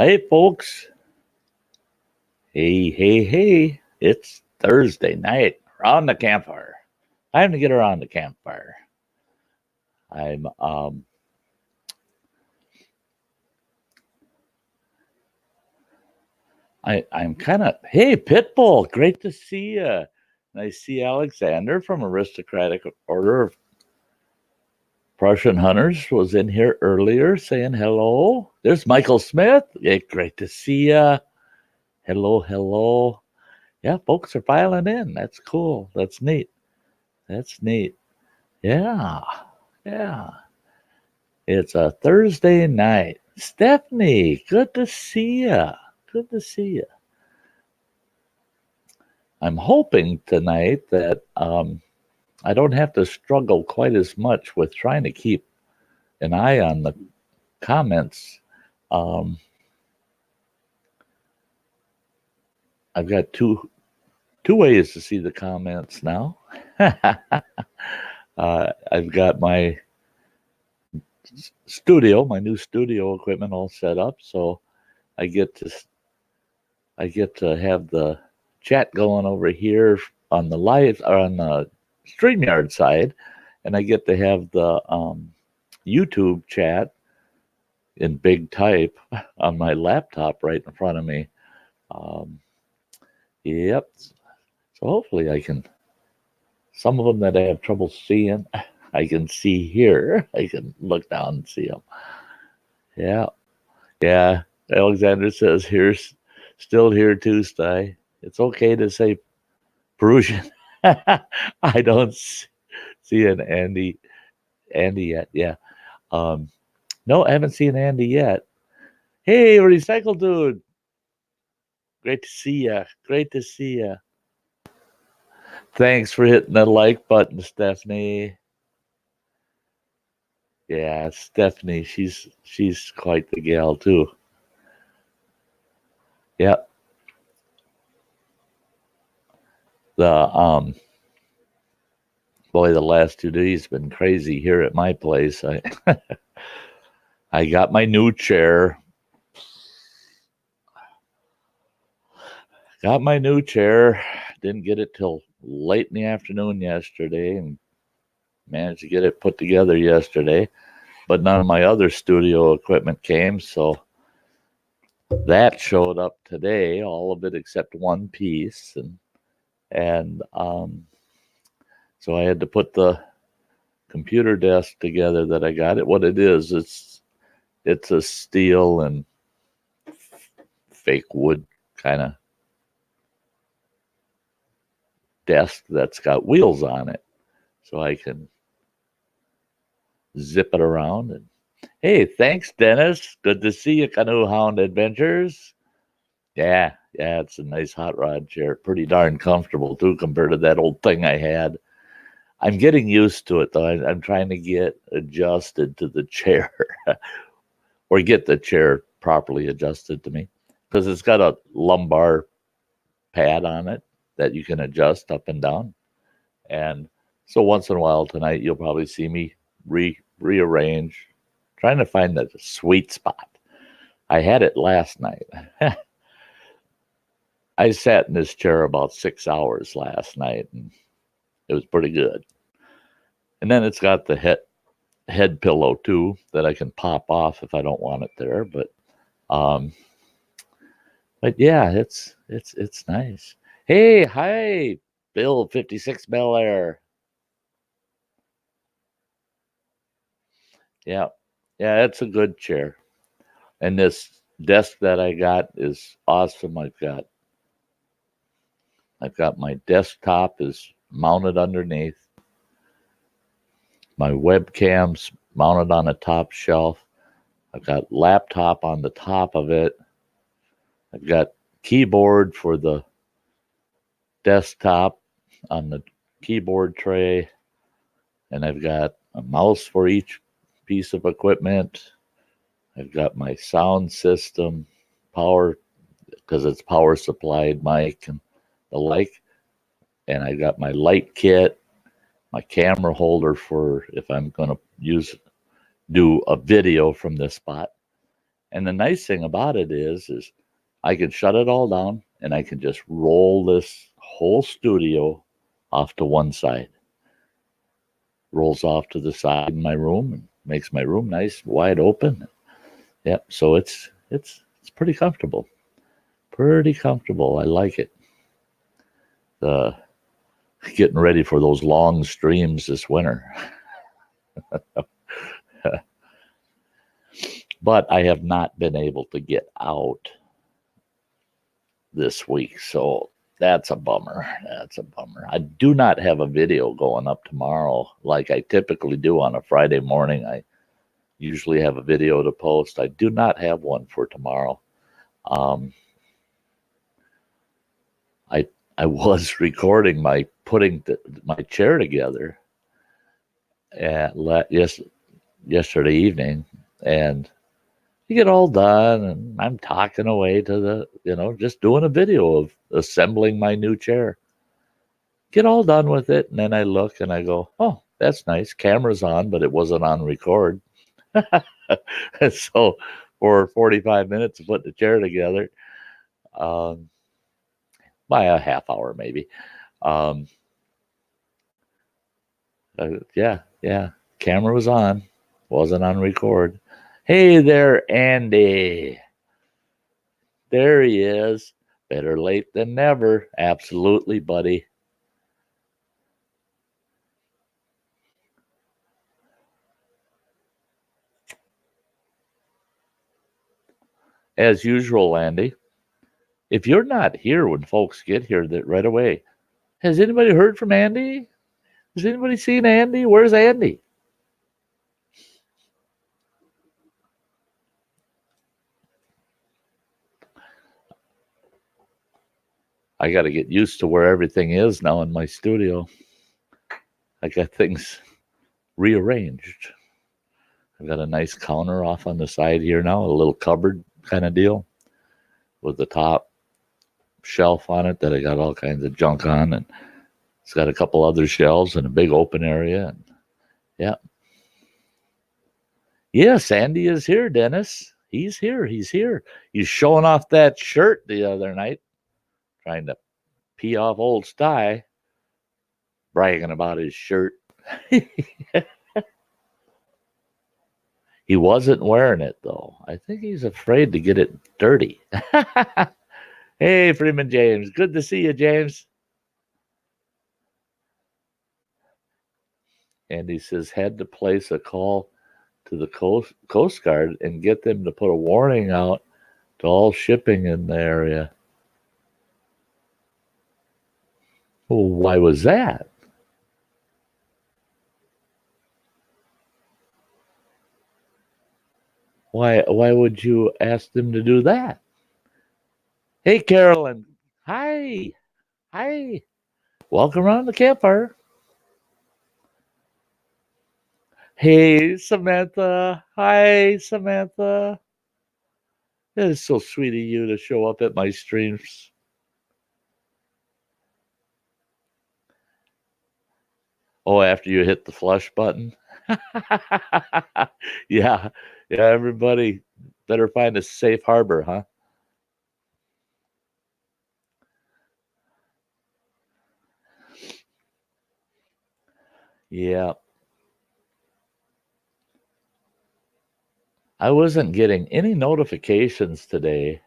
Hey, folks. Hey. It's Thursday night around the campfire. Time to get around the campfire. I'm I'm kind of, hey, Pitbull, great to see you. And I see Alexander from Aristocratic Order of Prussian Hunters was in here earlier saying hello. There's Michael Smith. Yeah, great to see you. Hello. Yeah, folks are filing in. That's cool. That's neat. Yeah. It's a Thursday night. Stephanie, good to see you. I'm hoping tonight that I don't have to struggle quite as much with trying to keep an eye on the comments. I've got two ways to see the comments now. I've got my new studio equipment all set up, so I get to have the chat going over here on the live or on the StreamYard side, and I get to have the YouTube chat in big type on my laptop right in front of me. Yep. So hopefully I can, some of them that I have trouble seeing, I can see here. I can look down and see them. Yeah. Alexander says, still here too, Sty. It's okay to say Perusian. I don't see an Andy yet. Yeah. No, I haven't seen Andy yet. Hey, Recycle Dude. Great to see ya. Thanks for hitting the like button, Stephanie. Yeah, Stephanie, she's quite the gal too. Yep. The last 2 days been crazy here at my place. I got my new chair. Didn't get it till late in the afternoon yesterday and managed to get it put together yesterday. But none of my other studio equipment came, so that showed up today, all of it except one piece. And so I had to put the computer desk together that I got. What it is, it's a steel and fake wood kind of desk that's got wheels on it, so I can zip it around. And hey, thanks, Dennis. Good to see you, Canoe Hound Adventures. Yeah, it's a nice hot rod chair. Pretty darn comfortable too, compared to that old thing I had. I'm getting used to it though. I'm trying to get adjusted to the chair, or get the chair properly adjusted to me, because it's got a lumbar pad on it that you can adjust up and down. And so once in a while tonight, you'll probably see me rearrange, trying to find the sweet spot. I had it last night. I sat in this chair about 6 hours last night, and it was pretty good. And then it's got the head pillow too that I can pop off if I don't want it there. But yeah, it's nice. Hey, hi, Bill 56 Bel Air. Yeah, it's a good chair. And this desk that I got is awesome. I've got my desktop is mounted underneath. My webcam's mounted on a top shelf. I've got laptop on the top of it. I've got keyboard for the desktop on the keyboard tray. And I've got a mouse for each piece of equipment. I've got my sound system, power, because it's power supplied mic and the like. And I got my light kit, my camera holder for if I'm going to do a video from this spot. And the nice thing about it is I can shut it all down and I can just roll this whole studio off to one side. Rolls off to the side in my room and makes my room nice, wide open. Yep. So it's pretty comfortable. Pretty comfortable. I like it. Uh, Getting ready for those long streams this winter. But I have not been able to get out this week. So that's a bummer. That's a bummer. I do not have a video going up tomorrow like I typically do on a Friday morning. I usually have a video to post. I do not have one for tomorrow. I was recording my putting my chair together yesterday evening, and you get all done, and I'm talking away to just doing a video of assembling my new chair. Get all done with it, and then I look and I go, oh, that's nice. Camera's on, but it wasn't on record. So for 45 minutes of putting the chair together, by a half hour maybe. Yeah. Camera was on, wasn't on record. Hey there, Andy. There he is. Better late than never. Absolutely, buddy. As usual, Andy, if you're not here when folks get here that right away, has anybody heard from Andy? Has anybody seen Andy? Where's Andy? I got to get used to where everything is now in my studio. I got things rearranged. I've got a nice counter off on the side here now, a little cupboard kind of deal with the top shelf on it that I got all kinds of junk on, and it's got a couple other shelves and a big open area. And yeah. Yes, Andy is here, Dennis. He's here. He's here. He's showing off that shirt the other night, trying to pee off old Sty, bragging about his shirt. He wasn't wearing it, though. I think he's afraid to get it dirty. Hey, Freeman James. Good to see you, James. And he says, had to place a call to the Coast Guard and get them to put a warning out to all shipping in the area. Well, why was that? Why would you ask them to do that? Hey, Carolyn. Hi. Welcome around the campfire. Hey, Samantha. Hi, Samantha. It is so sweet of you to show up at my streams. Oh, after you hit the flush button? Yeah, everybody better find a safe harbor, huh? Yeah. I wasn't getting any notifications today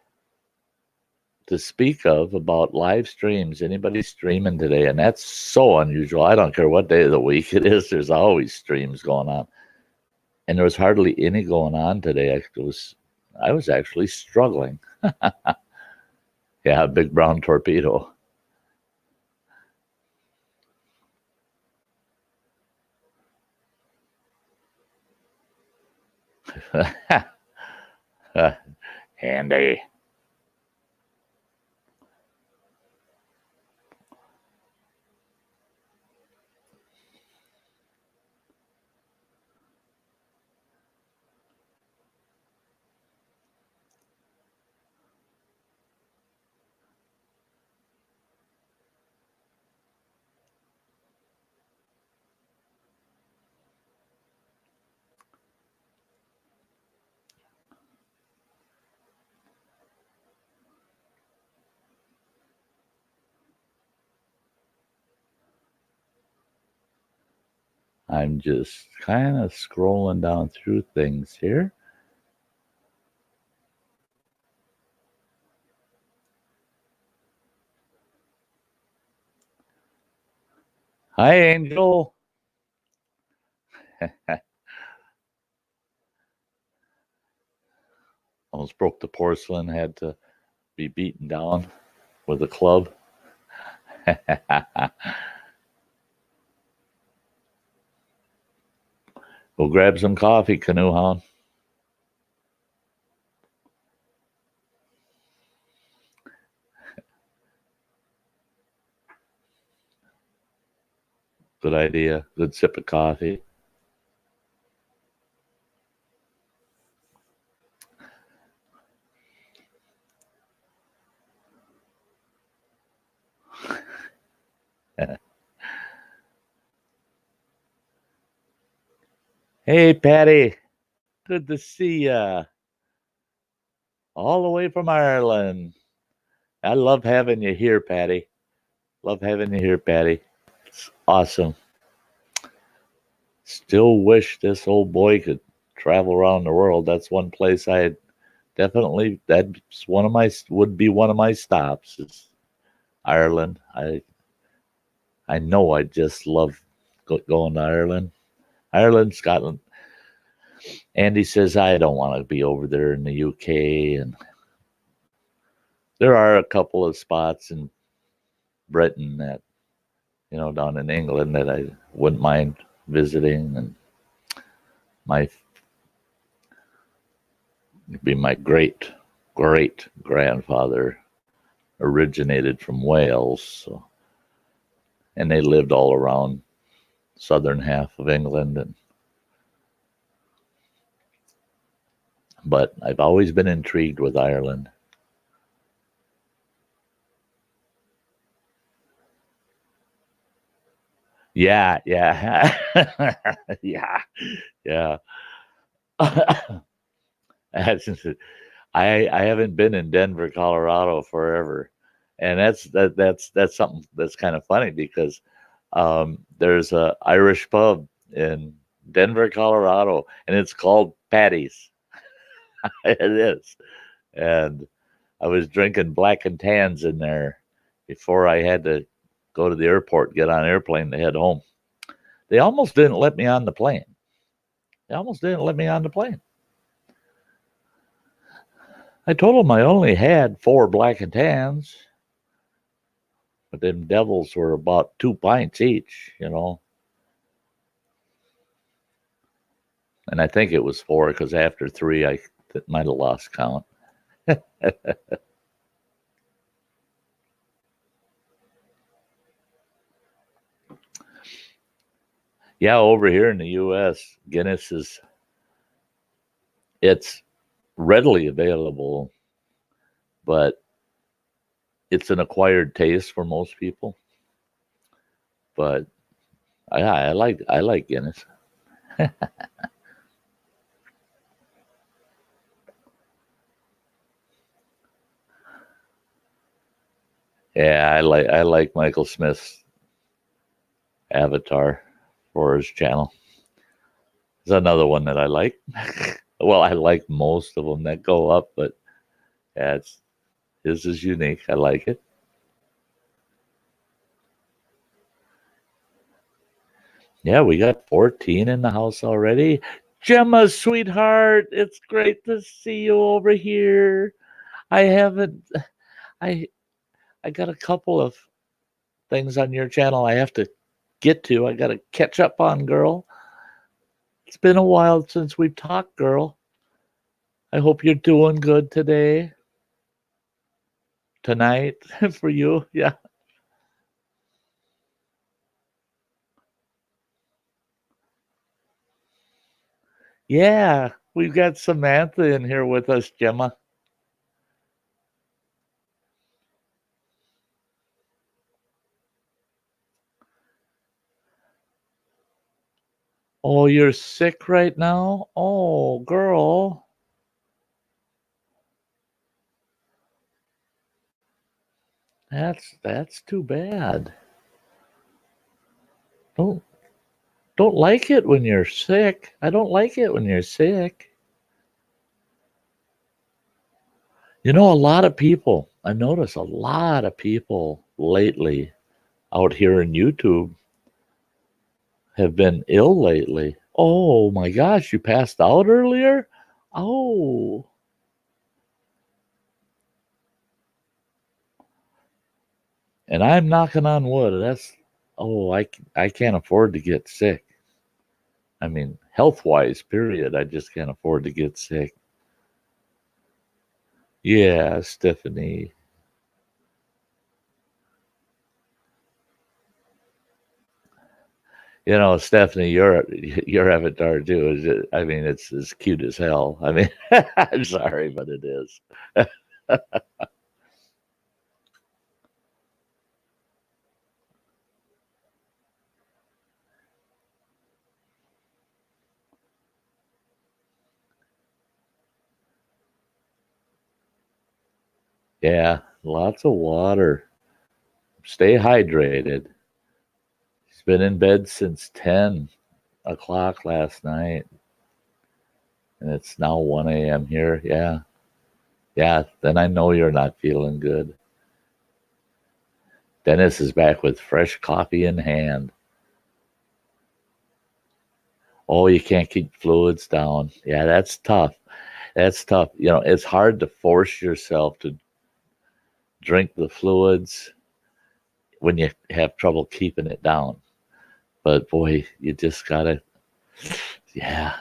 to speak of about live streams. Anybody streaming today? And that's so unusual. I don't care what day of the week it is. There's always streams going on. And there was hardly any going on today. I was actually struggling. Yeah, big brown torpedo. Handy. I'm just kind of scrolling down through things here. Hi, Angel. Almost broke the porcelain, had to be beaten down with a club. Go grab some coffee, Canoe Hound. Good idea. Good sip of coffee. Hey, Patty. Good to see ya. All the way from Ireland. I love having you here, Patty. Love having you here, Patty. It's awesome. Still wish this old boy could travel around the world. That's one place I definitely, that's one of my, would be one of my stops is Ireland. I know I just love going to Ireland. Ireland, Scotland. Andy says I don't want to be over there in the UK, and there are a couple of spots in Britain that, down in England that I wouldn't mind visiting, and my great grandfather originated from Wales, so, and they lived all around southern half of England, but I've always been intrigued with Ireland. Yeah, yeah, yeah, yeah. I haven't been in Denver, Colorado forever, and that's something that's kind of funny because there's a Irish pub in Denver, Colorado, and it's called Patty's. It is, and I was drinking black and tans in there before I had to go to the airport, get on an airplane to head home. They almost didn't let me on the plane. They almost didn't let me on the plane. I told them I only had 4 black and tans, but them devils were about 2 pints each. And I think it was 4 because after 3, I might have lost count. Yeah, over here in the U.S., Guinness it's readily available, but it's an acquired taste for most people. But I like Guinness. Yeah, I like Michael Smith's Avatar for his channel. There's another one that I like. Well, I like most of them that go up, but yeah, his is unique. I like it. Yeah, we got 14 in the house already. Gemma, sweetheart, it's great to see you over here. I haven't I I got a couple of things on your channel I have to get to. I got to catch up on, girl. It's been a while since we've talked, girl. I hope you're doing good today, tonight for you. Yeah. Yeah, we've got Samantha in here with us, Gemma. Oh, you're sick right now? Oh, girl. That's too bad. Don't don't like it when you're sick. I don't like it when you're sick. You know, a lot of people, I notice a lot of people lately out here in YouTube have been ill lately. Oh my gosh, you passed out earlier? Oh, and I'm knocking on wood. I can't afford to get sick. I mean, health wise, period. I just can't afford to get sick. Yeah, Stephanie. You know, Stephanie, your avatar too. I mean, it's as cute as hell. I mean, I'm sorry, but it is. Yeah, lots of water. Stay hydrated. She's been in bed since 10 o'clock last night, and it's now 1 a.m. here. Yeah, yeah. Then I know you're not feeling good. Dennis is back with fresh coffee in hand. Oh, you can't keep fluids down. Yeah, that's tough. That's tough. You know, it's hard to force yourself to drink the fluids when you have trouble keeping it down. But boy, you just gotta, yeah,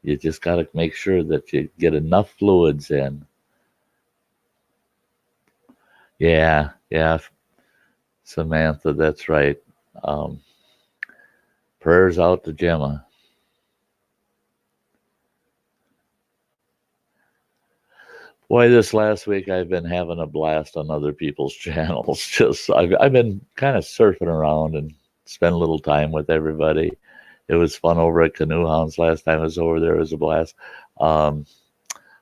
you just gotta make sure that you get enough fluids in. Yeah, yeah, Samantha, that's right. Um, Prayers out to Gemma. Boy, this last week I've been having a blast on other people's channels. Just I've been kind of surfing around and spend a little time with everybody. It was fun over at Canoe Hounds last time I was over there. It was a blast. Um,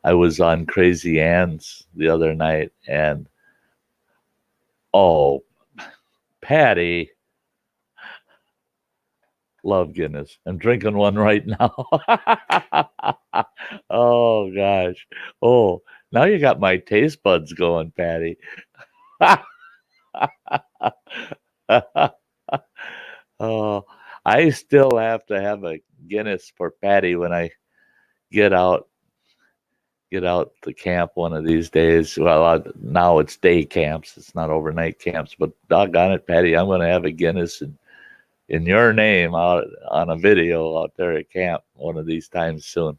I was on Crazy Ann's the other night, and oh, Patty, love Guinness. I'm drinking one right now. Oh gosh. Oh, now you got my taste buds going, Patty. Oh, I still have to have a Guinness for Patty when I get out get out to camp one of these days. Well, now it's day camps; it's not overnight camps. But doggone it, Patty, I'm going to have a Guinness in your name out on a video out there at camp one of these times soon.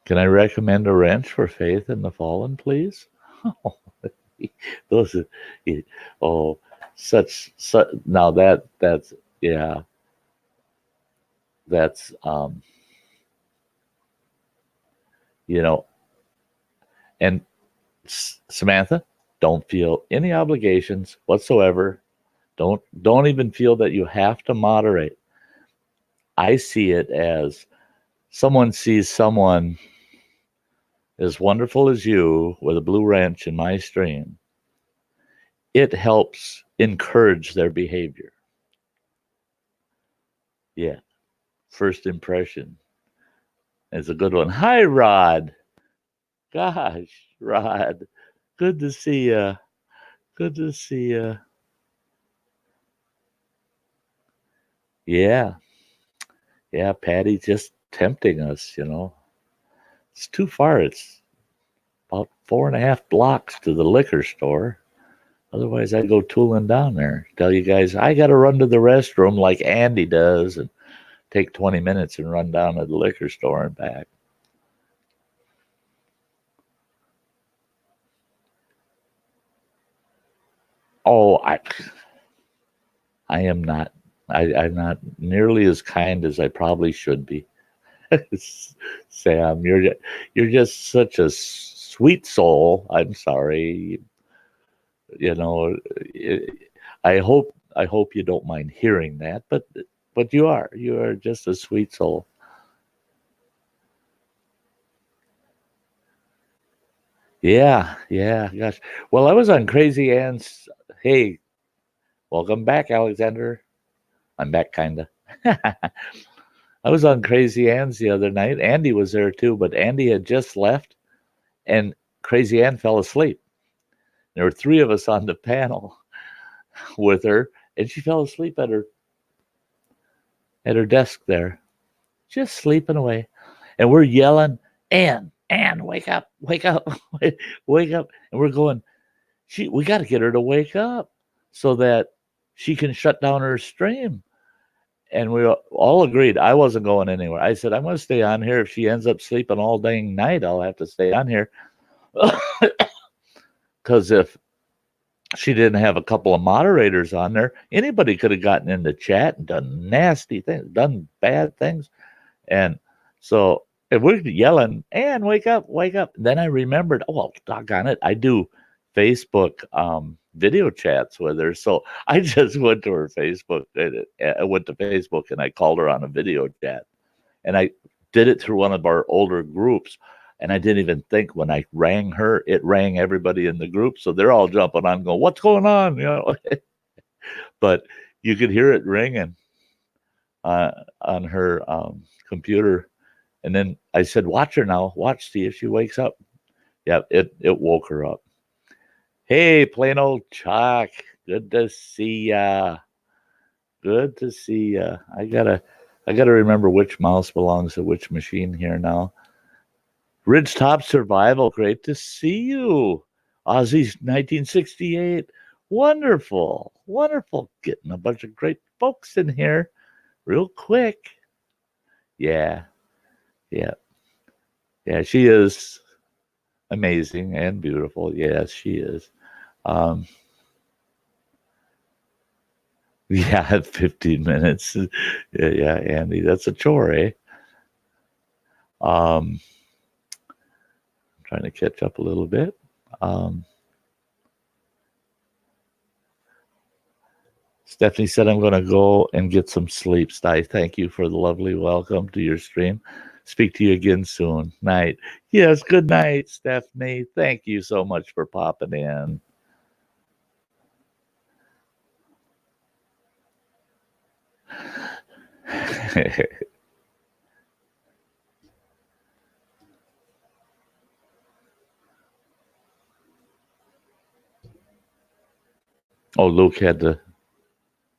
Can I recommend a wrench for Faith in the Fallen, please? Those are, oh, such now that's yeah, that's you know, and Samantha, don't feel any obligations whatsoever. Don't even feel that you have to moderate. I see it as someone sees someone as wonderful as you with a blue wrench in my stream. It helps encourage their behavior. Yeah, first impression is a good one. Hi, Rod. Gosh, Rod, good to see you. Good to see you. Yeah, yeah, Patty just tempting us, you know. It's too far. It's about 4.5 blocks to the liquor store. Otherwise, I'd go tooling down there. Tell you guys, I got to run to the restroom like Andy does and take 20 minutes and run down to the liquor store and back. Oh, I am not. I'm not nearly as kind as I probably should be. Sam, you're just such a sweet soul. I'm sorry. You know, I hope you don't mind hearing that, but you are just a sweet soul. Yeah, yeah, gosh. Well, I was on Crazy Ann's Hey, welcome back, Alexander. I'm back, kinda. I was on Crazy Ann's the other night. Andy was there too, but Andy had just left, and Crazy Ann fell asleep. There were three of us on the panel with her, and she fell asleep at her desk there, just sleeping away. And we're yelling, Ann, wake up, wake up, wake up. And we're going, we got to get her to wake up so that she can shut down her stream. And we all agreed I wasn't going anywhere. I said, I'm going to stay on here. If she ends up sleeping all dang night, I'll have to stay on here. Because if she didn't have a couple of moderators on there, anybody could have gotten in the chat and done nasty things, done bad things. And so if we're yelling, Ann, wake up, wake up. Then I remembered, oh, well, doggone it. I do Facebook video chats with her. So I just went to her Facebook. I went to Facebook and I called her on a video chat. And I did it through one of our older groups. And I didn't even think when I rang her, it rang everybody in the group. So they're all jumping on going, what's going on? You know, but you could hear it ringing on her computer. And then I said, watch her now. Watch, see if she wakes up. Yeah, it woke her up. Hey, plain old Chuck. Good to see ya. Good to see ya. I gotta remember which mouse belongs to which machine here now. Ridgetop Survival, great to see you. Ozzy's 1968. Wonderful. Wonderful. Getting a bunch of great folks in here real quick. Yeah. Yeah. Yeah, she is amazing and beautiful. Yes, she is. Yeah, 15 minutes. Yeah, Andy, that's a chore, eh? Trying to catch up a little bit. Stephanie said, I'm going to go and get some sleep. Sty, thank you for the lovely welcome to your stream. Speak to you again soon. Night. Yes, good night, Stephanie. Thank you so much for popping in. Oh, Luke had to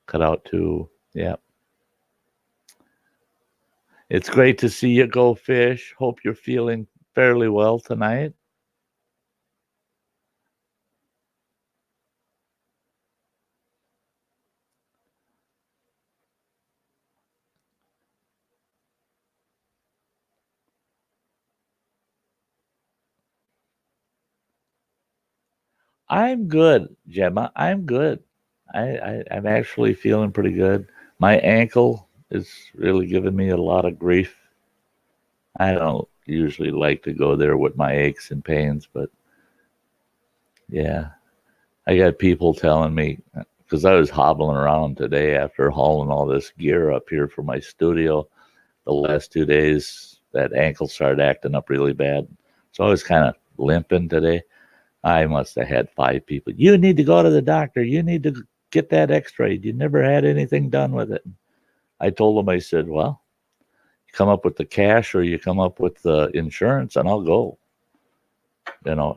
cut out too. Yeah. It's great to see you go fish. Hope you're feeling fairly well tonight. I'm good, Gemma. I'm good. I'm actually feeling pretty good. My ankle is really giving me a lot of grief. I don't usually like to go there with my aches and pains, but yeah, I got people telling me because I was hobbling around today after hauling all this gear up here for my studio the last 2 days. That ankle started acting up really bad. So I was kind of limping today. I must have had 5 people. You need to go to the doctor. You need to get that x-rayed. You never had anything done with it. I told them, I said, well, you come up with the cash or you come up with the insurance and I'll go. You know,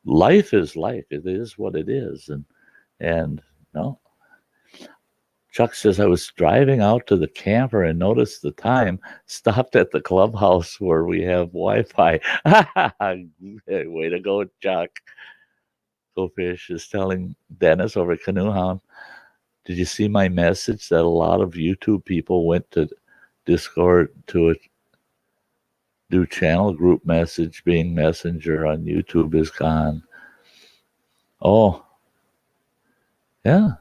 life is life. It is what it is. And no. Chuck says, I was driving out to the camper and noticed the time, stopped at the clubhouse where we have Wi-Fi. Way to go, Chuck. Go Fish is telling Dennis over at Canoe Hound, did you see my message that a lot of YouTube people went to Discord to do channel group message being messenger on YouTube is gone? Oh, yeah.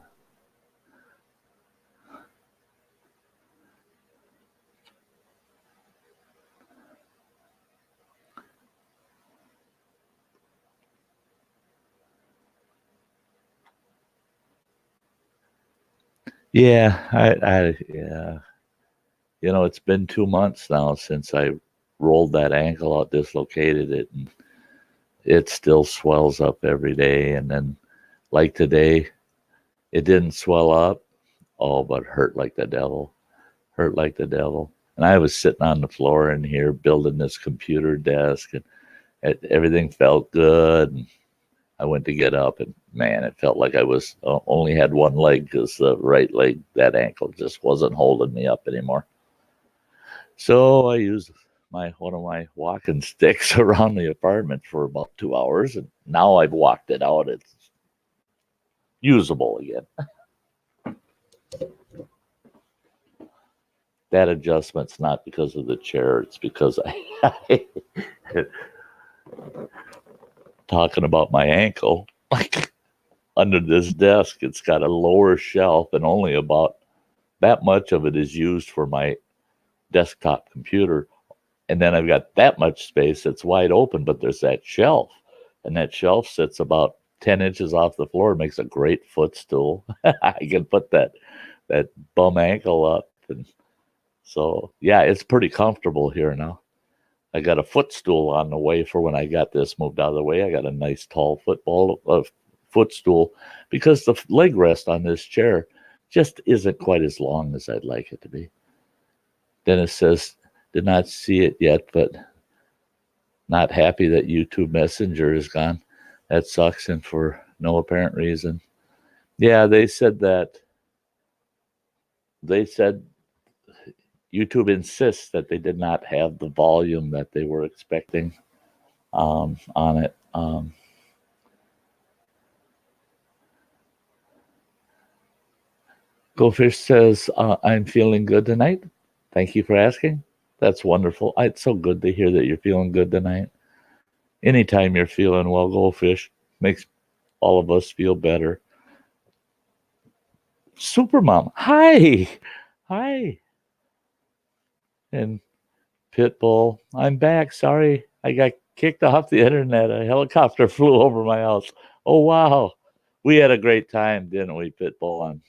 Yeah, yeah. You know, it's been 2 months now since I rolled that ankle out, dislocated it, and it still swells up every day. And then, like today, It didn't swell up. Oh, but hurt like the devil. Hurt like the devil. And I was sitting on the floor in here building this computer desk, and everything felt good. And I went to get up, and man, it felt like I was only had one leg because the right leg, that ankle, just wasn't holding me up anymore. So I used one of my walking sticks around the apartment for about 2 hours, and now I've walked it out. It's usable again. That adjustment's not because of the chair; it's because I talking about my ankle. Like under this desk, it's got a lower shelf, and only about that much of it is used for my desktop computer. And then I've got that much space that's wide open, but there's that shelf. And that shelf sits about 10 inches off the floor. It makes a great footstool. I can put that bum ankle up. And so, yeah, it's pretty comfortable here now. I got a footstool on the way for when I got this moved out of the way. I got a nice tall footstool because the leg rest on this chair just isn't quite as long as I'd like it to be. Dennis says, did not see it yet, but not happy that YouTube Messenger is gone. That sucks, and for no apparent reason. Yeah, they said that. They said YouTube insists that they did not have the volume that they were expecting on it. Goldfish says, I'm feeling good tonight. Thank you for asking. That's wonderful. It's so good to hear that you're feeling good tonight. Anytime you're feeling well, Goldfish, makes all of us feel better. Supermom, hi. Hi. And Pitbull, I'm back. Sorry, I got kicked off the internet. A helicopter flew over my house. Oh, wow. We had a great time, didn't we, Pitbull, on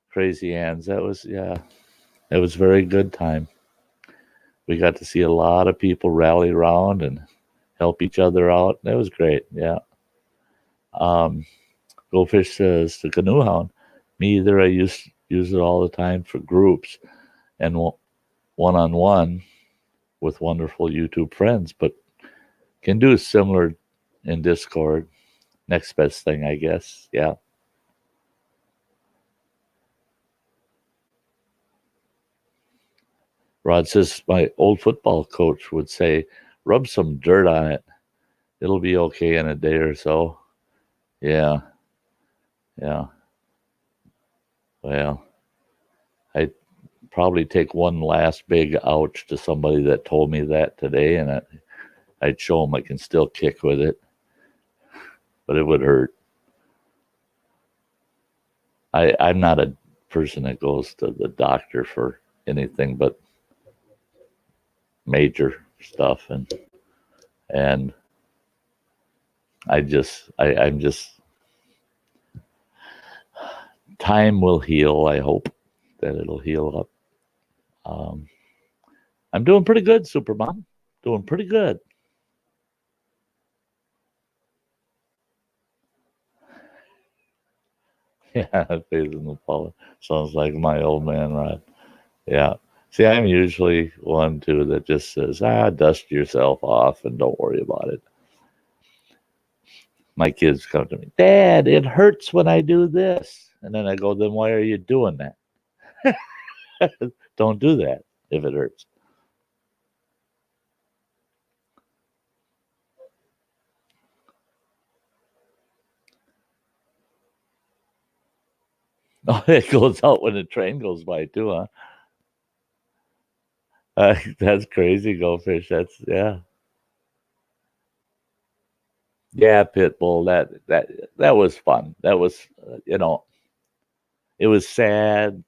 Crazy Hands? That was, yeah, it was a very good time. We got to see a lot of people rally around and help each other out. That was great. Yeah. Goldfish says the canoe hound. Me either. I use it all the time for groups and one on one with wonderful YouTube friends, but can do similar in Discord. Next best thing, I guess. Yeah. Rod says my old football coach would say, rub some dirt on it. It'll be okay in a day or so. Yeah. Yeah. Well, I'd probably take one last big ouch to somebody that told me that today, and I'd show them I can still kick with it, but it would hurt. I'm not a person that goes to the doctor for anything but major stuff, and I'm just time will heal. I hope that it'll heal up. I'm doing pretty good, Supermom. Doing pretty good. Yeah, facing the Paula sounds like my old man, Rod. Yeah. See, I'm usually one too that just says, dust yourself off and don't worry about it. My kids come to me, Dad, it hurts when I do this. And then I go, then why are you doing that? Don't do that if it hurts. Oh, it goes out when the train goes by too, huh? That's crazy, Goldfish. That's yeah. Yeah, Pitbull. That was fun. That was it was sad.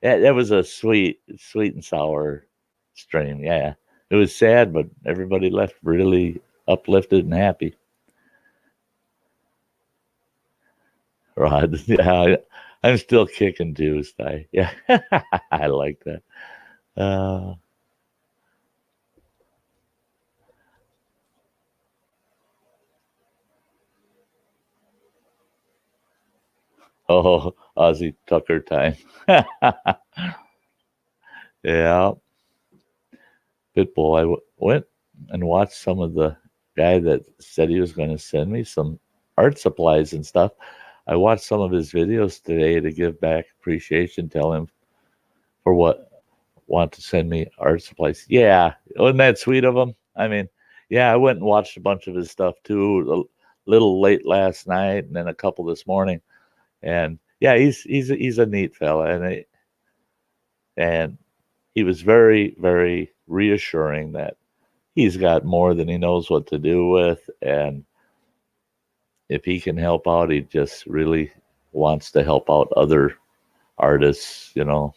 That was a sweet and sour stream. Yeah, it was sad, but everybody left really uplifted and happy. Rod, yeah, I'm still kicking too, Sty. Yeah, I like that. Uh, Oh, Ozzy Tucker time. Yeah. Pitbull. Went and watched some of the guy that said he was going to send me some art supplies and stuff. I watched some of his videos today to give back appreciation. Tell him for what want to send me art supplies. Yeah, wasn't that sweet of him? I mean, yeah, I went and watched a bunch of his stuff too. A little late last night, and then a couple this morning. And yeah, he's a neat fella, and he was very, very reassuring that he's got more than he knows what to do with, and if he can help out, he just really wants to help out other artists, you know.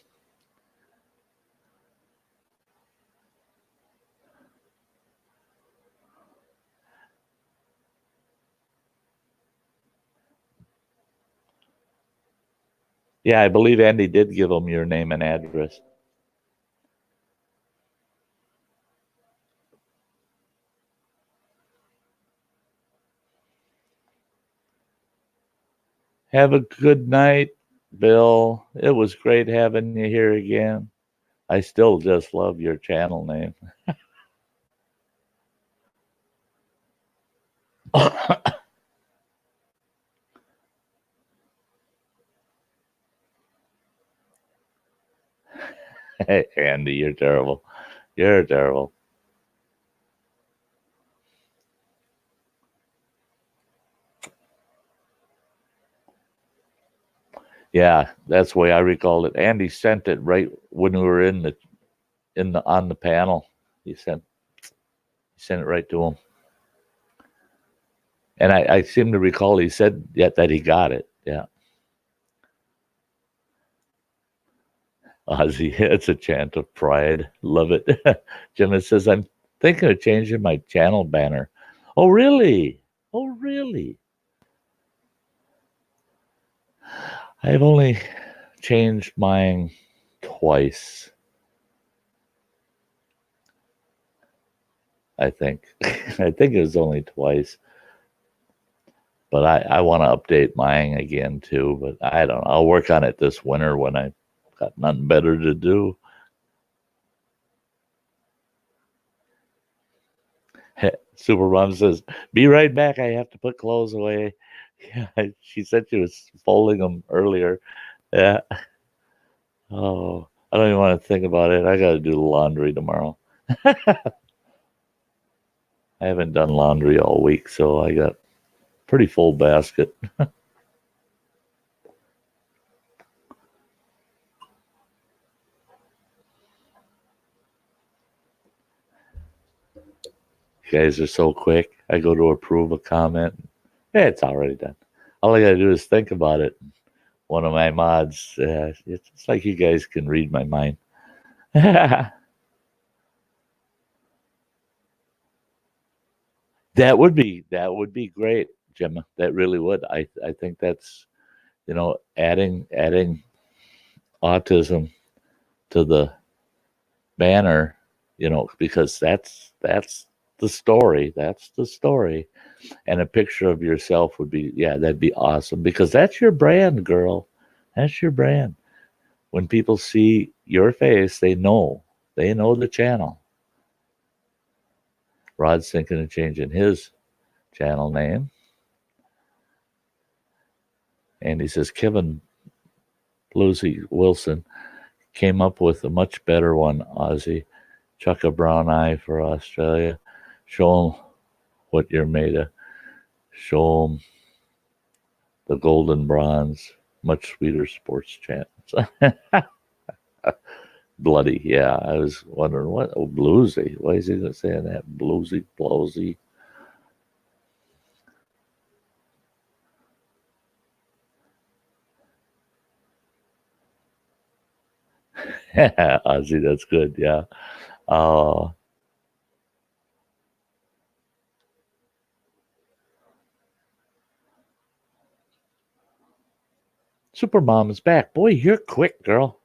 Yeah, I believe Andy did give him your name and address. Have a good night, Bill. It was great having you here again. I still just love your channel name. Hey, Andy, you're terrible. You're terrible. Yeah, that's the way I recalled it. Andy sent it right when we were in the on the panel. He sent it right to him. And I seem to recall he said yet that he got it. Yeah. Ozzy, it's a chant of pride. Love it. Jim says, I'm thinking of changing my channel banner. Oh, really? Oh, really? I've only changed mine twice, I think. I think it was only twice. But I want to update mine again too. But I don't know. I'll work on it this winter when I got nothing better to do. Super Mom says, "Be right back. I have to put clothes away." Yeah, she said she was folding them earlier. Yeah. Oh, I don't even want to think about it. I got to do the laundry tomorrow. I haven't done laundry all week, so I got pretty full basket. You guys are so quick. I go to approve a comment. Yeah, it's already done. All I got to do is think about it. One of my mods, it's like you guys can read my mind. That would be great, Gemma. That really would. I think that's adding autism to the banner, because that's the story. That's the story. And a picture of yourself would be, yeah, that'd be awesome because that's your brand, girl. That's your brand. When people see your face, they know the channel. Rod's thinking of changing his channel name. And he says Kevin Bluesy Wilson came up with a much better one, Ozzy. Chuck a brown eye for Australia. Show them what you're made of. Show them the golden bronze. Much sweeter sports chants. Bloody, yeah. I was wondering what bluesy. Why is he saying that? Bluesy, blowsy. Ozzy, that's good. Yeah. Uh, Supermom is back. Boy, you're quick, girl.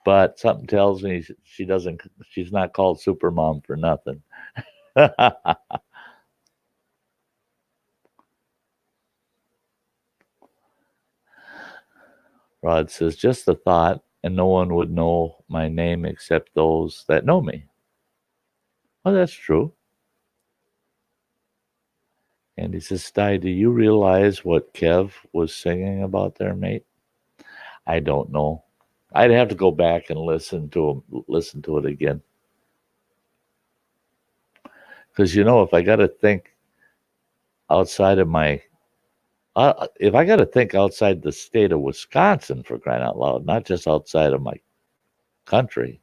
But something tells me she doesn't. She's not called Supermom for nothing. Rod says, just a thought, and no one would know my name except those that know me. Oh, that's true. And he says, Sty, do you realize what Kev was singing about there, mate? I don't know. I'd have to go back and listen to it again. Because if I got to think outside of my, if I got to think outside the state of Wisconsin, for crying out loud, not just outside of my country,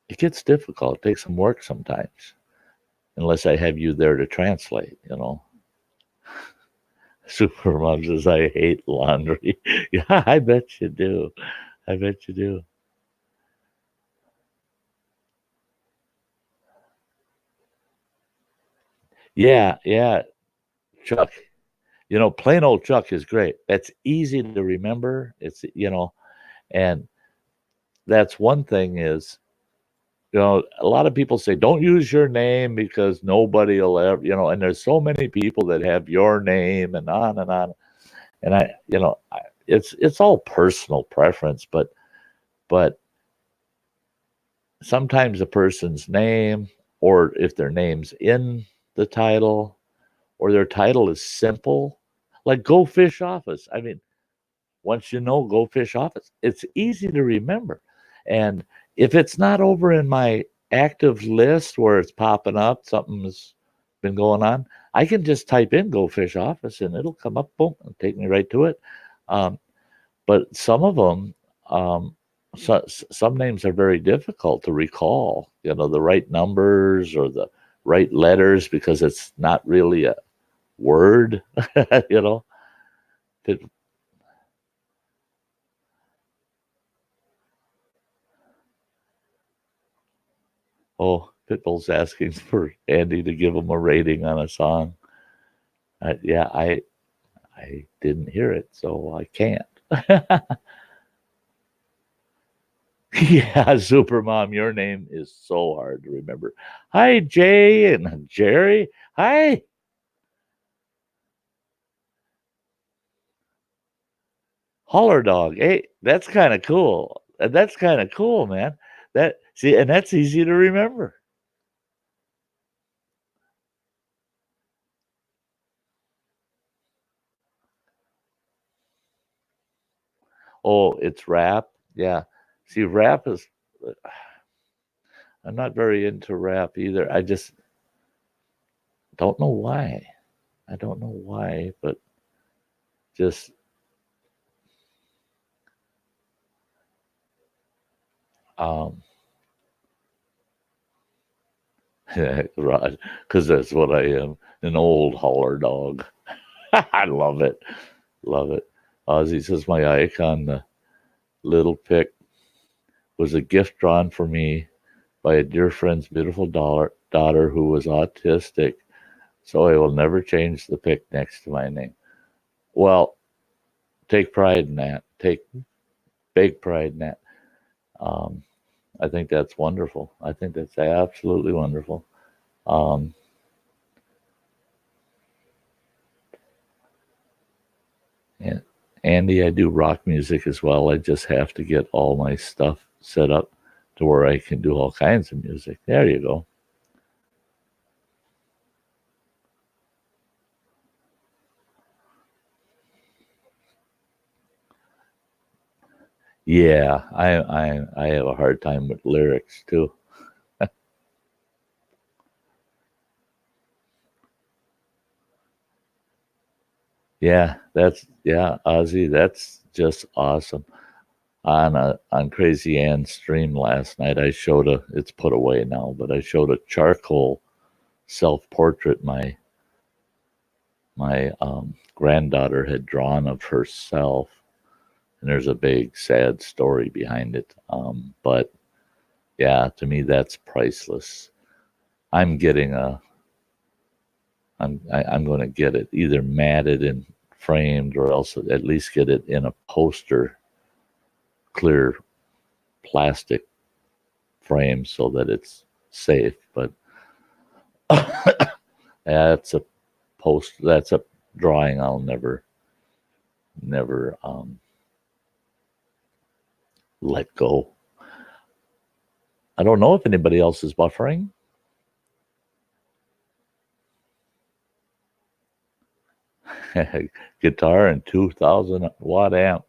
it gets difficult. It takes some work sometimes, unless I have you there to translate. Supermom says, I hate laundry. Yeah, I bet you do. I bet you do. Yeah, yeah. Chuck. Plain old Chuck is great. That's easy to remember. And that's one thing is, a lot of people say, don't use your name because nobody will ever, and there's so many people that have your name and on and on. And it's all personal preference, but sometimes a person's name, or if their name's in the title, or their title is simple, like Go Fish Office. I mean, once you know Go Fish Office, it's easy to remember. And if it's not over in my active list where it's popping up, something's been going on, I can just type in Go Fish Office and it'll come up, boom, and take me right to it. But some of them, some names are very difficult to recall, the right numbers or the right letters, because it's not really a word, you know. Pit, Pitbull's asking for Andy to give him a rating on a song. Yeah, I didn't hear it, so I can't. Yeah, Supermom, your name is so hard to remember. Hi, Jay and Jerry. Hi. Holler dog. Hey, that's kind of cool. That's kind of cool, man. And that's easy to remember. Oh, it's rap. Yeah. See, rap is. I'm not very into rap either. I just don't know why. I don't know why, but just um Rod, because that's what I am, an old holler dog. I love it. Love it. Ozzy says my icon, the little pic, was a gift drawn for me by a dear friend's beautiful daughter who was autistic, so I will never change the pic next to my name. Well, take pride in that. Take big pride in that. Um, I think that's wonderful. I think that's absolutely wonderful. Um, and Andy, I do rock music as well. I just have to get all my stuff set up to where I can do all kinds of music. There you go. Yeah, I have a hard time with lyrics too. Yeah, Ozzy, that's just awesome. On Crazy Ann's stream last night, I showed it's put away now, but I showed a charcoal self portrait my granddaughter had drawn of herself, and there's a big sad story behind it. But yeah, to me that's priceless. I'm getting a I'm going to get it either matted and framed, or else at least get it in a poster, clear plastic frame, so that it's safe. But that's a drawing I'll never never let go. I don't know if anybody else is buffering. Guitar and 2,000-watt amp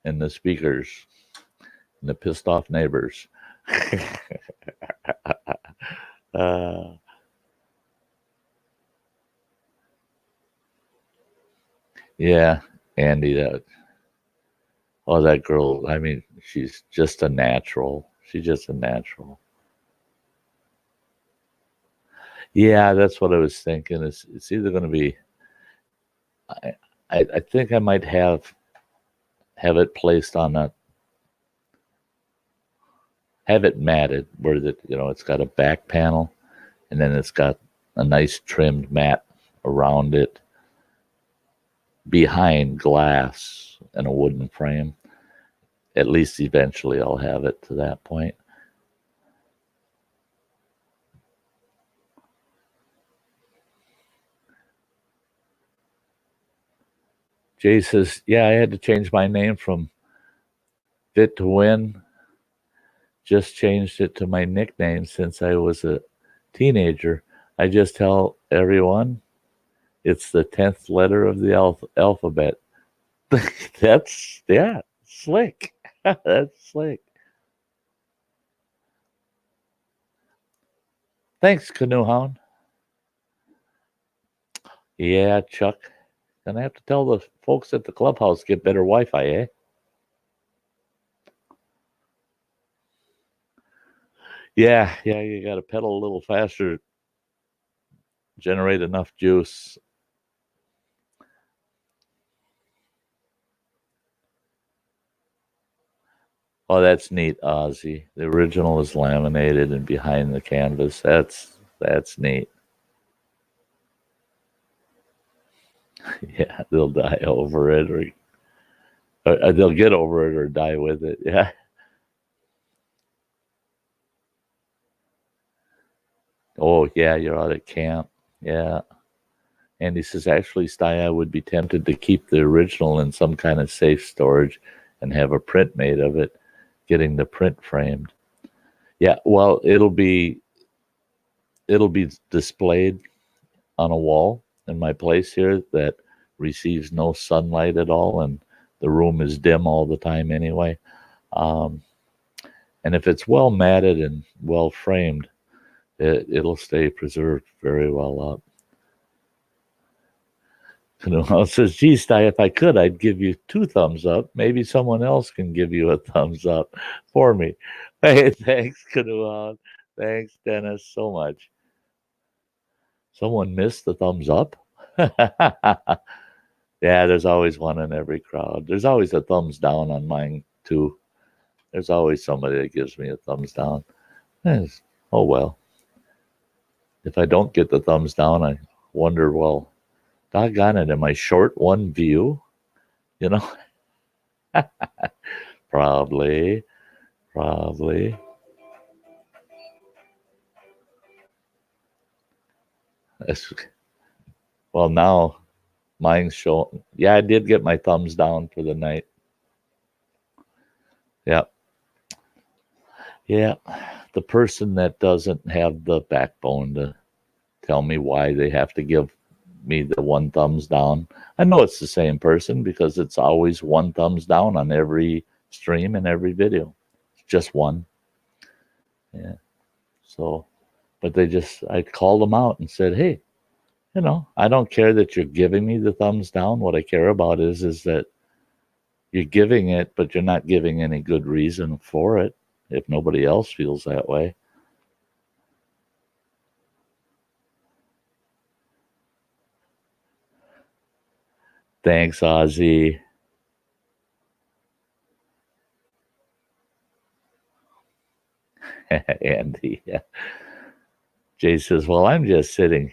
and the speakers and the pissed off neighbors. uh, yeah, Andy, that girl, I mean, she's just a natural. She's just a natural. Yeah, that's what I was thinking. It's either going to be, I think I might have it placed on have it matted where it's got a back panel and then it's got a nice trimmed mat around it behind glass and a wooden frame. At least eventually I'll have it to that point. Jay says, yeah, I had to change my name from Fit to Win. Just changed it to my nickname since I was a teenager. I just tell everyone it's the 10th letter of the alphabet. That's, yeah, slick. That's slick. Thanks, Canoe Hound. Yeah, Chuck. Gonna have to tell the folks at the clubhouse get better Wi-Fi, eh? Yeah, you got to pedal a little faster, generate enough juice. Oh, that's neat, Ozzy. The original is laminated and behind the canvas. That's neat. Yeah, they'll die over it, or they'll get over it or die with it. Yeah. Oh, yeah, you're out at camp. Yeah. And he says, actually, Sty, I would be tempted to keep the original in some kind of safe storage and have a print made of it, getting the print framed. Yeah, well, it'll be displayed on a wall in my place here that receives no sunlight at all, and the room is dim all the time anyway. And if it's well matted and well framed, it'll stay preserved very well up. Canoe says, gee, Sty, if I could, I'd give you 2 thumbs up. Maybe someone else can give you a thumbs up for me. Hey, thanks, Canoe. Thanks, Dennis, so much. Someone missed the thumbs up? Yeah, there's always one in every crowd. There's always a thumbs down on mine, too. There's always somebody that gives me a thumbs down. Oh, well. If I don't get the thumbs down, I wonder, well, doggone it, am I short one view? You know? Probably. Well, now mine's showing. Yeah, I did get my thumbs down for the night. Yeah. Yeah. The person that doesn't have the backbone to tell me why they have to give me the 1 thumbs down. I know it's the same person because it's always 1 thumbs down on every stream and every video. It's just 1. Yeah. So, but I called them out and said, hey, I don't care that you're giving me the thumbs down. What I care about is that you're giving it, but you're not giving any good reason for it if nobody else feels that way. Thanks, Ozzy. Andy, yeah. Jay says, well, I'm just sitting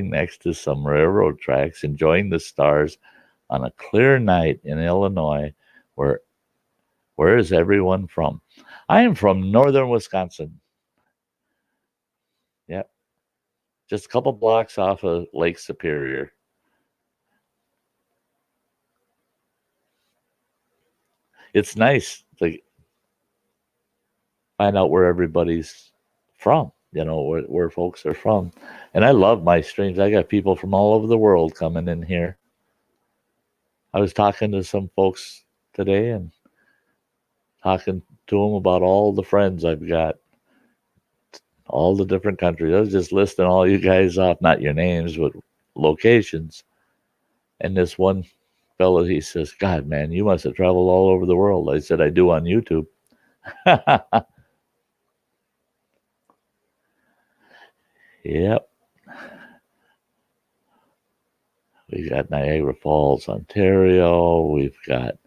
next to some railroad tracks, enjoying the stars on a clear night in Illinois. Where is everyone from? I am from northern Wisconsin. Yep. Just a couple blocks off of Lake Superior. it's nice to find out where everybody's from, where folks are from. And I love my streams. I got people from all over the world coming in here. I was talking to some folks today and talking to them about all the friends I've got, all the different countries. I was just listing all you guys off, not your names, but locations. And this one fellow, he says, God, man, you must have traveled all over the world. I said, I do on YouTube. Yep. We got Niagara Falls, Ontario. We've got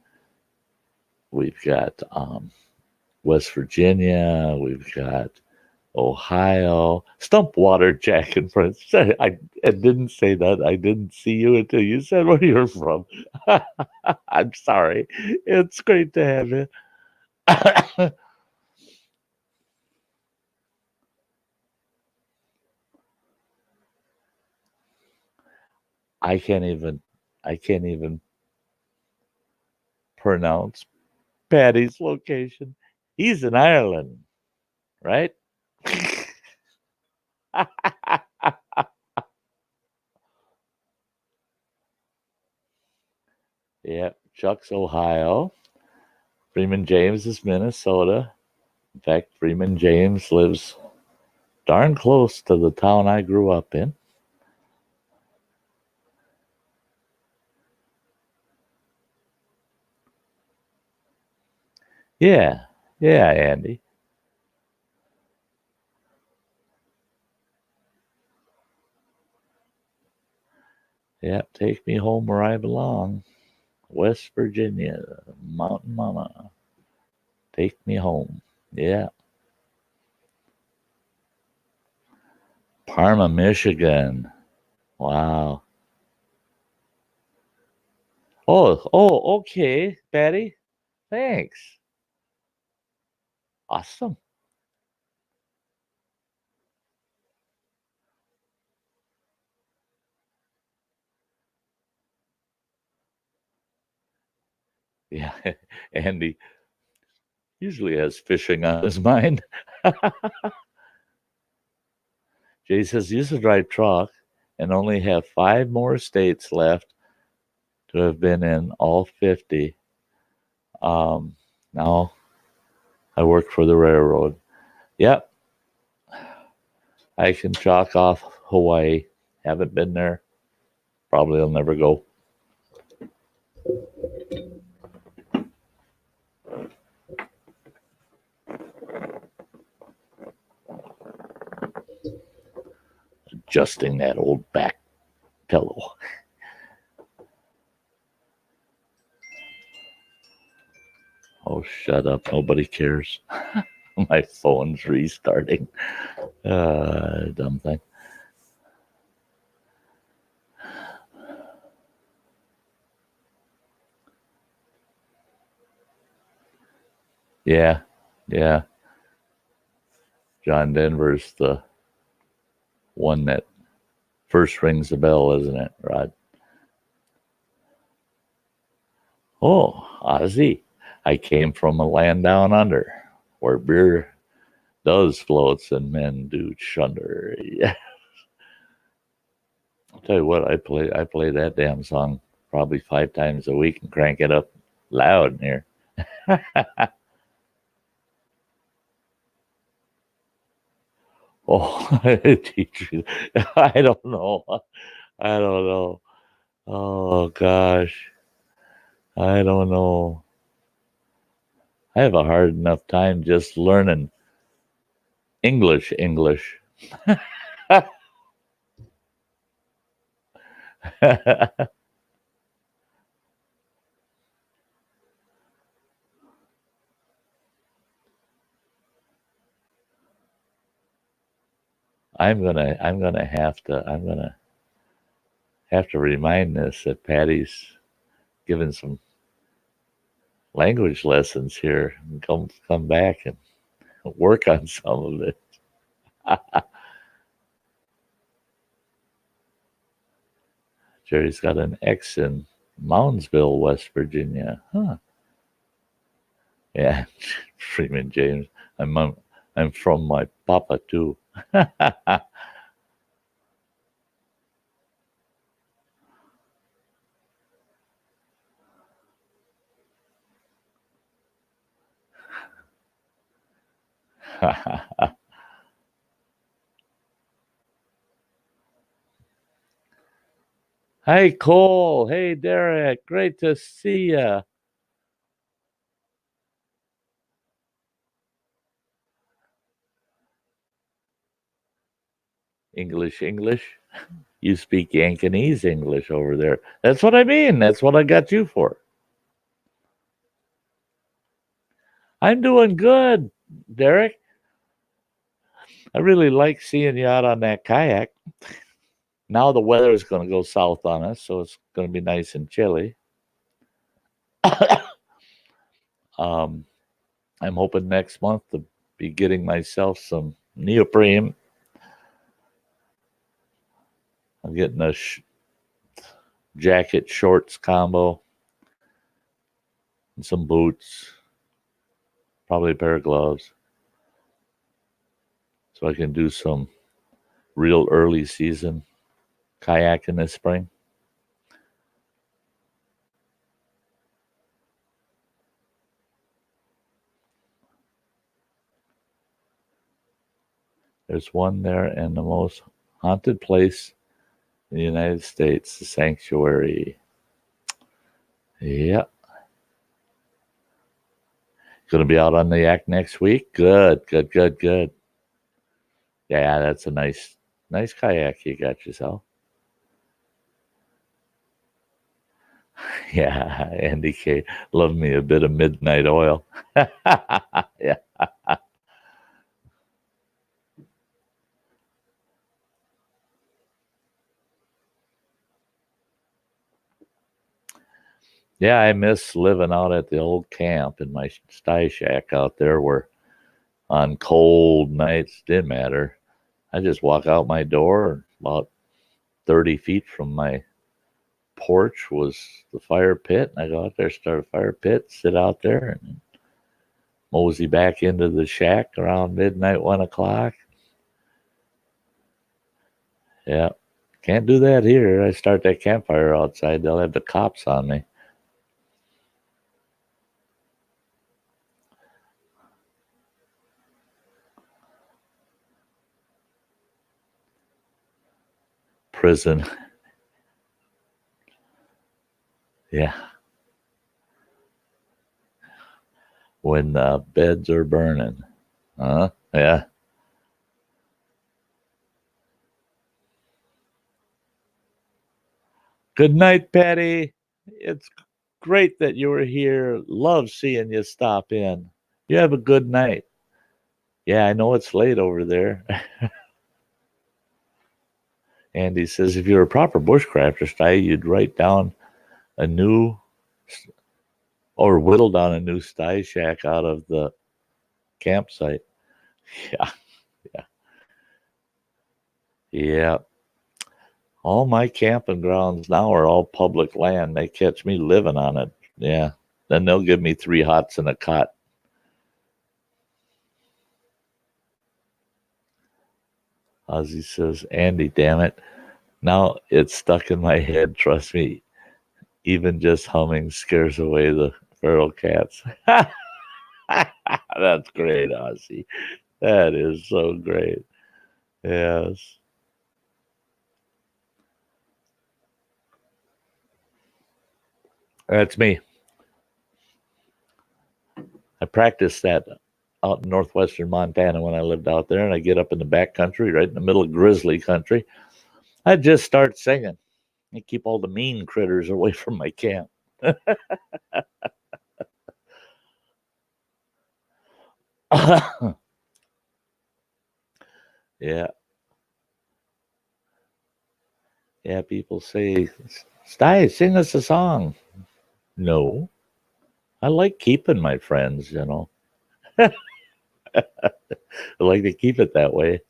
West Virginia. We've got Ohio. Stumpwater Jack and friends. I didn't say that. I didn't see you until you said where you're from. I'm sorry. It's great to have you. I can't even I can't even pronounce Patty's location. He's in Ireland, right? Yeah, Chuck's Ohio. Freeman James is Minnesota. In fact, Freeman James lives darn close to the town I grew up in. Yeah, yeah, Andy. Yep, take me home where I belong. West Virginia, Mountain Mama. Take me home. Yeah. Parma, Michigan. Wow. Okay, Patty. Thanks. Awesome. Yeah, Andy usually has fishing on his mind. Jay says, used to drive truck and only have 5 more states left to have been in all 50. Now I work for the railroad. Yep, I can chalk off Hawaii. Haven't been there. Probably will never go. Adjusting that old back pillow. Oh, shut up. Nobody cares. My phone's restarting. Dumb thing. Yeah, yeah. John Denver's the one that first rings the bell, isn't it, Rod? Oh, Ozzy. I came from a land down under where beer does floats and men do chunder. Yeah. I'll tell you what, I play that damn song probably 5 times a week and crank it up loud in here. Oh, teachers. I don't know. I don't know. Oh gosh. I don't know. I have a hard enough time just learning English. I'm gonna have to remind this that Patty's given some language lessons here and come back and work on some of it. Jerry's got an ex in Moundsville, West Virginia. Huh. Yeah, Freeman James. I'm from my papa too. Hey Cole. Hey Derek. Great to see ya. English. You speak Yankonese English over there. That's what I mean. That's what I got you for. I'm doing good, Derek. I really like seeing you out on that kayak. Now the weather is going to go south on us, so it's going to be nice and chilly. um, I'm hoping next month to be getting myself some neoprene. I'm getting a jacket shorts combo and some boots, probably a pair of gloves, so I can do some real early season kayaking this spring. There's one there in the most haunted place in the United States, the sanctuary. Yeah. Going to be out on the yak next week. Good. Yeah, that's a nice kayak you got yourself. Yeah, Andy K. Love me a bit of midnight oil. Yeah. Yeah, I miss living out at the old camp in my Sty Shack out there where on cold nights, didn't matter. I just walk out my door, about 30 feet from my porch was the fire pit. And I go out there, start a fire pit, sit out there, and mosey back into the shack around midnight, 1 o'clock. Yeah. Can't do that here. I start that campfire outside, they'll have the cops on me. Prison. Yeah. When the beds are burning. Huh? Yeah. Good night, Patty. It's great that you were here. Love seeing you stop in. You have a good night. Yeah, I know it's late over there. Andy says if you're a proper bushcrafter, Sty, you'd write down a new or whittle down a new Sty Shack out of the campsite. Yeah, yeah, yeah. All my camping grounds now are all public land. They catch me living on it. Yeah. Then they'll give me 3 hots and a cot. Ozzy says, Andy, damn it. Now it's stuck in my head. Trust me, even just humming scares away the feral cats. That's great, Ozzy. That is so great. Yes. That's me. I practiced that out in northwestern Montana when I lived out there, and I get up in the back country, right in the middle of grizzly country. I just start singing and keep all the mean critters away from my camp. Yeah, yeah. People say, "Sty, sing us a song." No, I like keeping my friends. I like to keep it that way.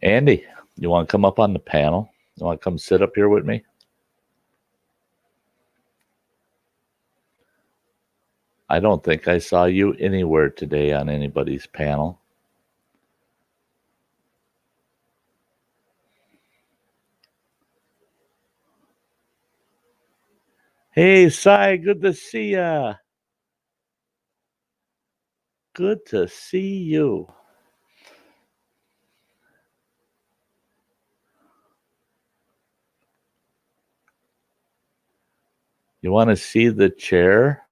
Andy, you want to come up on the panel You want to come sit up here with me? I don't think I saw you anywhere today on anybody's panel. Hey, Sty, good to see ya. Good to see you. You want to see the chair?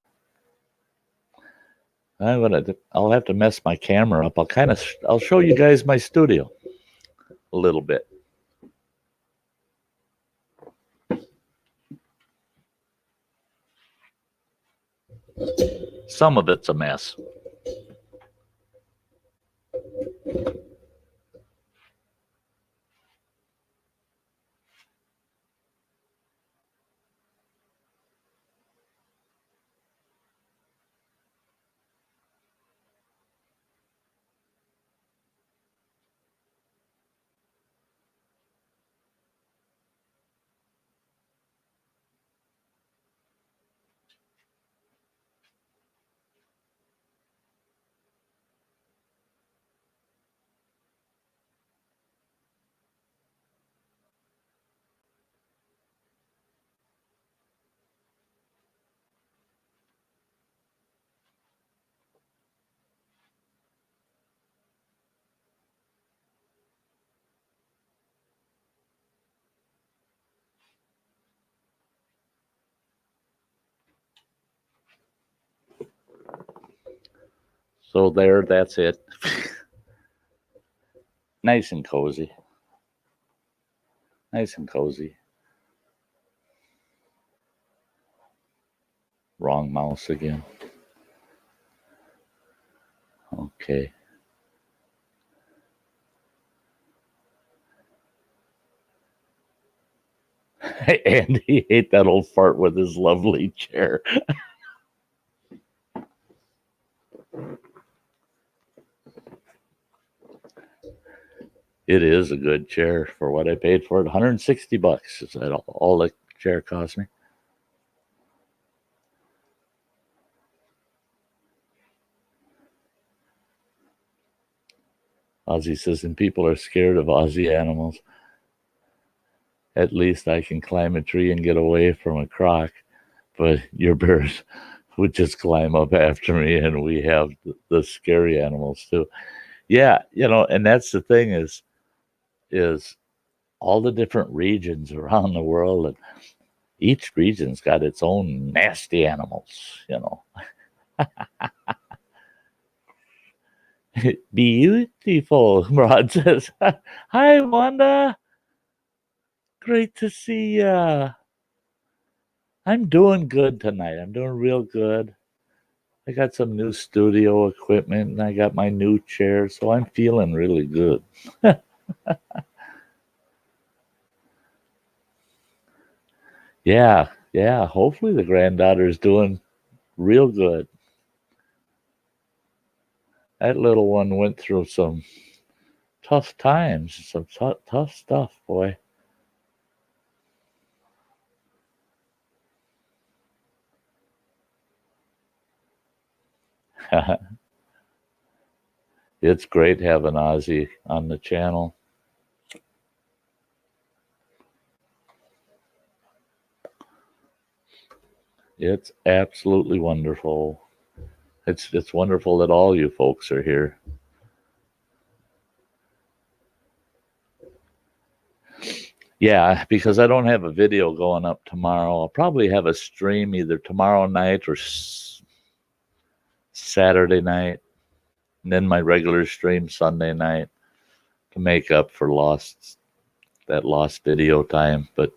I'll have to mess my camera up. I'll show you guys my studio a little bit. Some of it's a mess. So that's it. Nice and cozy. Nice and cozy. Wrong mouse again. Okay. Andy ate that old fart with his lovely chair. It is a good chair for what I paid for it. $160 is that all the chair cost me. Ozzy says, and people are scared of Aussie animals. At least I can climb a tree and get away from a croc, but your bears would just climb up after me, and we have the scary animals too. Yeah, and that's the thing is all the different regions around the world, and each region's got its own nasty animals, Beautiful, Rod says. Hi, Wanda. Great to see ya. I'm doing good tonight. I'm doing real good. I got some new studio equipment and I got my new chair, so I'm feeling really good. Yeah. Hopefully the granddaughter's doing real good. That little one went through some tough times, some tough stuff, boy. It's great having Ozzy on the channel. It's absolutely wonderful. It's wonderful that all you folks are here. Yeah, because I don't have a video going up tomorrow. I'll probably have a stream either tomorrow night or Saturday night, and then my regular stream Sunday night to make up for that lost video time. But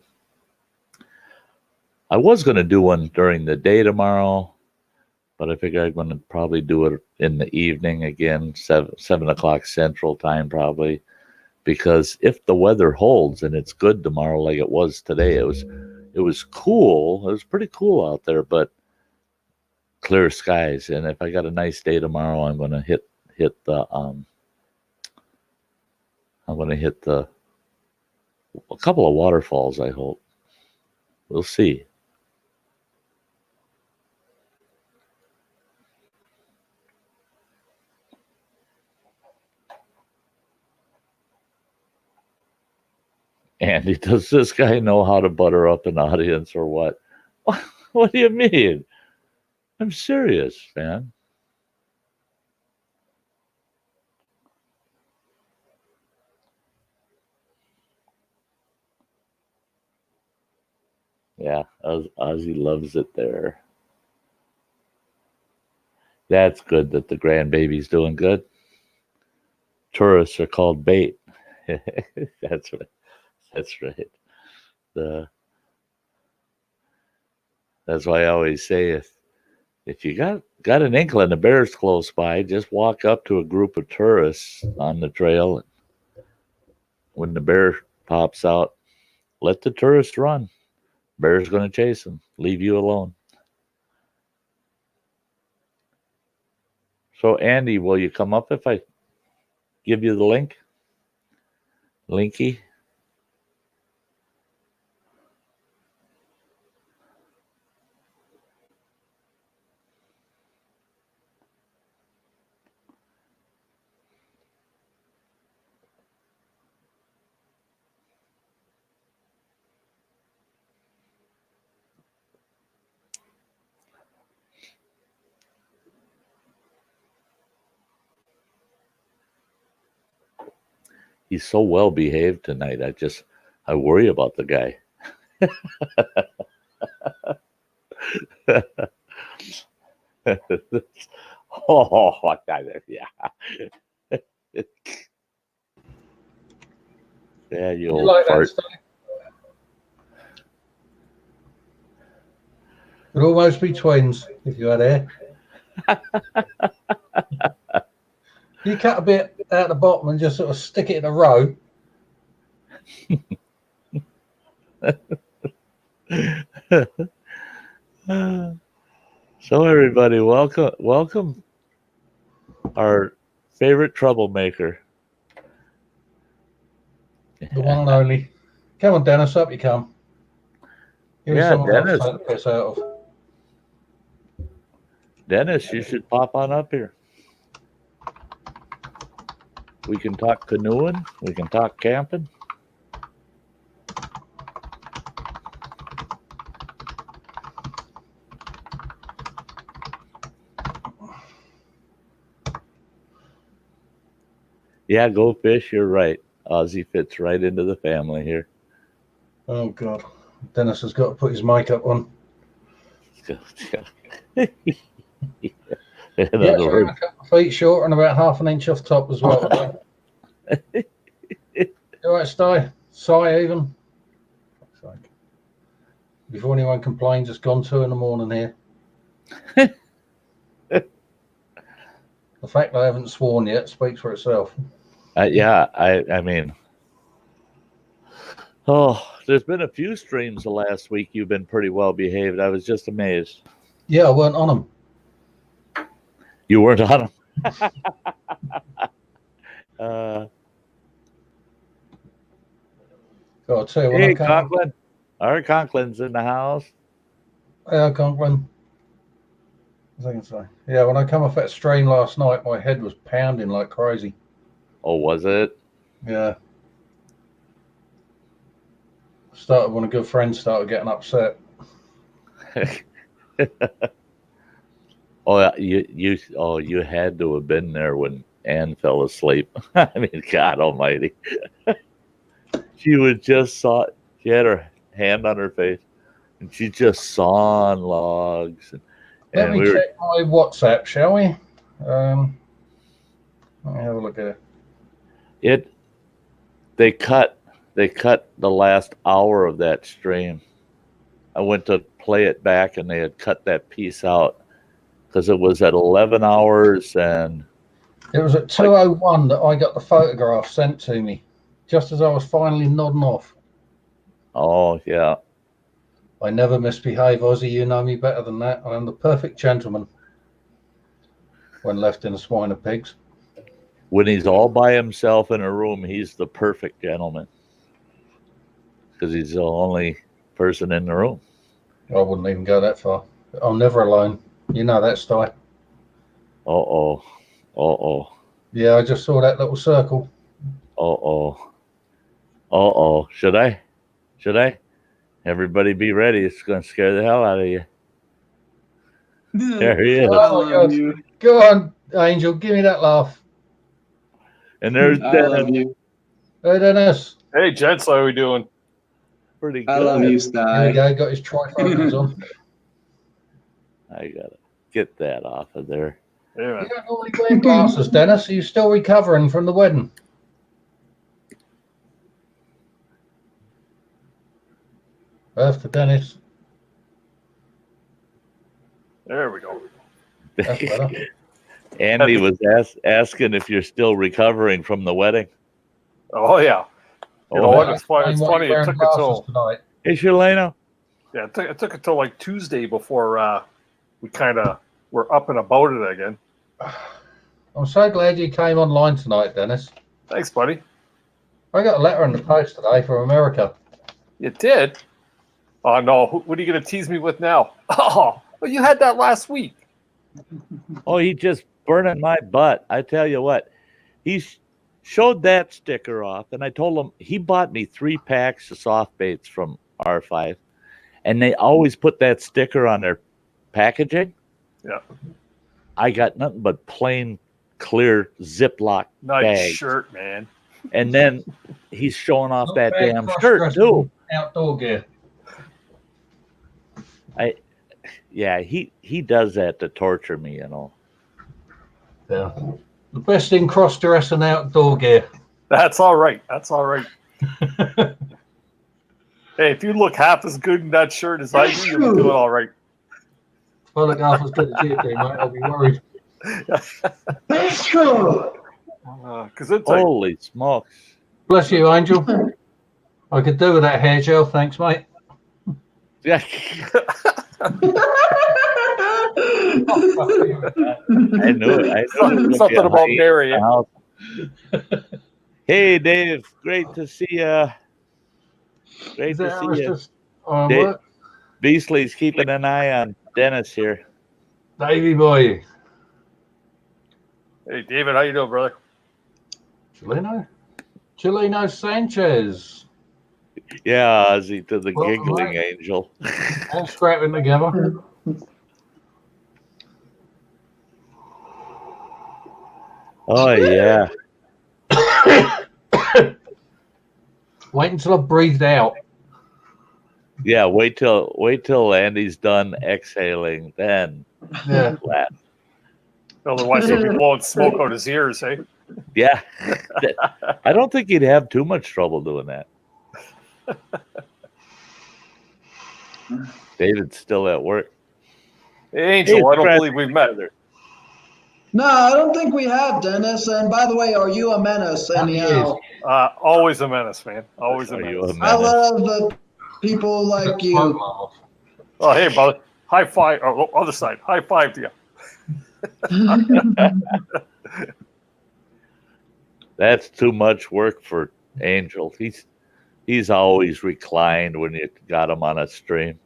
I was going to do one during the day tomorrow, but I figure I'm going to probably do it in the evening again, 7 o'clock Central Time probably. Because if the weather holds and it's good tomorrow like it was today, it was cool. It was pretty cool out there, but clear skies. And if I got a nice day tomorrow, I'm going to hit the A couple of waterfalls, I hope. We'll see. Andy, does this guy know how to butter up an audience or what? What do you mean? I'm serious, man. Yeah, Ozzy loves it there. That's good that the grandbaby's doing good. Tourists are called bait. That's right. That's right. The That's why I always say if you got an inkling a bear's close by, just walk up to a group of tourists on the trail. When the bear pops out, let the tourist run. Bear's going to chase him. Leave you alone. So, Andy, will you come up if I give you the link? Linky? He's so well behaved tonight. I worry about the guy. Oh, yeah. Yeah, you old like fart. that, Could almost be twins if you had hair. You cut a bit out the bottom and just sort of stick it in a row. So everybody, welcome our favorite troublemaker. The one and only. Come on, Dennis, up you come. Give me someone else to take the piss out of. Dennis, you should pop on up here. We can talk canoeing. We can talk camping. Yeah, go fish. You're right. Ozzy fits right into the family here. Oh, God. Dennis has got to put his makeup on. In other words, a couple of feet short and about half an inch off top as well. All right, Sty even. Before anyone complains, it's gone 2 a.m. here. The fact I haven't sworn yet speaks for itself. Yeah, I mean, there's been a few streams the last week. You've been pretty well behaved. I was just amazed. Yeah, I weren't on them. You weren't on them. I'll tell you, hey, Conklin. Our Conklin's in the house. Yeah, Conklin. I can say. Yeah, when I come off that stream last night, my head was pounding like crazy. Oh, was it? Yeah. Started when a good friend started getting upset. Oh, you had to have been there when Anne fell asleep. I mean, God Almighty. She had her hand on her face, and she just sawing logs. Let me check my WhatsApp, shall we? Let me have a look at it. They cut the last hour of that stream. I went to play it back, and they had cut that piece out because it was at 11 hours, and it was at 2:01 that I got the photograph sent to me, just as I was finally nodding off. Oh yeah. I never misbehave, Ozzy. You know me better than that. I am the perfect gentleman when left in a swine of pigs. When he's all by himself in a room, he's the perfect gentleman. because he's the only person in the room. I wouldn't even go that far. I'm never alone. You know that, Sty. Uh-oh. Uh-oh. Yeah, I just saw that little circle. Uh-oh. Uh-oh. Should I? Everybody be ready. It's going to scare the hell out of you. There he is. Oh, God. Go on, Angel. Give me that laugh. And there's Dennis. Hey, Dennis. Hey, gents, how are we doing? Pretty good. I love you, Here we Sty. go. Got his trifocals on. I got to get that off of there. Yeah, You man. don't normally wear glasses, Dennis. Are you still recovering from the wedding? Earth to Dennis. There we go. That's better. Andy was asking if you're still recovering from the wedding. Oh, yeah. You know Oh, what? It's funny. It's funny. It Wearing took glasses until tonight. hey, Shalano. yeah, it took until like Tuesday before we kind of were up and about it again. I'm so glad you came online tonight, Dennis. Thanks, buddy. I got a letter in the post today from America. You did. Oh no! What are you going to tease me with now? Oh, well, you had that last week. Oh, he just burning my butt. I tell you what, he showed that sticker off, and I told him he bought me 3 packs of soft baits from R5, and they always put that sticker on their packaging. Yeah. I got nothing but plain, clear Ziploc Nice bag, shirt, man. and then he's showing off Not that bad damn shirt cross-dressing too. Outdoor gear. Yeah, he does that to torture me, you know. Yeah. The best in cross-dressing outdoor gear. That's all right. That's all right. Hey, if you look half as good in that shirt as I do, you'll be doing all right. If I look half as good as you do, mate, I'll be worried. That's true. Because it's like, Holy smokes! Bless you, Angel. I could do with that hair gel, thanks, mate. Yeah, I knew it. something about Mary. Hey, Dave. Great to see you. Great to see you. Dave, What? Beasley's keeping an eye on Dennis here. Davey boy. Hey, David, how you doing, brother? Chileno Sanchez. Yeah, Ozzy to the Welcome, giggling mate. angel. And scrapping together. Oh yeah. Wait until I breathed out. Yeah, wait till Andy's done exhaling, then Yeah. laugh. Otherwise, he'd be blowing smoke out his ears, eh? Yeah. I don't think he'd have too much trouble doing that. David's still at work. Hey, Angel, Hey, I don't Brad. believe we've met. No, I don't think we have, Dennis. And by the way, are you a menace? Anyhow, Always a menace, man. Always a Are menace. you a I menace? love people like you. Oh, hey, brother. High five. Oh, other side. High five to you. That's too much work for Angel. He's always reclined when you got him on a stream.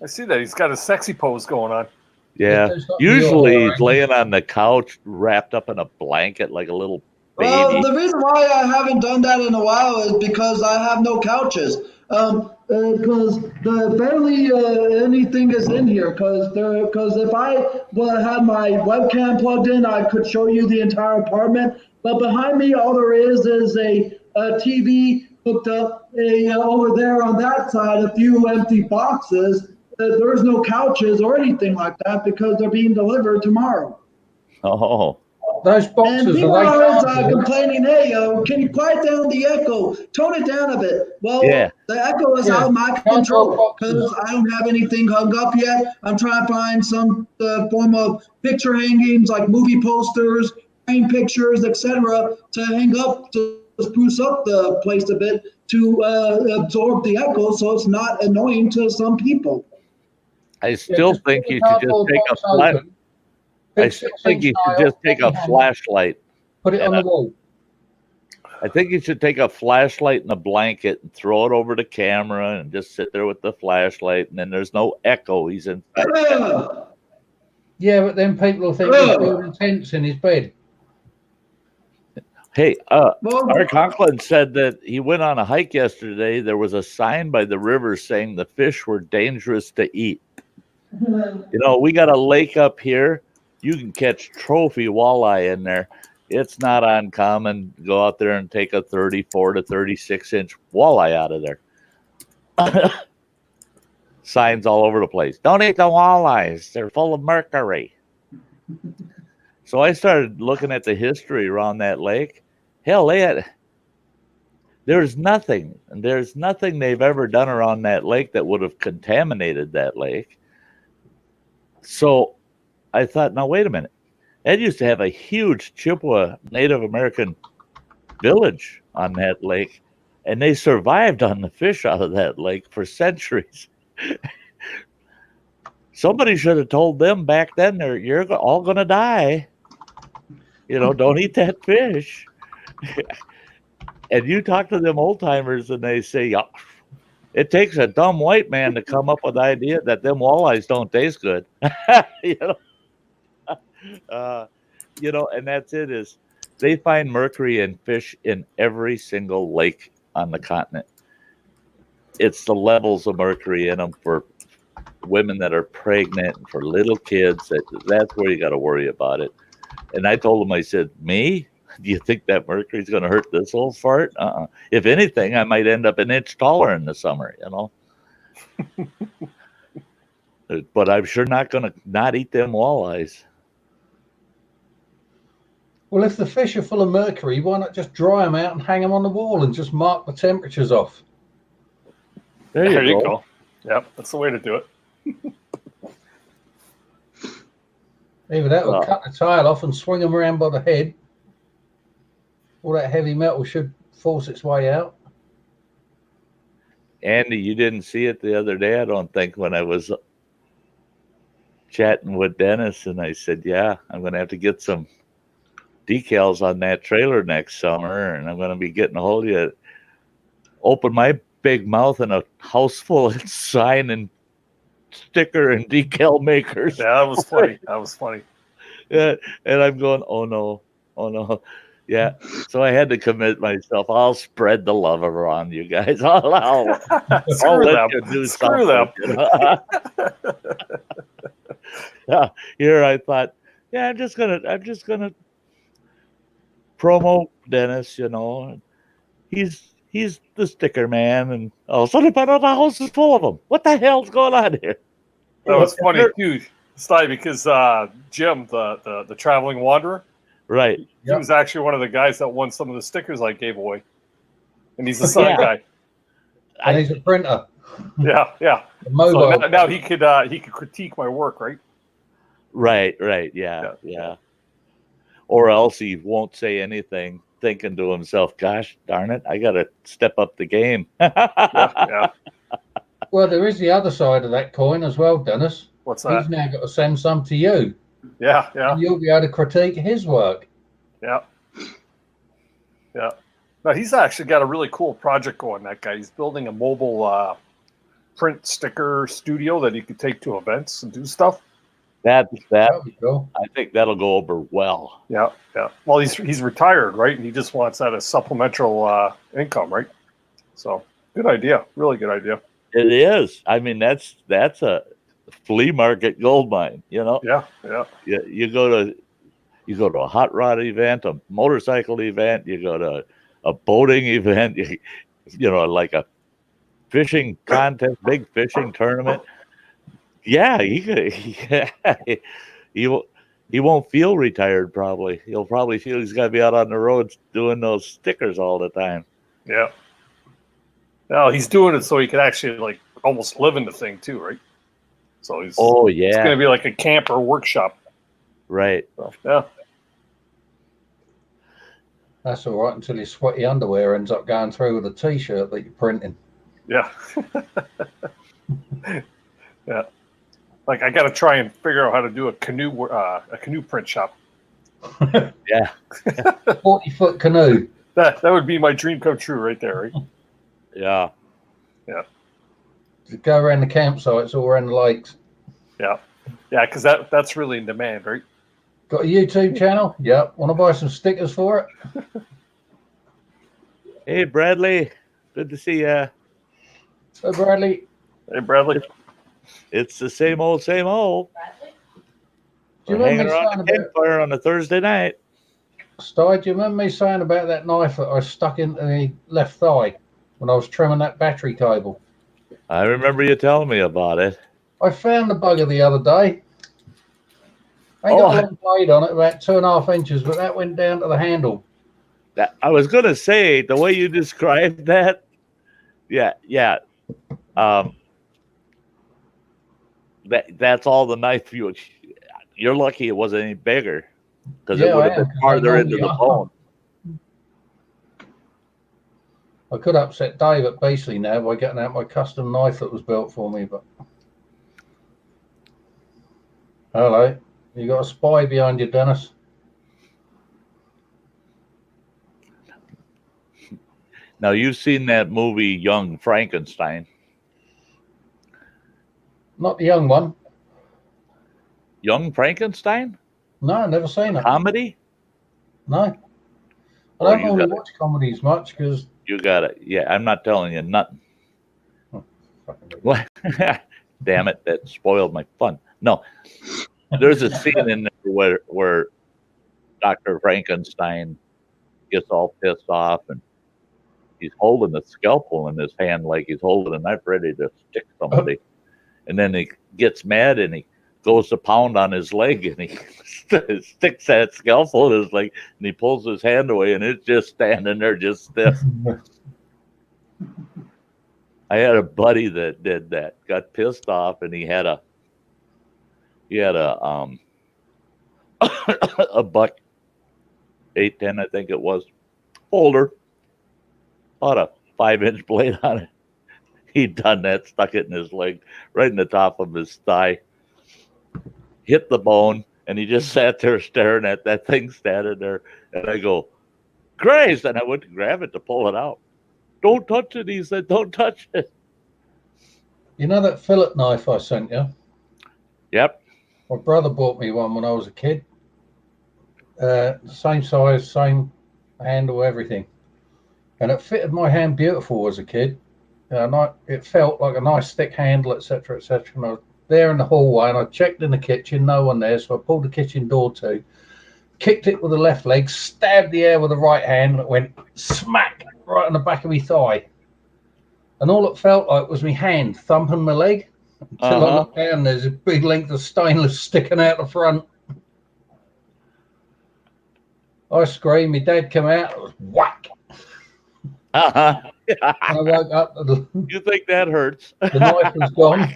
I see that. He's got a sexy pose going on. Yeah. There's not Usually your- he's laying on the couch wrapped up in a blanket like a little baby. Well, the reason why I haven't done that in a while is because I have no couches. Because barely anything is in here. Because if I had my webcam plugged in, I could show you the entire apartment. But behind me, all there is a TV hooked up. Over there on that side, a few empty boxes. There's no couches or anything like that because they're being delivered tomorrow. Oh. Those And boxes people are are like complaining, hey, can you quiet down the echo? Tone it down a bit. Well, Yeah. the echo is out of my control because I don't have anything hung up yet. I'm trying to find some form of picture hangings like movie posters, frame pictures, etc. to hang up to spruce up the place a bit to absorb the echo so it's not annoying to some people. I still think you should just take a I still think you should just take a flashlight. Put it on the wall. I think you should take a flashlight and a blanket and throw it over the camera and just sit there with the flashlight, and then there's no echo. He's in. Yeah, but then people will think he's building tents in his bed. Hey, Well, Art Conklin said that he went on a hike yesterday. There was a sign by the river saying the fish were dangerous to eat. You know, we got a lake up here. You can catch trophy walleye in there. It's not uncommon to go out there and take a 34 to 36-inch walleye out of there. Signs all over the place. Don't eat the walleyes. They're full of mercury. So I started looking at the history around that lake. Hell, there's nothing they've ever done around that lake that would have contaminated that lake. So I thought, now wait a minute. Ed used to have a huge Chippewa Native American village on that lake, and they survived on the fish out of that lake for centuries. Somebody should have told them back then, you're all going to die. You know, don't eat that fish. And you talk to them old timers, and they say, yeah, it takes a dumb white man to come up with the idea that them walleyes don't taste good. And that's it. Is they find mercury in fish in every single lake on the continent. It's the levels of mercury in them for women that are pregnant and for little kids. That's where you got to worry about it. And I told him, I said, me? Do you think that mercury is going to hurt this old fart? If anything, I might end up an inch taller in the summer, But I'm sure not going to not eat them walleyes. Well, if the fish are full of mercury, why not just dry them out and hang them on the wall and just mark the temperatures off? There you go. Yep, that's the way to do it. Either that or cut the tail off and swing them around by the head. All that heavy metal should force its way out. Andy, you didn't see it the other day, I don't think, when I was chatting with Dennis, and I said, yeah, I'm going to have to get some decals on that trailer next summer, and I'm going to be getting a hold of you. Open my big mouth in a house full of sign and sticker and decal makers. Yeah, that was funny. Yeah, and I'm going, oh no. Yeah, so I had to commit myself. I'll spread the love around you guys. I'll let you do Screw something. them. Here I thought, yeah, I'm just gonna promo Dennis. He's the sticker man, and all of a sudden, the house is full of them. What the hell's going on here? That was funny too, Sty, because Jim, the traveling wanderer, right? He was actually one of the guys that won some of the stickers I gave away, and he's the sign guy. And he's a printer. Yeah. Mobile. So now he could critique my work, right? Right. Yeah. Or else he won't say anything, thinking to himself, "Gosh darn it, I got to step up the game." Yeah. Well, there is the other side of that coin as well, Dennis. What's that? He's now got to send some to you. Yeah. And you'll be able to critique his work. Yeah. Now he's actually got a really cool project going. That guy, he's building a mobile print sticker studio that he could take to events and do stuff. That'd be cool. I think that'll go over well. Yeah. Well, he's retired, right? And he just wants that as supplemental income, right? So good idea, really good idea. It is. I mean, that's a flea market gold mine. Yeah. You go to a hot rod event, a motorcycle event, you go to a boating event, like a fishing contest, big fishing tournament. Yeah, he won't feel retired. Probably he'll probably feel he's got to be out on the road doing those stickers all the time. Yeah. No, he's doing it so he can actually almost live in the thing too, right? So it's going to be like a camper workshop, right? So, yeah. That's all right until your sweaty underwear ends up going through with a T-shirt that you're printing. Yeah. Yeah. Like I got to try and figure out how to do a canoe print shop. Yeah. 40-foot canoe. That would be my dream come true right there, right? Yeah. Yeah. Just go around the campsites or around the lakes. Yeah. Yeah, because that's really in demand, right? Got a YouTube channel? Yep. Want to buy some stickers for it? Hey, Bradley. Good to see you. Hey, Bradley. Hey, Bradley. It's the same old, same old. Do you We're remember hanging me around saying the campfire on a Thursday night. Sty, do you remember me saying about that knife that I stuck into the left thigh when I was trimming that battery cable? I remember you telling me about it. I found the bugger the other day. I ain't got a long blade on it, about 2.5 inches, but that went down to the handle. I was going to say, the way you described that, yeah. That's all the knife you're lucky it wasn't any bigger, because it would have been farther into the bone. I could upset Dave at Beasley now by getting out my custom knife that was built for me, but hello, you got a spy behind you, Dennis. Now, you've seen that movie Young Frankenstein. Not the young one. Young Frankenstein? No, I've never seen it. Comedy? No. I don't normally watch comedies much because... You got it. Yeah, I'm not telling you nothing. What? Damn it, that spoiled my fun. No. There's a scene in there where Dr. Frankenstein gets all pissed off and he's holding the scalpel in his hand like he's holding a knife ready to stick somebody. And then he gets mad and he goes to pound on his leg and he sticks that scalpel in his leg and he pulls his hand away and it's just standing there just stiff. I had a buddy that did that, got pissed off, and he had a a buck 810, I think it was, holder, about a 5-inch blade on it. He'd done that, stuck it in his leg, right in the top of his thigh, hit the bone, and he just sat there staring at that thing standing there. And I go, Christ! And I went to grab it to pull it out. Don't touch it, he said, don't touch it. You know that fillet knife I sent you? Yep. My brother bought me one when I was a kid. Same size, same handle, everything. And it fitted my hand beautiful as a kid. It felt like a nice thick handle, etc., etc. And I was there in the hallway and I checked in the kitchen, no one there. So I pulled the kitchen door to, kicked it with the left leg, stabbed the air with the right hand, and it went smack right on the back of my thigh. And all it felt like was my hand thumping my leg until I looked down. There's a big length of stainless sticking out the front. I screamed. My dad came out. It was whack. And I woke up. You think that hurts? The knife was gone.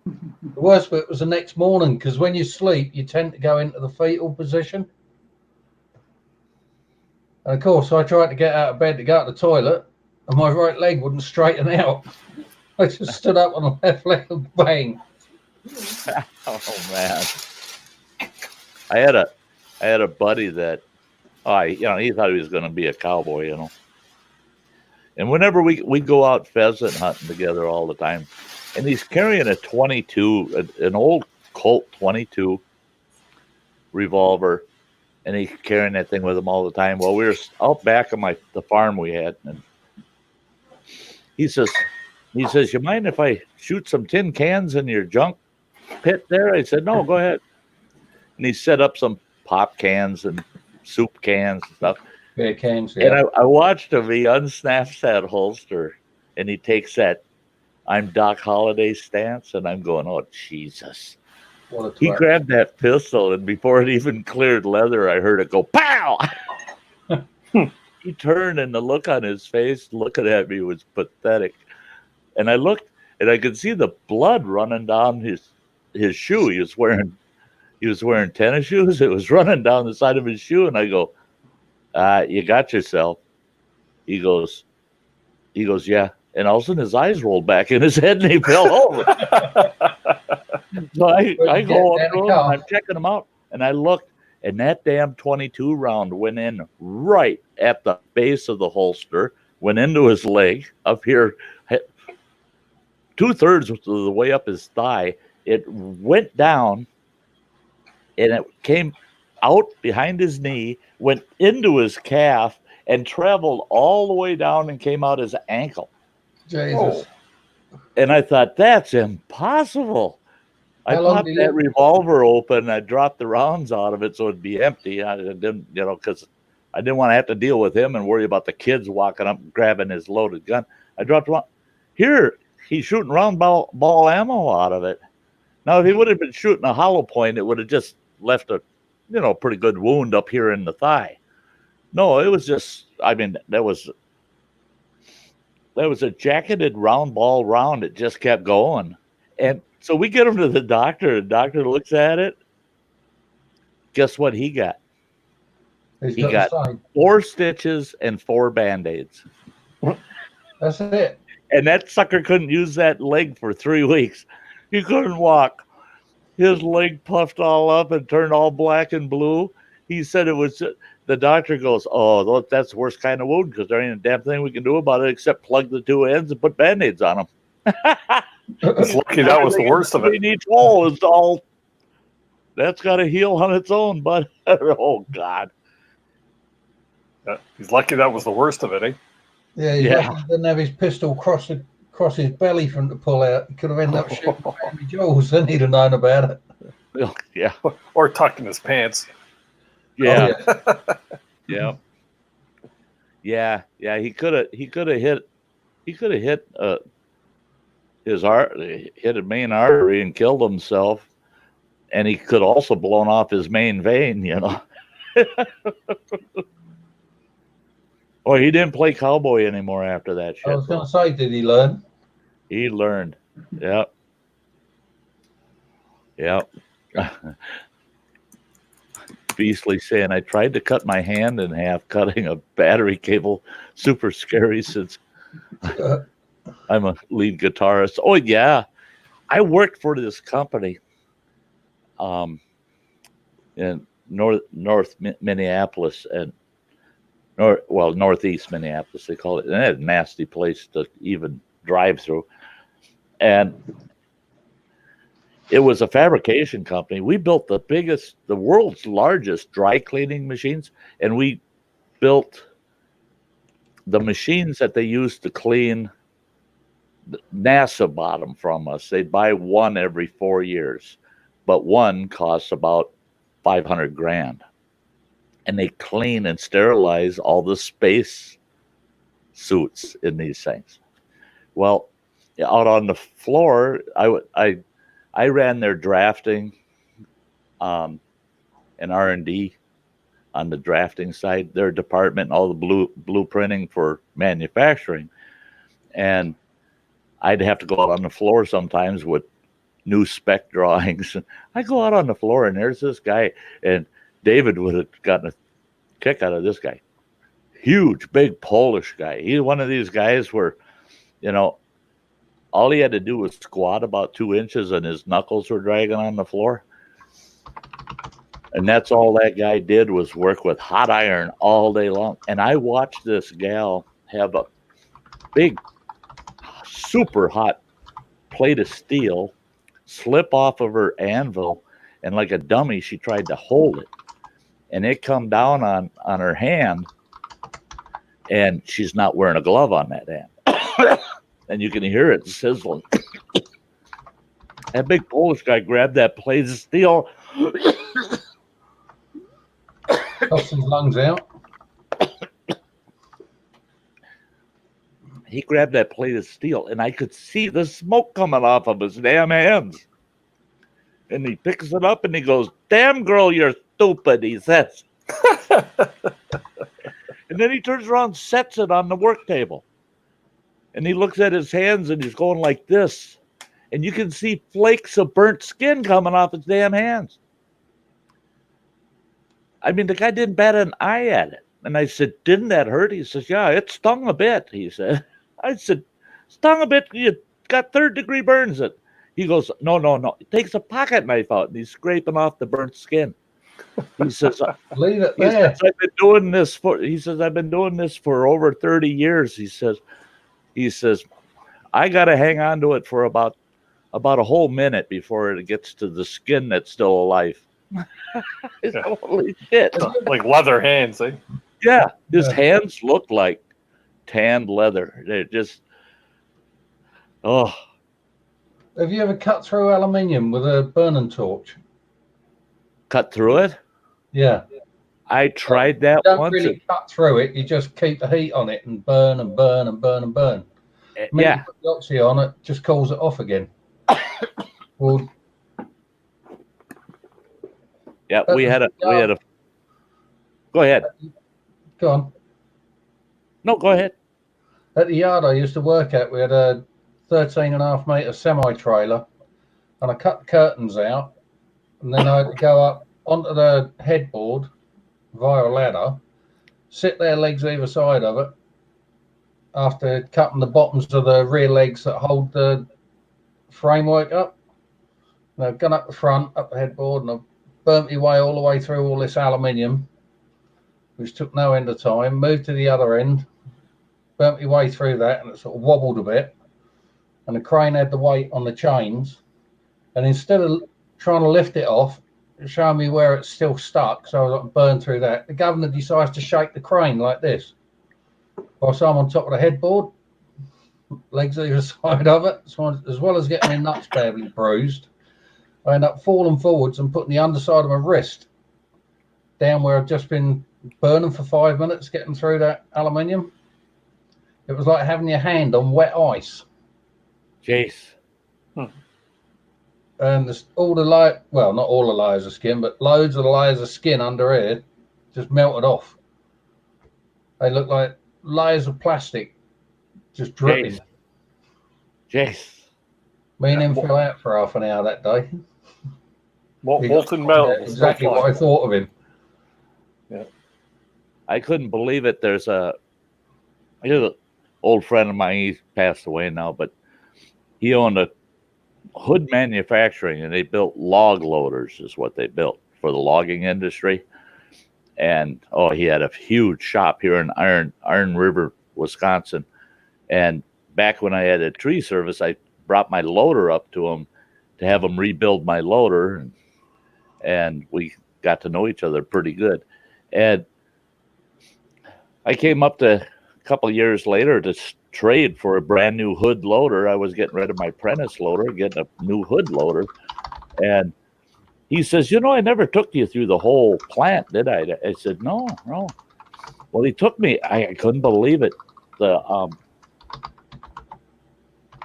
The worst bit was the next morning, because when you sleep, you tend to go into the fetal position. And of course, I tried to get out of bed to go to the toilet, and my right leg wouldn't straighten out. I just stood up on the left leg and bang. Oh man! I had a buddy that, he thought he was going to be a cowboy, And whenever we go out pheasant hunting together all the time, and he's carrying a 22, an old Colt 22 revolver, and he's carrying that thing with him all the time. Well, we were out back of the farm we had, and he says, you mind if I shoot some tin cans in your junk pit there? I said, no, go ahead. And he set up some pop cans and soup cans and stuff. Beer cans, yeah. And I watched him. He unsnaps that holster, and he takes that I'm Doc Holliday stance, and I'm going, oh, Jesus. He grabbed that pistol, and before it even cleared leather, I heard it go, pow! He turned, and the look on his face looking at me was pathetic. And I looked, and I could see the blood running down his shoe. He was wearing tennis shoes. It was running down the side of his shoe, and I go, you got yourself. He goes, yeah. And all of a sudden his eyes rolled back in his head and he fell over. So I go up to him and I'm checking him out. And I looked and that damn 22 round went in right at the base of the holster, went into his leg up here, 2/3 of the way up his thigh. It went down, and it came out behind his knee, went into his calf, and traveled all the way down and came out his ankle. Jesus. And I thought, that's impossible. I popped that revolver open. I dropped the rounds out of it so it'd be empty. I didn't, because I didn't want to have to deal with him and worry about the kids walking up and grabbing his loaded gun. I dropped one. Here, he's shooting round ball ammo out of it. Now, if he would have been shooting a hollow point, it would have just left a, pretty good wound up here in the thigh. No, it was just, that was a jacketed round ball round. It just kept going. And so we get him to the doctor. The doctor looks at it. Guess what he got? He got 4 stitches and 4 Band-Aids. That's it. And that sucker couldn't use that leg for 3 weeks. He couldn't walk. His leg puffed all up and turned all black and blue. He said it was, the doctor goes, oh, that's the worst kind of wound because there ain't a damn thing we can do about it except plug the 2 ends and put Band-Aids on them. It's lucky that was the worst of it. In each hole is all, that's got to heal on its own, but oh, God. He's lucky that was the worst of it, eh? Yeah, he didn't have his pistol cross his belly for him to pull out. He could have ended up shooting Sammy Jules, then he'd have known about it. Yeah. Or tucked in his pants. Yeah. Yeah. Yeah. He could have hit his hit a main artery and killed himself, and he could also blown off his main vein, Or he didn't play cowboy anymore after that shit. I was going to say, did he learn? He learned. Yep. Beastly saying, I tried to cut my hand in half cutting a battery cable. Super scary since I'm a lead guitarist. Oh, yeah. I worked for this company in North Minneapolis and Northeast Minneapolis, they call it. And it's a nasty place to even drive through. And it was a fabrication company. We built the world's largest dry cleaning machines, and we built the machines that they used to clean. NASA bought them from us. They'd buy one every 4 years, but one costs about $500,000. And they clean and sterilize all the space suits in these things. Well, out on the floor, I ran their drafting and R&D on the drafting side, their department, all the blueprinting for manufacturing. And I'd have to go out on the floor sometimes with new spec drawings. I go out on the floor and there's this guy, and David would have gotten a kick out of this guy. Huge, big Polish guy. He's one of these guys where, all he had to do was squat about 2 inches and his knuckles were dragging on the floor. And that's all that guy did was work with hot iron all day long. And I watched this gal have a big, super hot plate of steel slip off of her anvil, and like a dummy, she tried to hold it. And it come down on her hand, and she's not wearing a glove on that hand. And you can hear it sizzling. That big Polish guy grabbed that plate of steel. Puffed his lungs out. He grabbed that plate of steel, and I could see the smoke coming off of his damn hands. And he picks it up, and he goes, "Damn girl, you're stupid," he says. And then he turns around and sets it on the work table. And he looks at his hands, and he's going like this. And you can see flakes of burnt skin coming off his damn hands. I mean, the guy didn't bat an eye at it. And I said, "Didn't that hurt?" He says, "Yeah, it stung a bit," he said. I said, "Stung a bit? You got 3rd-degree burns." He goes, No. He takes a pocket knife out, and he's scraping off the burnt skin. He says, leave it there. I've been doing this for over 30 years. He says, I got to hang on to it for about a whole minute before it gets to the skin that's still alive. Holy shit. Like leather hands, eh? Yeah. His hands look like tanned leather. They're just, oh. Have you ever cut through aluminium with a burning torch? Cut through it? Yeah. I tried that you don't once. Really cut through it. You just keep the heat on it and burn and burn and burn and burn. Yeah. You put the oxy on it, just cools it off again. Well, yeah, we had a. Go ahead. Go on. No, go ahead. At the yard I used to work at, we had a 13.5 metre semi-trailer, and I cut the curtains out, and then I had to go up onto the headboard via a ladder, sit there legs either side of it, after cutting the bottoms of the rear legs that hold the framework up. And I've gone up the front, up the headboard, and I've burnt my way all the way through all this aluminium, which took no end of time, moved to the other end, burnt my way through that, and it sort of wobbled a bit. And the crane had the weight on the chains. And instead of trying to lift it off, showing me where it's still stuck, so I was like, burned through that, the governor decides to shake the crane like this, whilst I'm on top of the headboard, legs either side of it. So as well as getting my nuts badly bruised, I end up falling forwards and putting the underside of my wrist down where I'd just been burning for 5 minutes, getting through that aluminium. It was like having your hand on wet ice. Jeez. And all the well, not all the layers of skin, but loads of the layers of skin under here just melted off. They look like layers of plastic just dripping. Jeez. Me and him fell out for half an hour that day. Molten metal. Exactly what I thought of him. Yeah. I couldn't believe it. There's an old friend of mine, he's passed away now, but he owned a Hood Manufacturing, and they built log loaders is what they built for the logging industry. And he had a huge shop here in Iron River, Wisconsin. And back when I had a tree service, I brought my loader up to him to have him rebuild my loader, and we got to know each other pretty good. And I came up to a couple of years later to trade for a brand new Hood loader. I was getting rid of my Prentice loader, getting a new Hood loader. And he says, I never took you through the whole plant, did I? I said, no. Well, he took me. I couldn't believe it.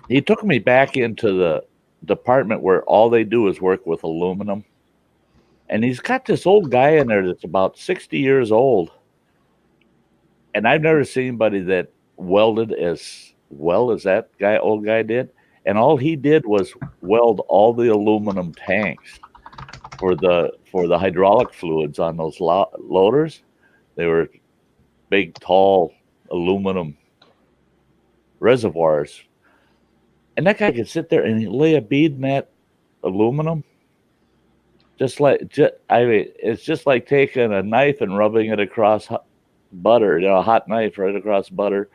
He took me back into the department where all they do is work with aluminum. And he's got this old guy in there that's about 60 years old. And I've never seen anybody that welded as well as that old guy did. And all he did was weld all the aluminum tanks for the hydraulic fluids on those loaders. They were big, tall aluminum reservoirs. And that guy could sit there and lay a bead in that aluminum. It's just like taking a knife and rubbing it across butter, a hot knife right across butter.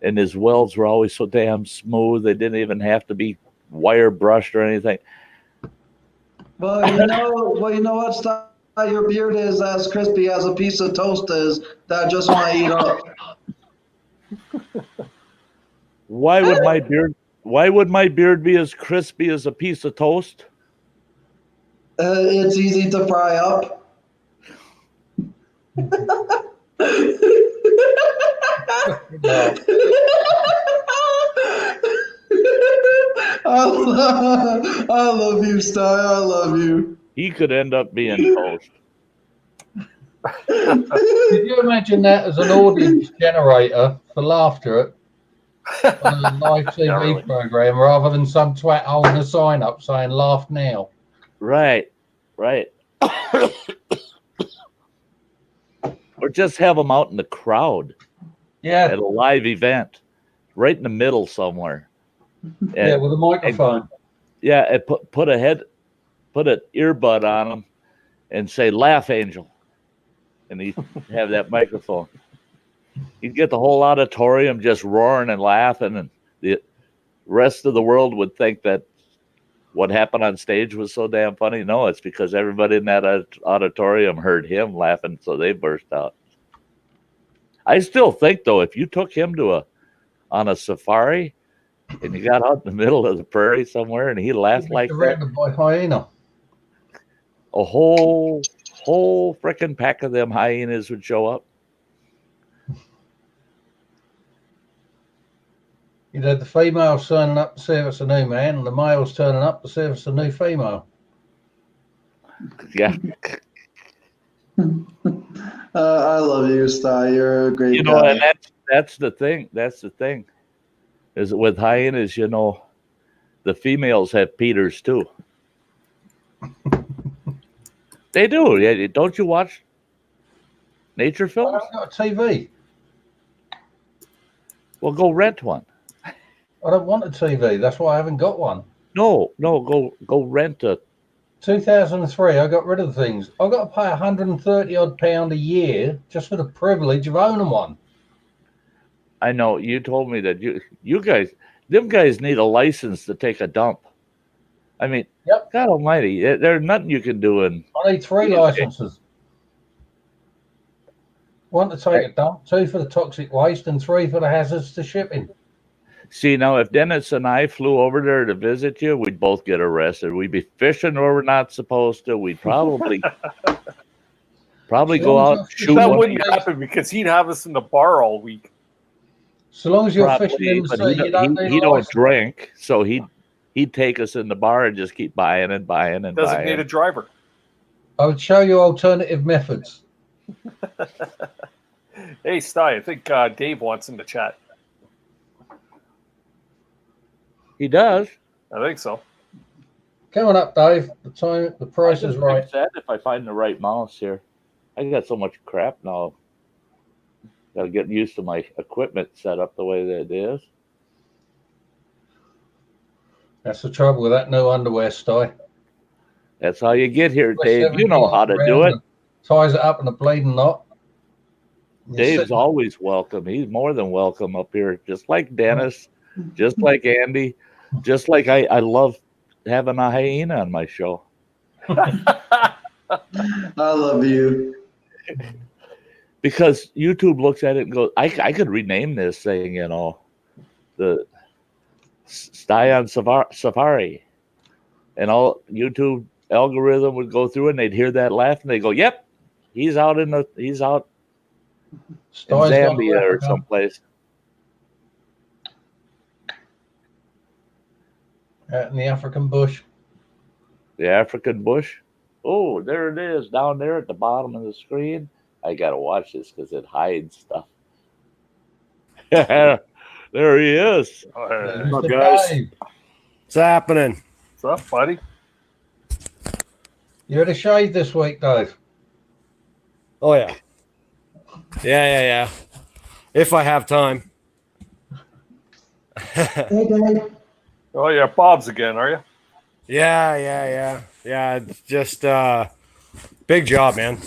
And his welds were always so damn smooth. They didn't even have to be wire brushed or anything. Well, you know what, Sty? Your beard is as crispy as a piece of toast is that I just want to eat up. Why would my beard be as crispy as a piece of toast? It's easy to fry up. I love you, Sty. I love you. He could end up being toast. Could you imagine that as an audience generator for laughter on a live TV program rather than some twat holding a sign up saying "laugh now"? Right. Or just have them out in the crowd. Yeah. At a live event, right in the middle somewhere. And, with a microphone. And put an earbud on them and say, "Laugh, Angel," and he'd have that microphone. He'd get the whole auditorium just roaring and laughing, and the rest of the world would think that what happened on stage was so damn funny. No, it's because everybody in that auditorium heard him laughing, so they burst out. I still think, though, if you took him on a safari and you got out in the middle of the prairie somewhere and he laughed like that, by hyena. a whole frickin' pack of them hyenas would show up. You'd have the females turning up to see if it's a new man, and the males turning up to see if it's a new female. Yeah. I love you, Sty. You're a great guy. And that's the thing. That's the thing. Is with hyenas, the females have Peters too. They do. Yeah, don't you watch nature films? I've got a TV. Well, go rent one. I don't want a TV. That's why I haven't got one. No, go rent a. 2003, I got rid of the things. I got to pay £130 a year just for the privilege of owning one. I know you told me that them guys need a license to take a dump. I mean, yep. God Almighty, there's nothing you can do. I need 3 licenses. 1 to take a dump, 2 for the toxic waste, and 3 for the hazards to shipping. See, now, if Dennis and I flew over there to visit you, we'd both get arrested. We'd be fishing where we're not supposed to. We'd probably go out and shoot. That wouldn't happen because he'd have us in the bar all week. So long as you're fishing in the sea, he don't drink, so he'd take us in the bar and just keep buying and buying and Doesn't buying. need a driver. I would show you alternative methods. Hey, Sty, I think Dave wants in the chat. He does. I think so. Coming up, Dave. The price is right. If I find the right mouse here, I got so much crap now. Got to get used to my equipment set up the way that it is. That's the trouble with that new underwear, Sty. That's how you get here, Dave. You know how to do it. Ties it up in a bleeding knot. Dave's always welcome. He's more than welcome up here, just like Dennis, just like Andy, just like I love having a hyena on my show. I love you. Because YouTube looks at it and goes, I could rename this thing, the Sty on Safari. And all YouTube algorithm would go through and they'd hear that laugh and they go, yep, he's out in Zambia or someplace. Out in the African bush. The African bush? Oh, there it is, down there at the bottom of the screen. I got to watch this because it hides stuff. There he is. What's up, guys? What's happening? What's up, buddy? You had a shave this week, Dave? Oh, yeah. Yeah. If I have time. Hey, Dave. Oh, yeah, Bob's again, are you? Yeah. Yeah, it's just big job, man.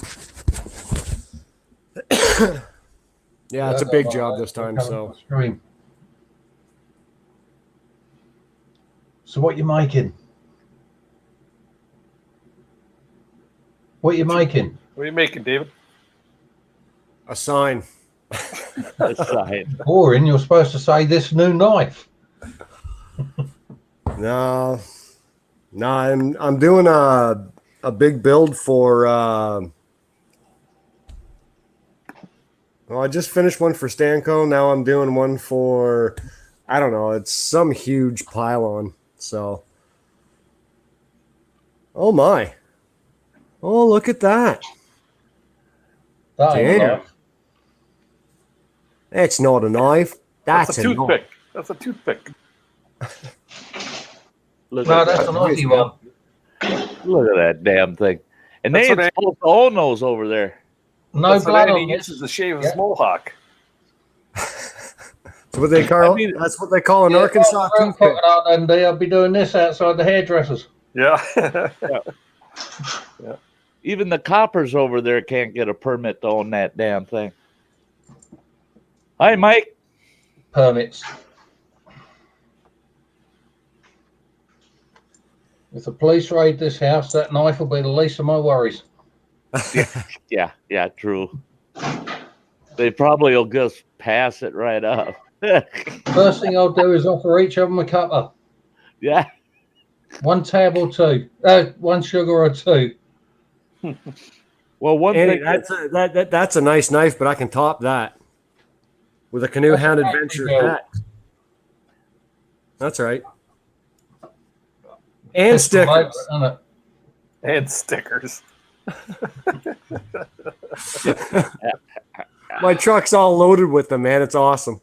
Yeah, it's a big job this time. So what you making? What are you making? What are you making, David? a sign. A sign. Boring. You're supposed to say this new knife. No, I'm doing a big build for. Well, I just finished one for Stanco. Now I'm doing one for, I don't know. It's some huge pylon. So, oh my! Oh, look at that! Damn. That's not a knife. That's a toothpick. That's a toothpick. Look no, that's an Aussie one. Look at that damn thing. And they ain't supposed to own those over there. No that's blood what on he uses to shave his mohawk. That's what they call. That's what they call an Arkansas toothpick. And they'll be doing this outside the hairdressers. Yeah. Yeah. Even the coppers over there can't get a permit to own that damn thing. Hi, Mike. Permits. If the police raid this house, that knife will be the least of my worries. Yeah, true. They probably will just pass it right up. First thing I'll do is offer each of them a cuppa. Yeah. 1 tab or 2. 1 sugar or 2. Well, one Andy, thing that's a nice knife, but I can top that with a Canoe Hound Adventures hat. That's right. And stickers. And stickers. My truck's all loaded with them, man. It's awesome.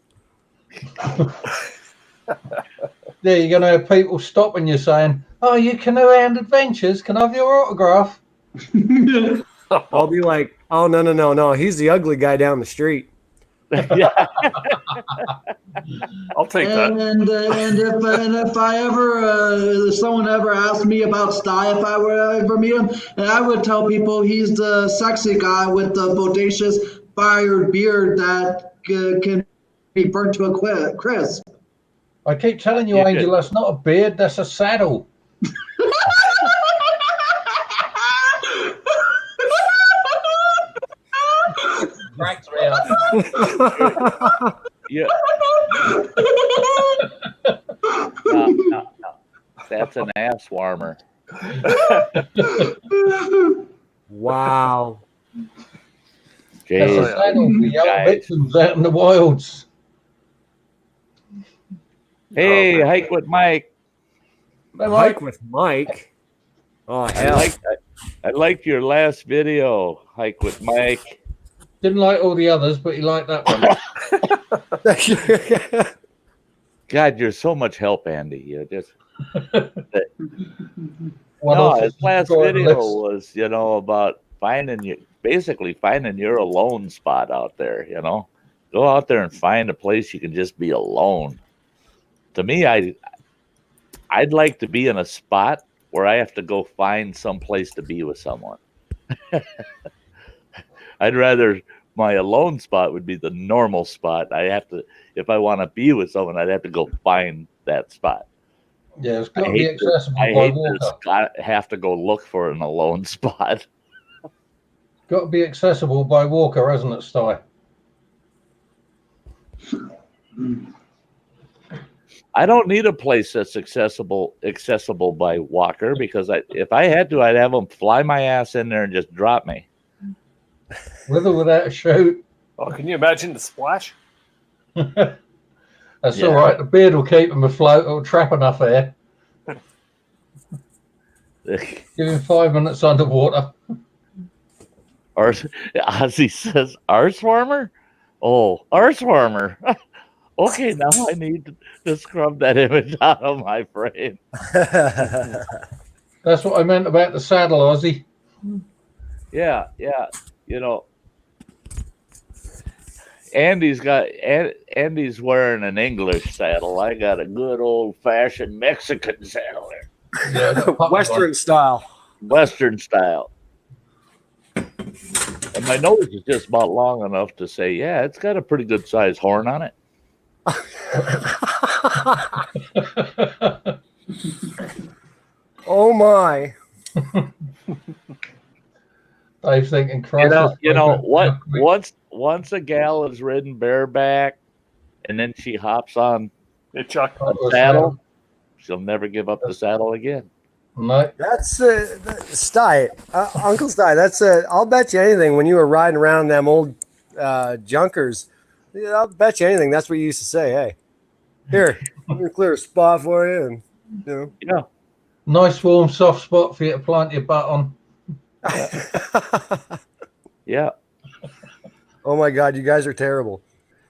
Yeah, you're going to have people stopping you saying, "Oh, you Canoe Hound Adventures? Can I have your autograph?" I'll be like, "Oh, no. He's the ugly guy down the street." Yeah. I'll take that. And if I ever someone ever asked me about Sty, if I were ever meet him, and I would tell people he's the sexy guy with the bodacious fired beard that can be burnt to a crisp. I keep telling you, Angel, that's not a beard, that's a saddle. Cracks me up. Yeah. No. That's an ass warmer. Wow. That's a saddle for young victims out in the wilds. Hey, hike with Mike. Hike with Mike. Oh hell! I liked your last video, hike with Mike. Didn't like all the others, but he liked that one. God, you're so much help, Andy. You just His last video was, about finding your alone spot out there. Go out there and find a place you can just be alone. To me, I'd like to be in a spot where I have to go find some place to be with someone. I'd rather my alone spot would be the normal spot. If I want to be with someone, I'd have to go find that spot. Yeah, it's got to be accessible by walker. I have to go look for an alone spot. Got to be accessible by walker, hasn't it, Sty? I don't need a place that's accessible by walker, because if I had to, I'd have them fly my ass in there and just drop me. With or without a chute. Oh, can you imagine the splash? That's all right. The beard will keep him afloat. It'll trap enough air. Give him 5 minutes underwater. Ozzy says, arse warmer? Oh, arse warmer. Okay, now I need to scrub that image out of my brain. That's what I meant about the saddle, Ozzy. Yeah. Andy's wearing an English saddle. I got a good old-fashioned Mexican saddle there. Yeah, Western style. Western style. And my nose is just about long enough to say, yeah, it's got a pretty good sized horn on it. Oh my. I'm thinking, what? Once a gal is ridden bareback, and then she hops on Hey, Chuck. the saddle, she'll never give up the saddle again. No. That's Sty, Uncle Sty. I'll bet you anything. When you were riding around them old junkers, I'll bet you anything. That's what you used to say. Hey, here, I'm gonna clear a spot for you, and Yeah. Nice warm soft spot for you to plant your butt on. Yeah. Oh my God, you guys are terrible.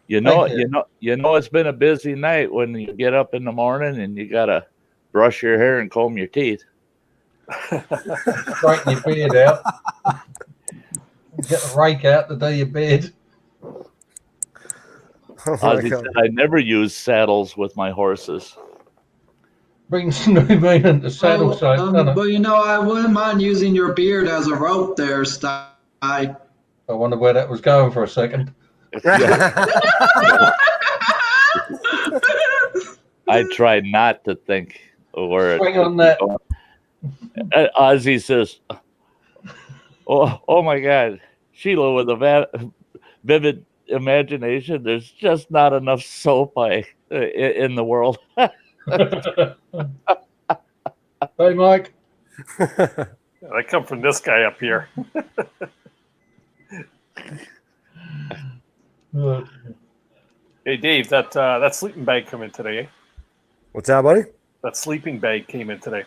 It's been a busy night when you get up in the morning and you gotta brush your hair and comb your teeth. Straighten your beard out. Get the rake out to do your beard. Oh Ozzy said, I never use saddles with my horses. brings new meaning to saddle soap, doesn't it? But you know, I wouldn't mind using your beard as a rope there, Sty. I wonder where that was going for a second. I try not to think where Swing on that. Ozzy says, oh my God, Sheila with a vivid imagination. There's just not enough soap in the world. Hey, Mike. I come from this guy up here. Hey, Dave, that sleeping bag come in today, eh? What's that, buddy? That sleeping bag came in today.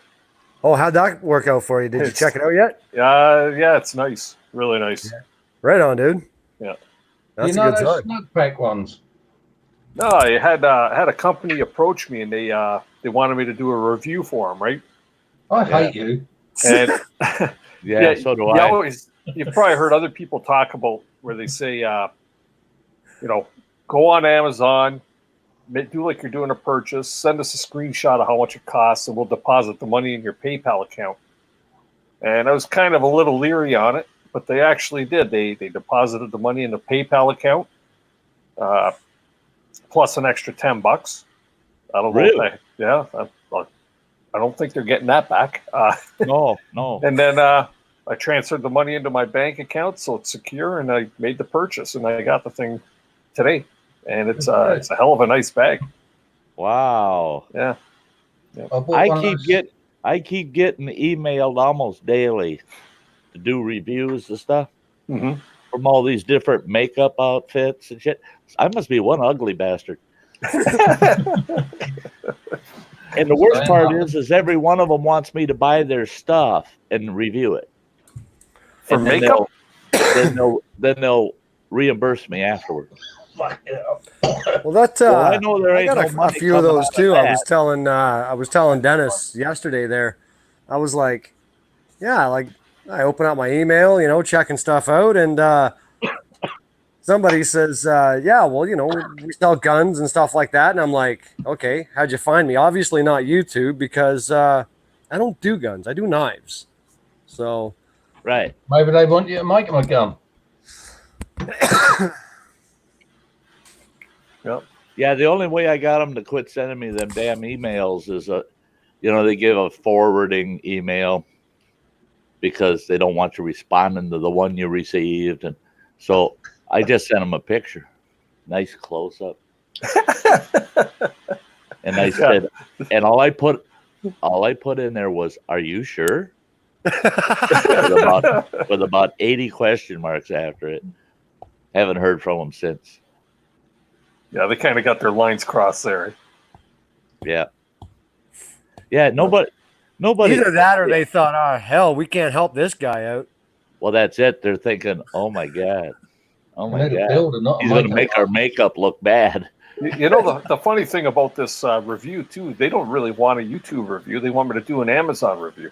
Oh, how'd that work out for you? Did you check it out yet? Yeah, it's nice. Really nice. Yeah. Right on, dude. Yeah. You That's a know good those sign. snug pack ones? No, I had a company approach me, and they wanted me to do a review for them, right? I hate you. And Yeah, so do I. You've probably heard other people talk about where they say, go on Amazon, do like you're doing a purchase, send us a screenshot of how much it costs, and we'll deposit the money in your PayPal account. And I was kind of a little leery on it, but they actually did. They deposited the money in the PayPal account, plus an extra $10. I don't know. Really? I don't think they're getting that back. No. And then I transferred the money into my bank account, so it's secure, and I made the purchase, and I got the thing today. And it's a hell of a nice bag. Wow. Yeah. I keep getting emailed almost daily to do reviews and stuff from all these different makeup outfits and shit. I must be one ugly bastard. And the worst part is every one of them wants me to buy their stuff and review it for makeup. Then they'll reimburse me afterwards. Well, I know there ain't got a few of those too. I was telling Dennis yesterday there. I was like, yeah, like I open up my email, checking stuff out, and somebody says, yeah, well, we sell guns and stuff like that, and I'm like, okay, how'd you find me? Obviously not YouTube, because I don't do guns. I do knives. So, right. Maybe they want you to make them a gun. Yep. Yeah, the only way I got them to quit sending me them damn emails is, they give a forwarding email because they don't want you responding to the one you received. And so I just sent them a picture. Nice close-up. And I said, and all I put in there was, "Are you sure?" with about 80 question marks after it. Haven't heard from them since. Yeah, they kind of got their lines crossed there. Yeah. Yeah, nobody. Either that or they thought, oh, hell, we can't help this guy out. Well, that's it. They're thinking, oh, my God. Oh, my God. He's going to make our makeup look bad. The funny thing about this review, too, they don't really want a YouTube review. They want me to do an Amazon review.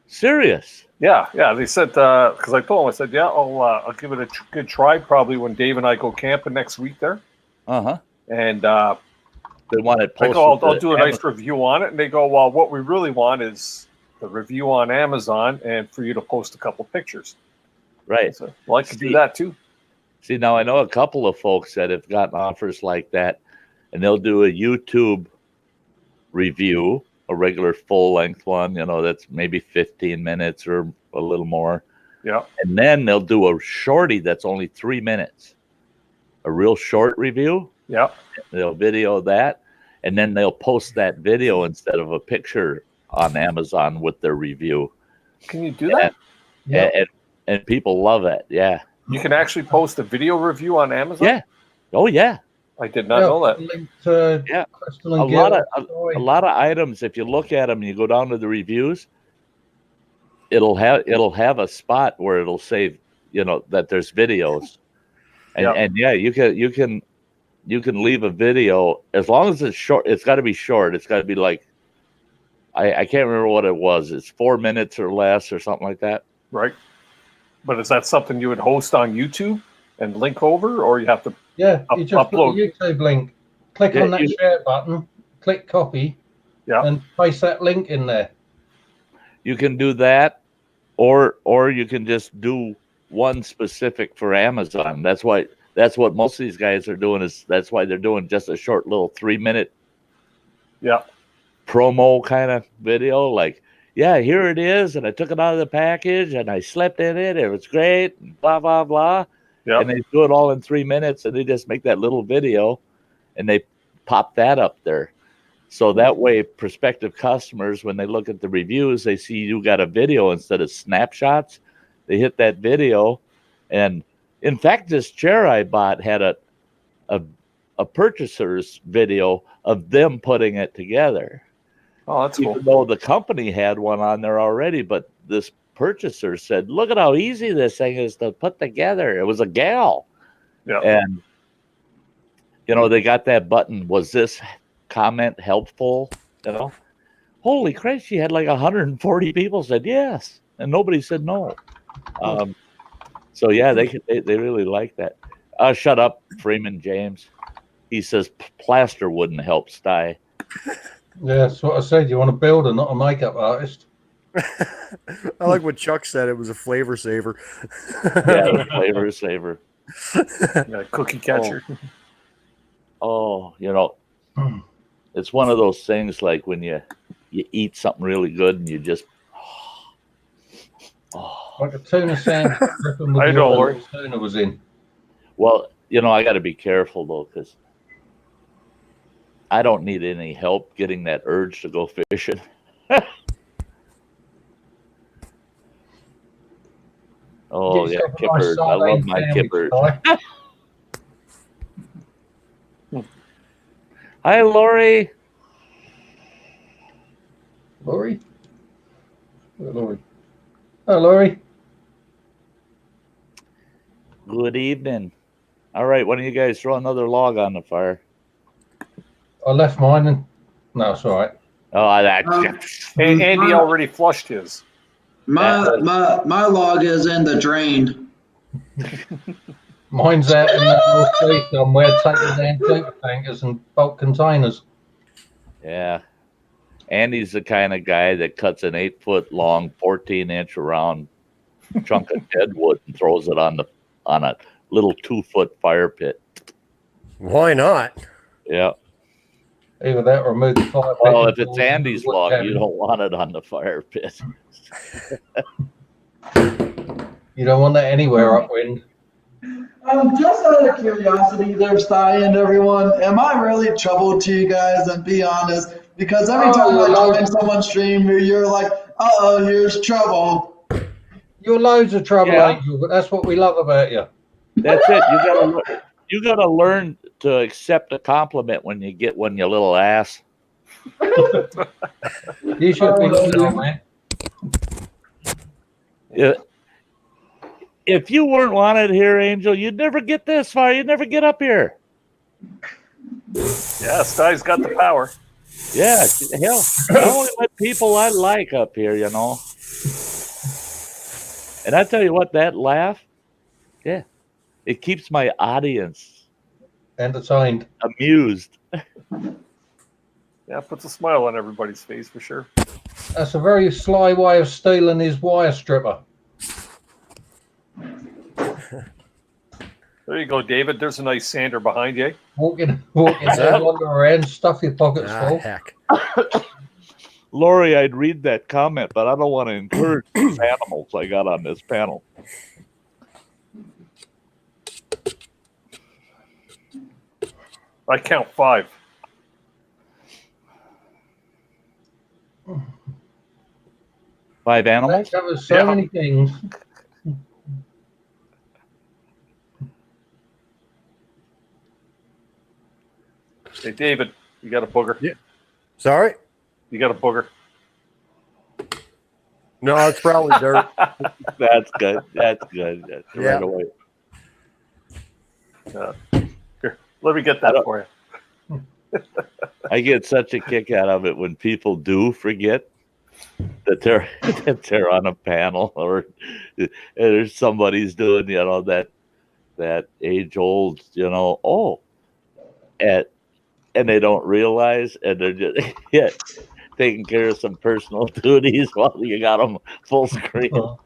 Serious? Yeah. They said, because I told them, I said, yeah, I'll give it a good try probably when Dave and I go camping next week there. Uh-huh. And they want it posted. I'll do a nice review on it. And they go, well, what we really want is the review on Amazon and for you to post a couple pictures. Right. So, well, I could do that too. See, now I know a couple of folks that have gotten offers like that, and they'll do a YouTube review, a regular full-length one, that's maybe 15 minutes or a little more. Yeah. And then they'll do a shorty that's only 3 minutes, a real short review. Yeah. They'll video that, and then they'll post that video instead of a picture on Amazon with their review. Can you do that? And people love it. Yeah. You can actually post a video review on Amazon? Yeah. Oh, yeah. I did not know that. A lot of items, if you look at them and you go down to the reviews, it'll have a spot where it'll say, that there's videos. And you can leave a video as long as it's short. It's got to be short. It's got to be like, I can't remember what it was. It's 4 minutes or less or something like that. Right. But is that something you would host on YouTube and link over, or you have to you just upload put the YouTube link, click on that share button, click copy, Yeah. and paste that link in there. You can do that, or you can just do one specific for Amazon. That's what most of these guys are doing. That's why they're doing just a short little 3-minute Yeah. promo kind of video. Like, yeah, here it is, and I took it out of the package, and I slept in it. It was great, and blah blah blah. Yeah. And they do it all in 3 minutes, and they just make that little video, and they pop that up there. So that way, prospective customers, when they look at the reviews, they see you got a video instead of snapshots. They hit that video, and in fact, this chair I bought had a purchaser's video of them putting it together. Oh, that's cool. Even though the company had one on there already, but this purchaser said, "Look at how easy this thing is to put together." It was a gal, Yeah. and they got that button. Was this comment helpful? Holy Christ! She had like 140 people said yes, and nobody said no. So yeah, they really like that. Shut up, Freeman James. He says plaster wouldn't help Sty. Yeah, that's what I said. You want a builder, not a makeup artist. I like what Chuck said. It was a flavor saver. Yeah, flavor saver. Yeah, cookie catcher. Oh, it's one of those things like when you eat something really good and you just Like a tuna sandwich. I know, Lord. Tuna was in. Well, I got to be careful though, because I don't need any help getting that urge to go fishing. Oh yeah, kippers. I love my kippers. Hi, Lori. Lori? Lori. Oh, Lori. Good evening. All right, why don't you guys throw another log on the fire? I left mine and... No, it's all right. Oh, that. Hey, Andy already flushed his. My log is in the drain. Mine's out in the North Sea somewhere, taking down super tankers and bulk containers. Yeah. Andy's the kind of guy that cuts an 8-foot long, 14-inch around chunk of dead wood and throws it on a little 2-foot fire pit. Why not? Yeah. Either that or remove the fire pit. Well, if it's Andy's log, you don't want it on the fire pit. You don't want that anywhere upwind. Just out of curiosity there, Sty and everyone, am I really trouble to you guys? And be honest, because every time I join someone's stream, you're like, uh-oh, here's trouble. You're loads of trouble, Yeah. Angel, but that's what we love about you. That's it. You gotta learn to accept a compliment when you get one, you little ass. You should be listening, man. Yeah. If you weren't wanted here, Angel, you'd never get this far. You'd never get up here. Yeah, Sty's got the power. Yeah, hell, I only let people I like up here, And I tell you what, that laugh, yeah, it keeps my audience Entertained. amused. Yeah, puts a smile on everybody's face for sure. That's a very sly way of stealing his wire stripper. There you go, David. There's a nice sander behind you. Walking wander around, stuff your pockets full. Heck. Lori, I'd read that comment, but I don't want to encourage these animals I got on this panel. I count 5. Five That animals? covers so Yeah. many things. Hey, David, you got a booger. Yeah. Sorry? You got a booger. No, it's probably dirt. That's good. That's good. That's Yeah. right away. Here, let me get that for you. I get such a kick out of it when people do forget that they're on a panel or there's somebody's doing that age old and they don't realize, and they're just taking care of some personal duties while you got them full screen. Well,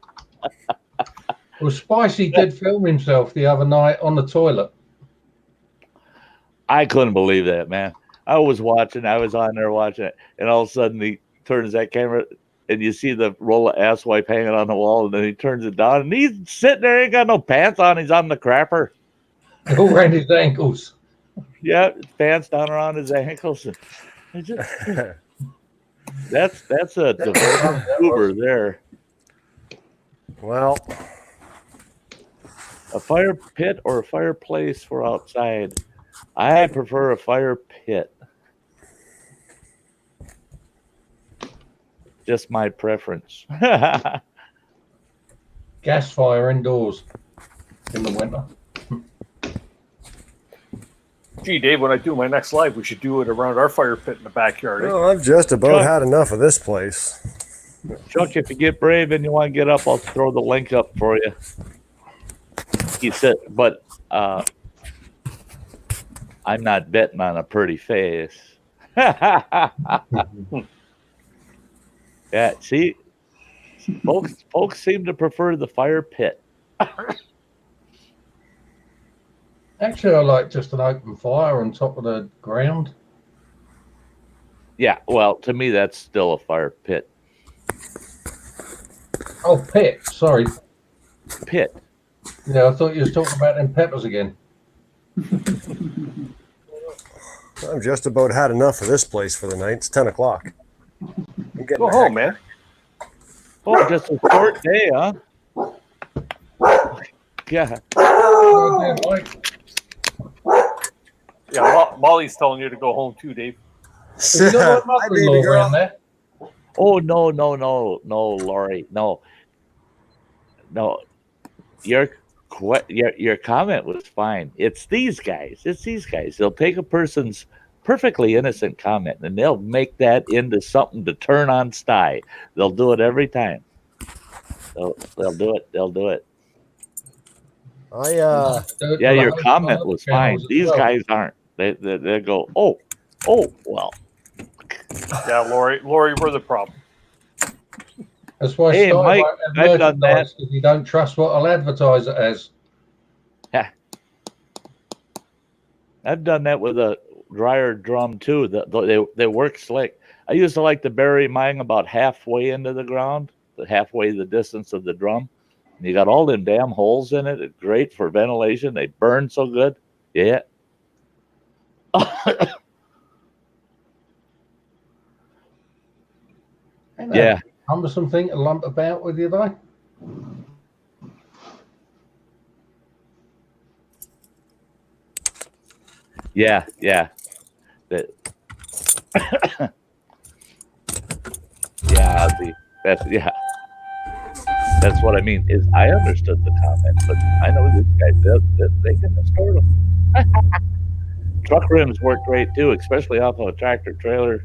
Spicy did film himself the other night on the toilet. I couldn't believe that, man. I was watching. I was on there watching it, and all of a sudden he turns that camera, and you see the roll of ass wipe hanging on the wall, and then he turns it down, and he's sitting there, ain't got no pants on. He's on the crapper. All around his ankles. Yeah, pants down around his ankles. That's a devoted Uber there. Well, a fire pit or a fireplace for outside. I prefer a fire pit. Just my preference. Gas fire indoors in the winter. Gee, Dave, when I do my next live, we should do it around our fire pit in the backyard. well, I've just about had enough of this place. Chuck, if you get brave and you want to get up, I'll throw the link up for you. He said, but I'm not betting on a pretty face. Yeah, see, folks seem to prefer the fire pit. Actually, I like just an open fire on top of the ground. Yeah, well, to me, that's still a fire pit. Oh, pit. Sorry. Pit. Yeah, I thought you was talking about them peppers again. I've just about had enough of this place for the night. It's 10 o'clock. Go home, man. Oh, just a short day, huh? Yeah. Yeah, Molly's telling you to go home too, Dave. You got my mother-in-law around there? Oh, no, Lori, no. Your comment was fine. It's these guys. They'll take a person's perfectly innocent comment and they'll make that into something to turn on Sty. They'll do it every time. They'll do it. Yeah, your comment was fine. These guys aren't. They go, oh, well. Yeah, Lori, we're the problem. That's why Hey, Mike, I've done that. Because you don't trust what I'll advertise it as. Yeah. I've done that with a dryer drum too. They work slick. I used to like to bury mine about halfway into the ground, halfway the distance of the drum. And you got all them damn holes in it. It's great for ventilation. They burn so good. Yeah. Yeah. Cumbersome thing to lump about with you, though. Yeah. That's what I mean. Is I understood the comment, but I know these guys they can distort them. Truck rims work great too, especially off of a tractor trailer.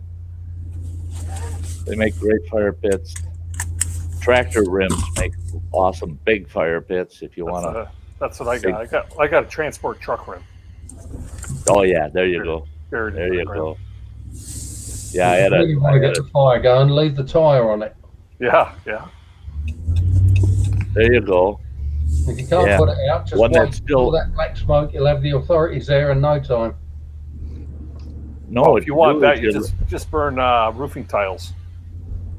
They make great fire pits. Tractor rims make awesome big fire pits if you want to. That's what I got. I got a transport truck rim. Oh yeah, there you go. There you go. Yeah, I really want to get the fire going. Leave the tire on it. Yeah. There you go. If you can't put it out, just one wait that's still all that black smoke. You'll have the authorities there in no time. No, well, if you want that, you just burn roofing tiles,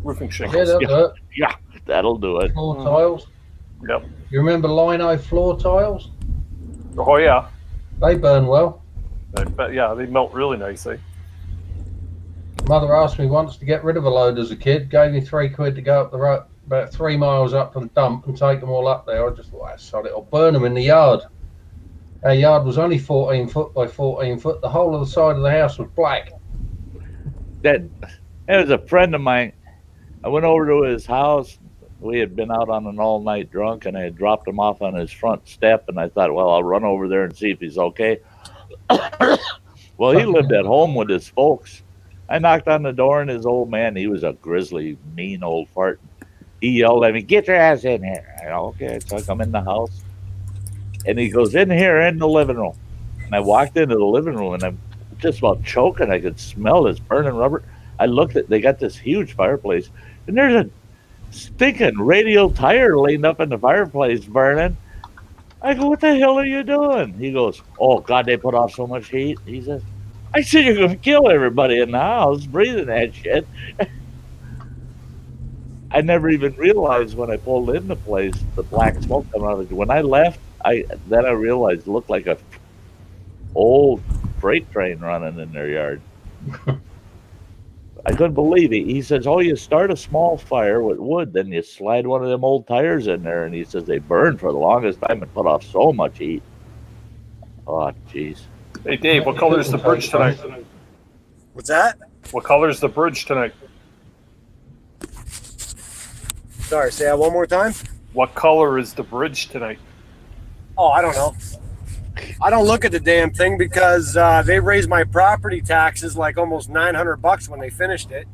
roofing shingles. Yeah, that'll do it. Floor tiles. Yep. You remember lino floor tiles? Oh yeah. They burn well. They melt really nicely. Mother asked me once to get rid of a load as a kid. Gave me £3 to go up the road, about 3 miles up to the dump and take them all up there. I just thought, sod it, I'll burn them in the yard. Our yard was only 14 foot by 14 foot. The whole of the side of the house was black. That was a friend of mine. I went over to his house. We had been out on an all-night drunk, and I had dropped him off on his front step, and I thought, well, I'll run over there and see if he's okay. Well, he lived at home with his folks. I knocked on the door, and his old man, he was a grizzly, mean old fart. He yelled at me, "Get your ass in here." I go, okay, so I come in the house. And he goes, "In here, in the living room." And I walked into the living room, and I'm just about choking. I could smell this burning rubber. I looked at, they got this huge fireplace, and there's a stinking radial tire laying up in the fireplace burning. I go, what the hell are you doing? He goes, oh, God, they put off so much heat. He says, I said, you're going to kill everybody in the house breathing that shit. I never even realized when I pulled in the place, the black smoke coming out of it. When I left, I realized it looked like a old freight train running in their yard. I couldn't believe it. He says, oh, you start a small fire with wood, then you slide one of them old tires in there. And he says they burn for the longest time and put off so much heat. Oh, jeez. Hey, Dave, what color is the bridge tonight? What's that? What color is the bridge tonight? Sorry, say that one more time. What color is the bridge tonight? Oh, I don't know. I don't look at the damn thing because they raised my property taxes like almost $900 when they finished it.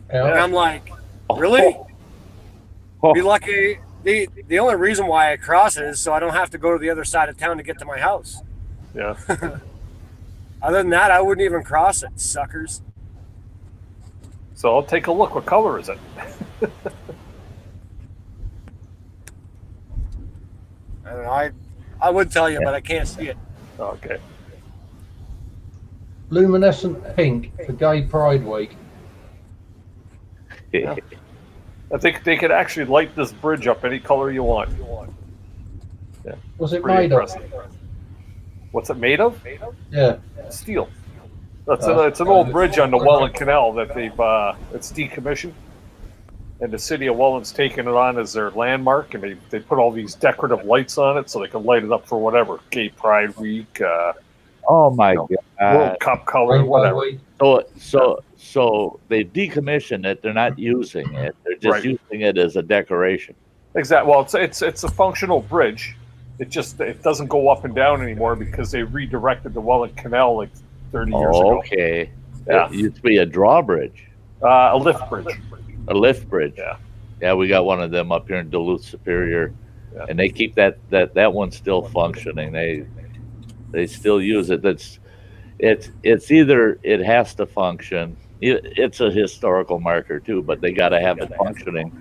Yeah. And I'm like, really? Oh. Be lucky. The only reason why I cross it is so I don't have to go to the other side of town to get to my house. Yeah. Other than that, I wouldn't even cross it, suckers. So I'll take a look. What color is it? I don't know. I would tell you, but I can't see it. Okay. Luminescent pink for Gay Pride Week. Yeah. I think they could actually light this bridge up any color you want. Yeah. What's it Pretty made impressive. What's it made of? of? Yeah. Steel. It's an old bridge on the Welland Canal that it's decommissioned. And the city of Welland's taken it on as their landmark, and they put all these decorative lights on it so they can light it up for whatever, Gay Pride Week, Oh, my World God. Cup color, Rainbow whatever. Week. So they decommissioned it. They're not using it. They're just Right. using it as a decoration. Exactly. Well, it's a functional bridge. It doesn't go up and down anymore because they redirected the Welland Canal like 30 years ago. Okay. Yeah. It used to be a drawbridge, A lift bridge. a lift bridge. Yeah. Yeah, we got one of them up here in Duluth Superior, Yeah. and they keep that one's still functioning. They still use it. It's either it has to function. It's a historical marker too, but they got to have it functioning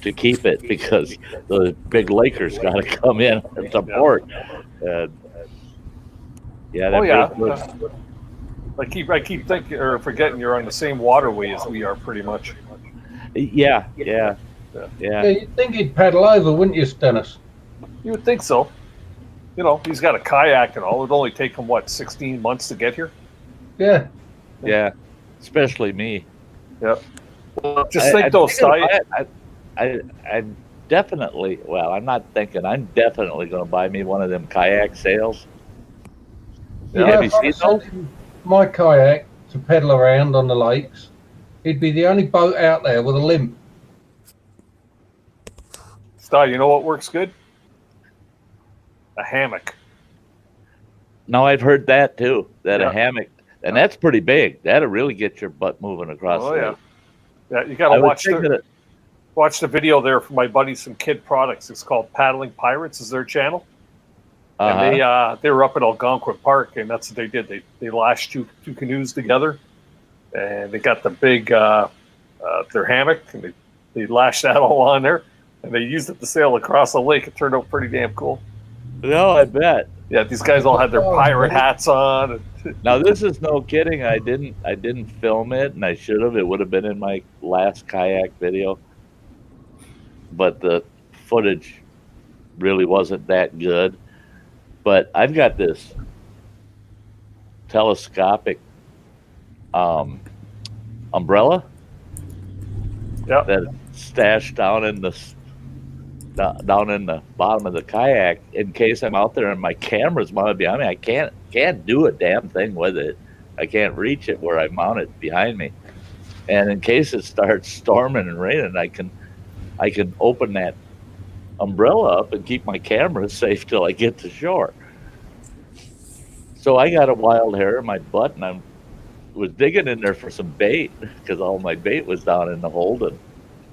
to keep it because the big Lakers got to come in and support. And yeah, that Oh yeah. bridge was- I keep thinking or forgetting you're on the same waterway as we are, pretty much. yeah. Yeah, you'd think he'd paddle over, wouldn't you, Dennis? You would think so. You know, he's got a kayak and all. It'd only take him 16 months to get here. Yeah. Yeah, especially me. Yep. Just think though, Sty. I'm definitely. Well, I'm not thinking. I'm definitely going to buy me one of them kayak sails. Yeah. Have you if I seen those? sent my kayak to pedal around on the lakes, he'd be the only boat out there with a limp. Sty, you know what works good? A hammock. No, I've heard that too. That Yeah. a hammock, and that's pretty big. That'll really get your butt moving across. Oh the yeah. lake. Yeah, you I gotta would watch think that watch the video there from my buddies from Kid Products. It's called Paddling Pirates is their channel. And they were up at Algonquin Park, and that's what they did. They lashed two canoes together, and they got the big their hammock, and they lashed that all on there, and they used it to sail across the lake. It turned out pretty damn cool. No, I bet. Yeah, these guys all had their pirate hats on. And, Now this is no kidding. I didn't film it, and I should have. It would have been in my last kayak video, but the footage really wasn't that good. But I've got this telescopic umbrella yeah, that's stashed down in the bottom of the kayak in case I'm out there and my camera's mounted behind me. I can't do a damn thing with it. I can't reach it where I mount it behind me. And in case it starts storming and raining, I can open that umbrella up and keep my camera safe till I get to shore. So I got a wild hair in my butt, and I was digging in there for some bait because all my bait was down in the hold, and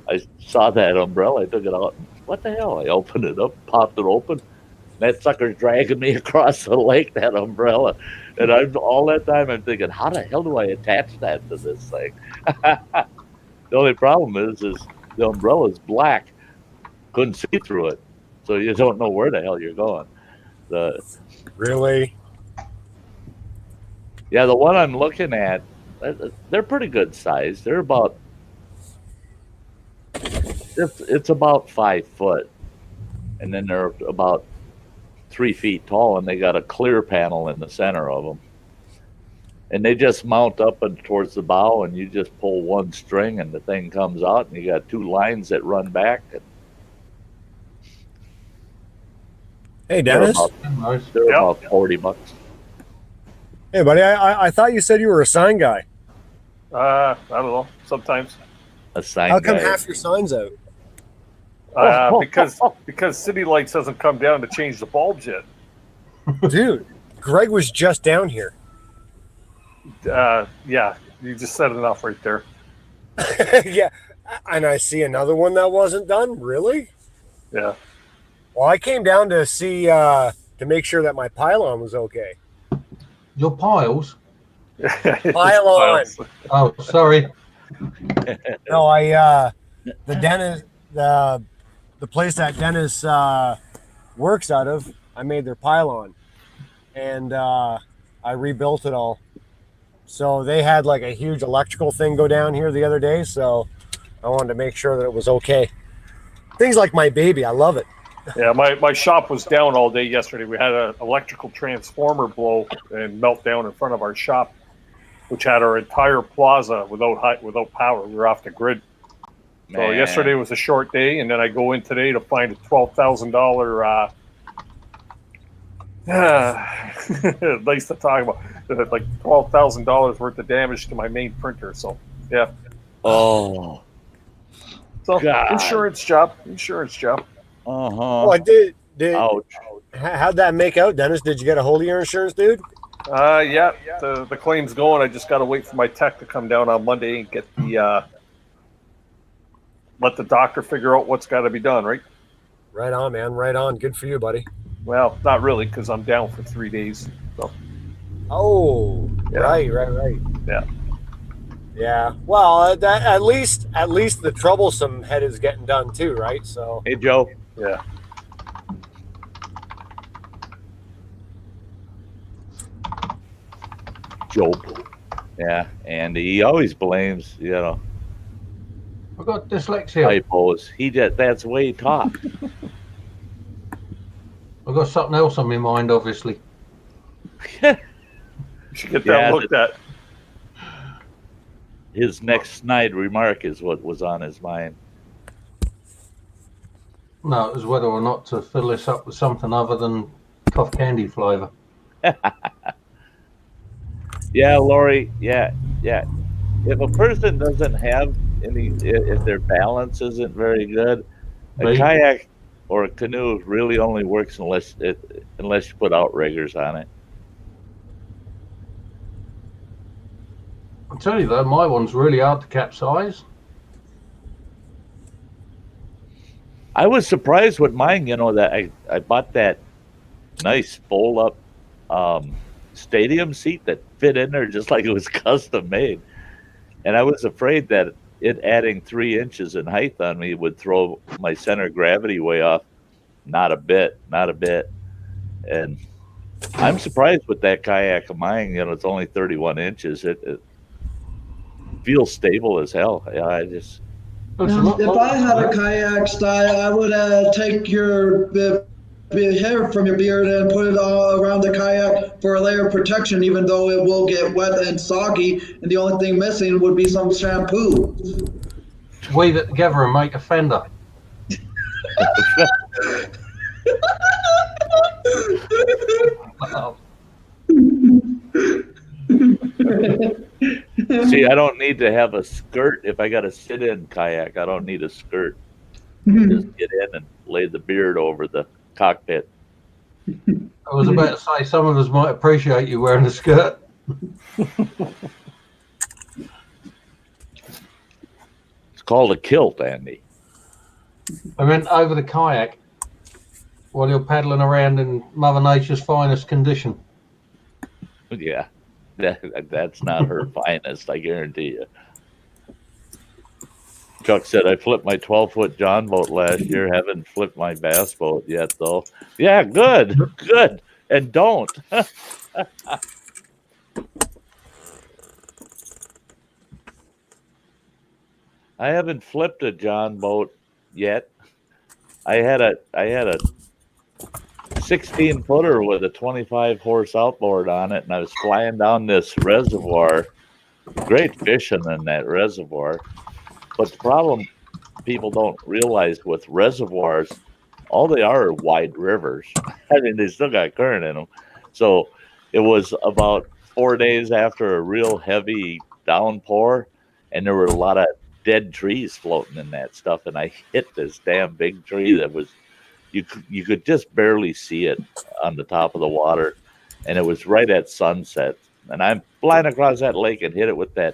I saw that umbrella. I took it out. What the hell? I opened it up, popped it open, That sucker's dragging me across the lake, that umbrella. And I'm all that time I'm thinking, how the hell do I attach that to this thing? The only problem is the umbrella's black. Couldn't see through it. So you don't know where the hell you're going. Really? Yeah, the one I'm looking at, they're pretty good size. They're about it's about 5 foot. And then they're about 3 feet tall, and they got a clear panel in the center of them. And they just mount up and towards the bow, and you just pull one string, and the thing comes out, and you got 2 lines that run back. And Hey, Dennis. They're about $40. Hey, buddy. I thought you said you were a sign guy. I don't know. Sometimes. A sign How come guy. half your signs out? Because City Lights hasn't come down to change the bulbs yet. Dude, Greg was just down here. Yeah, you just said enough right there. Yeah, and I see another one that wasn't done. Really? Yeah. Well, I came down to see to make sure that my pylon was okay. Your piles? Pylon. Oh, sorry. No, the Dennis, the place that Dennis works out of, I made their pylon, and I rebuilt it all. So they had like a huge electrical thing go down here the other day, so I wanted to make sure that it was okay. Things like my baby, I love it. Yeah, my shop was down all day yesterday. We had an electrical transformer blow and melt down in front of our shop, which had our entire plaza without power. We were off the grid. So Man. yesterday was a short day, and then I go in today to find a $12,000. Nice to talk about. Like $12,000 worth of damage to my main printer. So yeah. Oh. So God. insurance job. Oh, I did. Ouch. How'd that make out, Dennis? Did you get a hold of your insurance, dude? Yeah. The claim's going. I just got to wait for my tech to come down on Monday and get the let the doctor figure out what's got to be done. Right. Right on, man. Right on. Good for you, buddy. Well, not really, because I'm down for 3 days. So. Oh, Yeah. Right. Yeah. Yeah. Well, at least the troublesome head is getting done too, right? So. Hey, Joe. Yeah. Joe. Yeah, and he always blames, I've got dyslexia. typos. That's the way he talks. I've got something else on my mind, obviously. You should get that looked at. His next snide remark is what was on his mind. No, it was whether or not to fill this up with something other than cough candy flavour. Yeah, Lori. Yeah. If a person doesn't have if their balance isn't very good, a kayak or a canoe really only works unless you put outriggers on it. I'll tell you though, my one's really hard to capsize. I was surprised with mine, that I bought that nice fold up stadium seat that fit in there just like it was custom made. And I was afraid that it adding 3 inches in height on me would throw my center of gravity way off. Not a bit. And I'm surprised with that kayak of mine. It's only 31 inches. It feels stable as hell. Yeah, I just. If I had a kayak style, I would take your hair from your beard and put it all around the kayak for a layer of protection, even though it will get wet and soggy, and the only thing missing would be some shampoo. Weave it together and make a fender. See, I don't need to have a skirt if I got to sit in kayak. I don't need a skirt. Just get in and lay the beard over the cockpit. I was about to say some of us might appreciate you wearing a skirt. It's called a kilt, Andy. I meant over the kayak. while you're paddling around in Mother Nature's finest condition. Yeah, that's not her finest, I guarantee you. Chuck said, I flipped my 12-foot John boat last year. Haven't flipped my bass boat yet, though. Yeah, good, good. And don't. I haven't flipped a John boat yet. I had a 16 footer with a 25 horse outboard on it, and I was flying down this reservoir. Great fishing in that reservoir. But the problem people don't realize with reservoirs, all they are wide rivers. I mean, they still got current in them. So it was about 4 days after a real heavy downpour, and there were a lot of dead trees floating in that stuff. And I hit this damn big tree that was, you could just barely see it on the top of the water. And it was right at sunset. And I'm flying across that lake and hit it with that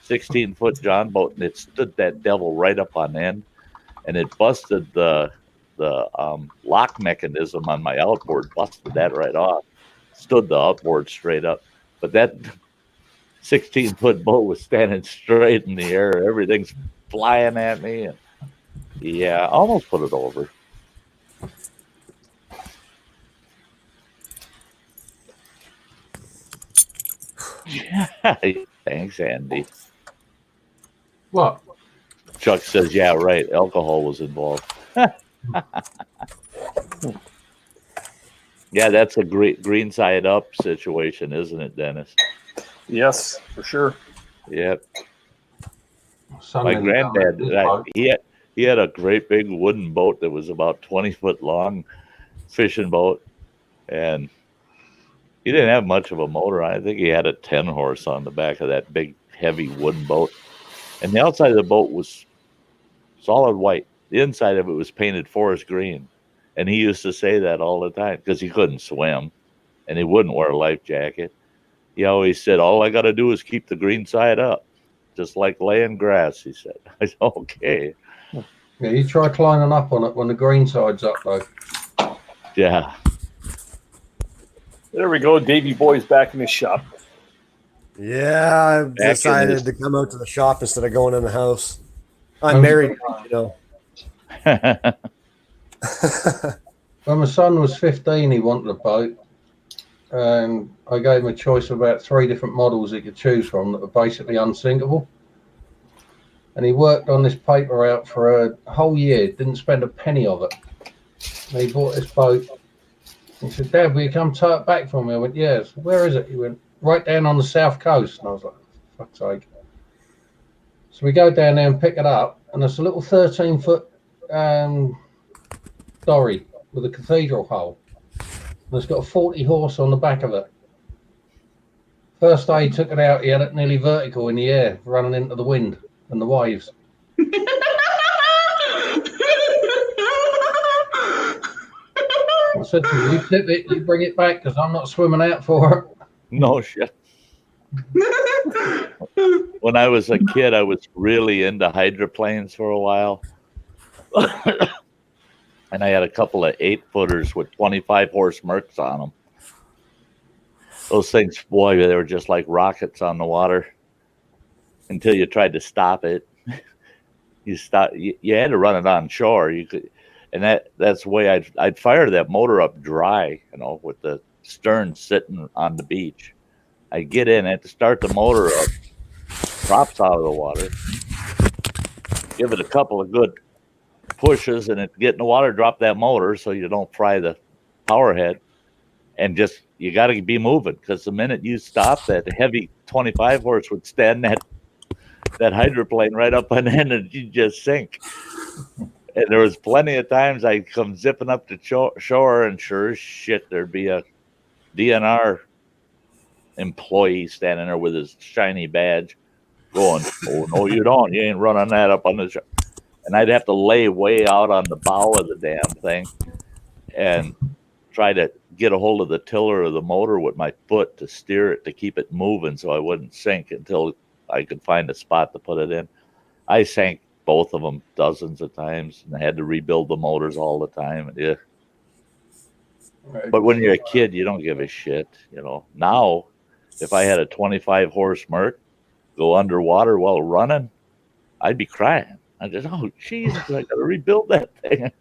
16-foot John boat, and it stood that devil right up on end, and it busted the lock mechanism on my outboard, busted that right off, stood the outboard straight up. But that 16-foot boat was standing straight in the air. Everything's flying at me, and yeah, almost put it over. Thanks, Andy. What? Chuck says, yeah, right. Alcohol was involved. Yeah, that's a great green side up situation, isn't it, Dennis? Yes, for sure. Yep. Sunday My granddad, he had a great big wooden boat that was about 20 foot long, fishing boat, and he didn't have much of a motor. I think he had a 10 horse on the back of that big, heavy wooden boat. And the outside of the boat was solid white. The inside of it was painted forest green. And he used to say that all the time because he couldn't swim and he wouldn't wear a life jacket. He always said, all I got to do is keep the green side up, just like laying grass, he said. I said, okay. Yeah, you try climbing up on it when the green side's up, though. Yeah. There we go. Davey Boy's back in his shop. Yeah, I decided to come out to the shop instead of going in the house. I'm married, you know. When my son was 15, he wanted a boat. And I gave him a choice of about 3 different models he could choose from that were basically unsinkable. And he worked on this paper out for a whole year, didn't spend a penny of it. And he bought this boat. He said, Dad, will you come tow it back for me? I went, yes. Where is it? He went, right down on the south coast. And I was like, fuck's sake. So we go down there and pick it up, and it's a little 13-foot dory with a cathedral hull. And it's got a 40 horse on the back of it. First day he took it out, he had it nearly vertical in the air, running into the wind and the waves. I said to him, you tip it, you bring it back, because I'm not swimming out for it. No shit. When I was a kid, I was really into hydroplanes for a while. And I had a couple of 8-footers with 25 horse Mercs on them. Those things, boy, they were just like rockets on the water until you tried to stop it. You had to run it on shore. You could, and that's the way I'd fire that motor up dry, you know, with the stern sitting on the beach. I'd get in it to start the motor up, props out of the water, give it a couple of good pushes, and it get in the water, drop that motor so you don't fry the power head, and just you got to be moving, because the minute you stop, that heavy 25 horse would stand that hydroplane right up on end, and you just sink. And there was plenty of times I'd come zipping up to shore, and sure as shit, there'd be a DNR employee standing there with his shiny badge going, oh, no, you don't. You ain't running that up on the shore. And I'd have to lay way out on the bow of the damn thing and try to get a hold of the tiller of the motor with my foot to steer it, to keep it moving so I wouldn't sink until I could find a spot to put it in. I sank both of them dozens of times, and I had to rebuild the motors all the time. Yeah. But when you're a kid, you don't give a shit. Now, if I had a 25 horse Merc go underwater while running, I'd be crying. I just, oh Jesus, I got to rebuild that thing.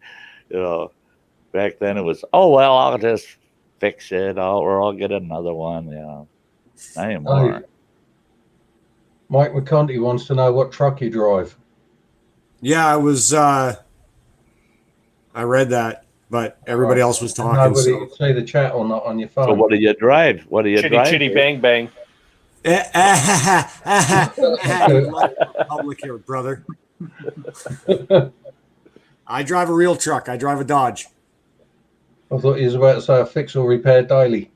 Back then it was, oh well, I'll just fix it, or I'll get another one. Not anymore. Mike McConty wants to know what truck you drive. Yeah, I read that, but everybody else was talking. Nobody can see the chat or not on your phone. So what do you drive? Chitty bang bang. Public here, brother. I drive a real truck. I drive a Dodge. I thought you was about to say a fix or repair daily.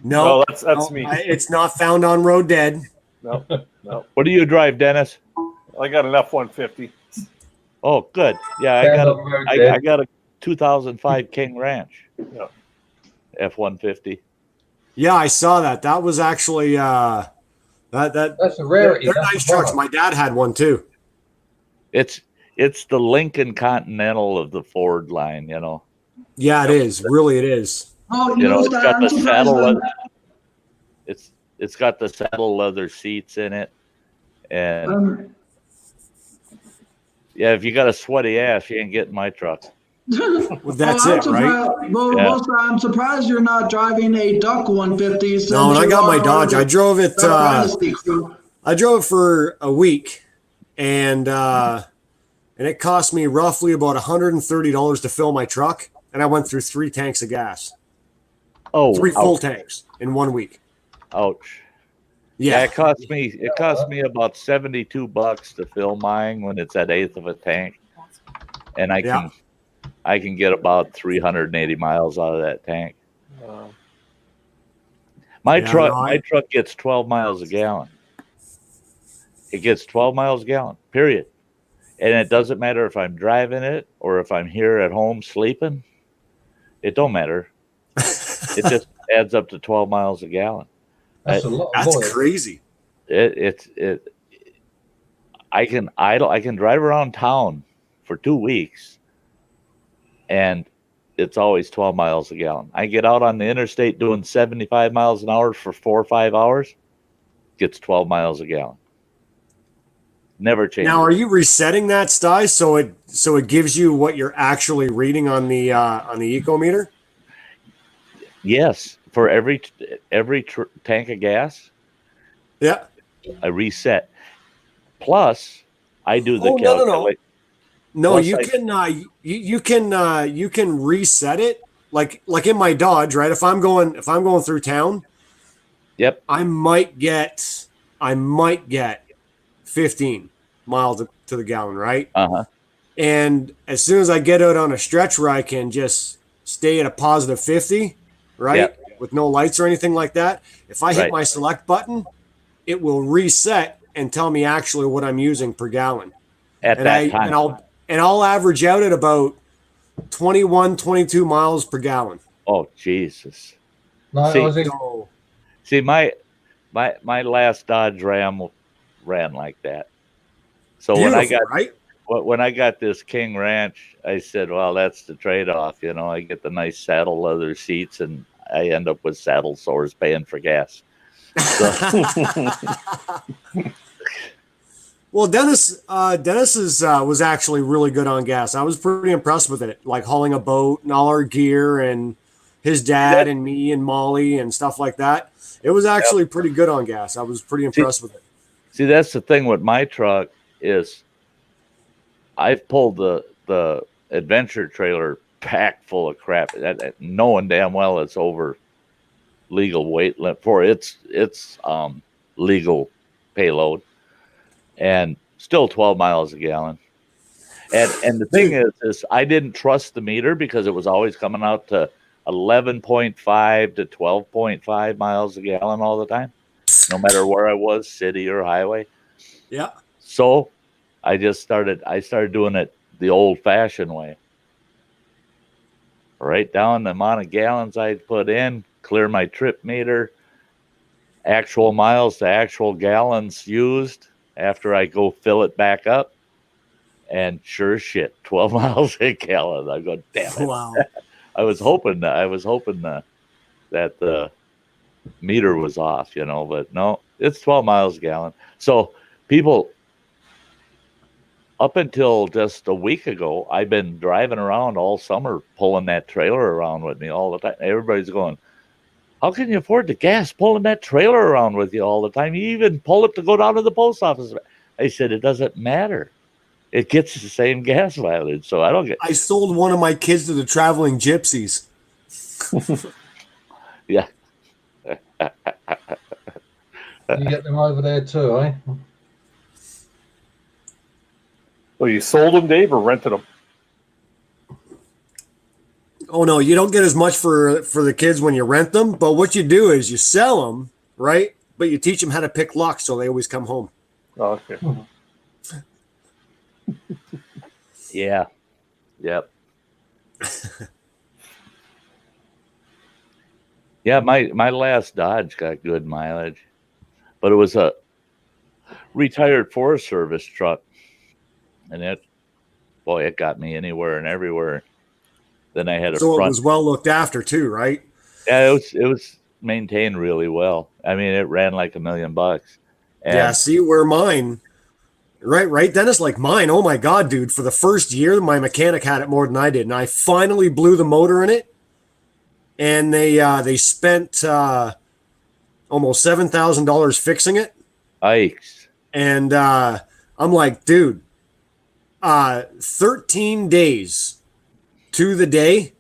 No, that's me. It's not found on road dead. No. What do you drive, Dennis? I got an F-150. Oh, good. Yeah, I got a 2005 King Ranch. Yeah. F-150. Yeah, I saw that. That was actually that's a rarity. They're nice trucks. My dad had one too. It's the Lincoln Continental of the Ford line, Yeah, it is. Really, it is. Oh, It's got the saddle leather. It's got the saddle leather seats in it, and yeah, if you got a sweaty ass, you ain't getting my truck. Well, that's it, right? Well, Yeah. I'm surprised you're not driving a Duck 150. No, when I got my Dodge, I drove it. I drove it for a week, and it cost me roughly about $130 to fill my truck, and I went through 3 tanks of gas. Oh, 3 full tanks in 1 week. Ouch. Yeah, it cost me about $72 to fill mine when it's at 1/8 of a tank, and I can get about 380 miles out of that tank. My truck gets 12 miles a gallon. It gets 12 miles a gallon, period. And it doesn't matter if I'm driving it or if I'm here at home sleeping. It don't matter. It just adds up to 12 miles a gallon. That's a lot. That's crazy. I can drive around town for 2 weeks, and it's always 12 miles a gallon. I get out on the interstate doing 75 miles an hour for 4 or 5 hours, gets 12 miles a gallon. Never changes. Now, are you resetting that, Sty, so it gives you what you're actually reading on the ecometer? Yes, for every tank of gas. Yeah, I reset. Plus, I do the calculation. No, Plus you can reset it like in my Dodge, right? If I'm going through town, yep, I might get 15 miles to the gallon, right? And as soon as I get out on a stretch where I can just stay at a positive 50, right? Yep. With no lights or anything like that, if I hit my select button, it will reset and tell me actually what I'm using per gallon. At that time. And I'll average out at about 21, 22 miles per gallon. Oh, Jesus. No, See, my last Dodge Ram ran like that. So when I got this King Ranch, I said, well, that's the trade-off. I get the nice saddle leather seats, and I end up with saddle sores paying for gas. So. Well, Dennis's was actually really good on gas. I was pretty impressed with it, like hauling a boat and all our gear and his dad and me and Molly and stuff like that. It was actually pretty good on gas. I was pretty impressed with it. See, that's the thing with my truck is I've pulled the adventure trailer packed full of crap, knowing damn well it's over legal weight limit for its legal payload. And still 12 miles a gallon. And the thing is I didn't trust the meter because it was always coming out to 11.5 to 12.5 miles a gallon all the time, no matter where I was, city or highway. Yeah. So I started doing it the old-fashioned way. Write down the amount of gallons I put in, clear my trip meter, actual miles to actual gallons used. After I go fill it back up, and sure as shit, 12 miles a gallon. I go, damn it. Wow. I was hoping that the meter was off, but no, it's 12 miles a gallon. So people, up until just a week ago, I've been driving around all summer pulling that trailer around with me all the time. Everybody's going, how can you afford the gas pulling that trailer around with you all the time? You even pull it to go down to the post office. I said, it doesn't matter. It gets the same gas mileage. So I don't get. I sold one of my kids to the traveling gypsies. Yeah. You get them over there too, eh? Well, you sold them, Dave, or rented them? Oh no, you don't get as much for the kids when you rent them. But what you do is you sell them, right? But you teach them how to pick locks so they always come home. Oh, okay. Yeah. Yep. Yeah, my last Dodge got good mileage, but it was a retired Forest Service truck, and it got me anywhere and everywhere. Then I had a So front. it was well looked after too, right? Yeah, it was maintained really well. I mean, it ran like $1 million. And Yeah, see where mine, right, Dennis, like mine. Oh my God, dude! For the first year, my mechanic had it more than I did, and I finally blew the motor in it, and they spent almost $7,000 fixing it. Ikes. And I'm like, dude, 13 days to the day.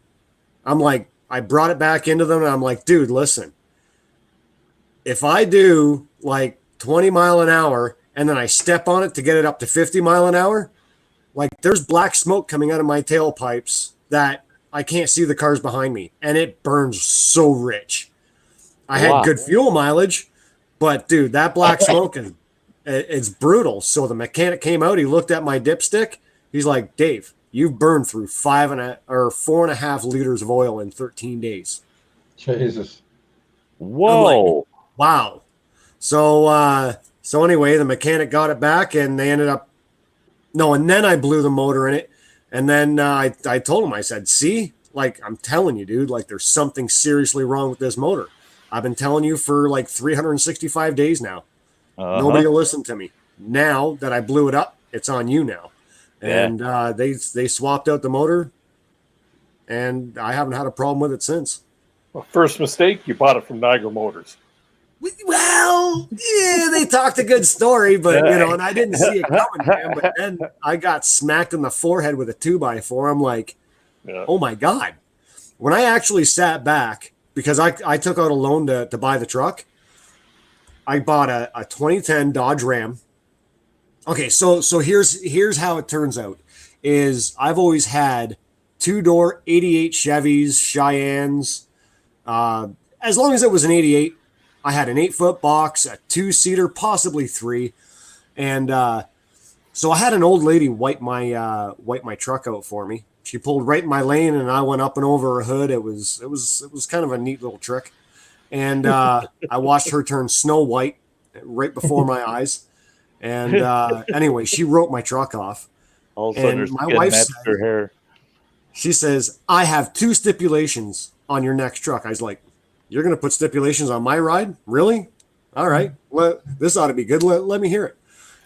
I'm like, I brought it back into them, and I'm like, dude, listen, if I do like 20 mile an hour and then I step on it to get it up to 50 mile an hour, like there's black smoke coming out of my tailpipes that I can't see the cars behind me, and it burns so rich. I had good fuel mileage, but dude, that black smoke is it's brutal. So the mechanic came out, he looked at my dipstick, he's like, Dave, you've burned through 4.5 liters of oil in 13 days. Jesus. Whoa. Like, wow. So anyway, the mechanic got it back, and they ended up and then I blew the motor in it. And then I told him, I said, see, like, I'm telling you, dude, like there's something seriously wrong with this motor. I've been telling you for like 365 days now. Nobody will listen to me. Now that I blew it up, it's on you now. And they swapped out the motor, and I haven't had a problem with it since. Well, first mistake, you bought it from Niagara Motors. Well, yeah, they talked a good story, but and I didn't see it coming, man. But then I got smacked in the forehead with a 2x4. I'm like, oh my God. When I actually sat back, because I took out a loan to buy the truck, I bought a 2010 Dodge Ram. Okay, so here's how it turns out. Is I've always had 2-door 88 Chevys, Cheyennes. As long as it was an 88, I had an 8-foot box, a 2-seater, possibly 3, and so I had an old lady wipe my truck out for me. She pulled right in my lane, and I went up and over her hood. It was kind of a neat little trick, and I watched her turn snow white right before my eyes. And anyway, she wrote my truck off. All of a sudden, my wife said, her hair. She says, I have 2 stipulations on your next truck. I was like, you're going to put stipulations on my ride? Really? All right. Well, this ought to be good. Let me hear it.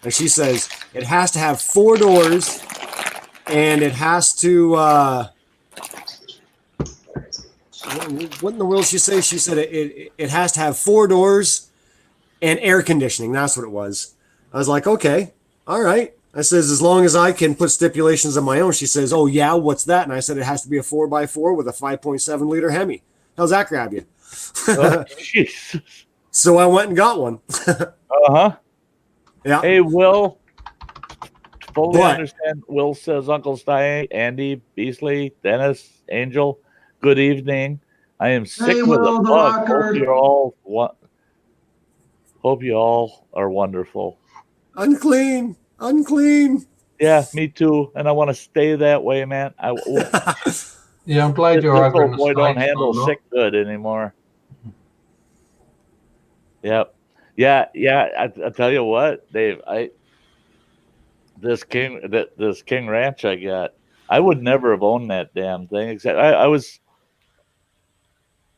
And she says, it has to have 4 doors, and it has to, what in the world did she say? She said it has to have 4 doors and air conditioning. That's what it was. I was like, okay, all right. I says, as long as I can put stipulations on my own. She says, oh, yeah, what's that? And I said, it has to be a 4x4 with a 5.7 liter Hemi. How's that grab you? So I went and got one. Yeah. Hey, Will. Fully understand. Will says, Uncle Sty, Andy, Beasley, Dennis, Angel, good evening. I am sick with a bug. Hope you all are wonderful. Unclean. Yeah, me too. And I want to stay that way, man. Yeah, I'm glad you're over in the boy States. don't handle sick good anymore. Yep. Yeah. I tell you what, Dave. This King Ranch I got. I would never have owned that damn thing. Except I was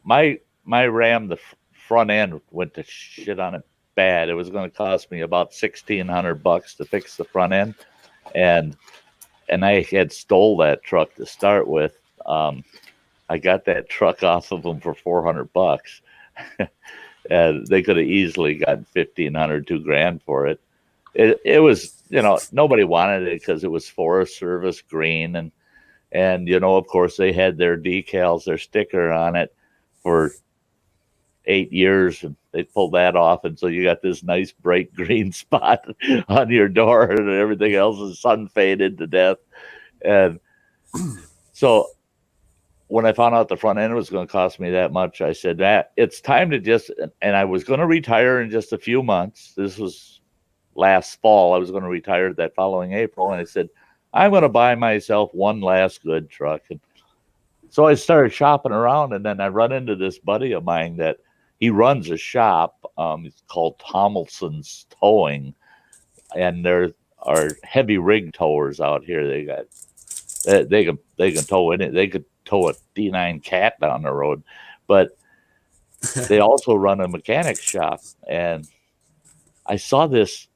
my Ram, the front end went to shit on it bad. It was going to cost me about $1,600 to fix the front end, and I had stole that truck to start with. I got that truck off of them for $400, and they could have easily gotten $1,500, $2,000 for it. It was, nobody wanted it because it was Forest Service green, and of course they had their decals, their sticker on it for 8 years, and they pulled that off, and so you got this nice bright green spot on your door, and everything else is sun faded to death. And so when I found out the front end was going to cost me that much, I said that it's time to and I was going to retire in just a few months. This was last fall. I was going to retire that following April. And I said, I'm going to buy myself one last good truck. And so I started shopping around, and then I run into this buddy of mine that he runs a shop. It's called Tomlinson's Towing. And there are heavy rig towers out here. They can tow in it. They could tow a D9 Cat down the road, but they also run a mechanic shop. And I saw this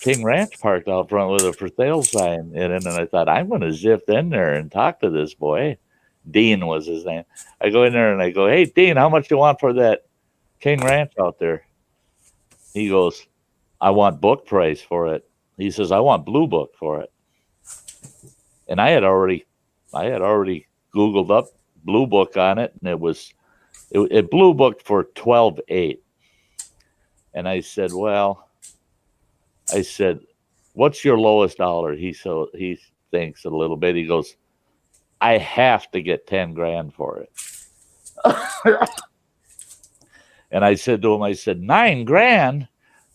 King Ranch parked out front with a for sale sign in it, and I thought, I'm going to zip in there and talk to this boy. Dean was his name. I go in there and I go, hey, Dean, how much do you want for that King Ranch out there? He goes, I want book price for it. He says, I want blue book for it. And I had already Googled up blue book on it, and it blue booked for $12,800. And I said, what's your lowest dollar? He thinks a little bit. He goes, I have to get $10,000 for it. And I said to him, $9,000?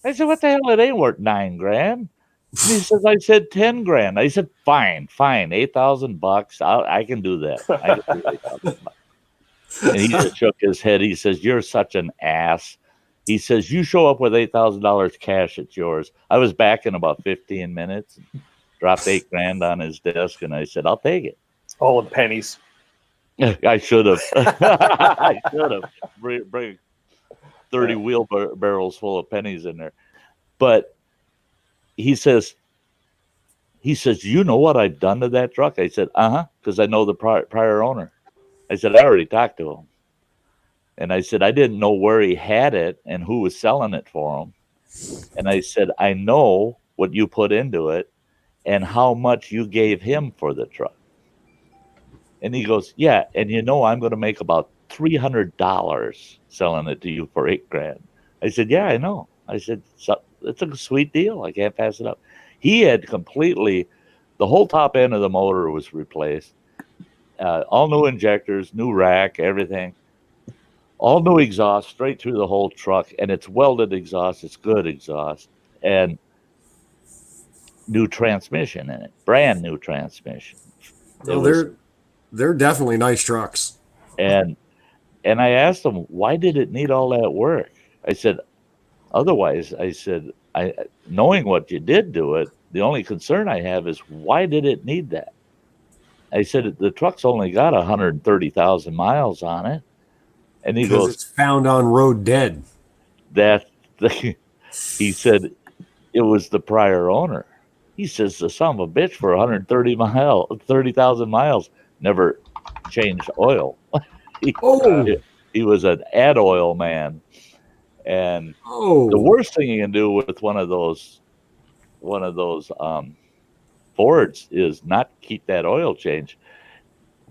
I said, what the hell? It ain't worth $9,000. And he says, I said $10,000. I said, fine, $8,000. I can do that. I can do $8,000. And he just shook his head. He says, you're such an ass. He says, you show up with $8,000 cash, it's yours. I was back in about 15 minutes, dropped $8,000 on his desk, and I said, I'll take it. All in pennies. I should have. I should have. Bring 30 wheelbarrows full of pennies in there. But he says, you know what I've done to that truck? I said, because I know the prior owner. I said, I already talked to him. And I said, I didn't know where he had it and who was selling it for him. And I said, I know what you put into it and how much you gave him for the truck. And he goes, yeah, and I'm going to make about $300 selling it to you for $8,000. I said, yeah, I know. I said, it's a sweet deal. I can't pass it up. He had the whole top end of the motor was replaced. All new injectors, new rack, everything. All new exhaust straight through the whole truck. And it's welded exhaust. It's good exhaust. And new transmission in it. Brand new transmission. They're definitely nice trucks. And I asked him, why did it need all that work? I said, knowing what you did to it, the only concern I have is why did it need that? I said, the truck's only got 130,000 miles on it. And he goes, it's found on road dead. He said, it was the prior owner. He says, the son of a bitch for 30,000 miles never changed oil. He was an add oil man. And the worst thing you can do with one of those Fords is not keep that oil change.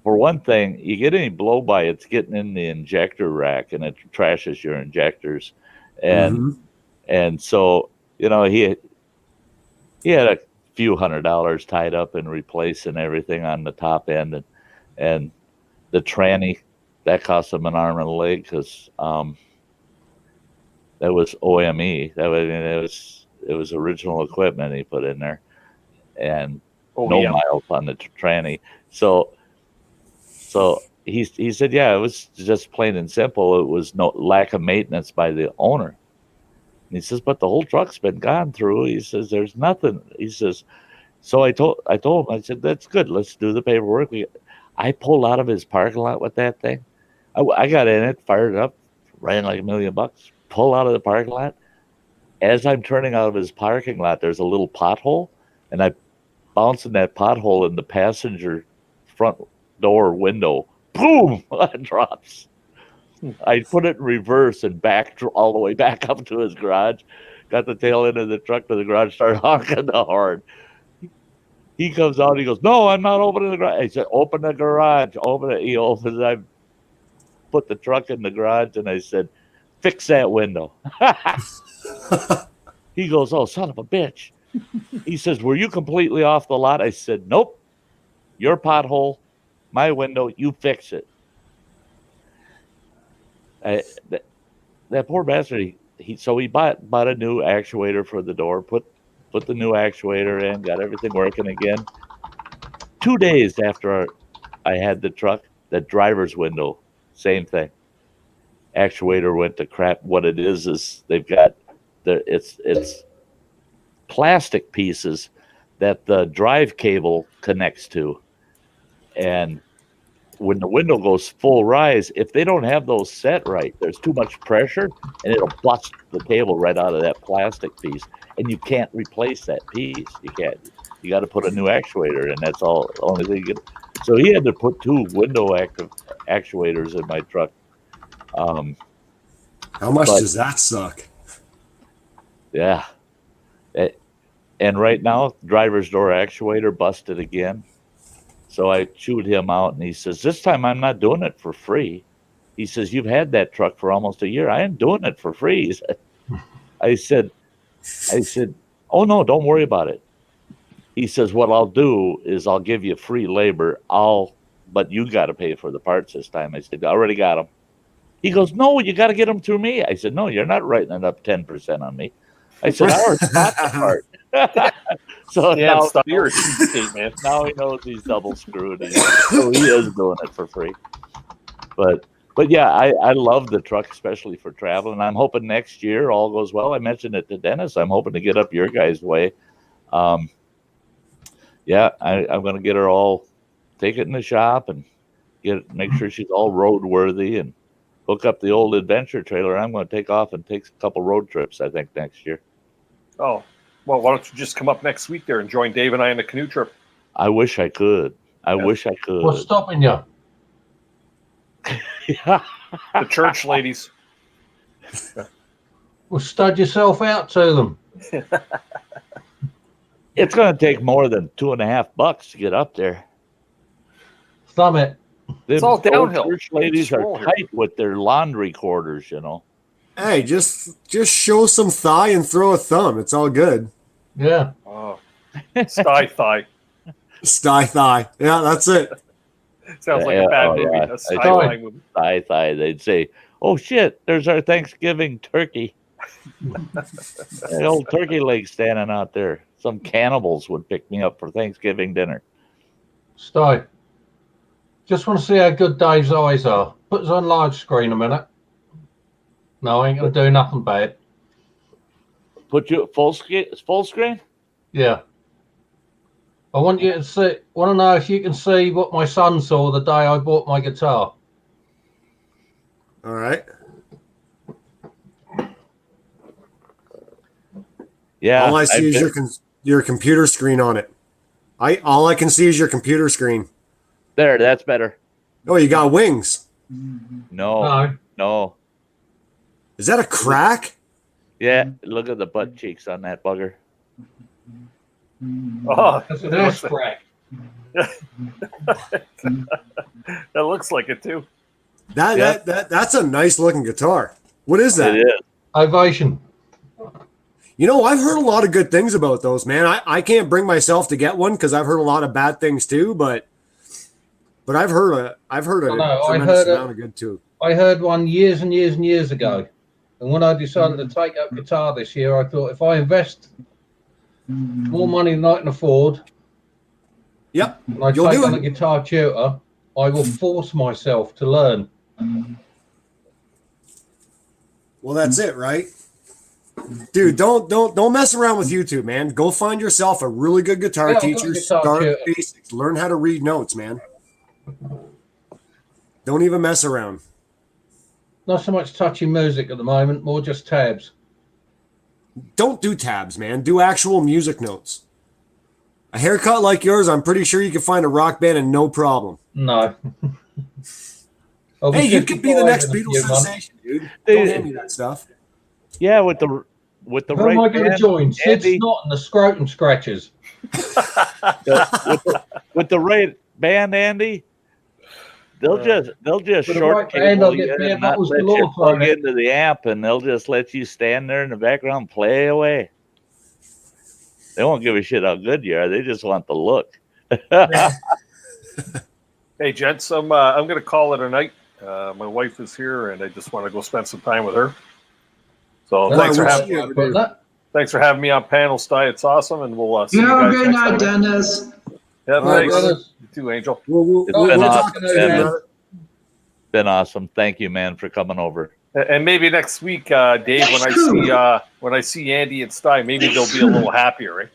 For one thing, you get any blow by, it's getting in the injector rack and it trashes your injectors. And so, he had a few $100 tied up in replacing everything on the top end, and the tranny that cost him an arm and a leg because that was OME. It was original equipment he put in there, and miles on the tranny. So he said, yeah, it was just plain and simple. It was no lack of maintenance by the owner. And he says, but the whole truck's been gone through. He says, there's nothing. He says, so I told him, I said, that's good. Let's do the paperwork. I pulled out of his parking lot with that thing I got in it, fired it up, ran like $1,000,000, pull out of the parking lot. As I'm turning out of his parking lot, there's a little pothole, and I bounce in that pothole in the passenger front door window. Boom! It drops. I put it in reverse and backed all the way back up to his garage. Got the tail end of the truck to the garage, started honking the horn. He comes out, he goes, "No, I'm not opening the garage." I said, "Open the garage, open it." He opens it. I put the truck in the garage and I said, "Fix that window." He goes, "Oh, son of a bitch." He says, "Were you completely off the lot?" I said, "Nope. Your pothole, my window, you fix it." That poor bastard, he bought a new actuator for the door, put the new actuator in, got everything working again. 2 days after I had the truck, the driver's window, same thing. Actuator went to crap. What it is they've got it's plastic pieces that the drive cable connects to, and when the window goes full rise, if they don't have those set right, there's too much pressure and it'll bust the cable right out of that plastic piece, and you can't replace that piece. You can't. You got to put a new actuator in. That's all. Only thing you can. So he had to put 2 window active actuators in my truck. How much does that suck? Yeah. And right now, driver's door actuator busted again. So I chewed him out, and he says, "This time I'm not doing it for free." He says, "You've had that truck for almost a year. I ain't doing it for free." He said, I said, "Oh, no, don't worry about it." He says, "What I'll do is I'll give you free labor. But you got to pay for the parts this time." I said, "I already got them." He goes, "No, you got to get them through me." I said, "No, you're not writing it up 10% on me." I said, "I already got the part." So Yeah, now, you're a cheapskate, man. now he knows he's double screwed. So he is doing it for free. But yeah, I love the truck, especially for traveling. I'm hoping next year all goes well. I mentioned it to Dennis. I'm hoping to get up your guys' way. Yeah, I'm going to get her all, take it in the shop and make sure she's all roadworthy and hook up the old adventure trailer. I'm going to take off and take a couple road trips, I think, next year. Oh, well, why don't you just come up next week there and join Dave and I on a canoe trip? I wish I could. I wish I could. What's stopping you? Yeah. The church ladies. Well, stud yourself out to them. It's going to take more than $2.50 to get up there. Thumb it. It's all downhill. Church ladies are tight with their laundry quarters, you know. Hey, just show some thigh and throw a thumb. It's all good. Yeah. Oh, Sty thigh. Sty thigh. Yeah, that's it. Sounds like a bad movie. Yeah. A Sty movie. Thigh. They'd say, "Oh shit, there's our Thanksgiving turkey." That old turkey leg standing out there. Some cannibals would pick me up for Thanksgiving dinner. Sty. Just want to see how good Dave's eyes are. Put us on large screen a minute. No, I ain't going to do nothing bad. Put you full screen? Yeah. I want you to see. Want to know if you can see what my son saw the day I bought my guitar. All right. Yeah. All I see is your computer screen on it. All I can see is your computer screen. There, that's better. Oh, you got wings. No. Is that a crack? Yeah, look at the butt cheeks on that bugger. Oh, That's an ass crack. that looks like it too. That's a nice looking guitar. What is that? It is. Ovation. You know, I've heard a lot of good things about those, man. I can't bring myself to get one because I've heard a lot of bad things too, but I've heard a tremendous amount of good too. I heard one years and years and years ago. And when I decided to take up guitar this year, I thought if I invest more money than I can afford, Yep, and I take on a guitar tutor, I will force myself to learn. Well, that's it, right? Dude, don't mess around with YouTube, man. Go find yourself a really good guitar teacher. Start at the basics. Learn how to read notes, man. Don't even mess around. Not so much touchy music at the moment, more just tabs. Don't do tabs, man. Do actual music notes. A haircut like yours, I'm pretty sure you can find a rock band and no problem. No. Hey, you could be the next Beatles sensation, dude. Don't hand me that stuff. Yeah, with the Who right am I going to join? Sid Andy, Snot and the Scrotum Scratchers. with the right band, Andy, they'll just With the short right band, cable I'll you get and bare not bottles let you galore plug thrown in. into the amp, and they'll just let you stand there in the background and play away. They won't give a shit how good you are. They just want the look. Hey, gents, I'm going to call it a night. My wife is here, and I just want to go spend some time with her. So thanks for having me on panel, Sty. It's awesome, and we'll see you Have a guys great next night, time. Dennis. Yeah, Right, thanks. Dennis. You too, Angel. We'll been talk awesome, to you, man. brother. Been awesome. Thank you, man, for coming over. And maybe next week, Dave, when I see Andy and Sty, maybe they'll be a little happier, right?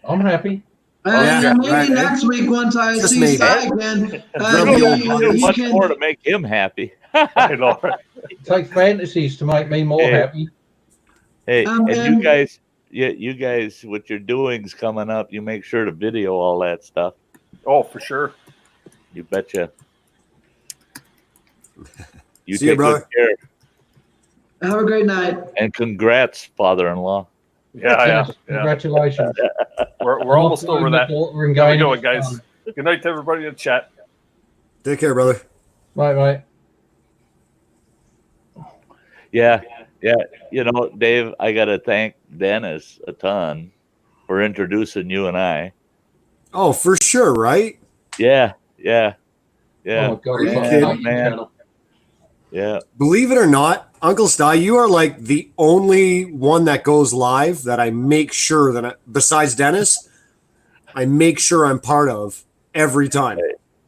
I'm happy. And Yeah, right, next week, once I Just see maybe. Sty again, Do he much can. more to make him happy. I know. Right? It takes fantasies to make me more Hey. happy. Hey, and you and- guys, you guys, with your doings coming up, you make sure to video all that stuff. Oh, for sure. You betcha. You See you, take brother. good care. Have a great night. And congrats, father-in-law. Yeah. Dennis, congratulations. We're almost over that. We're How we engaged. going, guys? Good night to everybody in the chat. Take care, brother. Right, mate. Yeah. You know, Dave, I got to thank Dennis a ton for introducing you and I. Oh, for sure, right? Yeah. Oh my God, Are you it's kidding, like man? channel. Yeah. Believe it or not, Uncle Sty, you are like the only one that goes live that I make sure that, besides Dennis, I make sure I'm part of every time.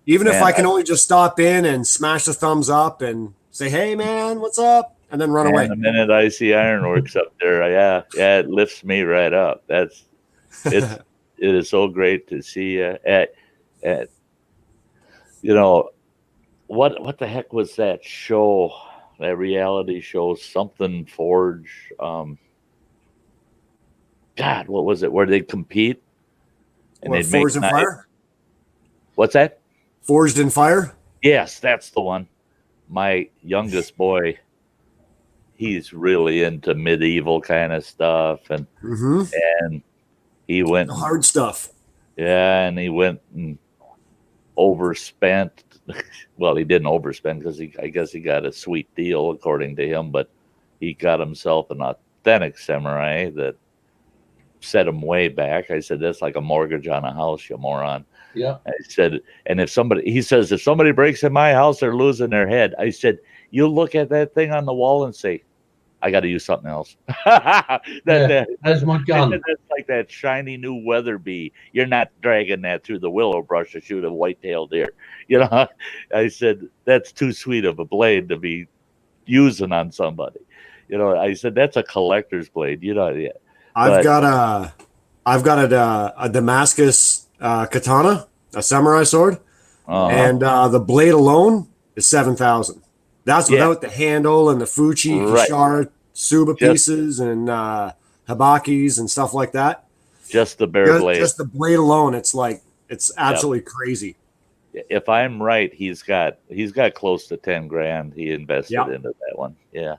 Even if I can only just stop in and smash the thumbs up and say, hey, man, what's up? And then run away. The minute I see Ironworks up there, yeah, it lifts me right up. It is so great to see you at you know, what the heck was that show, that reality show, something Forge, God, what was it, where they compete and they'd make Forged in Fire? What's that? Forged in Fire? Yes, that's the one. My youngest boy, he's really into medieval kind of stuff, and he went hard stuff. Yeah, and he went and overspent. Well, he didn't overspend because I guess he got a sweet deal according to him, but he got himself an authentic samurai that set him way back. I said, that's like a mortgage on a house, you moron. Yeah. I said, and if somebody breaks in my house, they're losing their head. I said, you look at that thing on the wall and say, I got to use something else. That's my gun. That's like that shiny new Weatherby. You're not dragging that through the willow brush to shoot a white-tailed deer. You know, I said, that's too sweet of a blade to be using on somebody. You know, I said, that's a collector's blade. You know, yeah. I've got a Damascus katana, a samurai sword, and the blade alone is 7,000. That's without the handle and the Fuchi, Kishara, Suba pieces and Habakis and stuff like that. Just the bare blade. Just the blade alone, it's absolutely crazy. If I'm right, he's got close to 10 grand he invested into that one. Yeah.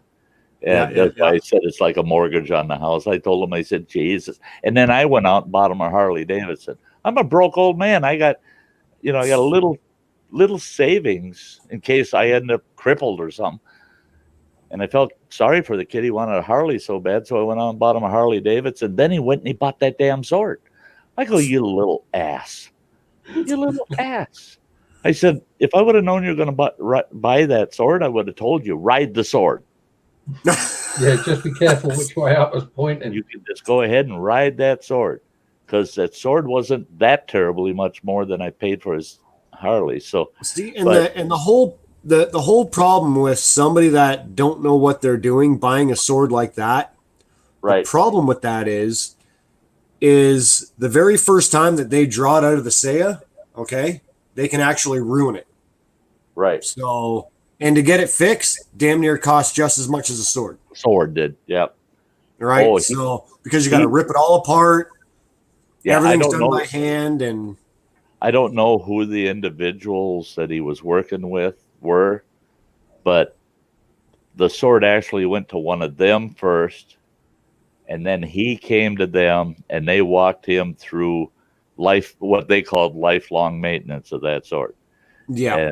And that's why I said it's like a mortgage on the house. I told him, I said, Jesus. And then I went out and bought him a Harley Davidson. I'm a broke old man. I got a little savings in case I end up crippled or something. And I felt sorry for the kid. He wanted a Harley so bad. So I went out and bought him a Harley Davidson. Then he went and he bought that damn sword. I go, you little ass. You little ass. I said, if I would have known you were going to buy that sword, I would have told you, ride the sword. Yeah, just be careful which way I was pointing. You can just go ahead and ride that sword, because that sword wasn't that terribly much more than I paid for his Harley. So see, the whole problem with somebody that don't know what they're doing buying a sword like that. Right. The problem with that is the very first time that they draw it out of the saya, okay, they can actually ruin it. Right. So And to get it fixed, damn near cost just as much as a sword. Sword did, yep. Right? Oh, so because you got to rip it all apart. Yeah, everything's done by hand, and I don't know who the individuals that he was working with were, but the sword actually went to one of them first, and then he came to them, and they walked him through what they called lifelong maintenance of that sword. Yeah,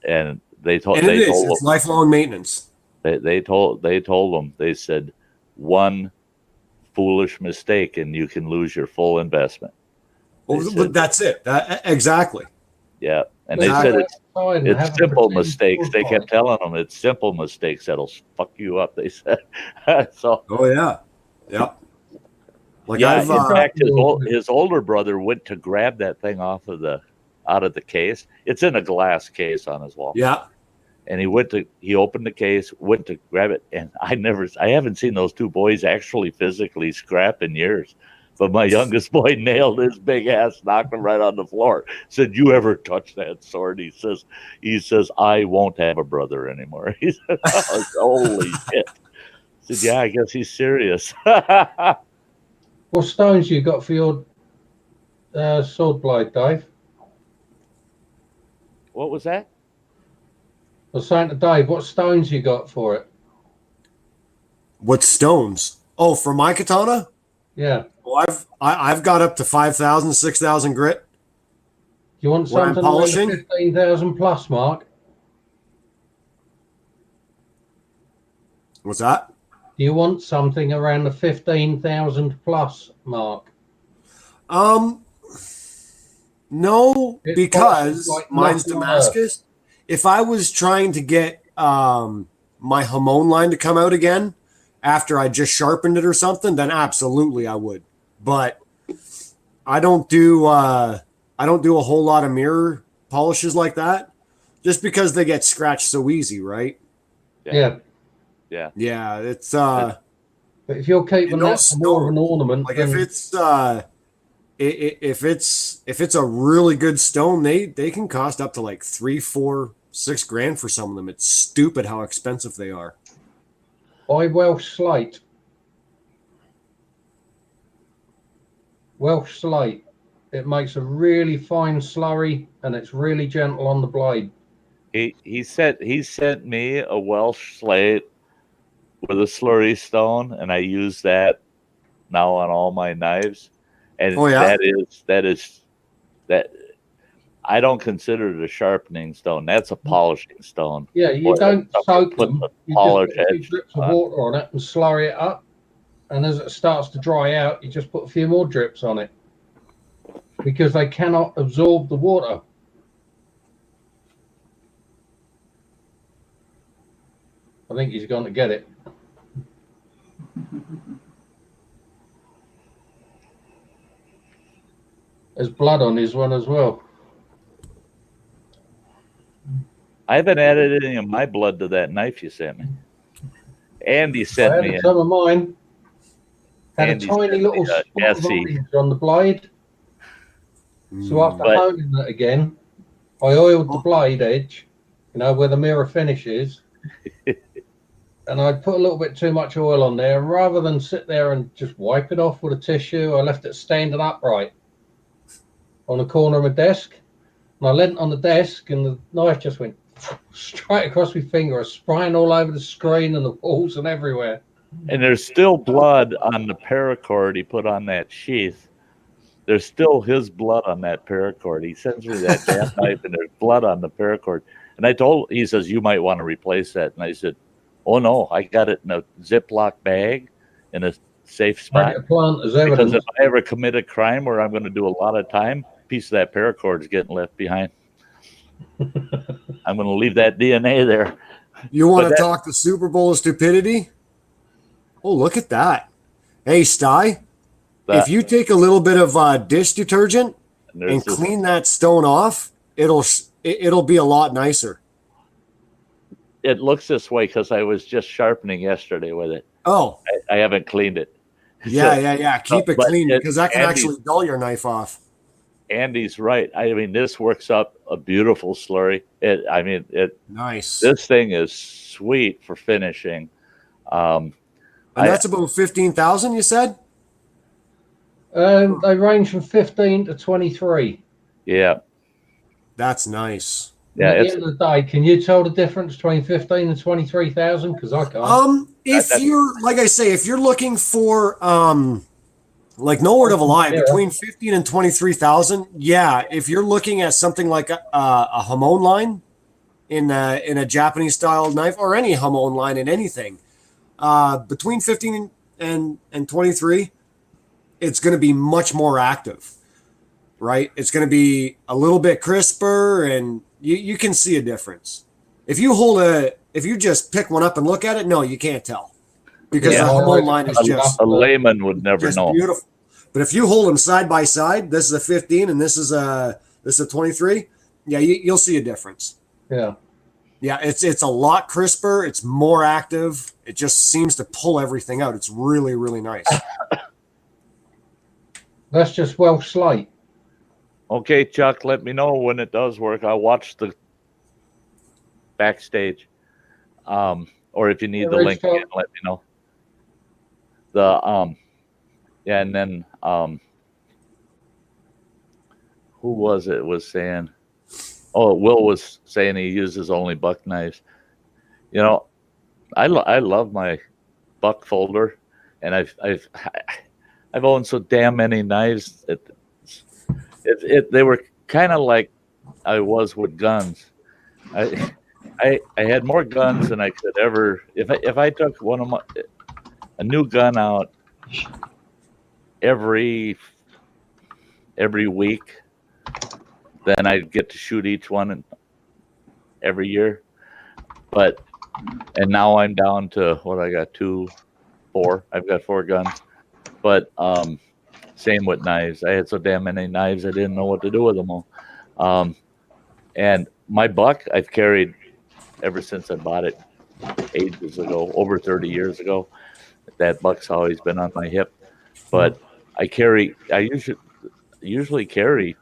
and they told it's lifelong maintenance. They told them, they said, one foolish mistake and you can lose your full investment. Well, that's it. Exactly. Yeah. And they said it's simple mistakes. They kept telling them it's simple mistakes that'll fuck you up, they said. So. Oh, yeah. Yep. Like yeah, in fact, his older brother went to grab that thing out of the case. It's in a glass case on his wall. Yeah. And he opened the case, went to grab it, and I haven't seen those two boys actually physically scrap in years. But my youngest boy nailed his big ass, knocked him right on the floor. Said, "You ever touch that sword?" He says, "I won't have a brother anymore." He said, oh, "Holy shit!" I said, "Yeah, I guess he's serious." What stones you got for your sword blade, Dave? What was that? I was saying to Dave, what stones you got for it? What stones? Oh, for my katana? Yeah. Well, I've got up to 5,000, 6,000 grit. You want something around the 15,000 plus mark? What's that? Do you want something around the 15,000 plus mark? No, because like mine's Damascus. If I was trying to get my Hamon line to come out again after I just sharpened it or something, then absolutely I would. But I don't do a whole lot of mirror polishes like that, just because they get scratched so easy, right? Yeah. Yeah, it's but if you're keeping that for more of an ornament, like if it's a really good stone, they can cost up to like 3, 4, 6 grand for some of them. It's stupid how expensive they are. Buy Welsh slate. Welsh slate. It makes a really fine slurry, and it's really gentle on the blade. He sent me a Welsh slate with a slurry stone, and I use that now on all my knives. And that I don't consider it a sharpening stone. That's a polishing stone. Yeah, you don't soak them. You polish just put a few drips of water on it and slurry it up. And as it starts to dry out, you just put a few more drips on it, because they cannot absorb the water. I think he's going to get it. There's blood on his one as well. I haven't added any of my blood to that knife you sent me. Andy sent me some of mine. Had a tiny little spot of orange on the blade. So after honing it again, I oiled the blade edge, where the mirror finish is. And I put a little bit too much oil on there. Rather than sit there and just wipe it off with a tissue, I left it standing upright on the corner of my desk. And I leant on the desk, and the knife just went straight across my finger, spraying all over the screen and the walls and everywhere. And there's still blood on the paracord he put on that sheath. There's still his blood on that paracord. He sends me that damn knife, and there's blood on the paracord. And he says, "You might want to replace that." And I said, "Oh no, I got it in a Ziploc bag in a safe spot. Because if I ever commit a crime where I'm going to do a lot of time, a piece of that paracord is getting left behind. I'm going to leave that DNA there." You want to talk the Super Bowl of stupidity? Oh, look at that. Hey, Sty, if you take a little bit of dish detergent and clean that stone off, it'll be a lot nicer. It looks this way because I was just sharpening yesterday with it. Oh. I haven't cleaned it. Yeah. Keep it clean, because that can actually dull your knife off. Andy's right. I mean, this works up a beautiful slurry. Nice. This thing is sweet for finishing. And that's about 15,000, you said? They range from 15 to 23. Yeah. That's nice. Yeah. At the end of the day, can you tell the difference between 15 and 23,000? Because I can't. If you're, like I say, if you're looking for, like no word of a lie, between 15 and 23,000, yeah. If you're looking at something like a Hamon line in a Japanese style knife, or any Hamon line in anything, between 15 and 23, it's going to be much more active, right? It's going to be a little bit crisper, and you can see a difference. If you just pick one up and look at it, no, you can't tell, because the Hamon line is just a layman would never know. Beautiful. But if you hold them side by side, this is a 15 and this is a 23. Yeah, you'll see a difference. Yeah. Yeah, it's a lot crisper. It's more active. It just seems to pull everything out. It's really, really nice. That's just Welsh slate. Okay, Chuck, let me know when it does work. I'll watch the backstage. Or if you need the link again, let me know. Yeah, and then who was it was saying? Oh, Will was saying he uses only buck knives. You know, I love my buck folder, and I've owned so damn many knives. They were kind of like I was with guns. I had more guns than I could ever. If I took a new gun out every week, then I'd get to shoot each one every year. And now I'm down to what I got 4. I've got 4 guns. But same with knives. I had so damn many knives I didn't know what to do with them all. And my buck I've carried ever since I bought it ages ago, over 30 years ago. That buck's always been on my hip. But I usually carry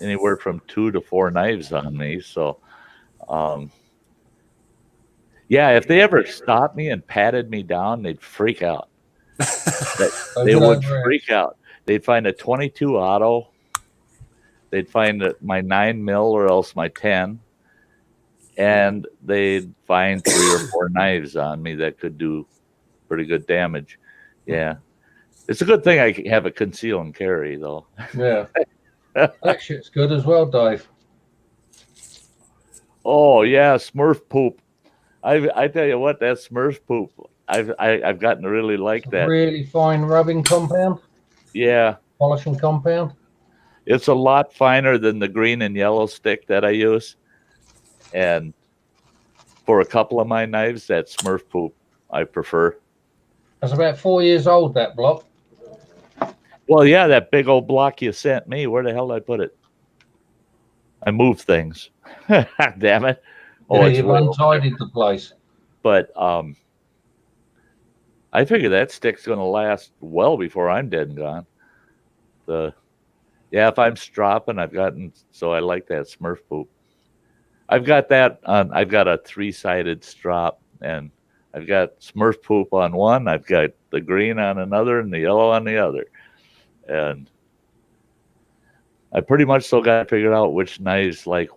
anywhere from 2 to 4 knives on me. So, yeah, if they ever stopped me and patted me down, they'd freak out. They would freak out. They'd find a 22 auto. They'd find my 9mm or else my 10. And they'd find 3 or 4 knives on me that could do pretty good damage. Yeah. It's a good thing I have a conceal and carry, though. Yeah. That shit's good as well, Dave. Oh, yeah, Smurf poop. I tell you what, that Smurf poop, I've gotten to really like that. Really fine rubbing compound? Yeah. Polishing compound? It's a lot finer than the green and yellow stick that I use. And for a couple of my knives, that Smurf poop I prefer. That's about 4 years old, that block. Well, yeah, that big old block you sent me. Where the hell did I put it? I moved things. Damn it. Oh, yeah, you've untidied the place. But I figure that stick's going to last well before I'm dead and gone. If I'm stropping, so I like that Smurf poop. I've got that on, I've got a 3-sided strop, and I've got Smurf poop on one, I've got the green on another, and the yellow on the other. And I pretty much still got to figure out which knives like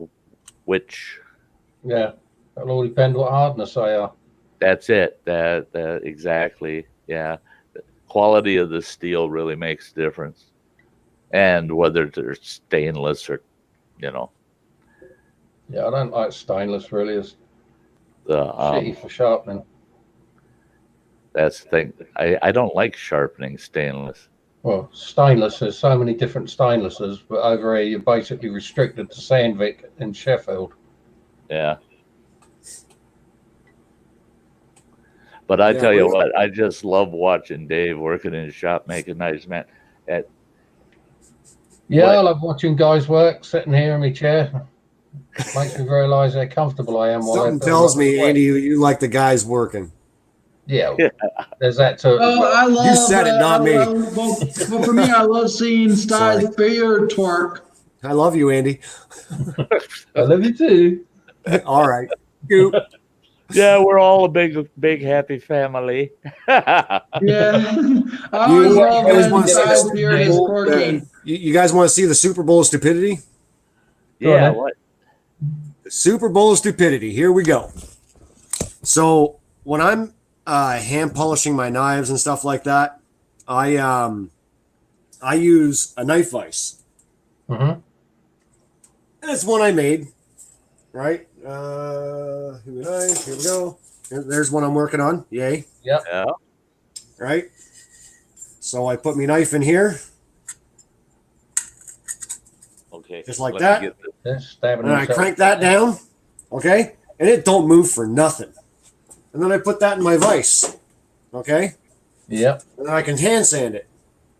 which. Yeah, that'll all depend what hardness they are. That's it. That exactly. Yeah, the quality of the steel really makes a difference, and whether they're stainless or, Yeah, I don't like stainless really. It's the shitty for sharpening. That's the thing. I don't like sharpening stainless. Well, stainless, there's so many different stainlesses, but over here you're basically restricted to Sandvik and Sheffield. Yeah. But I tell you what, I just love watching Dave working in his shop making knives, man. I love watching guys work, sitting here in my chair. Makes me realise how comfortable I am. Something tells me, Andy, you like the guys working. Yeah, there's that too. Oh, I love. You said it, not me. Well, for me, I love seeing Sty's Sorry. beard twerk. I love you, Andy. I love you too. All right. You. Yeah, we're all a big happy family. Yeah, I always You love guys when want to see Sty's the beard is twerking. You guys want to see the Super Bowl of stupidity? Yeah, on, what? The Super Bowl of stupidity. Here we go. So when I'm hand polishing my knives and stuff like that, I use a knife vise. Mm-hmm. And it's one I made. Right? Here we go. There's one I'm working on. Yay. Yep. Yeah. Right? So I put my knife in here, Okay. just like let that. me get this. They're stabbing And I themselves. crank that down. Okay? And it don't move for nothing. And then I put that in my vise. Okay? Yep. And then I can hand sand it.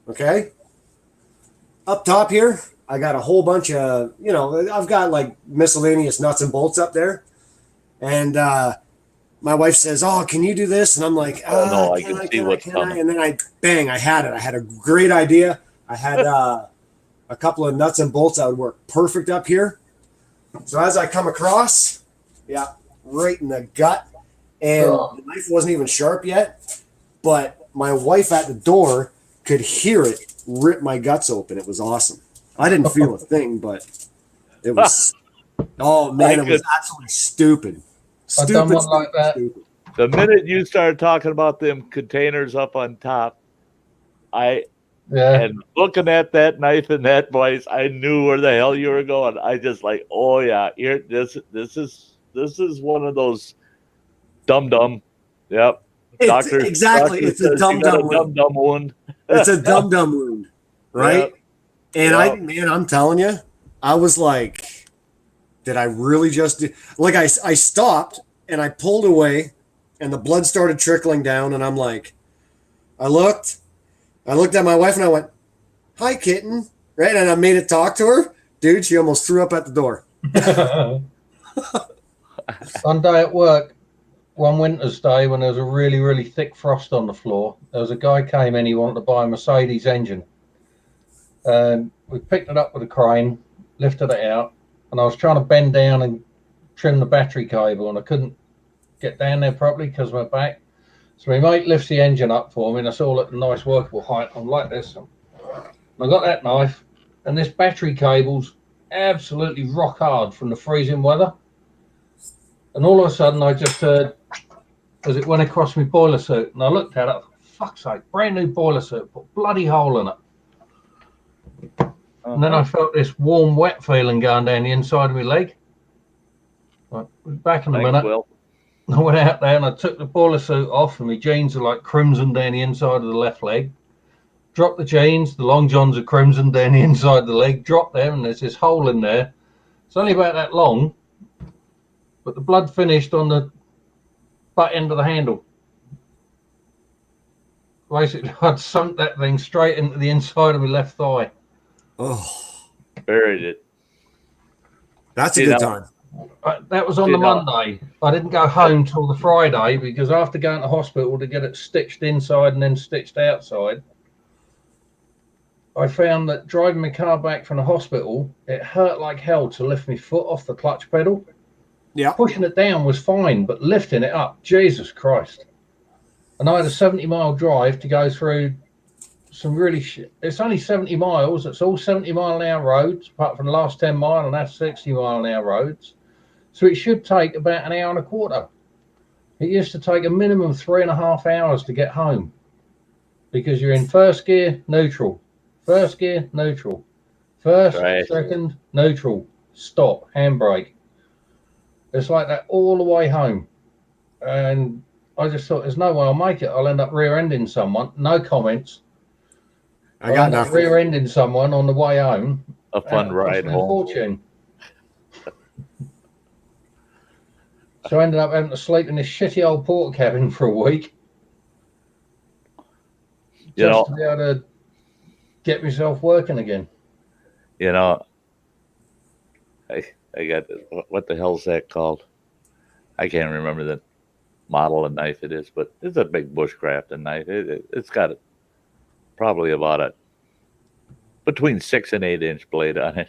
Okay? Up top here, I got a whole bunch of, I've got like miscellaneous nuts and bolts up there. And my wife says, "Oh, can you do this?" And I'm like, Oh, no, I can see what's coming. And then I had it. I had a great idea. I had a couple of nuts and bolts that would work perfect up here. So as I come across, right in the gut. And the knife wasn't even sharp yet. But my wife at the door could hear it rip my guts open. It was awesome. I didn't feel a thing, but it was, oh man, it was absolutely stupid. I've done one like that. Stupid. The minute you started talking about them containers up on top, and looking at that knife and that voice, I knew where the hell you were going. I just like, oh yeah, here this is one of those dum. Yep. Doctor Exactly. It's a dum wound. It's a dum wound, right? Yep. And I'm telling you, I was like, did I really just do? Like I stopped and I pulled away, and the blood started trickling down, and I'm like, I looked at my wife and I went, "Hi, kitten," right? And I made it talk to her. Dude, she almost threw up at the door. One day at work, one winter's day when there was a really, really thick frost on the floor, there was a guy came in, he wanted to buy a Mercedes engine. And we picked it up with a crane, lifted it out, and I was trying to bend down and trim the battery cable, and I couldn't get down there properly because of my back. So my mate lifts the engine up for me, and it's all at a nice workable height. I'm like this. And I got that knife, and this battery cable's absolutely rock hard from the freezing weather. And all of a sudden, I just heard, as it went across my boiler suit, and I looked at it, fuck's sake, brand new boiler suit, put a bloody hole in it. And then I felt this warm, wet feeling going down the inside of my leg. Right, back in a minute. Will. I went out there and I took the boiler suit off, and my jeans are like crimson down the inside of the left leg. Dropped the jeans, the long johns are crimson down the inside of the leg. Dropped them, and there's this hole in there. It's only about that long, but the blood finished on the butt end of the handle. Basically, I'd sunk that thing straight into the inside of my left thigh. Oh, Buried it. that's a good time. That was on the Monday. I didn't go home till the Friday because after going to hospital to get it stitched inside and then stitched outside, I found that driving my car back from the hospital, it hurt like hell to lift my foot off the clutch pedal. Yeah. Pushing it down was fine, but lifting it up, Jesus Christ. And I had a 70-mile drive to go through some really shit. It's only 70 miles. It's all 70-mile-an-hour roads, apart from the last 10 mile, and that's 60-mile-an-hour roads. So it should take about an hour and a quarter. It used to take a minimum 3.5 hours to get home because you're in first gear, neutral. First gear, neutral. First, second, neutral. Stop, handbrake. It's like that all the way home. And I just thought, there's no way I'll make it. I'll end up rear-ending someone. No comments. I got nothing. Rear-ending someone on the way home. A fun ride home. Fortune. So I ended up having to sleep in this shitty old porta cabin for a week. Just to be able to get myself working again. You know, I got, what the hell's that called? I can't remember that. model of knife it is, but it's a big bushcrafting knife. It's got probably about a between 6 and 8 inch blade on it.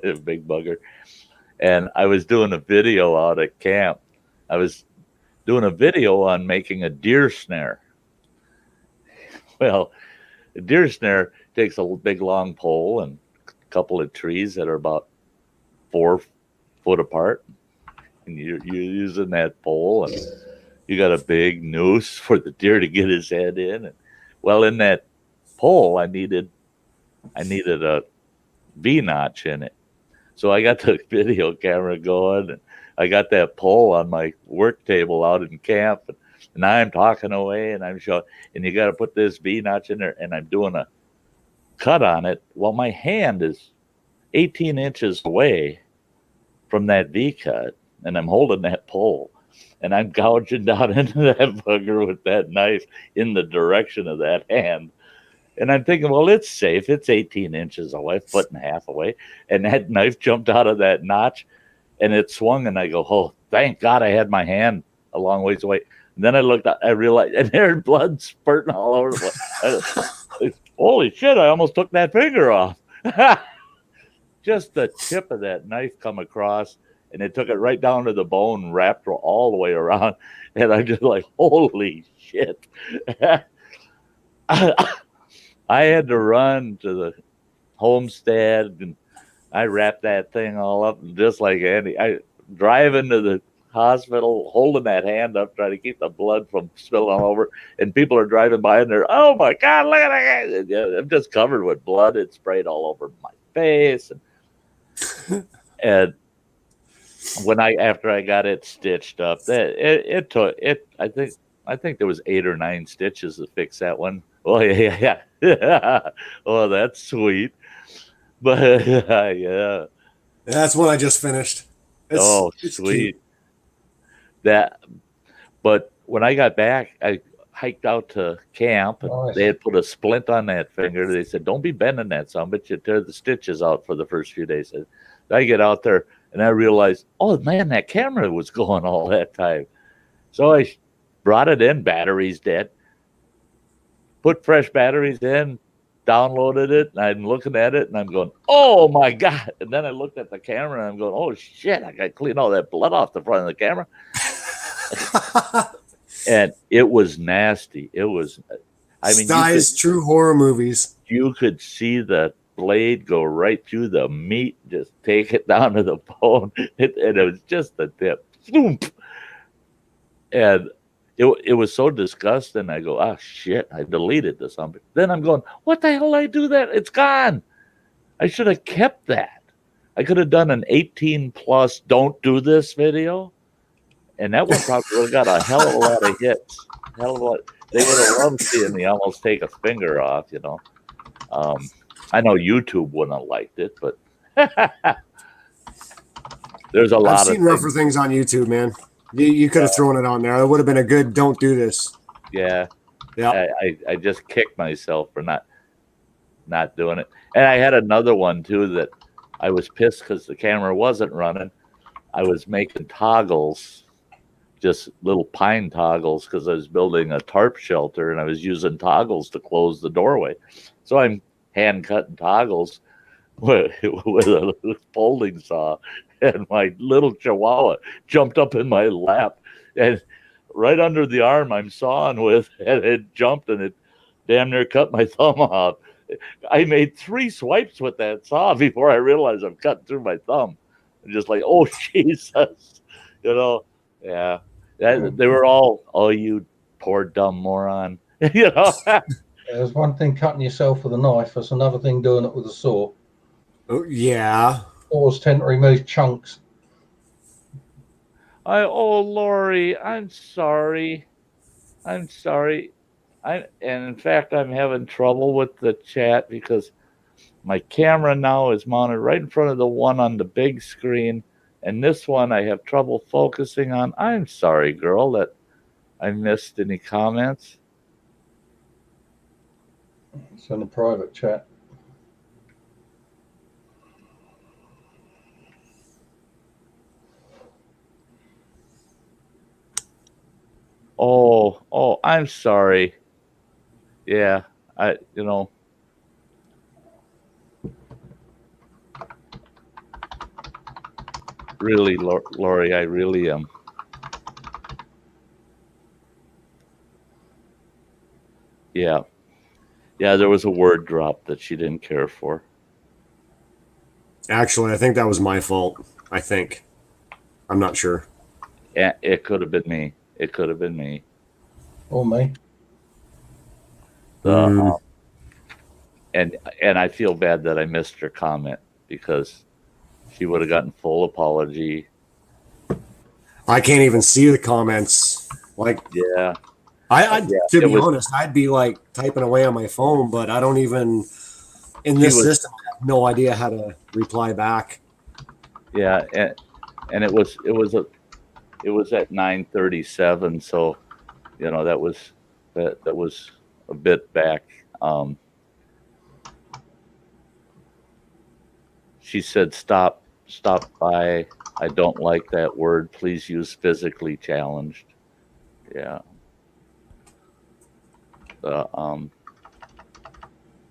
A big bugger. And I was doing a video out at camp. I was doing a video on making a deer snare. Well, a deer snare takes a big long pole and a couple of trees that are about 4 foot apart. And you're using that pole, and you got a big noose for the deer to get his head in. And, well, in that pole, I needed a V notch in it. So I got the video camera going, and I got that pole on my work table out in camp, and I'm talking away, and I'm showing, and you got to put this V notch in there, and I'm doing a cut on it. Well, my hand is 18 inches away from that V cut, and I'm holding that pole, and I'm gouging down into that bugger with that knife in the direction of that hand. And I'm thinking, well, it's safe. It's 18 inches away, 1.5 away. And that knife jumped out of that notch, and it swung. And I go, oh, thank God I had my hand a long ways away. And then I looked up, I realized, and there's blood spurting all over the place. Holy shit, I almost took that finger off. Just the tip of that knife come across, and it took it right down to the bone, wrapped all the way around. And I'm just like, holy shit. I had to run to the homestead, and I wrapped that thing all up, and just like Andy, I drive into the hospital holding that hand up, trying to keep the blood from spilling over. And people are driving by, and they're, oh my God, look at that! I'm just covered with blood. It sprayed all over my face, and when after I got it stitched up, it took it. I think there was 8 or 9 stitches to fix that one. Oh yeah. Oh, that's sweet. But yeah. That's what I just finished. It's sweet. But when I got back, I hiked out to camp, and Nice. they had put a splint on that finger. They said, don't be bending that son, but you tear the stitches out for the first few days. So I get out there, and I realized, oh man, that camera was going all that time. So I brought it in, batteries dead. Put fresh batteries in, downloaded it, and I'm looking at it, and I'm going, oh my God. And then I looked at the camera, and I'm going, oh shit, I got to clean all that blood off the front of the camera. And it was nasty. It was, I mean, Sty's true horror movies. You could see the blade go right through the meat, just take it down to the bone. And it was just the tip. And it was so disgusting. I go, oh shit, I deleted this. Then I'm going, what the hell did I do that? It's gone. I should have kept that. I could have done an 18 plus don't do this video. And that one probably would have got a hell of a lot of hits. Hell of a lot. They would have loved seeing me almost take a finger off, you know. I know YouTube wouldn't have liked it, but there's a lot of I've seen rougher things on YouTube, man. You could have thrown it on there. It would have been a good don't do this. Yeah. Yeah. I just kicked myself for not doing it. And I had another one too that I was pissed because the camera wasn't running. I was making toggles, just little pine toggles, because I was building a tarp shelter, and I was using toggles to close the doorway. So I'm hand cutting toggles with a folding saw, and my little chihuahua jumped up in my lap, and right under the arm I'm sawing with, and it jumped, and it damn near cut my thumb off. I made 3 swipes with that saw before I realized I'm cutting through my thumb. I'm just like, oh Jesus, you know. Yeah, they were all, oh, you poor dumb moron, you know. There's one thing cutting yourself with a knife. There's another thing doing it with a saw. Oh, yeah. Saws tend to remove chunks. Oh, Lori, I'm sorry. And in fact, I'm having trouble with the chat because my camera now is mounted right in front of the one on the big screen. And this one I have trouble focusing on. I'm sorry, girl, that I missed any comments. It's in the private chat. I'm sorry. Yeah, really, Lori, I really am. Yeah. Yeah, there was a word drop that she didn't care for. Actually, I think that was my fault. I think. I'm not sure. Yeah, it could have been me. It could have been me. Or me. And I feel bad that I missed her comment because she would have gotten full apology. I can't even see the comments. Like, yeah, to be honest, I'd be like typing away on my phone, but I don't even in this system. I have no idea how to reply back. Yeah, and it was at 9:37, so that was a bit back. She said, "Stop by. I don't like that word. Please use physically challenged." Yeah.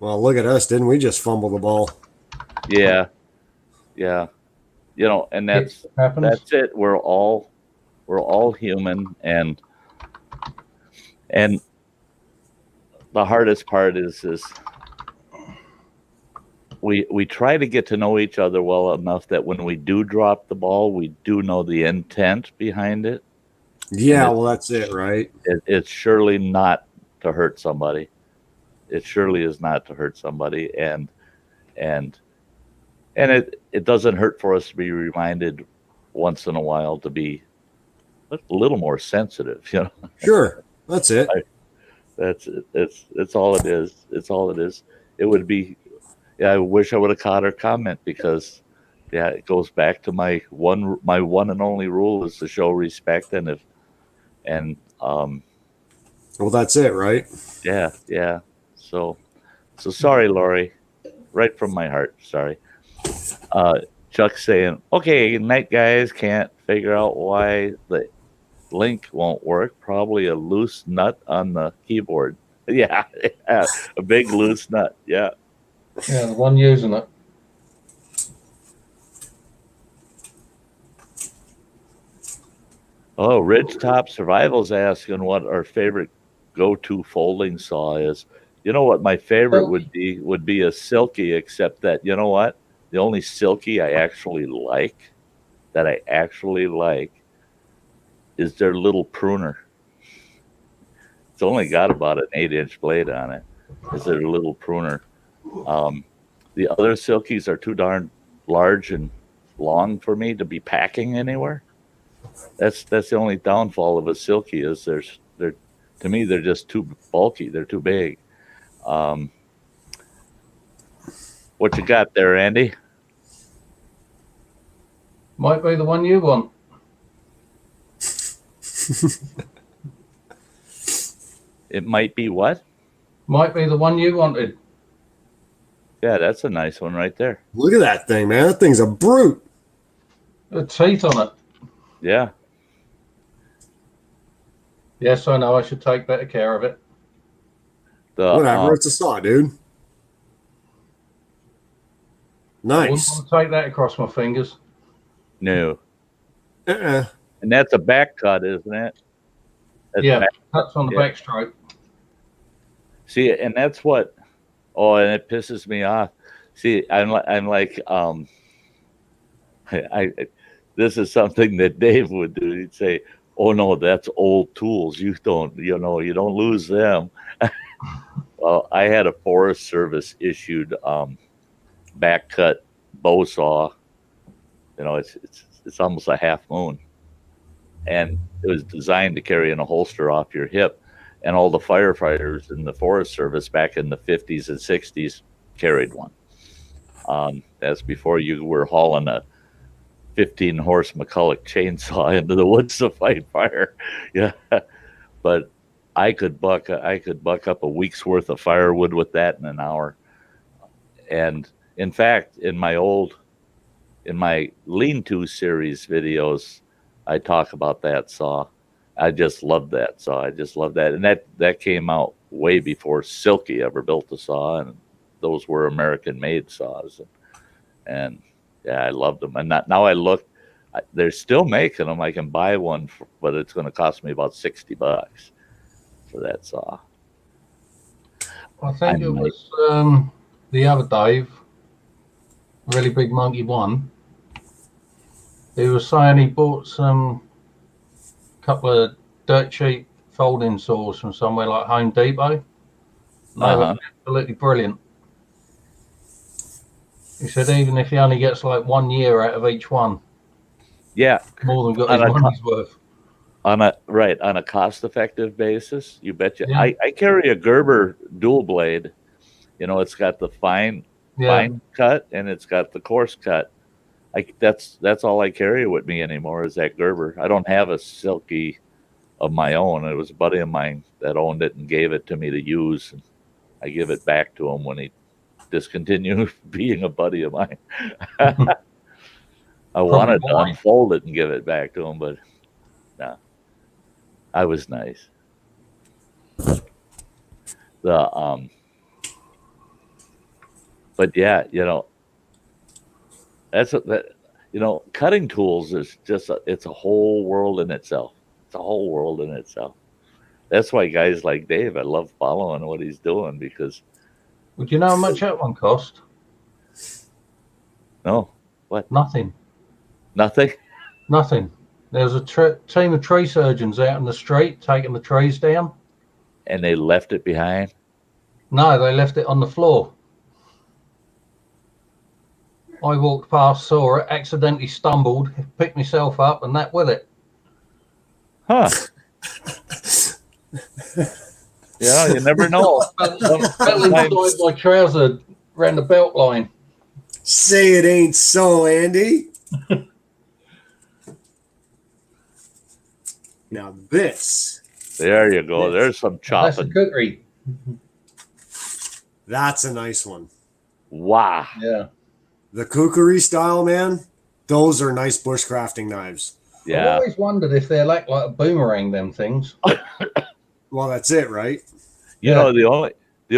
Well, look at us. Didn't we just fumble the ball? Yeah. Yeah. And that's it. We're all human, and the hardest part is we try to get to know each other well enough that when we do drop the ball, we do know the intent behind it. Yeah, well, that's it, right? It's surely not to hurt somebody. It surely is not to hurt somebody, and it doesn't hurt for us to be reminded once in a while to be a little more sensitive. Sure, that's it. That's it. It's all it is. It's all it is. It would be. Yeah, I wish I would have caught her comment because, it goes back to my one and only rule is to show respect well, that's it, right? Yeah. So sorry, Lori, right from my heart. Sorry. Chuck saying, "Okay, night guys, can't figure out why the link won't work. Probably a loose nut on the keyboard." Yeah, a big loose nut. Yeah. Yeah, the one using it. Oh, Ridgetop Survival's asking what our favorite go-to folding saw is. You know what my favorite would be a Silky, except that the only Silky I actually like is their little pruner. It's only got about an 8-inch blade on it. Is their little pruner. The other Silkies are too darn large and long for me to be packing anywhere. That's the only downfall of a Silky is they're to me they're just too bulky. They're too big. What you got there, Andy? Might be the one you want. It might be what? Might be the one you wanted. Yeah, that's a nice one right there. Look at that thing, man. That thing's a brute. The teeth on it. Yeah. Yes, I know. I should take better care of it. Whatever. It's a saw, dude. Nice. I wouldn't want to take that across my fingers. No. And that's a back cut, isn't it? Cuts on the back stroke. See, and that's what. Oh, and it pisses me off. See, I'm like, this is something that Dave would do. He'd say, "Oh no, that's old tools. You don't lose them." Well, I had a Forest Service issued back cut bow saw. It's almost a half moon, and it was designed to carry in a holster off your hip. And all the firefighters in the Forest Service back in the 50s and 60s carried one. That's before you were hauling a 15-horse McCulloch chainsaw into the woods to fight fire. Yeah, but I could buck up a week's worth of firewood with that in an hour. And in fact, in my lean-to series videos, I talk about that saw. I just loved that saw. I just loved that, and that came out way before Silky ever built a saw, and those were American-made saws, and yeah, I loved them. And now I look, they're still making them. I can buy one, but it's going to cost me about $60 for that saw. I think it was the other Dave, Really Big Monkey One. He was saying he bought some couple of dirt cheap folding saws from somewhere like Home Depot. They were absolutely brilliant. He said even if he only gets like 1 year out of each one, yeah, more than got his money's worth. On a cost-effective basis, you betcha. Yeah. I carry a Gerber dual blade. You know, it's got the fine cut and it's got the coarse cut. That's all I carry with me anymore is that Gerber. I don't have a Silky of my own. It was a buddy of mine that owned it and gave it to me to use. And I give it back to him when he discontinued being a buddy of mine. I wanted to unfold it and give it back to him, but no. I was nice. But yeah, you know, cutting tools is just it's a whole world in itself. It's a whole world in itself. That's why guys like Dave, I love following what he's doing because. Would you know how much that one cost? No. What? Nothing. Nothing. Nothing. There was a team of tree surgeons out in the street taking the trees down. And they left it behind? No, they left it on the floor. I walked past, saw it, accidentally stumbled, picked myself up, and that with it. Huh. Yeah, you never know. Fell inside my trouser around the belt line. Say it ain't so, Andy. Now this. There you go. There's some chopping. That's a cookery. That's a nice one. Wow. Yeah. The kukri style, man. Those are nice bushcrafting knives. Yeah. I've always wondered if they're like a boomerang, them things. Well, that's it, right? You know, the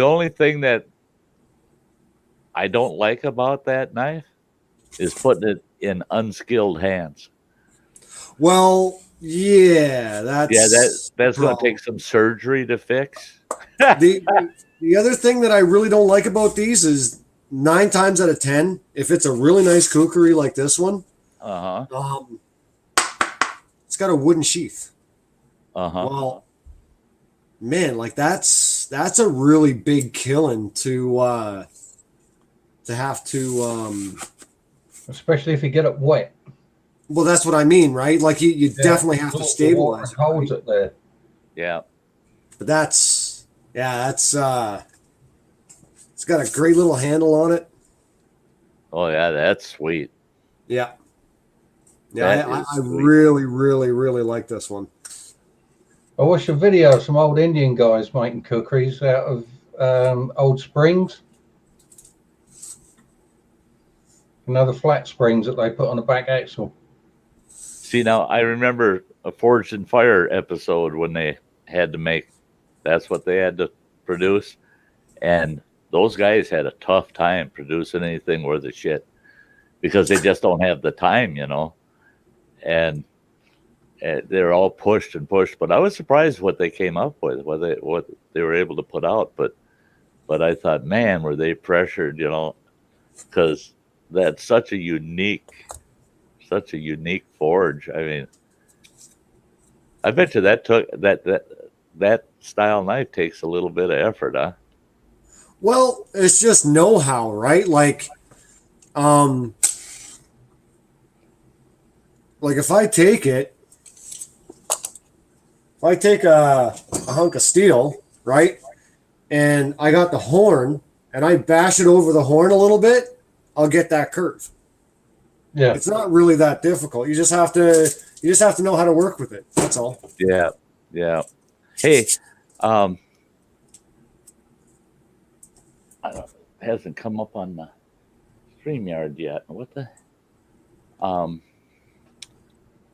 only thing that I don't like about that knife is putting it in unskilled hands. Well, yeah, that's going to take some surgery to fix. The other thing that I really don't like about these is 9 times out of 10, if it's a really nice kukri like this one, it's got a wooden sheath. Well, man, like that's a really big killing to have to especially if you get it wet. Well, that's what I mean, right? Like you definitely have to stabilize it. Holds it there. Yeah. But it's got a great little handle on it. Oh yeah, that's sweet. Yeah. Yeah, I really, really, really like this one. I watched a video of some old Indian guys making kukris out of old springs. You know, the flat springs that they put on the back axle. See, now I remember a Forged in Fire episode when they had to make, that's what they had to produce. And those guys had a tough time producing anything worth a shit because they just don't have the time, you know. And they're all pushed and pushed. But I was surprised what they came up with, what they were able to put out. But I thought, man, were they pressured, you know, because that's such a unique forge. I mean, I bet you that style knife takes a little bit of effort, huh? Well, it's just know-how, right? Like if I take a hunk of steel, right, and I got the horn, and I bash it over the horn a little bit, I'll get that curve. Yeah, it's not really that difficult. You just have to know how to work with it. That's all. Yeah, yeah. Hey, it hasn't come up on the StreamYard yet. What the?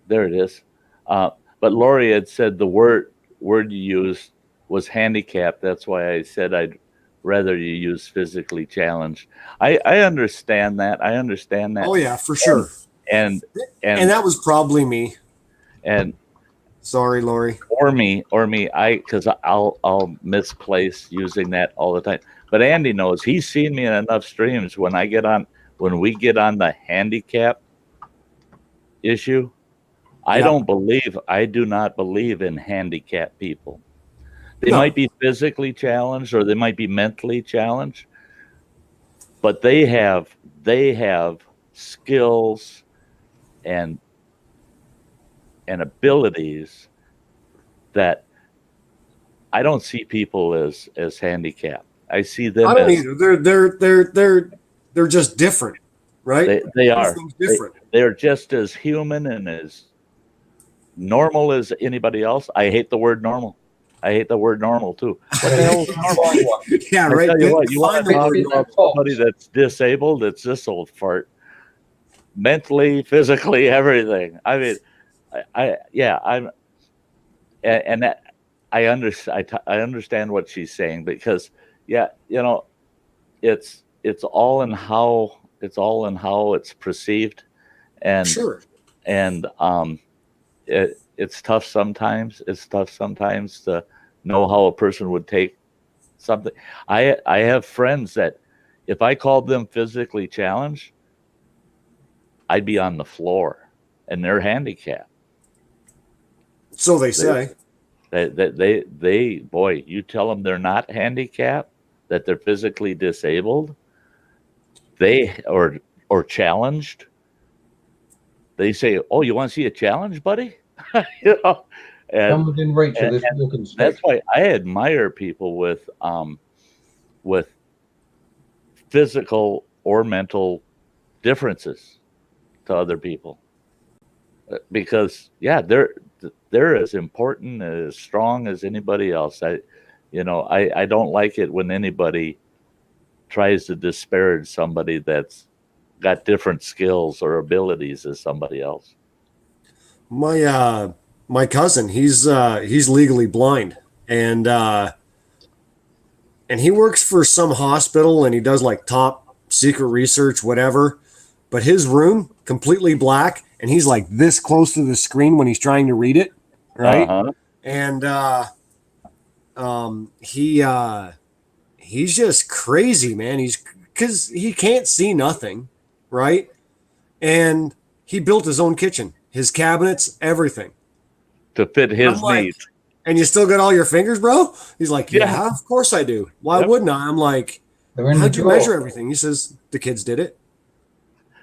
There it is. But but Lori had said the word you used was handicapped. That's why I said I'd rather you use physically challenged. I understand that. I understand that. Oh yeah, for sure. And that was probably me. And sorry, Lori. Or me, because I'll misplace using that all the time. But Andy knows, he's seen me in enough streams when we get on the handicap issue. I do not believe in handicapped people. They might be physically challenged or they might be mentally challenged, but they have skills and abilities that I don't see people as handicapped. I see them. I don't either. They're just different, right? They are different. They're just as human and as normal as anybody else. I hate the word normal. I hate the word normal too. What the hell is normal? Yeah, right. I tell you what, you want to talk about somebody that's disabled? It's this old fart. Mentally, physically, everything. I mean, I understand what she's saying because it's all in how it's perceived, and sure. And it's tough sometimes. It's tough sometimes to know how a person would take something. I have friends that if I called them physically challenged, I'd be on the floor, and they're handicapped. So they say. They boy, you tell them they're not handicapped, that they're physically disabled, or challenged. They say, "Oh, you want to see a challenge, buddy?" Come within reach of this walking stick. That's why I admire people with physical or mental differences to other people, because they're as important, as strong as anybody else. I don't like it when anybody tries to disparage somebody that's got different skills or abilities as somebody else. My cousin, he's legally blind, and he works for some hospital, and he does like top secret research, whatever. But his room completely black, and he's like this close to the screen when he's trying to read it, right? Uh-huh. And he's just crazy, man. Because he can't see nothing, right? And he built his own kitchen, his cabinets, everything to fit his needs. And you still got all your fingers, bro? He's like, yeah, of course I do. Why wouldn't I? I'm like, how'd you measure everything? He says, the kids did it.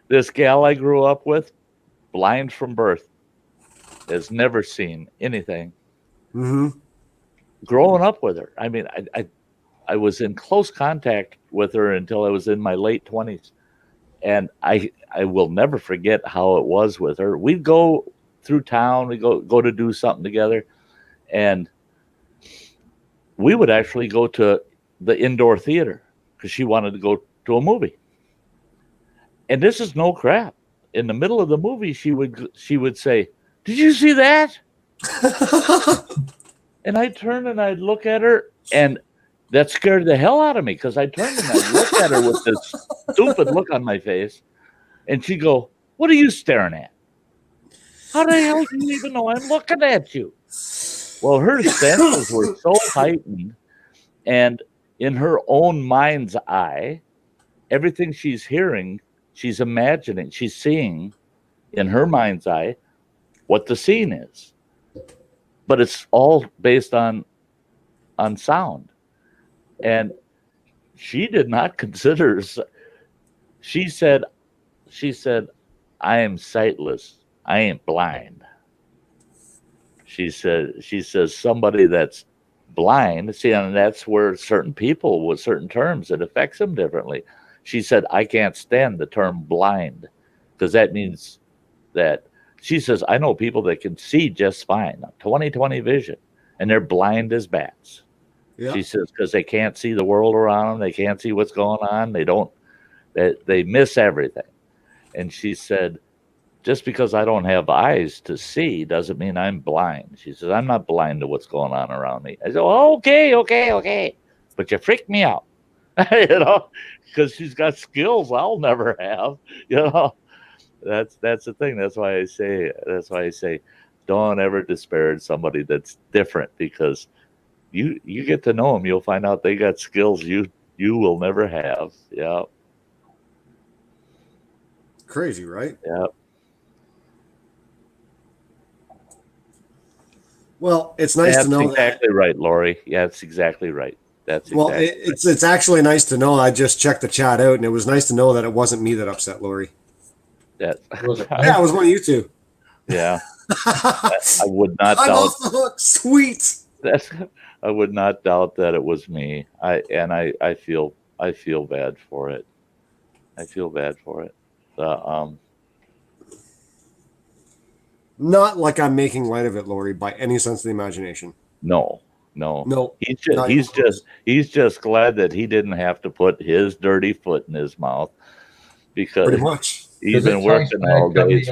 This gal I grew up with, blind from birth, has never seen anything. Mm-hmm. Growing up with her, I mean, I was in close contact with her until I was in my late 20s. And I will never forget how it was with her. We'd go through town, we go to do something together, and we would actually go to the indoor theater because she wanted to go to a movie. And this is no crap. In the middle of the movie, she would say, "Did you see that?" And I'd turn and I'd look at her, and that scared the hell out of me because I turned and I looked at her with this stupid look on my face, and she'd go, "What are you staring at? How the hell do you even know I'm looking at you?" Well, her senses were so heightened, and in her own mind's eye, everything she's hearing, she's imagining, she's seeing in her mind's eye what the scene is. But it's all based on sound. And she did not consider, she said, "I am sightless. I ain't blind." She says somebody that's blind, see, and that's where certain people with certain terms, it affects them differently. She said, "I can't stand the term blind because that means that," she says, "I know people that can see just fine, 20/20 vision, and they're blind as bats." Yeah. She says, because they can't see the world around them. They can't see what's going on. They miss everything. And she said, just because I don't have eyes to see doesn't mean I'm blind. She says, I'm not blind to what's going on around me. I said, oh, okay. But you freak me out, because she's got skills I'll never have, That's the thing. That's why I say don't ever disparage somebody that's different, because you get to know them, you'll find out they got skills you will never have. Yeah. Crazy, right? Yeah. Well, it's nice to know That's exactly right, Lori. Yeah, that's exactly right. It's actually nice to know. I just checked the chat out, and it was nice to know that it wasn't me that upset Lori. Was it? Yeah, it was one of you two. Yeah. I would not I'm doubt off the hook. Sweet. I would not doubt that it was me. I feel bad for it. I feel bad for it. Not like I'm making light of it, Lori, by any sense of the imagination. No. He's just glad that he didn't have to put his dirty foot in his mouth, because pretty much he's been working all day,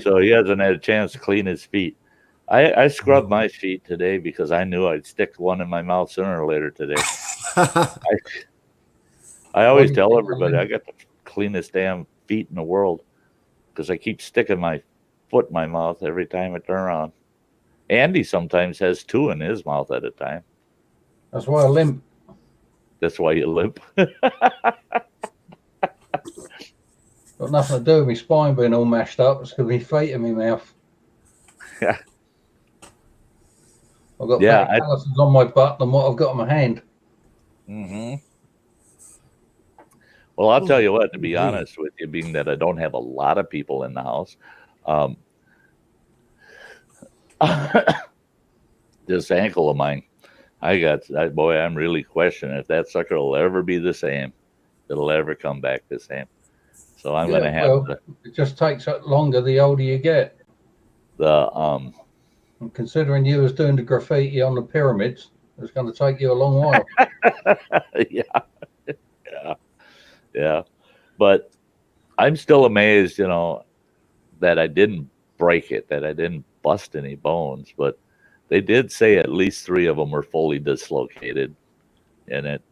so he hasn't had a chance to clean his feet. I scrubbed my feet today because I knew I'd stick one in my mouth sooner or later today. I always tell everybody I got the cleanest damn feet in the world, because I keep sticking my foot in my mouth every time I turn around. Andy sometimes has two in his mouth at a time. That's why I limp. That's why you limp. Got nothing to do with my spine being all mashed up. It's because my feet in my mouth. Yeah. I've got better calluses on my butt than what I've got on my hand. Mm-hmm. Well, I'll tell you what, to be honest with you, being that I don't have a lot of people in the house, this ankle of mine, I'm really questioning if that sucker will ever be the same. It'll ever come back the same. So I'm going to have to. It just takes longer the older you get. And considering you was doing the graffiti on the pyramids, it's going to take you a long while. Yeah. But I'm still amazed, that I didn't break it, that I didn't bust any bones. But they did say at least 3 of them were fully dislocated in it.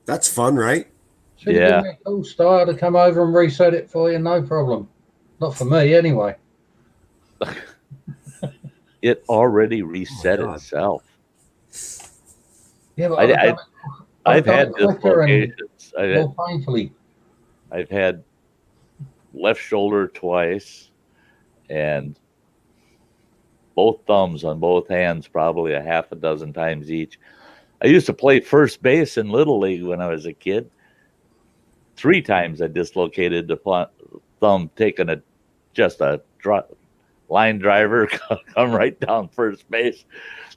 That's fun, right? Should give me a cool Sty to come over and reset it for you, no problem. Not for me, anyway. It already reset itself. Yeah, but I've had dislocations. More painfully. I've had left shoulder twice, and both thumbs on both hands probably a half a dozen times each. I used to play first base in Little League when I was a kid. 3 times I dislocated the thumb taking a line driver, come right down first base.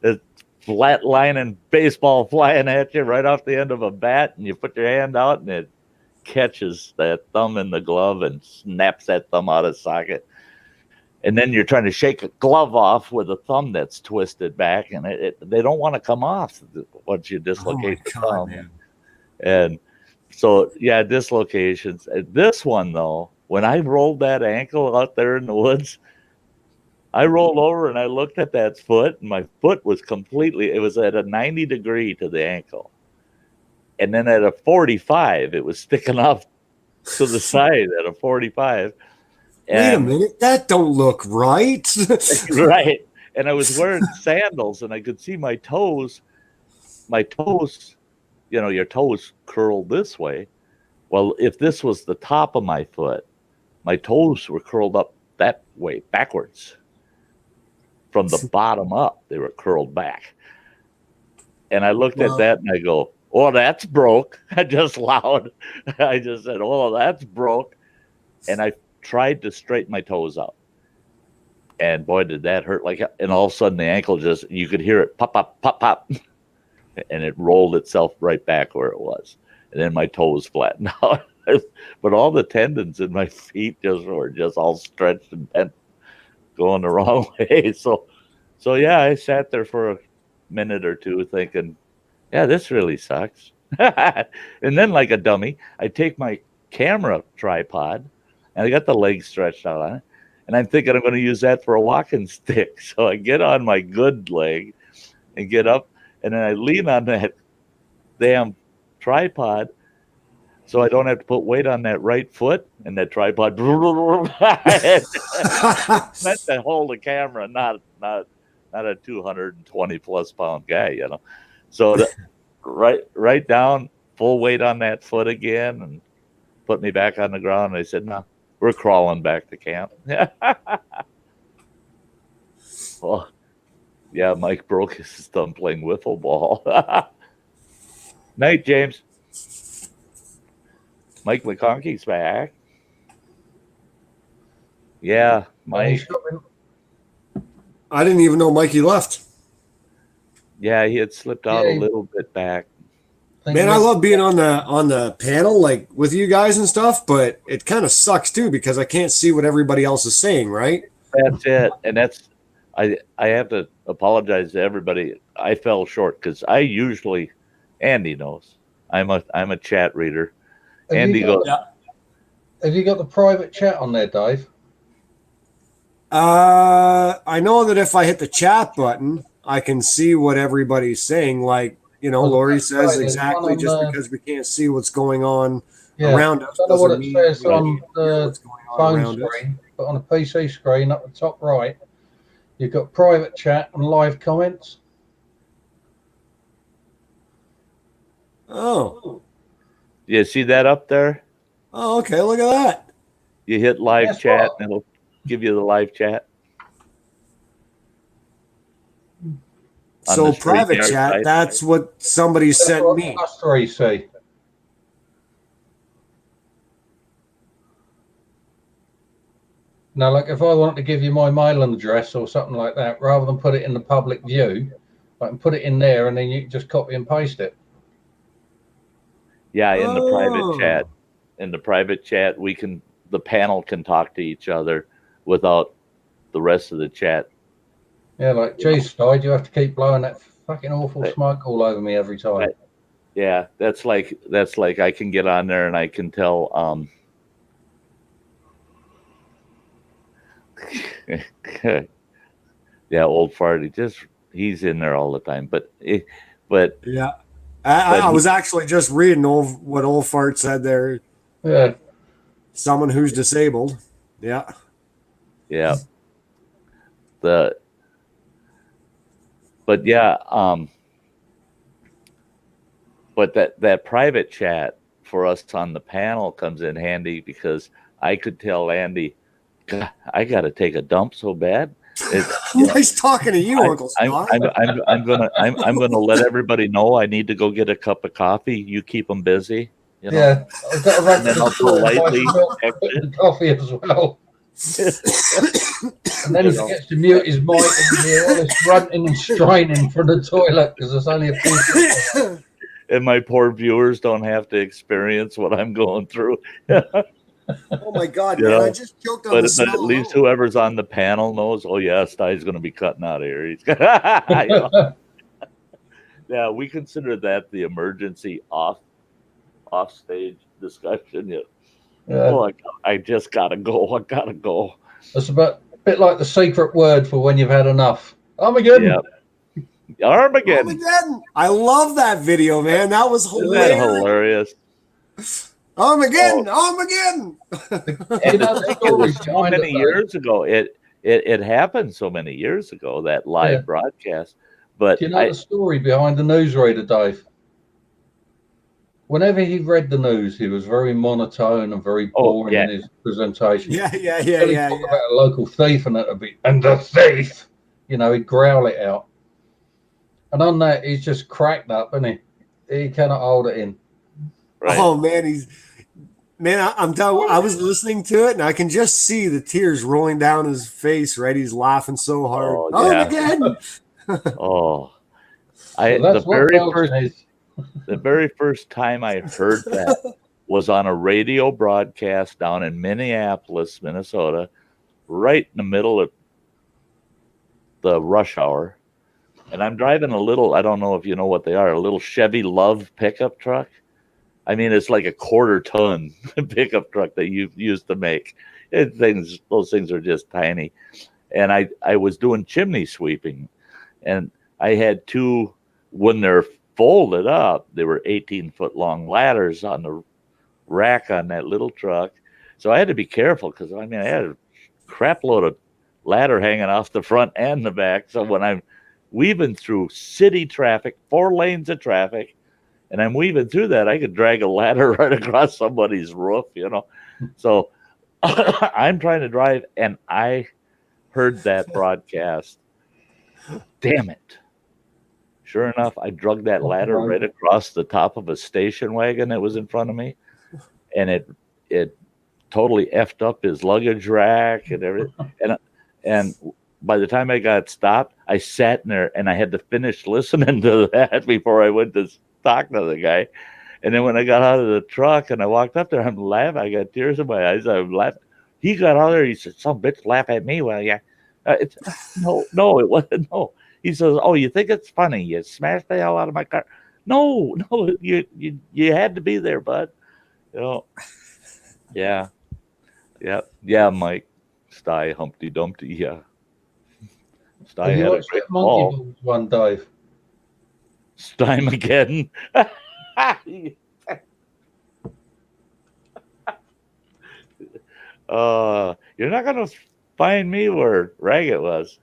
This flat line and baseball flying at you right off the end of a bat, and you put your hand out and it catches that thumb in the glove and snaps that thumb out of socket. And then you're trying to shake a glove off with a thumb that's twisted back, and they don't want to come off once you dislocate the thumb. Man. And so, dislocations. This one, though, when I rolled that ankle out there in the woods, I rolled over and I looked at that foot, and my foot was it was at a 90 degree to the ankle. And then at a 45, it was sticking off to the side at a 45. Wait a minute, that don't look right. Right. And I was wearing sandals, and I could see my toes. My toes, your toes curled this way. Well, if this was the top of my foot, my toes were curled up that way, backwards. From the bottom up, they were curled back. And I looked at that and I go, oh, that's broke. I just said, oh, that's broke. And I tried to straighten my toes up. And boy, did that hurt. And all of a sudden the ankle you could hear it pop, pop, pop, pop. And it rolled itself right back where it was. And then my toes flattened out. But all the tendons in my feet were just all stretched and bent, going the wrong way. So I sat there for a minute or two thinking, yeah, this really sucks. And then, like a dummy, I take my camera tripod and I got the legs stretched out on it, and I'm thinking I'm going to use that for a walking stick. So I get on my good leg and get up, and then I lean on that damn tripod so I don't have to put weight on that right foot, and that tripod meant to hold the camera, not a 220 plus pound guy, you know. So right down, full weight on that foot again, and put me back on the ground. And I said, "No, we're crawling back to camp." Well, yeah, Mike broke his thumb playing wiffle ball. Night, James. Mike McConkey's back. Yeah, Mike. I didn't even know Mikey left. Yeah, he had slipped out a little bit back. Man, I love being on the panel, like with you guys and stuff, but it kind of sucks too because I can't see what everybody else is saying, right? That's it, and that's I have to apologize to everybody. I fell short because I usually, Andy knows, I'm a chat reader. Andy goes, have you got the private chat on there, Dave? I know that if I hit the chat button, I can see what everybody's saying. Like, you know, Lori says exactly just because we can't see what's going on around us. I don't know what it says on the phone screen, but on a PC screen up the top right, you've got private chat and live comments. Oh. You see that up there? Oh, okay. Look at that. You hit live chat, and it'll give you the live chat. So private chat, that's what somebody sent me. Now, like if I wanted to give you my mailing address or something like that, rather than put it in the public view, I can put it in there and then you can just copy and paste it. Yeah, in the private chat. In the private chat, the panel can talk to each other without the rest of the chat. Yeah, like, geez, Sty, you have to keep blowing that fucking awful smoke all over me every time. Right. Yeah, that's like I can get on there and I can tell yeah, old fart, he's in there all the time. But yeah. I was actually just reading what old fart said there. Yeah. Someone who's disabled. Yeah. Yeah. But yeah, but that private chat for us on the panel comes in handy because I could tell Andy, God, I got to take a dump so bad. Nice talking to you, Uncle Scott. I'm gonna let everybody know I need to go get a cup of coffee. You keep them busy. You know? Yeah, I've got to run to the store politely coffee as well. And then he gets to mute his mic and hear all this grunting and straining from the toilet because there's only a few. And my poor viewers don't have to experience what I'm going through. Oh my God, man! I just choked on the smell. But at least whoever's on the panel knows. Oh yeah, Sty's going to be cutting out of here. He's yeah, we consider that the emergency off stage discussion. Yeah. Oh, I just gotta go. I gotta go. It's a bit like the secret word for when you've had enough. Armageddon. Yeah. Armageddon. I love that video, man. That was hilarious. Isn't that hilarious? Armageddon. Armageddon. So many years ago. It happened so many years ago, that live broadcast. But do you know the story behind the newsreader, Dave? Whenever he read the news, he was very monotone and very boring in his presentation. Yeah. Talk about a local thief and it'd be, and the thief, you know, he'd growl it out. And on that, he's just cracked up, and he cannot hold it in. Right. Oh man, I'm telling you, I was listening to it and I can just see the tears rolling down his face. Right, he's laughing so hard. Again. The very first time I heard that was on a radio broadcast down in Minneapolis, Minnesota, right in the middle of the rush hour. And I'm driving a little, I don't know if you know what they are, a little Chevy Love pickup truck. I mean, it's like a 1/4 ton pickup truck that you used to make. Those things are just tiny. And I was doing chimney sweeping, and I had two, when they're folded up, they were 18-foot long ladders on the rack on that little truck. So I had to be careful because I had a crap load of ladder hanging off the front and the back. So when I'm weaving through city traffic, 4 lanes of traffic, and I'm weaving through that, I could drag a ladder right across somebody's roof, So I'm trying to drive, and I heard that broadcast. Damn it. Sure enough, I drug that ladder right across the top of a station wagon that was in front of me, and it totally effed up his luggage rack and everything. And by the time I got stopped, I sat in there and I had to finish listening to that before I went to talk to the guy. And then when I got out of the truck and I walked up there, I'm laughing. I got tears in my eyes. I'm laughing. He got out there. He said, "Some bitch laugh at me." Well, yeah, no, it wasn't. No, he says, "Oh, you think it's funny? You smashed the hell out of my car." No, you had to be there, bud. Yeah, Mike, Sty, Humpty Dumpty, yeah. Sty had a great monkey balls one, Dave. Sty again. You're not gonna find me where Raggett was.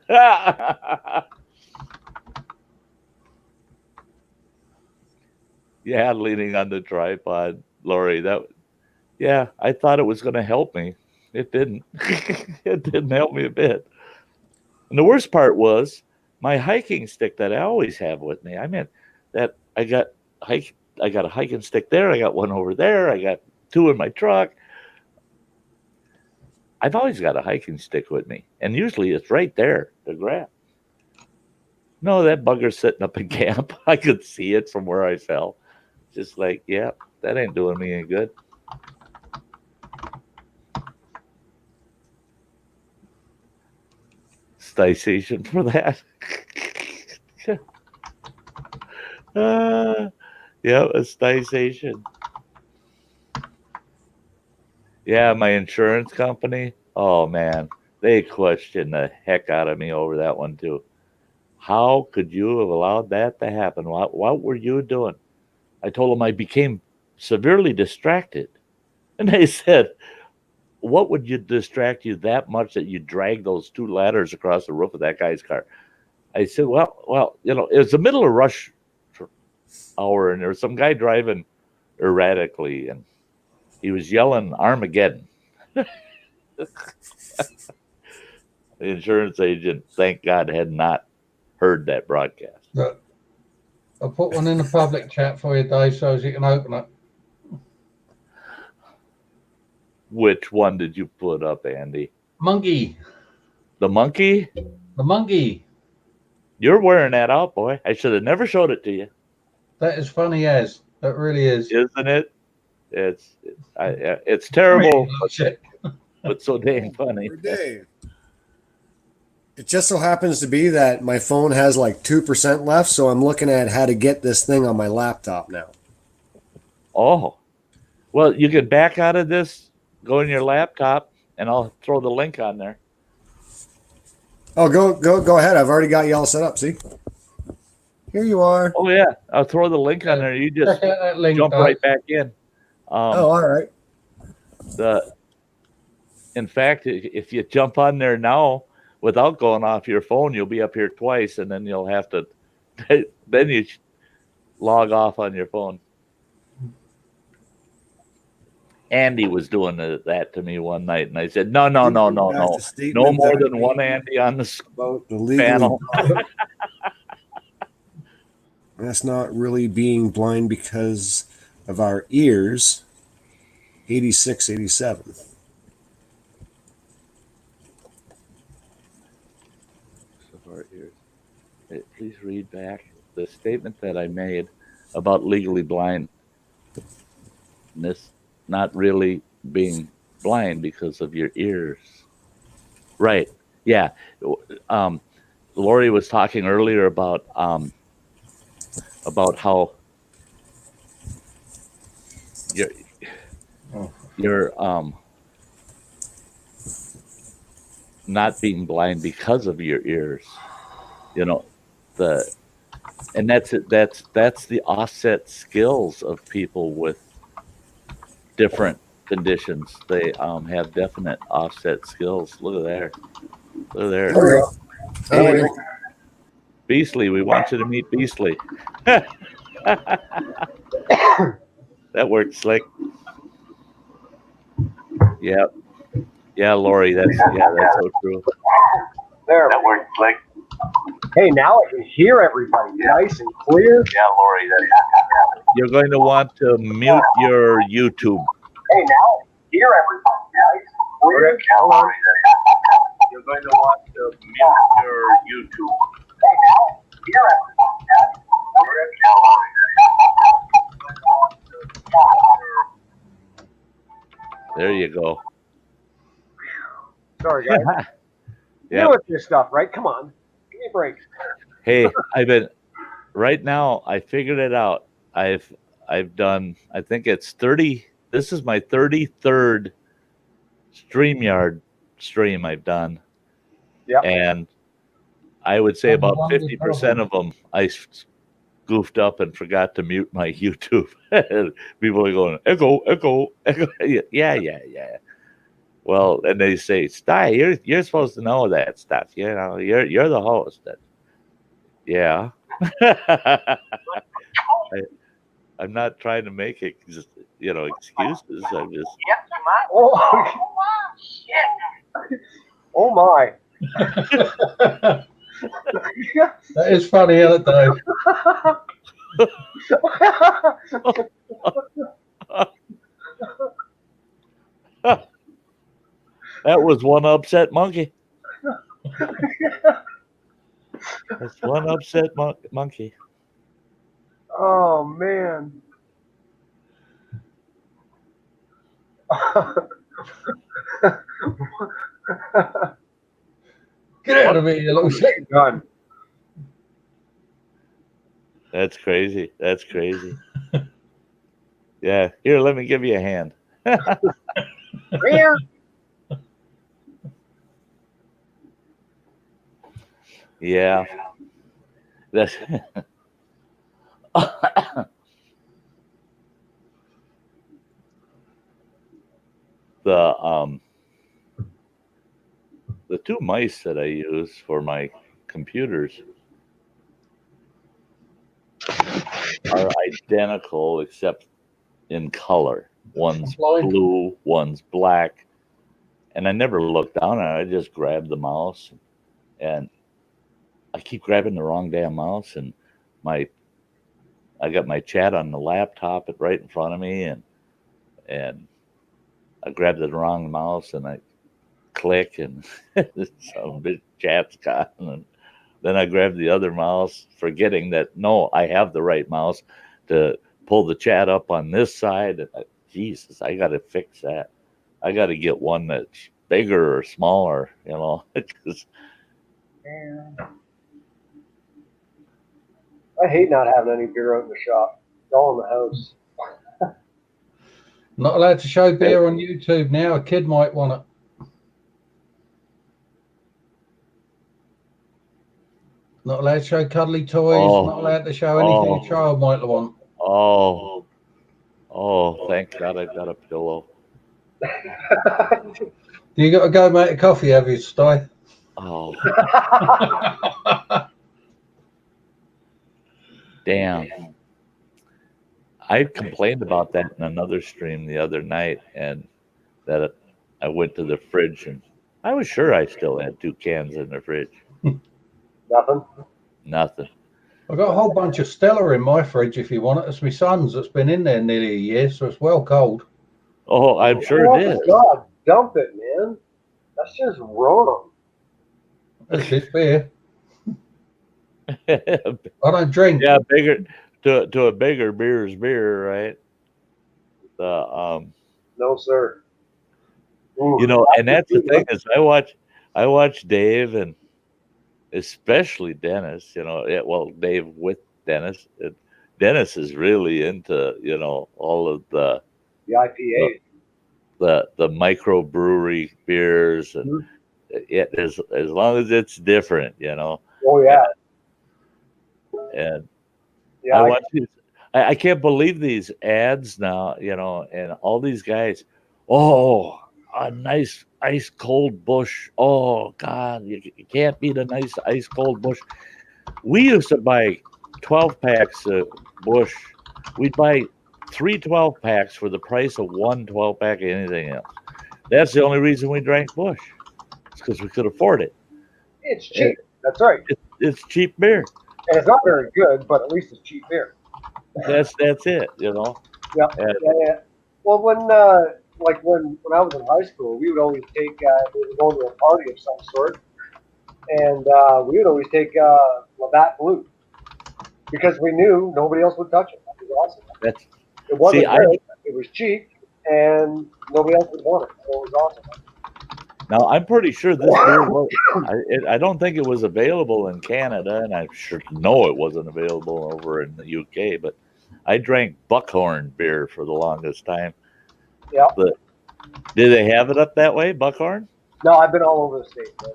Yeah, leaning on the tripod, Lori. I thought it was gonna help me. It didn't. It didn't help me a bit. And the worst part was my hiking stick that I always have with me. I mean, that I got a hiking stick there. I got one over there. I got 2 in my truck. I've always got a hiking stick with me, and usually it's right there to grab. No, that bugger's sitting up in camp. I could see it from where I fell. Just like, yeah, that ain't doing me any good. Citation for that. A citation. Yeah, my insurance company. Oh man, they questioned the heck out of me over that one too. How could you have allowed that to happen? What were you doing? I told them I became severely distracted, and they said, "What would you distract you that much that you drag those 2 ladders across the roof of that guy's car?" I said, well, it was the middle of rush hour, and there was some guy driving erratically, and he was yelling Armageddon. The insurance agent, thank God, had not heard that broadcast. Look, I'll put one in the public chat for you, Dave, so as you can open it. Which one did you put up, Andy? Monkey. The monkey? The monkey. You're wearing that out, boy. I should have never showed it to you. That is funny as. That really is. Isn't it? It's terrible, but so dang funny. Dave. It just so happens to be that my phone has like 2% left, so I'm looking at how to get this thing on my laptop now. Oh. Well, you can back out of this, go in your laptop, and I'll throw the link on there. Oh, go ahead. I've already got you all set up. See? Here you are. Oh, yeah. I'll throw the link on there. You just jump right back in. All right. In fact, if you jump on there now without going off your phone, you'll be up here twice, and then you'll have to then you log off on your phone. Andy was doing that to me one night, and I said, no more than one Andy on the panel. That's not really being blind because of our ears. 86, 87. Please read back the statement that I made about legally blindness not really being blind because of your ears. Right. Yeah. Lori was talking earlier about how not being blind because of your ears. You know, and that's it. That's the offset skills of people with different conditions. They have definite offset skills. Look at there. Look at there. There we go. Hey, Beastly, we want you to meet Beastly. That worked slick. Yeah. Yeah, Lori, that's so true. There. That worked slick. Hey, now I can hear everybody nice and clear. Yeah, Lori, you're going to want to mute your YouTube. Hey, now I can hear everybody nice and clear. Okay, hold on. You're going to want to mute your YouTube. Hey, now I can hear everybody nice and clear. There you go. Sorry, guys. Yeah. You know it's your stuff, right? Come on. Give me a break. Hey, right now, I figured it out. I've done, I think it's 30, this is my 33rd StreamYard stream I've done. Yeah. And I would say about 50% of them I goofed up and forgot to mute my YouTube. People are going, echo, echo, echo. Yeah. Well, and they say, Sty, you're supposed to know that stuff. You know, you're the host. Yeah. I'm not trying to make it, excuses. I'm just. Oh, shit. Oh, my. That is funny, isn't it, Dave? That was one upset monkey. That's one upset monkey. Oh, man. Get out of here, you little shit. Done. That's crazy. That's crazy. Yeah. Here, let me give you a hand. Here. Yeah. That's the two mice that I use for my computers are identical except in color. One's blue, one's black. And I never looked down at it. I just grabbed the mouse and I keep grabbing the wrong damn mouse, and I got my chat on the laptop right in front of me, and I grabbed the wrong mouse and I click and some bit chat's gone, and then I grabbed the other mouse, forgetting that no, I have the right mouse to pull the chat up on this side. Jesus, I got to fix that. I got to get one that's bigger or smaller, because. I hate not having any beer out in the shop. It's all in the house. Not allowed to show beer on YouTube now. A kid might want it. Not allowed to show cuddly toys. Oh. Not allowed to show anything a child might want. Oh, thank God I've got a pillow. You got to go make a coffee, have you, Sty? Oh. Damn. I complained about that in another stream the other night, and that I went to the fridge, and I was sure I still had 2 cans in the fridge. Nothing. I've got a whole bunch of Stella in my fridge if you want it. It's my son's that's been in there nearly a year, so it's well cold. Oh, I'm sure it is. God, dump it, man. That's just wrong. That's his beer. I don't drink. Yeah, bigger to a bigger beer is beer, right? No, sir. Ooh, and that's the thing is I watch Dave and especially Dennis. Dave with Dennis. Dennis is really into all of the IPA, the microbrewery beers, and as long as it's different, you know. Oh yeah, And yeah. I watch these. I can't believe these ads now, you know, and all these guys. Oh, a nice ice cold bush. Oh God, you can't beat a nice ice cold bush. We used to buy 12 packs of bush. We'd buy 3 12 packs for the price of one 12 pack of anything else. That's the only reason we drank bush. It's because we could afford it. It's cheap. That's right. It's cheap beer. And it's not very good, but at least it's cheap beer. That's it, you know. Yeah, And, yeah. Well, when like when I was in high school, we would always take we would go to a party of some sort, and we would always take Labatt Blue because we knew nobody else would touch it. It was awesome. that's It wasn't see, good. It was cheap, and nobody else would want it. So it was awesome. now I'm pretty sure this beer was. I don't think it was available in Canada, and I sure know it wasn't available over in the UK. But I drank Buckhorn beer for the longest time. Yeah. But did they have it up that way, Buckhorn? No, I've been all over the state. Man.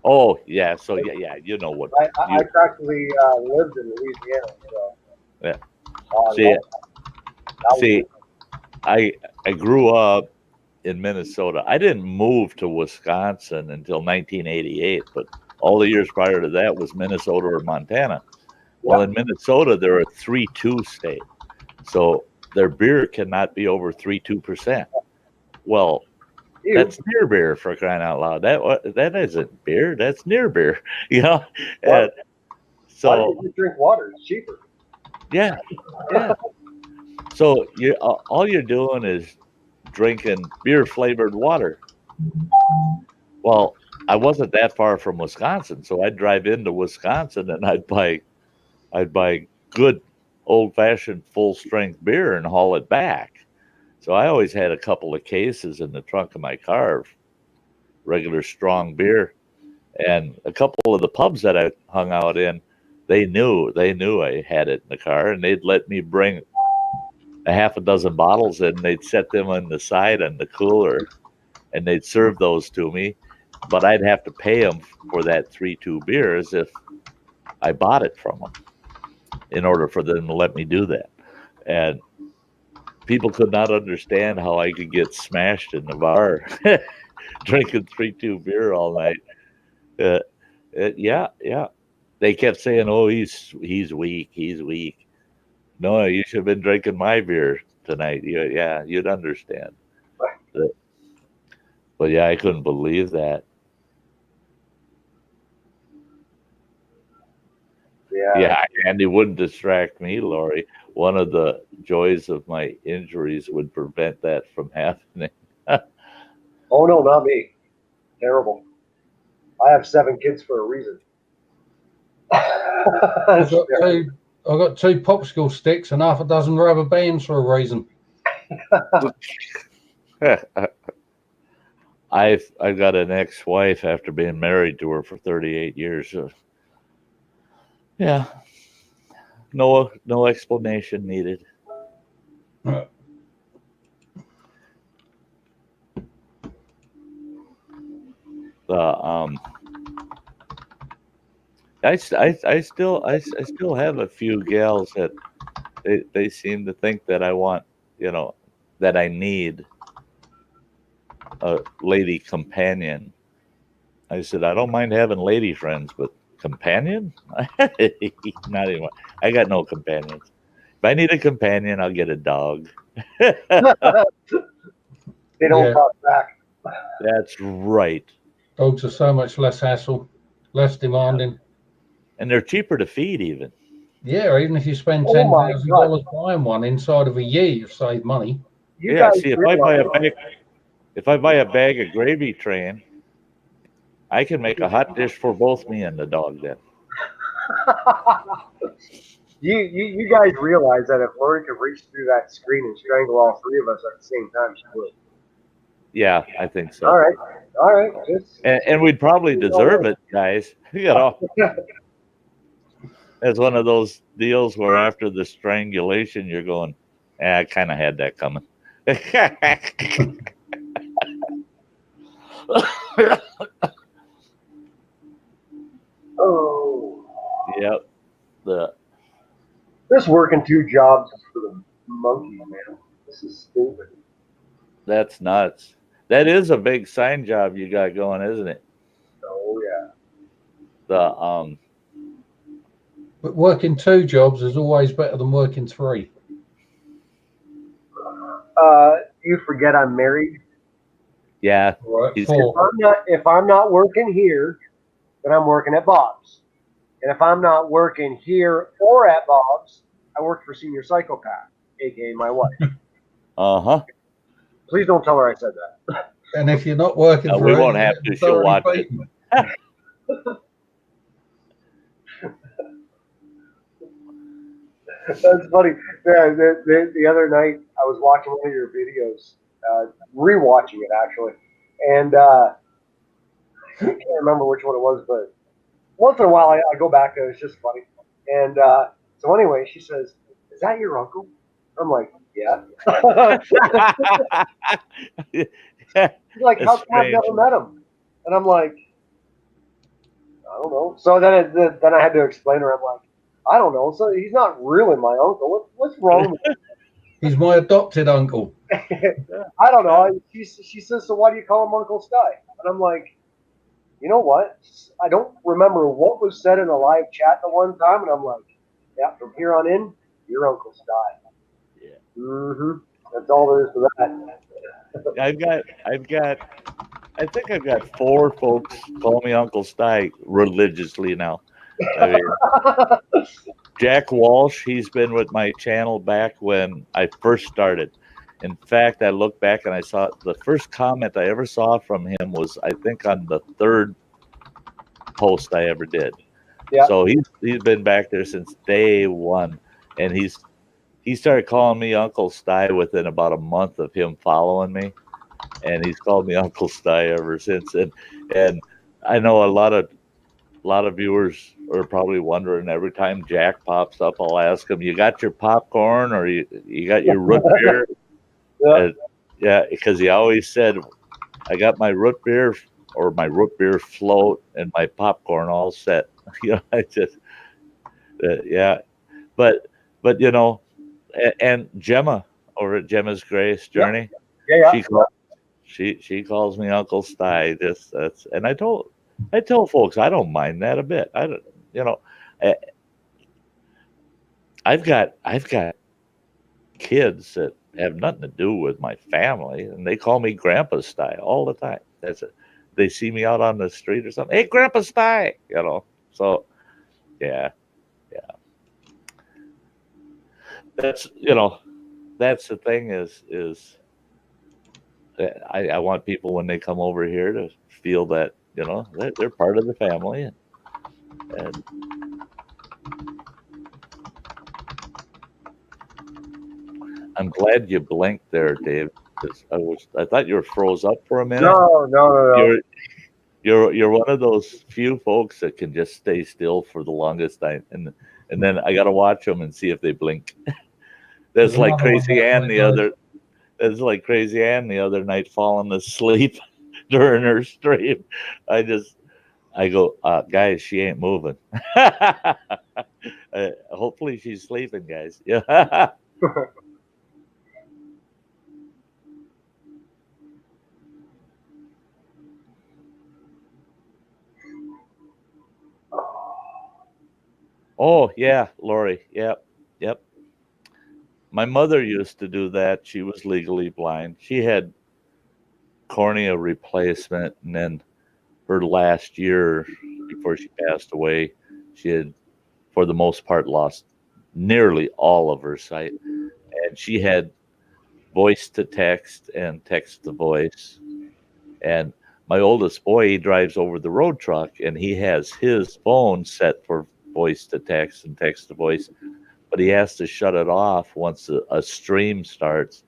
Oh yeah, so yeah, you know what? I practically lived in Louisiana. So, Yeah. See, I grew up in Minnesota. I didn't move to Wisconsin until 1988, but all the years prior to that was Minnesota or Montana. Well, in Minnesota, they're a 3.2 state, so their beer cannot be over 3.2%. Well, that's near beer, for crying out loud. That isn't beer. That's near beer. You know. And so why don't you drink water? It's cheaper. Yeah. So all you're doing is drinking beer flavored water. Well, I wasn't that far from Wisconsin, so I'd drive into Wisconsin and I'd buy good old fashioned full strength beer and haul it back. So I always had a couple of cases in the trunk of my car of regular strong beer. And a couple of the pubs that I hung out in, they knew I had it in the car, and they'd let me bring a half a dozen bottles in. They'd set them on the side on the cooler, and they'd serve those to me. But I'd have to pay them for that 3.2 beer as if I bought it from them in order for them to let me do that. And people could not understand how I could get smashed in the bar drinking 3.2 beer all night. Yeah. They kept saying, "Oh, he's weak. He's weak." No, you should have been drinking my beer tonight. You'd understand. But yeah, I couldn't believe that. Yeah, and it wouldn't distract me, Lori. One of the joys of my injuries would prevent that from happening. Oh no, not me. Terrible. I have 7 kids for a reason. I've got 2 popsicle sticks and half a dozen rubber bands for a reason. I've got an ex-wife after being married to her for 38 years. Yeah. No explanation needed. I still have a few gals that they seem to think that I want, that I need a lady companion. I said, I don't mind having lady friends, but companion? Not even. I got no companions. If I need a companion, I'll get a dog. They don't talk back. That's right. Dogs are so much less hassle, less demanding. And they're cheaper to feed even. Yeah, even if you spend $10,000 buying one inside of a year, you've saved money. See, if I buy a bag of gravy train, I can make a hot dish for both me and the dog then. You guys realize that if Lori could reach through that screen and strangle all 3 of us at the same time, she would. Yeah, I think so. All right. And we'd probably deserve it, guys. It's one of those deals where after the strangulation, you're going, I kind of had that coming. Oh, Yep. this working 2 jobs is for the monkeys, man. This is stupid. That's nuts. That is a big sign job you got going, isn't it? Oh yeah. The But working 2 jobs is always better than working 3. You forget I'm married. yeah. Right, He's- 4. If I'm not working here, then I'm working at Bob's. And if I'm not working here or at Bob's, I work for Senior Psychopath, aka my wife. Uh-huh. Please don't tell her I said that. And if you're not working for We her, won't you're have getting to. She'll thoroughly watch it. beaten. That's funny. The other night, I was watching one of your videos, rewatching it actually, and I can't remember which one it was, but once in a while I go back and it's just funny. And so anyway, she says, "Is that your uncle?" I'm like, "Yeah." She's like, "How That's come I've never met him?" And I'm like, "I don't know." So then I had to explain to her. I'm like, "I don't know. So he's not really my uncle. What's wrong with him?" He's my adopted uncle. I don't know. She says, "So why do you call him Uncle Sty?" And I'm like, "You know what? I don't remember what was said in a live chat the one time." And I'm like, "Yeah, from here on in, you're Uncle Sty." Yeah. Mm-hmm. That's all there is to that. I think I've got 4 folks call me Uncle Sty religiously now. I mean, Jack Walsh, he's been with my channel back when I first started. In fact, I look back and I saw the first comment I ever saw from him was, I think, on the 3rd post I ever did. Yeah. So he's been back there since day one, and he started calling me Uncle Sty within about a month of him following me, and he's called me Uncle Sty ever since. And I know a lot of viewers are probably wondering every time Jack pops up, I'll ask him, "You got your popcorn or you got your root beer?" Yeah. Yeah, because he always said, "I got my root beer or my root beer float and my popcorn all set." I just yeah, but and Gemma over at Gemma's Grace Journey, Yeah. she calls me Uncle Sty. And I tell folks I don't mind that a bit. I don't, I, I've got kids that have nothing to do with my family, and they call me Grandpa Sty all the time. That's it. They see me out on the street or something. Hey, Grandpa Sty, So, yeah. That's that's the thing is I want people when they come over here to feel that they're part of the family, and I'm glad you blinked there, Dave, because I thought you were froze up for a minute. No. You're one of those few folks that can just stay still for the longest time, and then I got to watch them and see if they blink. That's like Crazy Ann the other. That's like Crazy Ann the other night falling asleep during her stream. I go, guys, she ain't moving. Hopefully she's sleeping, guys. Yeah. Oh yeah, Lori. Yep. My mother used to do that. She was legally blind. She had cornea replacement, and then her last year before she passed away, she had, for the most part, lost nearly all of her sight. And she had voice to text and text to voice. And my oldest boy, he drives over the road truck, and he has his phone set for voice to text and text to voice, but he has to shut it off once a stream starts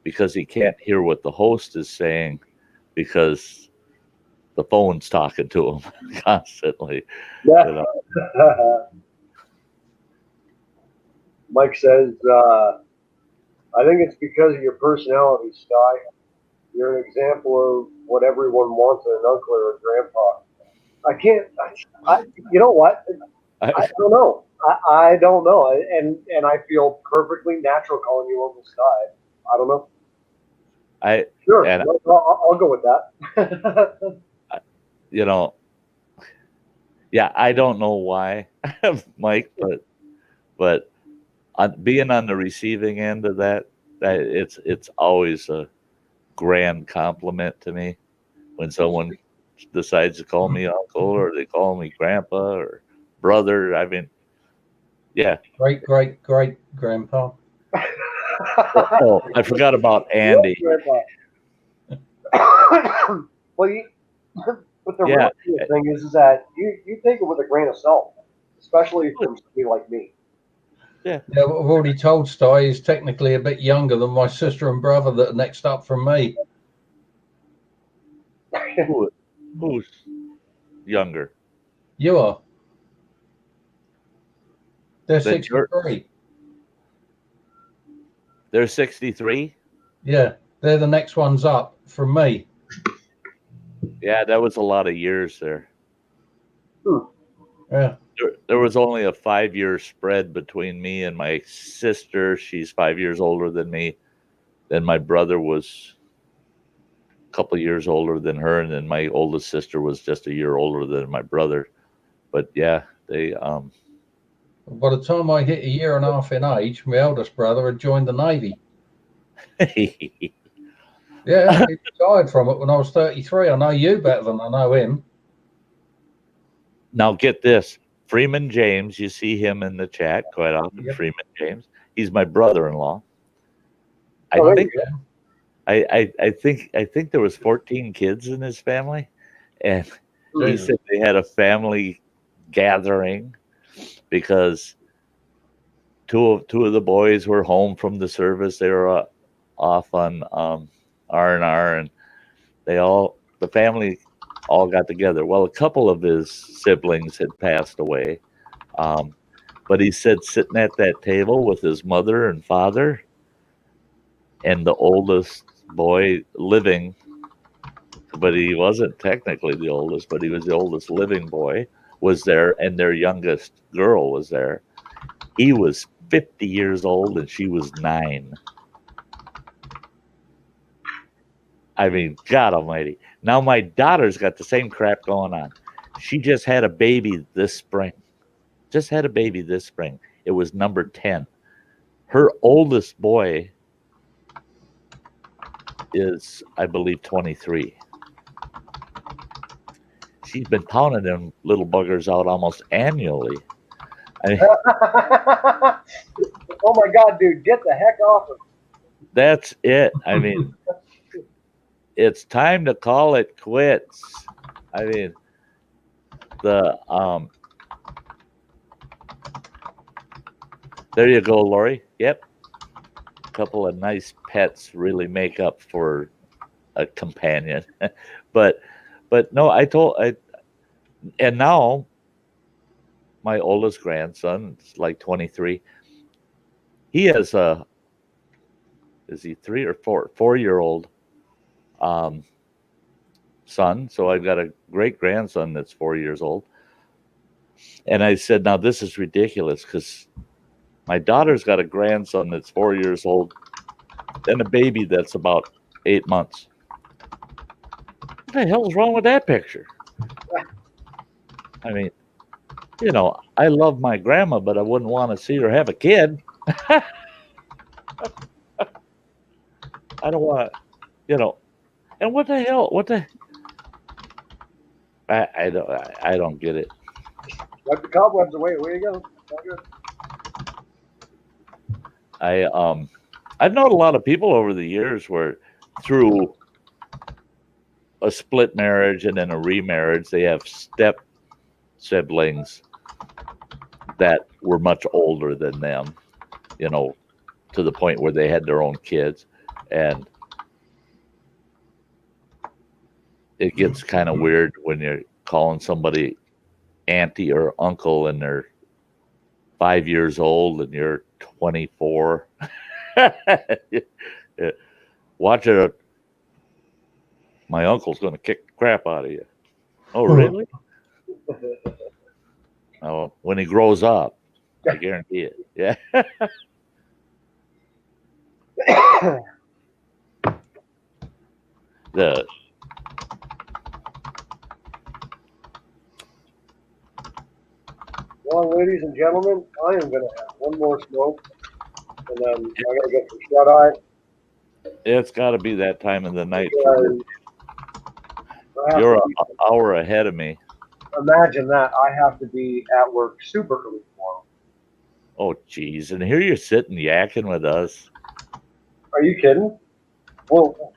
because he can't hear what the host is saying because the phone's talking to him constantly. Yeah. Mike says, I think it's because of your personality, Sty. You're an example of what everyone wants in an uncle or a grandpa. I can't. You know what? I don't know. I don't know, and I feel perfectly natural calling you Uncle Sty. I don't know. Sure, and I'll go with that. you know, yeah, I don't know why, Mike, but being on the receiving end of that it's always a grand compliment to me when someone decides to call me uncle or they call me grandpa or brother. I mean, yeah. Great grandpa. Oh, I forgot about Andy. Well, but the Yeah. real thing is that you take it with a grain of salt, especially from somebody like me. Yeah, what I've already told Sty is technically a bit younger than my sister and brother that are next up from me. Who's younger? You are. They're That you're- 63. They're 63. Yeah, they're the next ones up from me. Yeah, that was a lot of years there. Yeah. There was only a 5-year spread between me and my sister. She's 5 years older than me. Then my brother was a couple of years older than her, and then my oldest sister was just a year older than my brother. But yeah, they By the time I hit a year and a half in age, my eldest brother had joined the Navy. Yeah, he retired from it when I was 33. I know you better than I know him. Now get this. Freeman James, you see him in the chat quite often. Yep. Freeman James. He's my brother-in-law. Oh, I think I think there was 14 kids in his family, and he said they had a family gathering because two of the boys were home from the service. They were off on R&R, and the family all got together. Well, a couple of his siblings had passed away, but he said sitting at that table with his mother and father and the oldest boy living, but he wasn't technically the oldest, but he was the oldest living boy, was there, and their youngest girl was there. He was 50 years old and she was 9. I mean, God almighty. Now my daughter's got the same crap going on. She just had a baby this spring. It was number 10. Her oldest boy is, I believe, 23. She's been pounding them little buggers out almost annually. I mean, oh my God, dude, get the heck off of me. That's it. I mean, it's time to call it quits. I mean, there you go, Lori. Yep. A couple of nice pets really make up for a companion. but no, and now my oldest grandson is like 23. He has is he 3 or 4-year-old son. So I've got a great grandson that's 4 years old. And I said, now this is ridiculous because my daughter's got a grandson that's 4 years old and a baby that's about 8 months. What the hell is wrong with that picture? I mean, I love my grandma, but I wouldn't want to see her have a kid. I don't want to, and what the hell? I don't get it. Wipe the cobwebs away. Away you go. I've known a lot of people over the years where through a split marriage and then a remarriage, they have step siblings that were much older than them, to the point where they had their own kids. And it gets kind of weird when you're calling somebody auntie or uncle and they're 5 years old and you're 24. Watch it. My uncle's going to kick the crap out of you. Oh, really? Oh, when he grows up, I guarantee it. Yeah. The Well, ladies and gentlemen, I am going to have one more smoke, and then I got to get some shut eye. it's got to be that time of the night. Because I have You're to an hour ahead of me. imagine that I have to be at work super early tomorrow. Oh, geez. And here you're sitting yakking with us. Are you kidding? Well,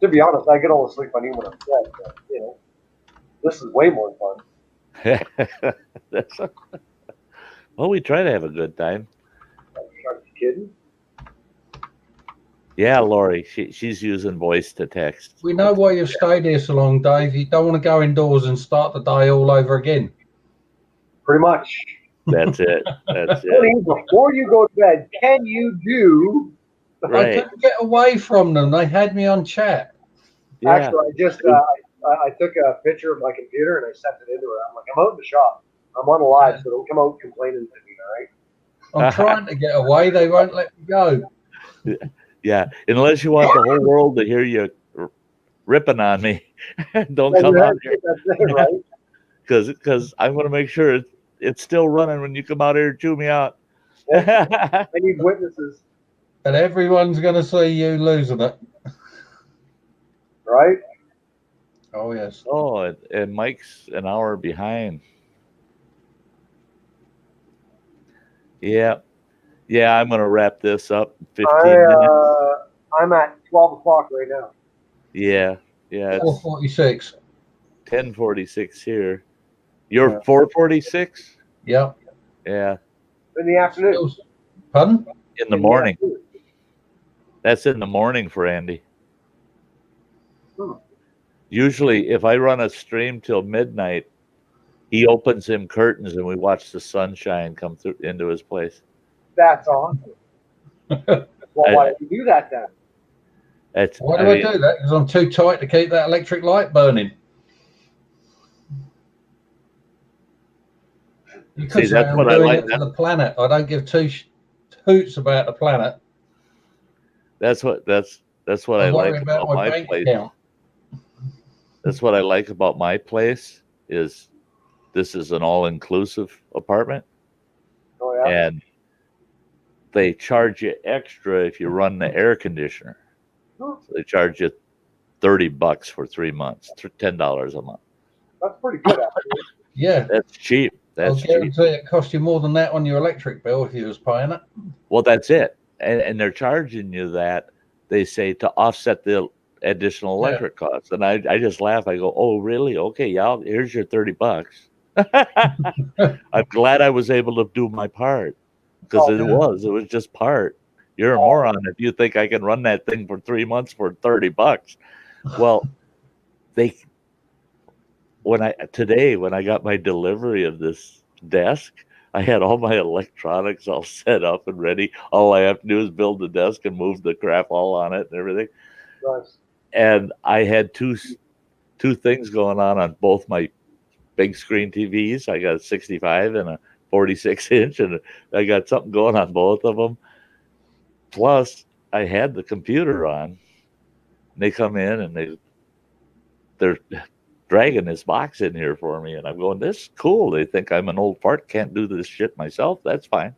to be honest, I get all the sleep I need when I'm dead. But, this is way more fun. Well, we try to have a good time. Are you kidding? Yeah, Lori, she's using voice to text. We know why you've stayed here so long, Dave. You don't want to go indoors and start the day all over again. Pretty much. That's it. That's it. Honey, before you go to bed, can you do? I Right. couldn't get away from them. They had me on chat. Yeah. Actually, I just I took a picture of my computer and I sent it into her. I'm like, I'm out in the shop. I'm on a live, so don't come out complaining to me, all right? I'm trying to get away. They won't let me go. Yeah. Unless you want the whole world to hear you ripping on me, don't Well, come that's out here. it, right? Because I'm going to make sure it's still running when you come out here and chew me out. I need witnesses, And everyone's going to see you losing it. right? Oh, yes. Oh, and Mike's an hour behind. Yeah. Yeah, I'm going to wrap this up in 15 minutes. I'm at 12 o'clock right now. Yeah. Yeah, it's 446. 10:46 here. You're 4:46? Yeah. Yeah. In the afternoon. Pardon? In the morning. That's in the morning for Andy. Usually, if I run a stream till midnight, he opens him curtains and we watch the sunshine come through into his place. That's awesome. Well, why don't you do that then? Why do I do that? Because I'm too tight to keep that electric light burning. Because See, that's I'm what I doing like. it for the planet. I don't give two hoots about the planet. That's what I worry like about about my bank place. account. That's what I like about my place is this is an all-inclusive apartment. Oh, yeah. And they charge you extra if you run the air conditioner. So they charge you $30 for 3 months, $10 a month. That's pretty good, actually. Yeah. That's cheap. I'll That's cheap. guarantee it cost you more than that on your electric bill if you was paying it. Well, that's it. And they're charging you that, they say, to offset the additional electric costs. And I just laugh. I go, oh, really? Okay, yeah, here's your $30. I'm glad I was able to do my part because it was just part. You're a moron if you think I can run that thing for 3 months for $30. Well, when I got my delivery of this desk, I had all my electronics all set up and ready. All I have to do is build the desk and move the crap all on it and everything. Nice. And I had two things going on both my big screen TVs. I got a 65 and a 46 inch, and I got something going on both of them. Plus, I had the computer on. They come in and they're dragging this box in here for me, and I'm going, this is cool. They think I'm an old fart, can't do this shit myself. That's fine.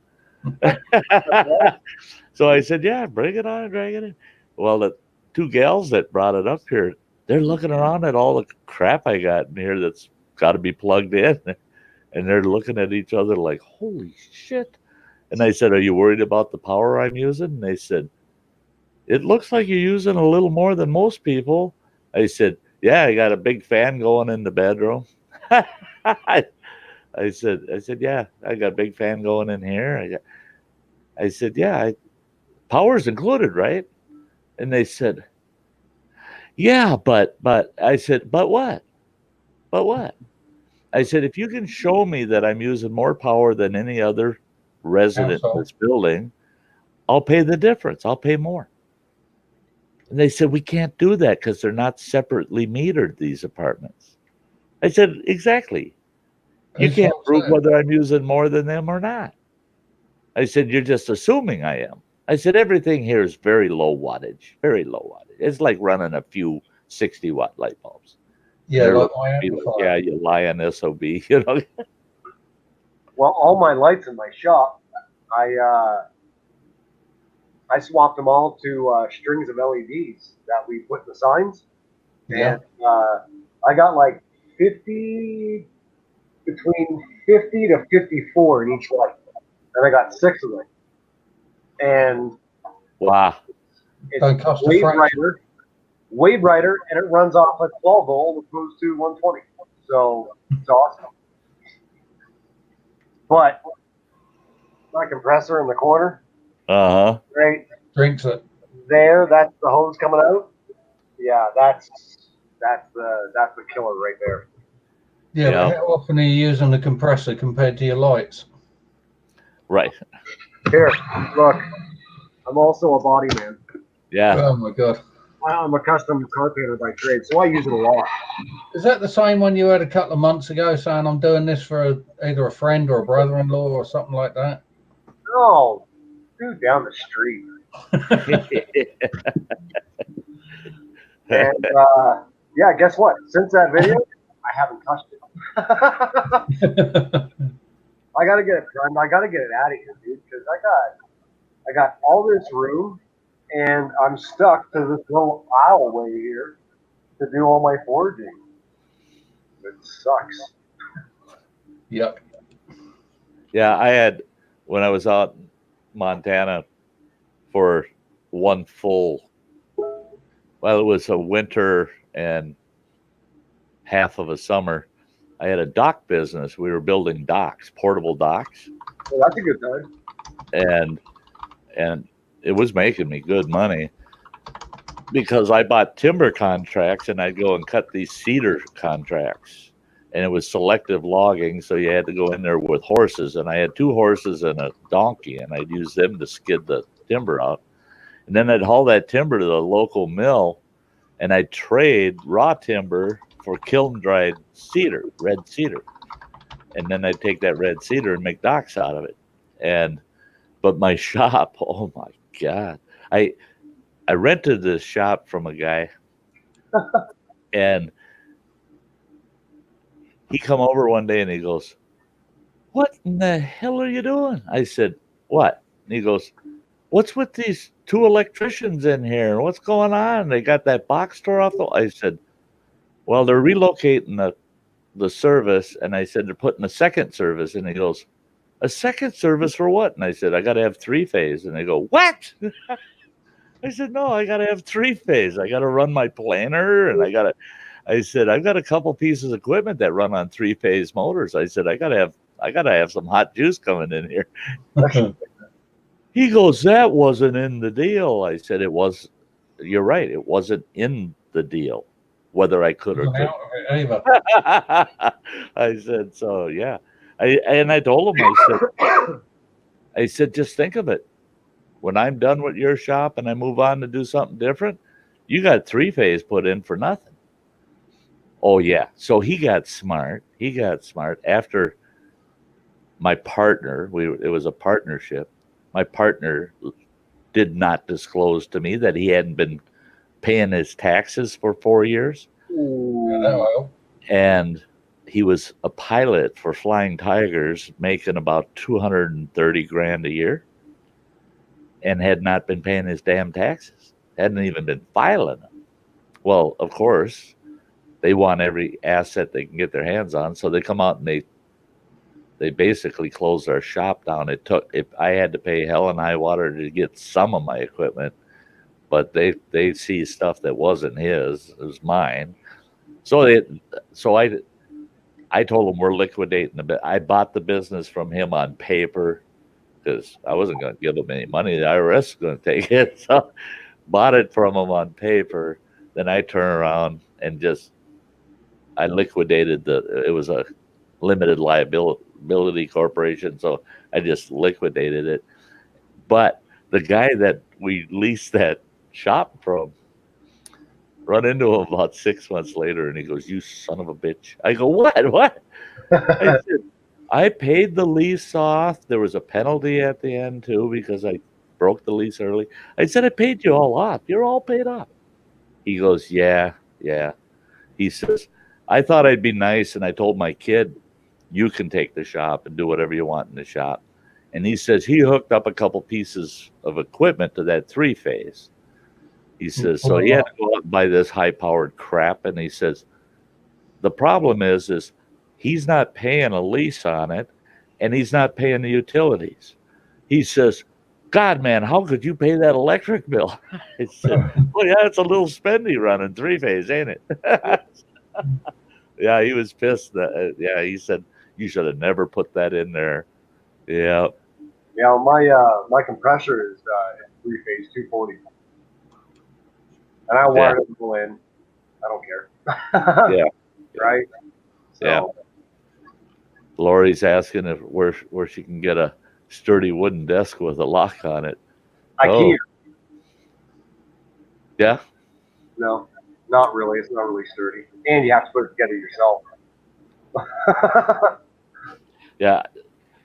So I said, yeah, bring it on, drag it in. Well, the two gals that brought it up here, they're looking around at all the crap I got in here that's got to be plugged in, and they're looking at each other like, holy shit. And I said, are you worried about the power I'm using? And they said, it looks like you're using a little more than most people. I said, yeah, I got a big fan going in the bedroom. I said, yeah, I got a big fan going in here. I said, yeah, power's included, right? And they said, yeah, but I said, but what? But what? I said, if you can show me that I'm using more power than any other resident in this building, I'll pay the difference. I'll pay more. And they said, we can't do that because they're not separately metered, these apartments. I said, exactly. You That's can't what I'm prove saying. whether I'm using more than them or not. I said, you're just assuming I am. I said, everything here is very low wattage, very low wattage. It's like running a few 60-watt light bulbs. Yeah, They're like looking my at me like, amplifier. yeah, you lying SOB, you know. Well, all my lights in my shop, I swapped them all to strings of LEDs that we put in the signs, Yeah. and I got like 50, between 50 to 54 in each light, and I got 6 of them, and Wow. it's Don't cost a fraction. way brighter, and it runs off at 12 volt opposed to 120. So it's awesome. But my compressor in the corner, Uh-huh. right Drinks it. there, that's the hose coming out. Yeah, that's the killer right there. Yeah, Yeah. but how often are you using the compressor compared to your lights? Right. Here, look, I'm also a body man. Yeah. Oh my god. I'm a custom car painter by trade, so I use it a lot. Is that the same one you had a couple of months ago saying I'm doing this for either a friend or a brother-in-law or something like that? Oh, dude, down the street. And yeah, guess what? Since that video, I haven't touched it. I gotta get it primed. I gotta get it out of here, dude, because I got all this room, and I'm stuck to this little aisleway here to do all my forging. It sucks. Yuck. Yeah, I had, when I was out in Montana for one full, well, it was a winter and half of a summer, I had a dock business. We were building docks, portable docks, Well, that's a good time. and it was making me good money because I bought timber contracts and I'd go and cut these cedar contracts. And it was selective logging, so you had to go in there with horses. And I had 2 horses and a donkey, and I'd use them to skid the timber out. And then I'd haul that timber to the local mill, and I'd trade raw timber for kiln-dried cedar, red cedar. And then I'd take that red cedar and make docks out of it. But my shop, oh my God. I rented this shop from a guy, and he come over one day and he goes, "What in the hell are you doing?" I said, "What?" And he goes, "What's with these 2 electricians in here? What's going on? They got that box store off the..." I said, "Well, they're relocating the service." And I said, "They're putting a second service." And he goes, "A second service for what?" And I said, "I got to have 3-phase." And they go, "What?" I said, "No, I got to have 3-phase. I got to run my planer, and I said, "I've got a couple pieces of equipment that run on 3-phase motors." I said, I gotta have some hot juice coming in here." He goes, "That wasn't in the deal." I said, "It was. You're right. It wasn't in the deal, whether I could or Wasn't couldn't." out of it either. I said, "So yeah." I told him, I said, "Just think of it. When I'm done with your shop and I move on to do something different, you got 3-phase put in for nothing." Oh yeah. So he got smart. After my partner, it was a partnership. My partner did not disclose to me that he hadn't been paying his taxes for 4 years. Yeah, that will. And he was a pilot for Flying Tigers, making about 230 grand a year, and had not been paying his damn taxes. Hadn't even been filing them. Well, of course, they want every asset they can get their hands on, so they come out and they basically closed our shop down. I had to pay hell and high water to get some of my equipment, but they see stuff that wasn't his, it was mine. So I told them we're liquidating the bit. I bought the business from him on paper because I wasn't going to give him any money. The IRS was going to take it. So bought it from him on paper. Then I turn around and I liquidated it was a limited liability corporation. So I just liquidated it. But the guy that we leased that shop from, run into him about 6 months later, and he goes, "You son of a bitch." I go, "What? What?" I said, "I paid the lease off. There was a penalty at the end, too, because I broke the lease early." I said, "I paid you all off. You're all paid off." He goes, "Yeah, yeah." He says, "I thought I'd be nice, and I told my kid, you can take the shop and do whatever you want in the shop." And he says he hooked up a couple pieces of equipment to that three-phase. He says, so he had to go out and buy this high-powered crap. And he says, the problem is he's not paying a lease on it, and he's not paying the utilities. He says, "God, man, how could you pay that electric bill?" I said, "Well, yeah, it's a little spendy running three-phase, ain't it?" Yeah, he was pissed. Yeah, he said, "You should have never put that in there." Yeah. Yeah, my compressor is three-phase 240, and I wired it all in. I don't care. Yeah. Right. So, yeah. Lori's asking if where she can get a sturdy wooden desk with a lock on it. IKEA. Yeah. No, not really. It's not really sturdy, and you have to put it together yourself. Yeah.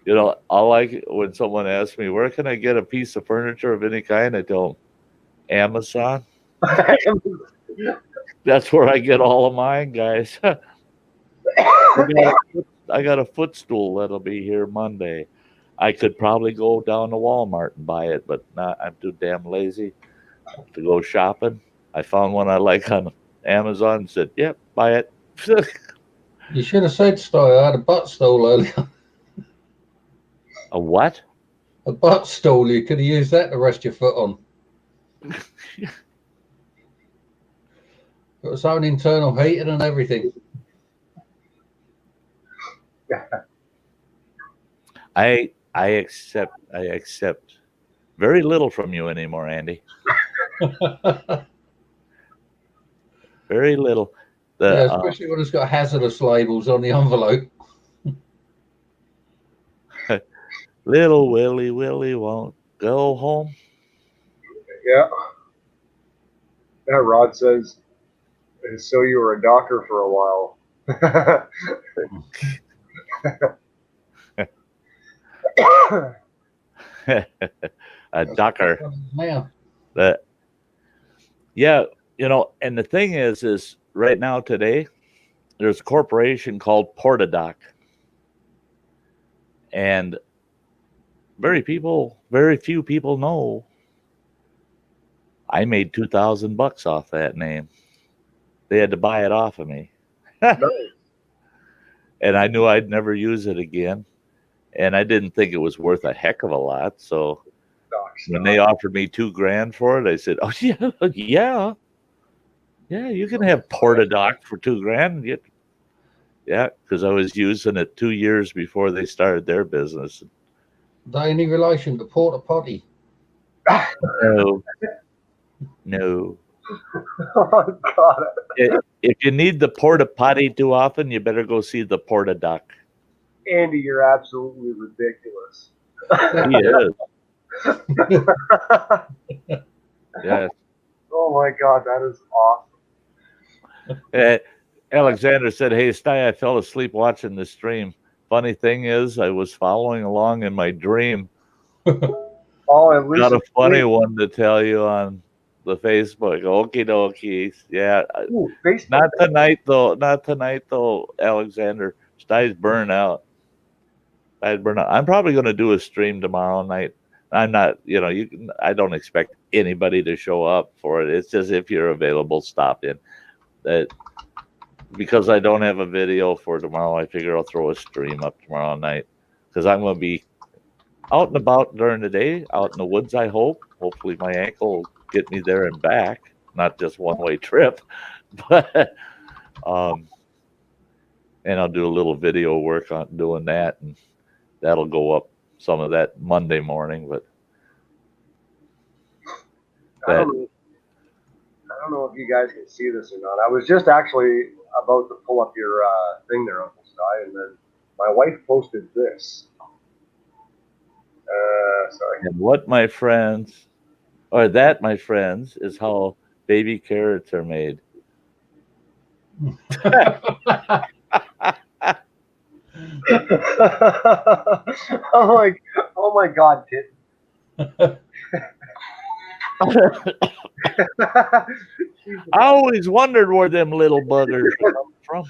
You know, I like when someone asks me, where can I get a piece of furniture of any kind? I tell them, Amazon. That's where I get all of mine, guys. I got a footstool that'll be here Monday. I could probably go down to Walmart and buy it, but I'm too damn lazy to go shopping. I found one I like on Amazon and said, "Yep, buy it." You should have said, Sty, I had a butt stool earlier. A what? A butt stool. You could have used that to rest your foot on. Got its own internal heating and everything. I accept very little from you anymore, Andy. Very little. Yeah, especially when it's got hazardous labels on the envelope. Little Willie won't go home. Yeah. That Rod says, so you were a doctor for a while. A docker. Yeah. Yeah, you know, and the thing is right now today, there's a corporation called Portadoc. And very few people know I made $2,000 off that name. They had to buy it off of me. And I knew I'd never use it again. And I didn't think it was worth a heck of a lot. So when they offered me $2,000 for it, I said, "Oh yeah, you can have Portadoc for $2,000." Yeah, because I was using it 2 years before they started their business. They any relation to Porta Potty? No. Oh, God. If you need the porta potty too often, you better go see the Portadoc. Andy, you're absolutely ridiculous. He is. Yes. Oh my God, that is awesome. Alexander said, "Hey, Sty, I fell asleep watching the stream. Funny thing is, I was following along in my dream." Oh, at least got a funny one to tell you on the Facebook. Okie dokie. Yeah. Ooh, Facebook. Not tonight though, Alexander. Sty's burnt out. I'm probably going to do a stream tomorrow night. I'm not, I don't expect anybody to show up for it. It's just if you're available, stop in. Because I don't have a video for tomorrow, I figure I'll throw a stream up tomorrow night. Because I'm going to be out and about during the day, out in the woods, I hope. Hopefully my ankle will get me there and back, not just one-way trip. But and I'll do a little video work on doing that, and that'll go up some of that Monday morning. But I don't know if you guys can see this or not. I was just actually about to pull up your thing there, Uncle Sty, and then my wife posted this. Sorry. And that, my friends, is how baby carrots are made. Oh my God, Tit. I always wondered where them little buggers come from.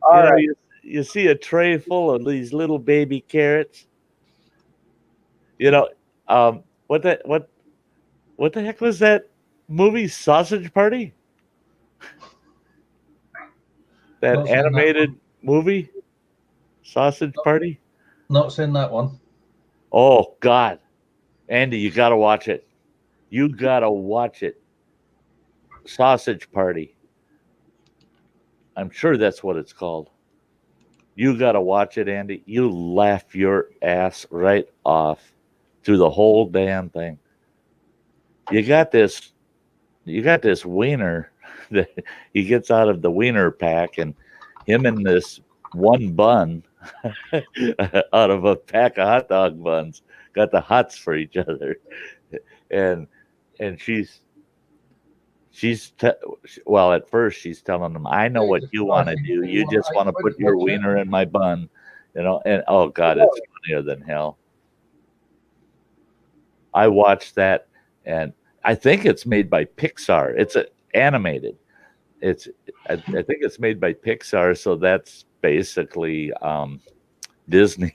All right. You see a tray full of these little baby carrots. What the heck was that movie, Sausage Party? That Not seen that animated movie, Sausage Party. Not seen that one. Oh God, Andy, you got to watch it. You got to watch it. Sausage Party. I'm sure that's what it's called. You got to watch it, Andy. You laugh your ass right off through the whole damn thing. You got this wiener that he gets out of the wiener pack, and him and this one bun out of a pack of hot dog buns got the hots for each other, and well, at first she's telling him, I know what you want to do. You just want to put your wiener in my bun, and oh God, it's funnier than hell. I watched that, and I think it's made by Pixar. It's animated. I think it's made by Pixar, so that's basically Disney,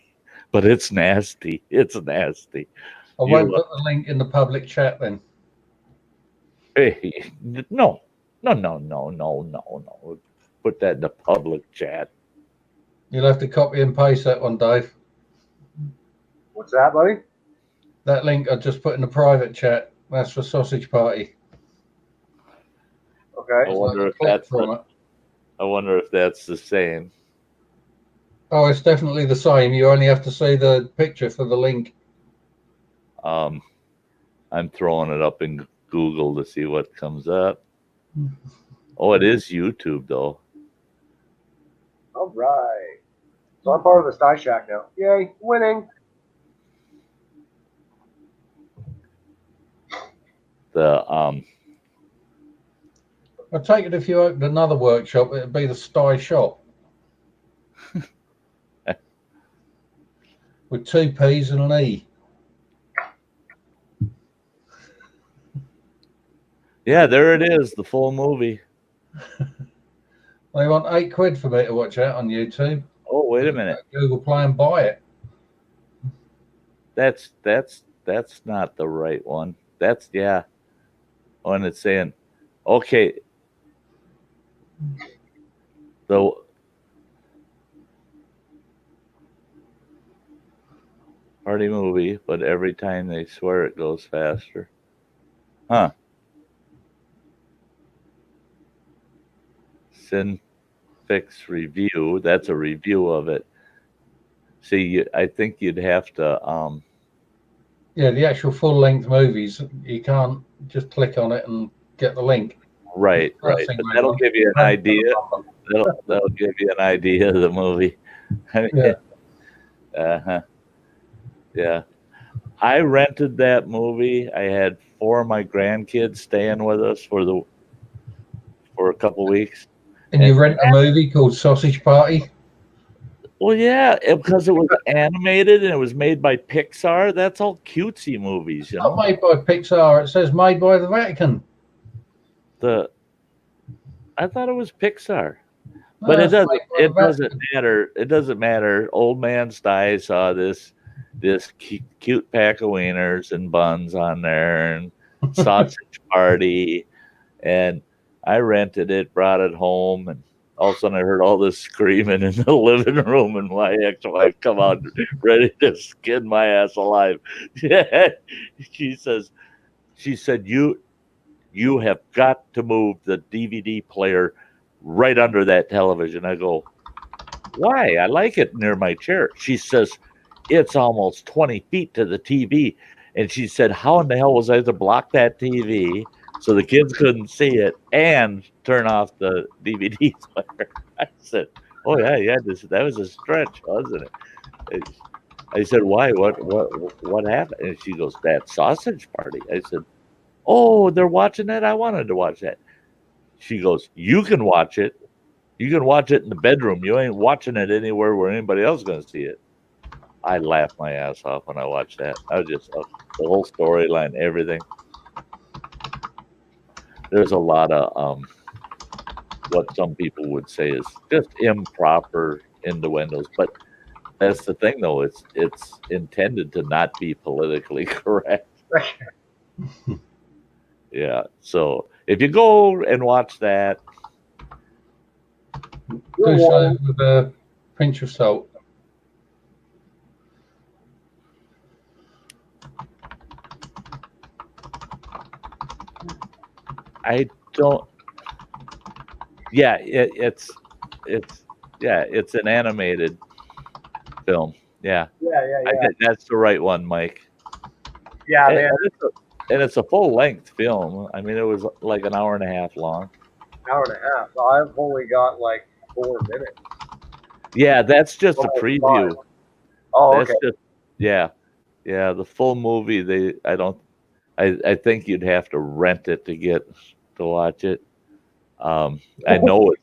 but it's nasty. It's nasty. I won't put the link in the public chat then. Hey, no. Put that in the public chat. You'll have to copy and paste that one, Dave. What's that, buddy? That link I just put in the private chat. That's for Sausage Party. Okay. I wonder if that's the same. Oh, it's definitely the same. You only have to see the picture for the link. I'm throwing it up in Google to see what comes up. Oh, it is YouTube though. All right. So I'm part of the Sty Shack now. Yay, winning. I take it if you opened another workshop, it'd be the Sty Shop. With 2 P's and an E. Yeah, there it is, the full movie. They want £8 for me to watch that on YouTube. Oh, wait a minute. Google Play and buy it. That's not the right one. That's when it's saying, okay, the party movie, but every time they swear it goes faster. Huh. Sinfix review. That's a review of it. See, I think you'd have to yeah, the actual full-length movies, you can't just click on it and get the link. Right. But that'll give you an idea. That'll give you an idea of the movie. Yeah. Yeah. I rented that movie. I had 4 of my grandkids staying with us for a couple weeks. And you rent a movie called Sausage Party? Well, yeah, because it was animated and it was made by Pixar. That's all cutesy movies, you know. Not made by Pixar. It says made by the Vatican. I thought it was Pixar, but it doesn't matter. It doesn't matter. Old man Sty saw this cute pack of wieners and buns on there and Sausage Party, and I rented it, brought it home, and all of a sudden I heard all this screaming in the living room, and my ex-wife come out ready to skin my ass alive. She said, you have got to move the DVD player right under that television. I go, why? I like it near my chair. She says, it's almost 20 feet to the TV. And she said, how in the hell was I to block that TV so the kids couldn't see it and turn off the DVD player? I said, oh, yeah, that was a stretch, wasn't it? I said, why? What happened? And she goes, that Sausage Party. I said, oh, they're watching it? I wanted to watch that. she goes, "You can watch it. You can watch it in the bedroom. You ain't watching it anywhere where anybody else is going to see it." I laughed my ass off when I watched that. I was just the whole storyline, everything. There's a lot of what some people would say is just improper innuendos, but that's the thing, though. It's intended to not be politically correct. Yeah. So if you go and watch that, do so with a pinch of salt. I don't. Yeah, it's an animated film. Yeah, Yeah. I think that's the right one, Mike. Yeah, And, man. and it's a full length film. I mean, it was like an hour and a half long. Hour and a half. I've only got like 4 minutes. Yeah, that's just a Almost preview. 5. Oh, That's okay. just yeah. The full movie. I think you'd have to rent it to watch it. I know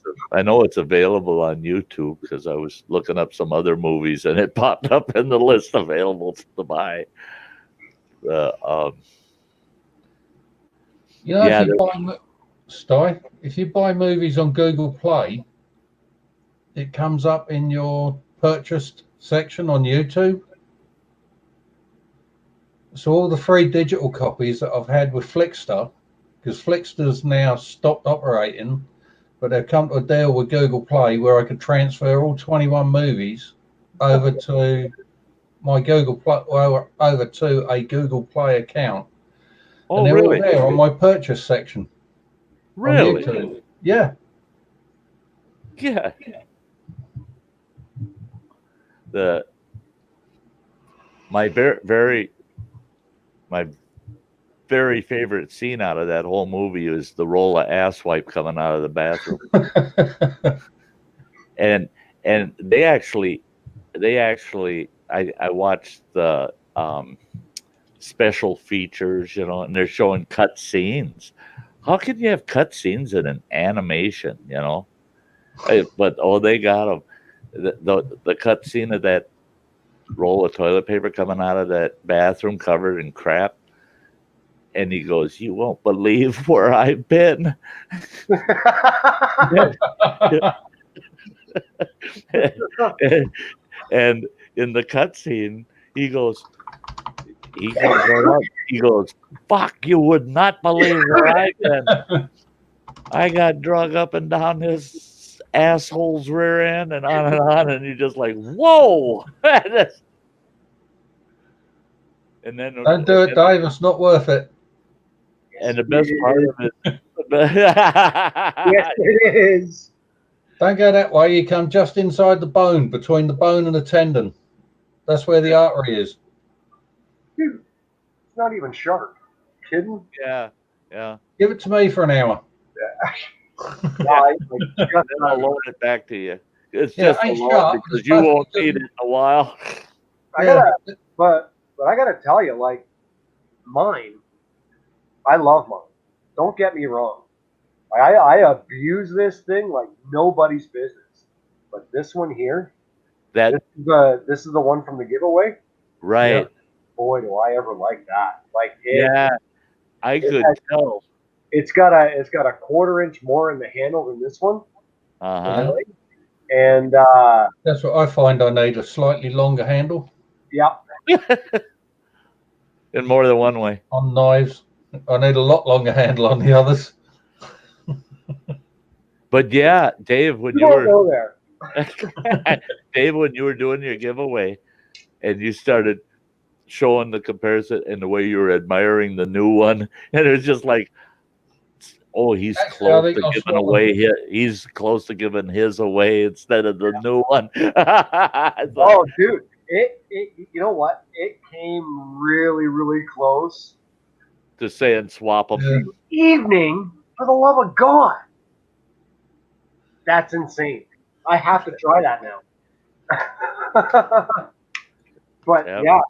it's available on YouTube because I was looking up some other movies and it popped up in the list available to buy. If you buy Sty, if you buy movies on Google Play, it comes up in your purchased section on YouTube. So all the free digital copies that I've had with Flickster, because Flickster's now stopped operating, but they've come to a deal with Google Play where I could transfer all 21 movies over to my Google Play, over to a Google Play account. Oh, and they're really? all there on my purchase section. Really? On YouTube. Yeah. Yeah. My very favorite scene out of that whole movie is the roll of ass wipe coming out of the bathroom. and they actually I watched the special features, and they're showing cut scenes. How can you have cut scenes in an animation, But they got them. The cut scene of that roll of toilet paper coming out of that bathroom covered in crap. And he goes, "You won't believe where I've been." and in the cutscene, he goes, "Fuck, you would not believe where I've been. I got drug up and down this asshole's rear end and on, and you're just like, whoa." And then Don't do it, Dave. It's not worth it. And the best part of it, Yes, it is. Don't go that way. You come just inside the bone, between the bone and the tendon. That's where the artery is. Dude, it's not even sharp. Kidding? Yeah. Give it to me for an hour. Then I'll loan it back to you. It's just a loan because you won't need it in a while. But I gotta tell you, like, mine, I love mine. Don't get me wrong. I abuse this thing like nobody's business. But this one here, this is the one from the giveaway. Right. Yeah. Boy, do I ever like that. Like, I could tell. It's got a 1/4 inch more in the handle than this one. Uh-huh. And that's what I find. I need a slightly longer handle. Yeah. In more than one way. On knives, I need a lot longer handle on the others. But yeah, Dave, when you were Dave, when you were doing your giveaway, and you started showing the comparison and the way you were admiring the new one, and it was just like, oh, he's close to giving away. He's close to giving his away instead of the new one. Oh, dude, it you know what? It came really, really close to saying swap them. Yeah. Evening, for the love of God. That's insane. I have to try that now. But yeah,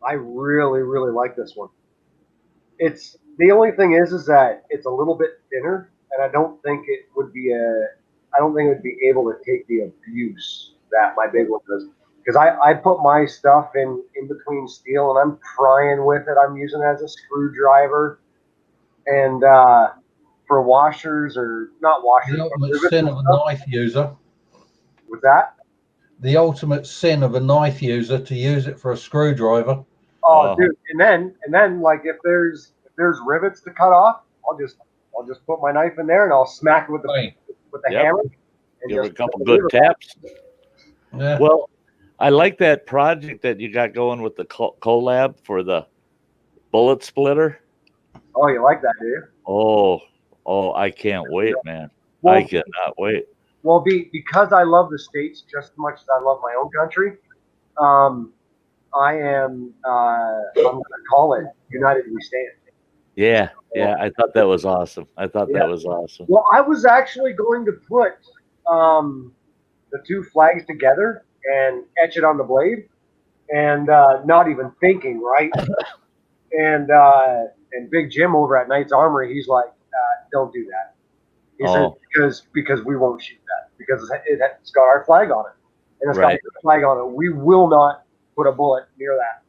I really, really like this one. It's The only thing is that it's a little bit thinner, and I don't think it would be able to take the abuse that my big one does. Because I put my stuff in between steel, and I'm prying with it. I'm using it as a screwdriver, and for washers or not washers. The ultimate sin of a knife user. With that? The ultimate sin of a knife user to use it for a screwdriver. Oh, dude! And then, like if there's rivets to cut off, I'll just put my knife in there and I'll smack it with the hammer. And give it a couple good taps. Yeah. Well, I like that project that you got going with the collab for the bullet splitter. Oh, you like that, do you? Oh, I can't wait, man. Well, I cannot wait. Well, because I love the States just as much as I love my own country, I am, I'm going to call it United We Stand. Yeah, I thought that was awesome. That was awesome. Well, I was actually going to put the two flags together and etch it on the blade, and not even thinking, right? and Big Jim over at Knight's Armory, he's like, don't do that. He said, because we won't shoot that, because it's got our flag on it. And it's got your flag on it. We will not put a bullet near that.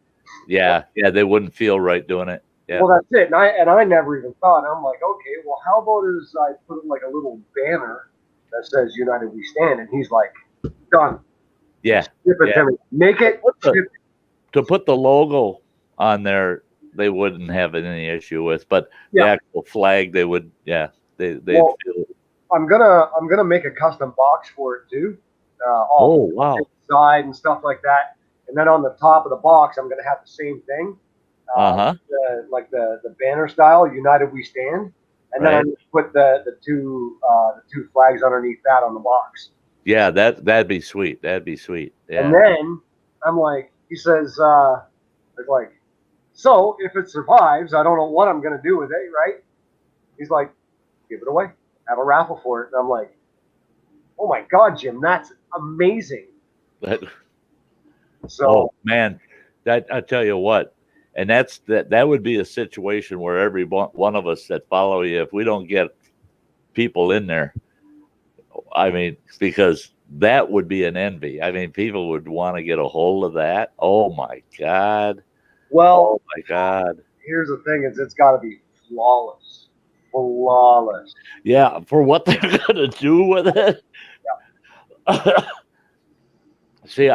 Yeah, they wouldn't feel right doing it. Yeah. Well, that's it. And I never even thought. I'm like, okay, well, how about as I put like a little banner that says United We Stand? And he's like, done. Yeah. Make it. To put the logo on there, they wouldn't have any issue with, but the actual flag, they would. Yeah, they feel. I'm gonna make a custom box for it too. Wow. Side and stuff like that, and then on the top of the box, I'm gonna have the same thing. Like the banner style, United We Stand, and then I put the two flags underneath that on the box. Yeah, that'd be sweet. Yeah. And then I'm like, he says, it's like, so if it survives, I don't know what I'm gonna do with it, right? He's like, give it away, have a raffle for it. And I'm like, oh my God, Jim, that's amazing. Man, I tell you what, and that would be a situation where every one of us that follow you, if we don't get people in there, I mean, because that would be an envy. I mean, people would want to get a hold of that. Oh my God. Well, oh my God. Here's the thing: it's got to be flawless. Flawless. Yeah, for what they're gonna do with it. Yeah. See,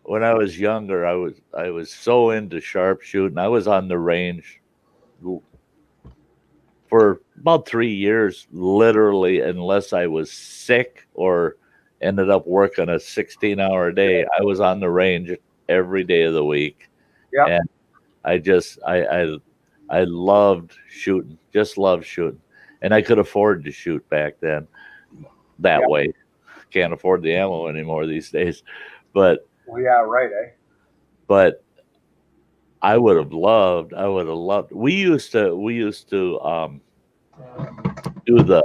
when I was younger, I was so into sharpshooting. I was on the range for about 3 years, literally, unless I was sick or ended up working a 16-hour day. I was on the range every day of the week. Yeah. And I loved shooting, just loved shooting. And I could afford to shoot back then that way. Can't afford the ammo anymore these days. But well, yeah, right, But I would have loved. We used to do the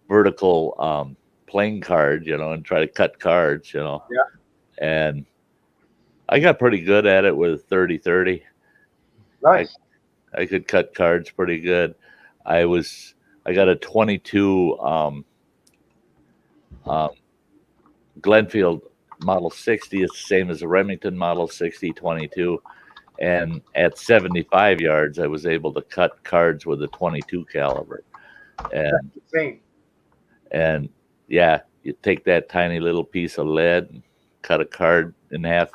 vertical playing card, and try to cut cards, Yeah. And I got pretty good at it with 30-30. Nice. I could cut cards pretty good. I got a 22 Glenfield Model 60. It's the same as a Remington Model 60 22. And at 75 yards, I was able to cut cards with a 22 caliber. And that's insane. And yeah, you take that tiny little piece of lead and cut a card in half.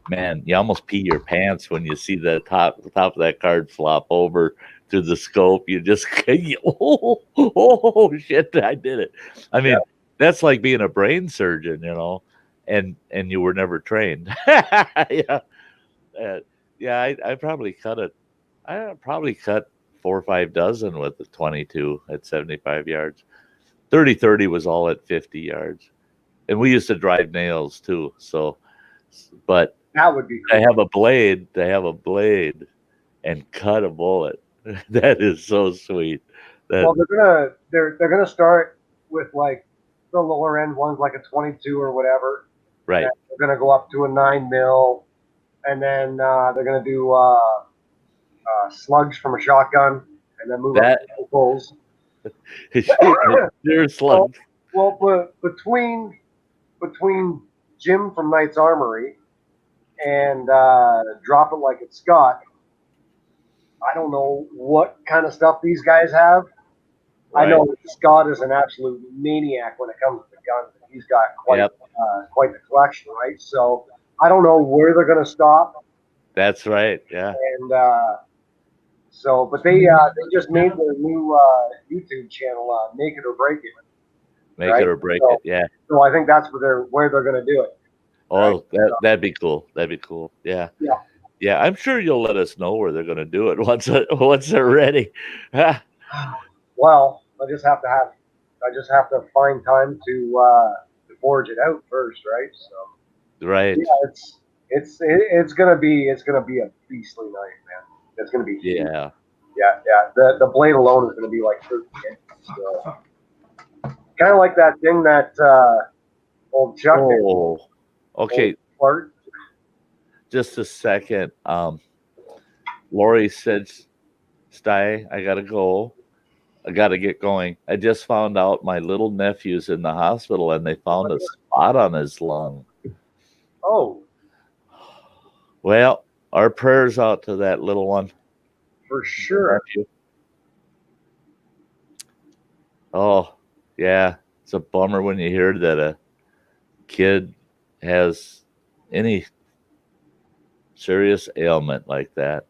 Man, you almost pee your pants when you see the top of that card flop over through the scope. You just, oh shit, I did it. I mean, that's like being a brain surgeon, and you were never trained. Yeah. I probably cut 4 or 5 dozen with the 22 at 75 yards. 30-30 was all at 50 yards. And we used to drive nails too. So, but that would be cool. To have a blade and cut a bullet. That is so sweet. Well, they're gonna start with like the lower end ones, like a 22 or whatever. Right. And they're gonna go up to a 9mm, and then they're gonna do slugs from a shotgun, and then move That- up to goals. Deer slug. Well, but between Jim from Knight's Armory and Drop It Like It's Scott, I don't know what kind of stuff these guys have. Right. I know Scott is an absolute maniac when it comes to guns. He's got quite the collection, right? So I don't know where they're going to stop. That's right. Yeah. And but they just made their new YouTube channel, Make It or Break It. Make Right? it or break So- it. Yeah. So I think that's where they're going to do it. Oh, that'd be cool. That'd be cool. Yeah. Yeah. Yeah. I'm sure you'll let us know where they're going to do it once they're ready. Well, I just have to find time to forge it out first, right? So Right. yeah, it's gonna be a beastly night, man. It's gonna be huge. Yeah. Yeah. The blade alone is gonna be like 13 inches. So. Kind of like that thing that old Chuck did. Oh. Okay. Bart. Just a second. Lori said, Sty, I gotta go. I gotta get going. I just found out my little nephew's in the hospital and they found a spot on his lung. Oh, Well, our prayers out to that little one. for sure. Nephew. Oh, yeah. It's a bummer when you hear that a kid has any serious ailment like that.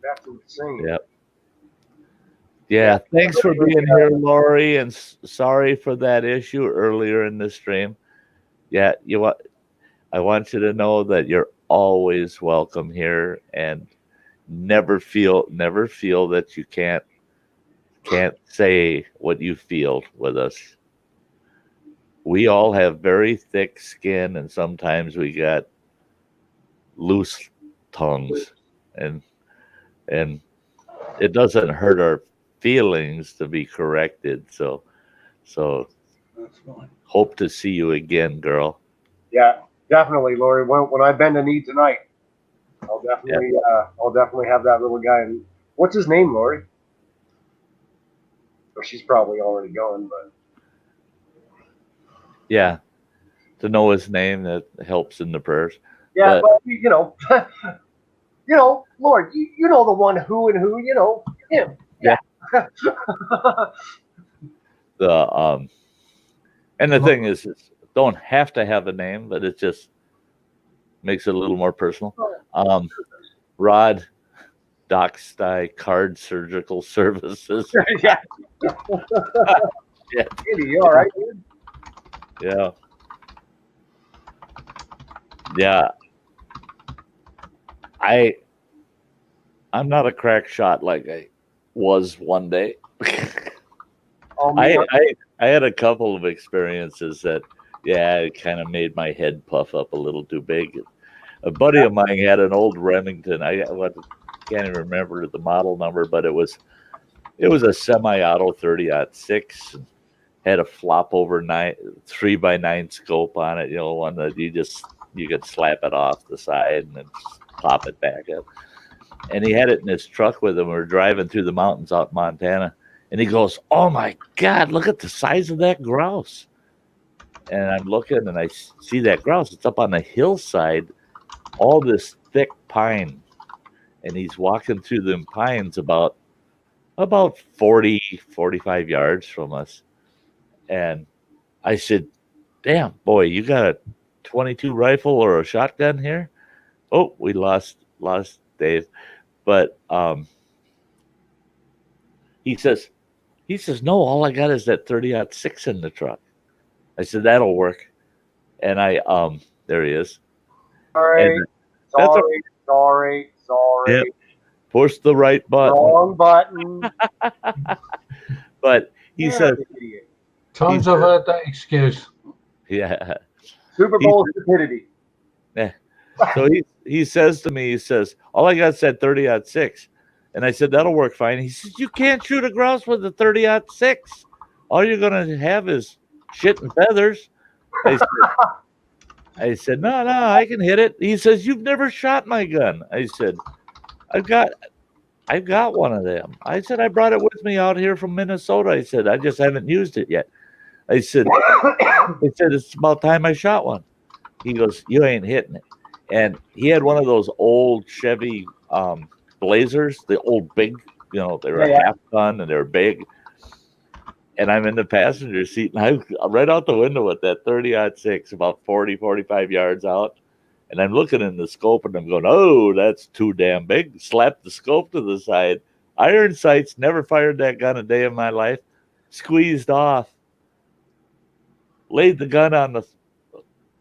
That's insane. Yep. Yeah, thanks for being here, Lori, and sorry for that issue earlier in the stream. Yeah, I want you to know that you're always welcome here, and never feel that you can't say what you feel with us. We all have very thick skin, and sometimes we got loose tongues, and it doesn't hurt our feelings to be corrected. So That's fine. hope to see you again, girl. Yeah, definitely, Lori. When I bend a knee tonight, I'll definitely have that little guy. And what's his name, Lori? Well, she's probably already gone, but Yeah, to know his name, that helps in the prayers. yeah, but you know, Lord, you know the one who and who, him. Yeah. And the thing is, don't have to have a name, but it just makes it a little more personal. Rod, Doc Sty Card Surgical Services. Yeah. Yeah. Andy, you all right, dude? Yeah. Yeah. I'm not a crack shot like I was one day. Oh, man. I had a couple of experiences that, it kind of made my head puff up a little too big. A buddy of mine had an old Remington. I can't even remember the model number, but it was a semi-auto 30-06. Had a flop over 3x9 scope on it. One that you could slap it off the side and then pop it back up. And he had it in his truck with him. We were driving through the mountains out in Montana. And he goes, "Oh my God, look at the size of that grouse." And I'm looking and I see that grouse. It's up on the hillside, all this thick pine. And he's walking through them pines about 40, 45 yards from us. And I said, "Damn, boy, you got a 22 rifle or a shotgun here?" Oh, we lost Dave. But he says, "No, all I got is that 30-06 in the truck." I said, "That'll work." And there he is. Sorry, And sorry. Yep. Push the right button. Wrong button. But he said, Idiot. Times I've heard that excuse. yeah. Super Bowl stupidity. So he says to me, "All I got is that 30-06. And I said, "That'll work fine." He says, "You can't shoot a grouse with a 30-06. All you're going to have is shit and feathers." I said, I said, no, I can hit it. He says, you've never shot my gun. I said, I've got one of them. I said, I brought it with me out here from Minnesota. I said, I just haven't used it yet. I said, it's about time I shot one. He goes, you ain't hitting it. And he had one of those old Chevy Blazers, the old big, they were a half ton and they were big. And I'm in the passenger seat, and I'm right out the window with that 30-06, about 40, 45 yards out. And I'm looking in the scope, and I'm going, oh, that's too damn big. Slapped the scope to the side. Iron sights, never fired that gun a day in my life. Squeezed off. Laid the gun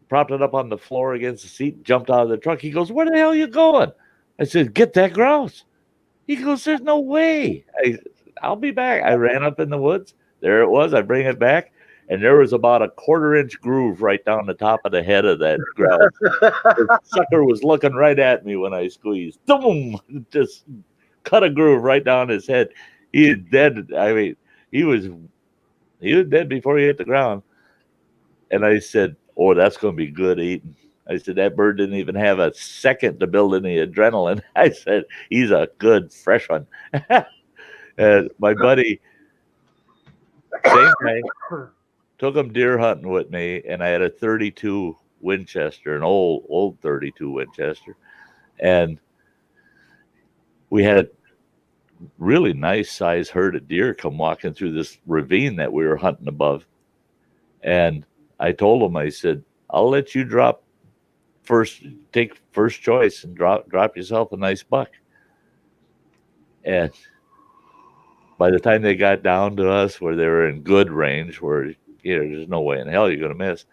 propped it up on the floor against the seat, jumped out of the truck. He goes, where the hell are you going? I said, get that grouse. He goes, there's no way. I'll be back. I ran up in the woods. There it was. I bring it back, and there was about a 1/4-inch groove right down the top of the head of that grouse. The sucker was looking right at me when I squeezed. Boom! Just cut a groove right down his head. He is dead. I mean, he was dead before he hit the ground. And I said, oh, that's going to be good eating. I said, that bird didn't even have a second to build any adrenaline. I said, he's a good fresh one. And my buddy, same guy, took him deer hunting with me, and I had a 32 Winchester, an old 32 Winchester. And we had a really nice size herd of deer come walking through this ravine that we were hunting above. And I told him, I said, I'll let you take first choice and drop yourself a nice buck. And by the time they got down to us where they were in good range, where there's no way in hell you're going to miss,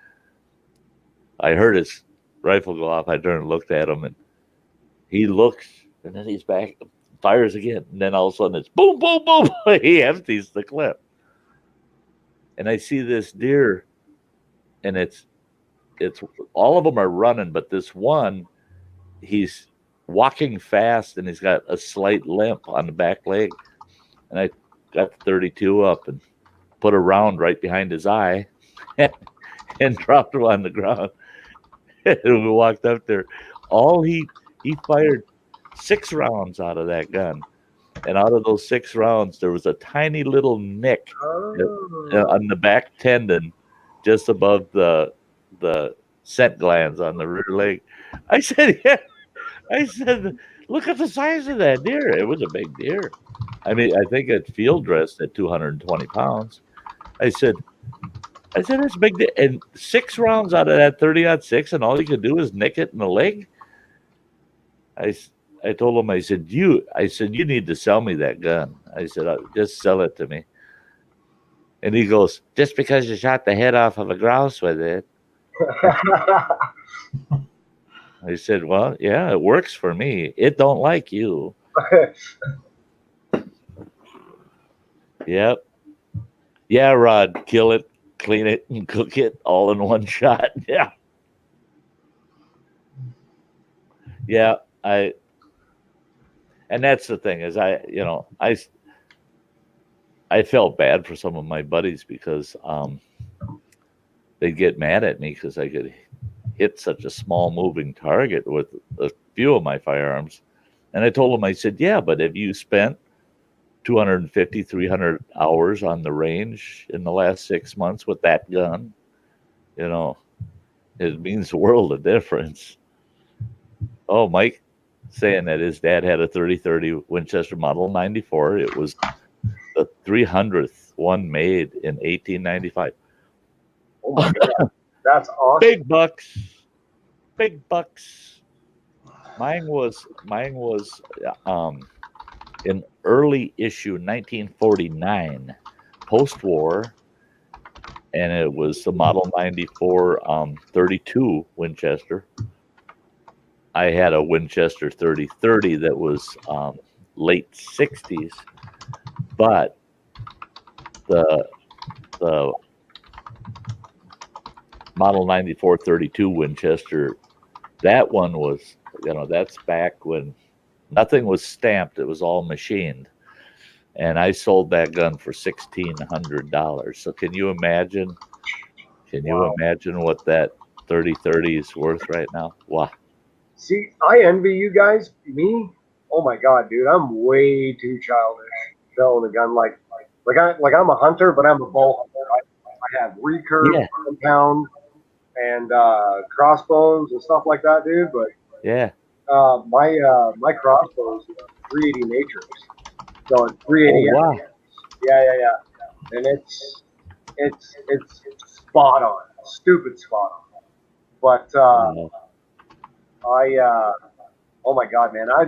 I heard his rifle go off. I turned and looked at him, and he looks, and then he's back, fires again, and then all of a sudden it's boom, boom, boom. He empties the clip. And I see this deer, and it's all of them are running, but this one, he's walking fast, and he's got a slight limp on the back leg. And I got the 32 up and put a round right behind his eye and dropped him on the ground. And we walked up there. He fired 6 rounds out of that gun. And out of those 6 rounds, there was a tiny little nick on the back tendon just above the scent glands on the rear leg. I said, yeah. I said, look at the size of that deer. It was a big deer. I mean, I think it's field dressed at 220 pounds. I said, that's big. And 6 rounds out of that 30-06, and all you could do is nick it in the leg. I told him, I said, you need to sell me that gun. I said, just sell it to me. And he goes, just because you shot the head off of a grouse with it. I said, well, yeah, it works for me. It don't like you. Yep. Yeah, Rod, kill it, clean it, and cook it all in one shot. Yeah. Yeah, and that's the thing is I felt bad for some of my buddies because they'd get mad at me because I could hit such a small moving target with a few of my firearms. And I told them, I said, yeah, but have you spent 250, 300 hours on the range in the last 6 months with that gun? It means the world of difference. Oh, Mike saying that his dad had a 30-30 Winchester Model 94. It was the 300th one made in 1895. Oh my God. That's awesome. Big bucks. Mine was in early issue 1949, post-war, and it was the Model 94 32 Winchester. I had a Winchester 30-30 that was late 60s, but the Model 94 32 Winchester, that one was, that's back when nothing was stamped. It was all machined. And I sold that gun for $1,600. So can you imagine what that 30 is worth right now. Wow. See, I envy you guys. Me, oh my god, dude, I'm way too childish building a gun. I'm a hunter, but I'm a bow hunter. I have recurve, Yeah. compound, and crossbows and stuff like that, dude. But Yeah. my crossbows is 380 matrix, so it's 380. Oh, wow. Yeah, and it's spot on, stupid spot on. But oh my god, man, I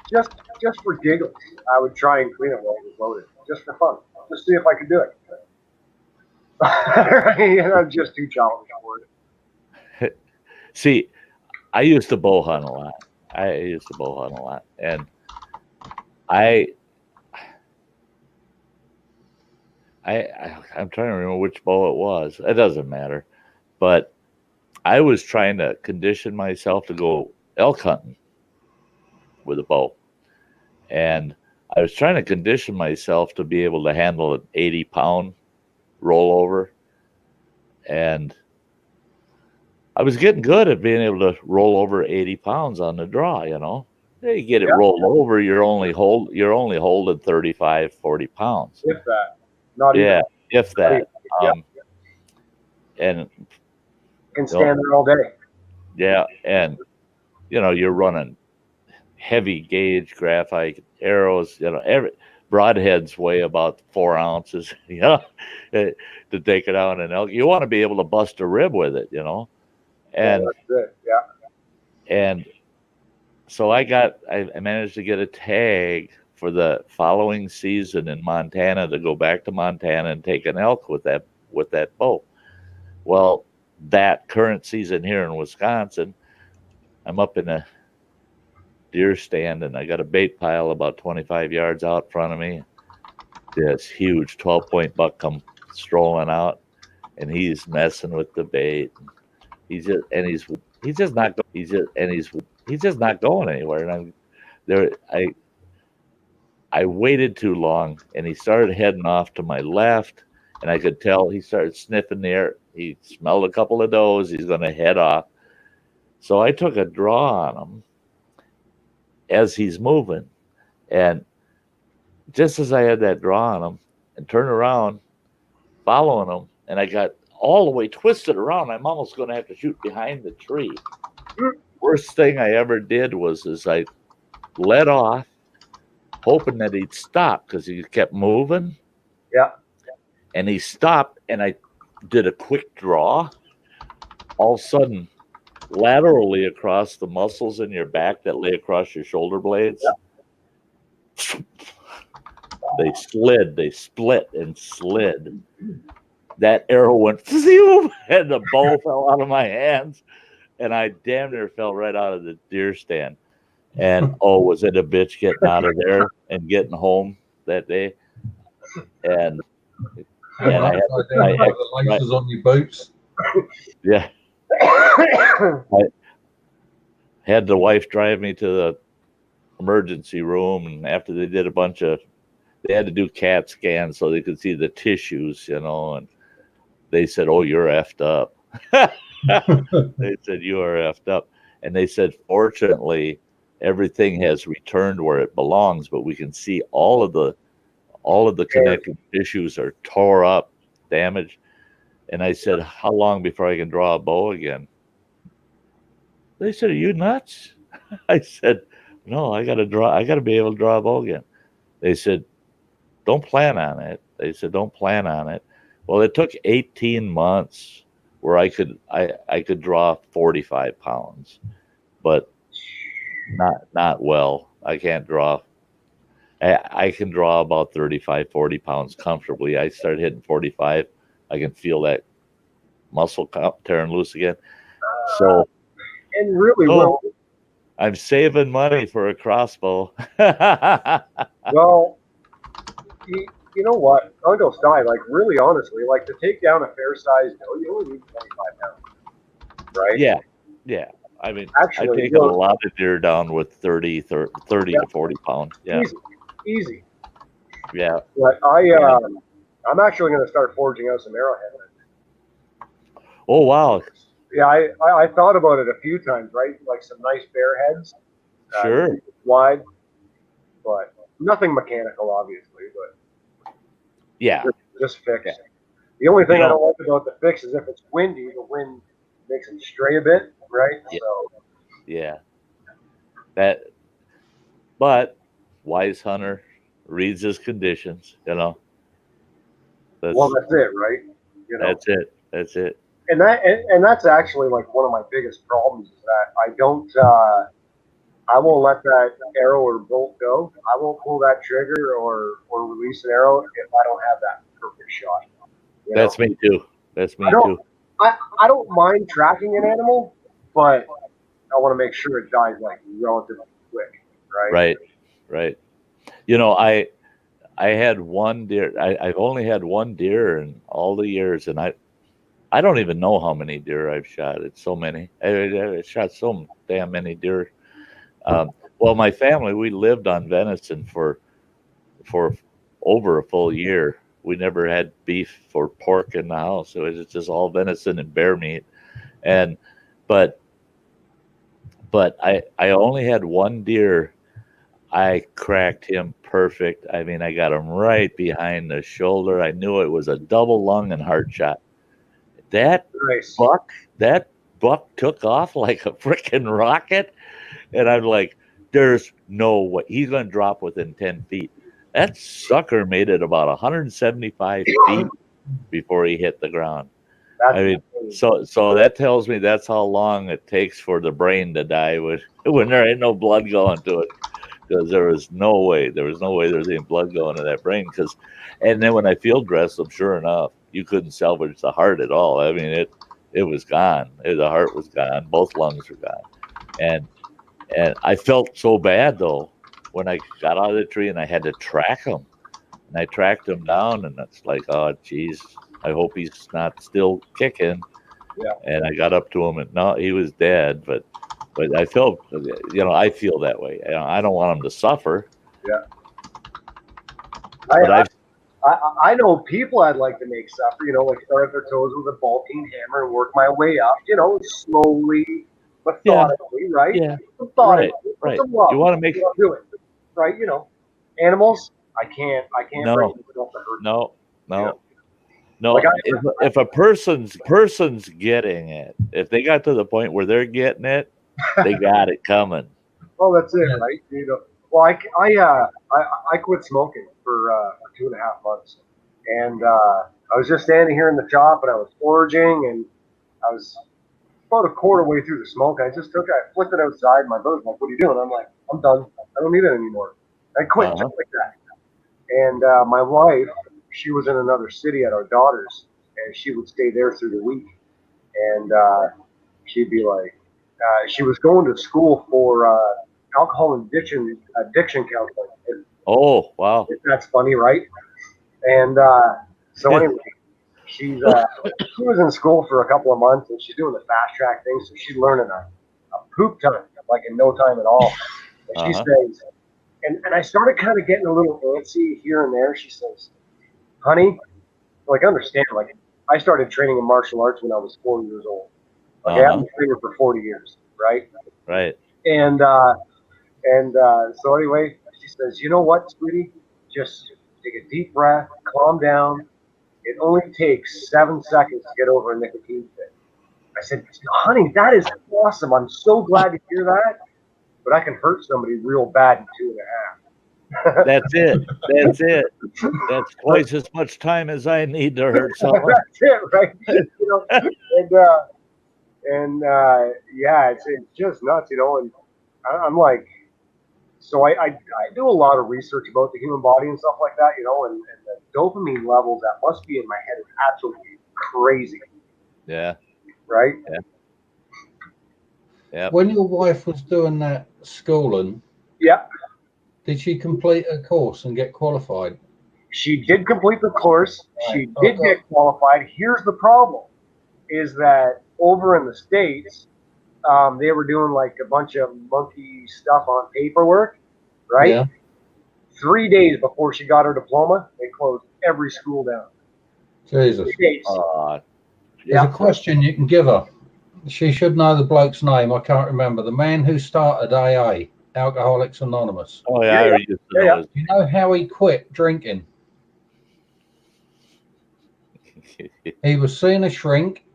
just for giggles, I would try and clean it while it was loaded, just for fun, just see if I could do it. I'm just too childish for it. See, I used to bow hunt a lot. And I'm trying to remember which bow it was. It doesn't matter, but I was trying to condition myself to go elk hunting with a bow, and I was trying to condition myself to be able to handle an 80-pound rollover, and I was getting good at being able to roll over 80 pounds on the draw. You get it rolled over, you're only holding 35, 40 pounds. If that, not even. If that. And you can stand there all day. Yeah, and you're running heavy gauge graphite arrows. Every broadheads weigh about 4 ounces. To take it out an elk, you want to be able to bust a rib with it. And that's it. Yeah. And so I managed to get a tag for the following season in Montana to go back to Montana and take an elk with that bow. Well, that current season here in Wisconsin, I'm up in a deer stand and I got a bait pile about 25 yards out front of me. This huge 12-point buck come strolling out, and he's messing with the bait. He's just not going anywhere. And I'm there. I waited too long, and he started heading off to my left, and I could tell he started sniffing the air. He smelled a couple of does. He's going to head off. So I took a draw on him as he's moving, and just as I had that draw on him and turned around, following him, and I got all the way twisted around, I'm almost going to have to shoot behind the tree. Worst thing I ever did was I let off, hoping that he'd stop because he kept moving. Yeah. And he stopped, and I did a quick draw. All of a sudden, laterally across the muscles in your back that lay across your shoulder blades, they split and slid. That arrow went phew, and the bow fell out of my hands, and I damn near fell right out of the deer stand. And was it a bitch getting out of there and getting home that day? And I had the laces on your boots. Yeah. I had the wife drive me to the emergency room, and after they did they had to do CAT scans so they could see the tissues, and they said, "Oh, you're effed up." They said, "You are effed up." And they said, fortunately, everything has returned where it belongs, but we can see all of the connective tissues are tore up, damaged. And I said, "How long before I can draw a bow again?" They said, "Are you nuts?" I said, "No, I got to be able to draw a bow again." They said, "Don't plan on it." They said, "Don't plan on it." Well, it took 18 months where I could draw 45 pounds, but not well. I can't draw. I can draw about 35, 40 pounds comfortably. I start hitting 45. I can feel that muscle tearing loose again. So, and really, well, I'm saving money for a crossbow. Well, you know what? Uncle Sty, really honestly, to take down a fair sized doe, you only need 25 pounds, right? Yeah. I mean, actually, I've taken a lot of deer down with 30 to 40 pounds. Yeah. Easy. Yeah. But I'm actually going to start forging out some arrowhead. Oh, wow. Yeah, I thought about it a few times, right? Like some nice bear heads, Sure. wide, but nothing mechanical, obviously, but Yeah. just fixed. Yeah. The only thing You I know- don't like about the fix is if it's windy, the wind makes it stray a bit, right? Yeah. So Yeah. That, but wise hunter reads his conditions, you know. well, that's it, right? You know, That's it. That's it. and that's actually like one of my biggest problems is that I don't I won't let that arrow or bolt go. I won't pull that trigger or release an arrow if I don't have that perfect shot. You know? That's me too. That's me I don't too. I don't mind tracking an animal, but I want to make sure it dies like relatively quick, right? Right. Right. You know, I had one deer. I've only had one deer in all the years, and I don't even know how many deer I've shot. It's so many. I shot so damn many deer. Well, my family, we lived on venison for over a full year. We never had beef or pork in the house. It was just all venison and bear meat. And but I only had one deer. I cracked him perfect. I mean, I got him right behind the shoulder. I knew it was a double lung and heart shot. That Nice. that buck took off like a freaking rocket. And I'm like, there's no way he's going to drop within 10 feet. That sucker made it about 175 feet before he hit the ground. That's I mean, so that tells me that's how long it takes for the brain to die when there ain't no blood going to it. Because there was no way there's any blood going to that brain. And then when I field dressed them, sure enough, you couldn't salvage the heart at all. I mean, it was gone. The heart was gone. Both lungs were gone. And I felt so bad though when I got out of the tree and I had to track him. And I tracked him down, and it's like, oh, geez, I hope he's not still kicking. Yeah. And I got up to him, and no, he was dead. But I felt, I feel that way. I don't want him to suffer. Yeah. But I know people I'd like to make suffer, like start at their toes with a bolting hammer and work my way up, slowly, methodically, right? Yeah. Methodically. Right. Some love. You want to make do it, right? Animals, I can't No. bring myself to hurt. no. No, Like if a person's getting it, if they got to the point where they're getting it, they got it coming. Oh, that's it, right? Well, I quit smoking for 2.5 months, and I was just standing here in the shop, and I was foraging, and I was about a quarter way through the smoke. I just took it, I flipped it outside. My brother's like, "What are you doing?" I'm like, "I'm done. I don't need it anymore." I quit just like that. And my wife, she was in another city at our daughter's, and she would stay there through the week. And she'd be like, she was going to school for alcohol and addiction counseling. Oh, wow. That's funny, right? And so anyway, she was in school for a couple of months, and she's doing the fast track thing, so she's learning a poop ton, like in no time at all. And she says, and I started kind of getting a little antsy here and there. She says, "Honey, like understand, like I started training in martial arts when I was 4 years old. Like I've been training for 40 years, right? Right. And so anyway, she says, you know what, sweetie? Just take a deep breath, calm down. It only takes 7 seconds to get over a nicotine fit." I said, "Honey, that is awesome. I'm so glad to hear that. But I can hurt somebody real bad in 2.5." That's it. That's twice as much time as I need to hurt someone. That's it, right? And yeah, it's just nuts, And I'm like, so I do a lot of research about the human body and stuff like that, and the dopamine levels that must be in my head is absolutely crazy. Yeah. Right? Yeah. When your wife was doing that schooling, did she complete a course and get qualified? She did complete the course. She did get qualified. Here's the problem, is that over in the States, they were doing like a bunch of monkey stuff on paperwork, right? Yeah. 3 days before she got her diploma, they closed every school down. Jesus. 3 days. There's a question you can give her. She should know the bloke's name. I can't remember. The man who started AA, Alcoholics Anonymous. Oh yeah, I used to know his You know how he quit drinking? He was seeing a shrink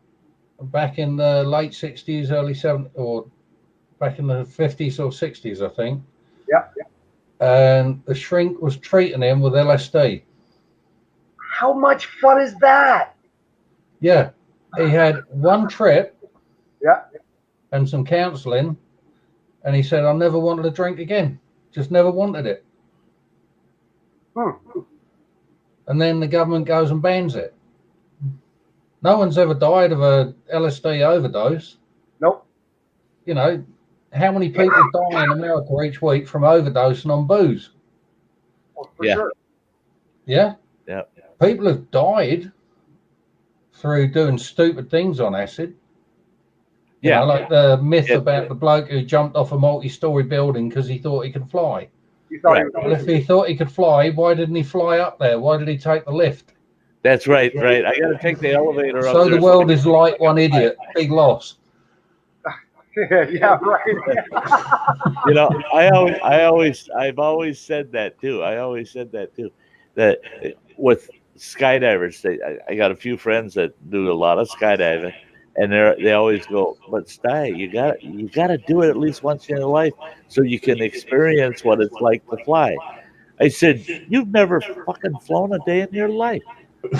back in the late 60s, early 70s, or back in the 50s or 60s, I think. Yeah. And the shrink was treating him with LSD. How much fun is that? Yeah. He had one trip. Yeah. And some counseling. And he said, I never wanted to drink again. Just never wanted it. And then the government goes and bans it. No one's ever died of a LSD overdose. Nope. You know, how many people die in America each week from overdosing on booze? Oh, for sure. Yeah? Yeah. People have died through doing stupid things on acid. You know, like the myth about the bloke who jumped off a multi-story building because he thought he could fly. Well, if he thought he could fly, why didn't he fly up there? Why did he take the lift? That's right. I got to take the elevator up. So the world is like one idiot. Big loss. Yeah, right. You know, I've always said that too. That with skydivers, I got a few friends that do a lot of skydiving, and they always go, but Sty, you gotta do it at least once in your life so you can experience what it's like to fly. I said, you've never fucking flown a day in your life.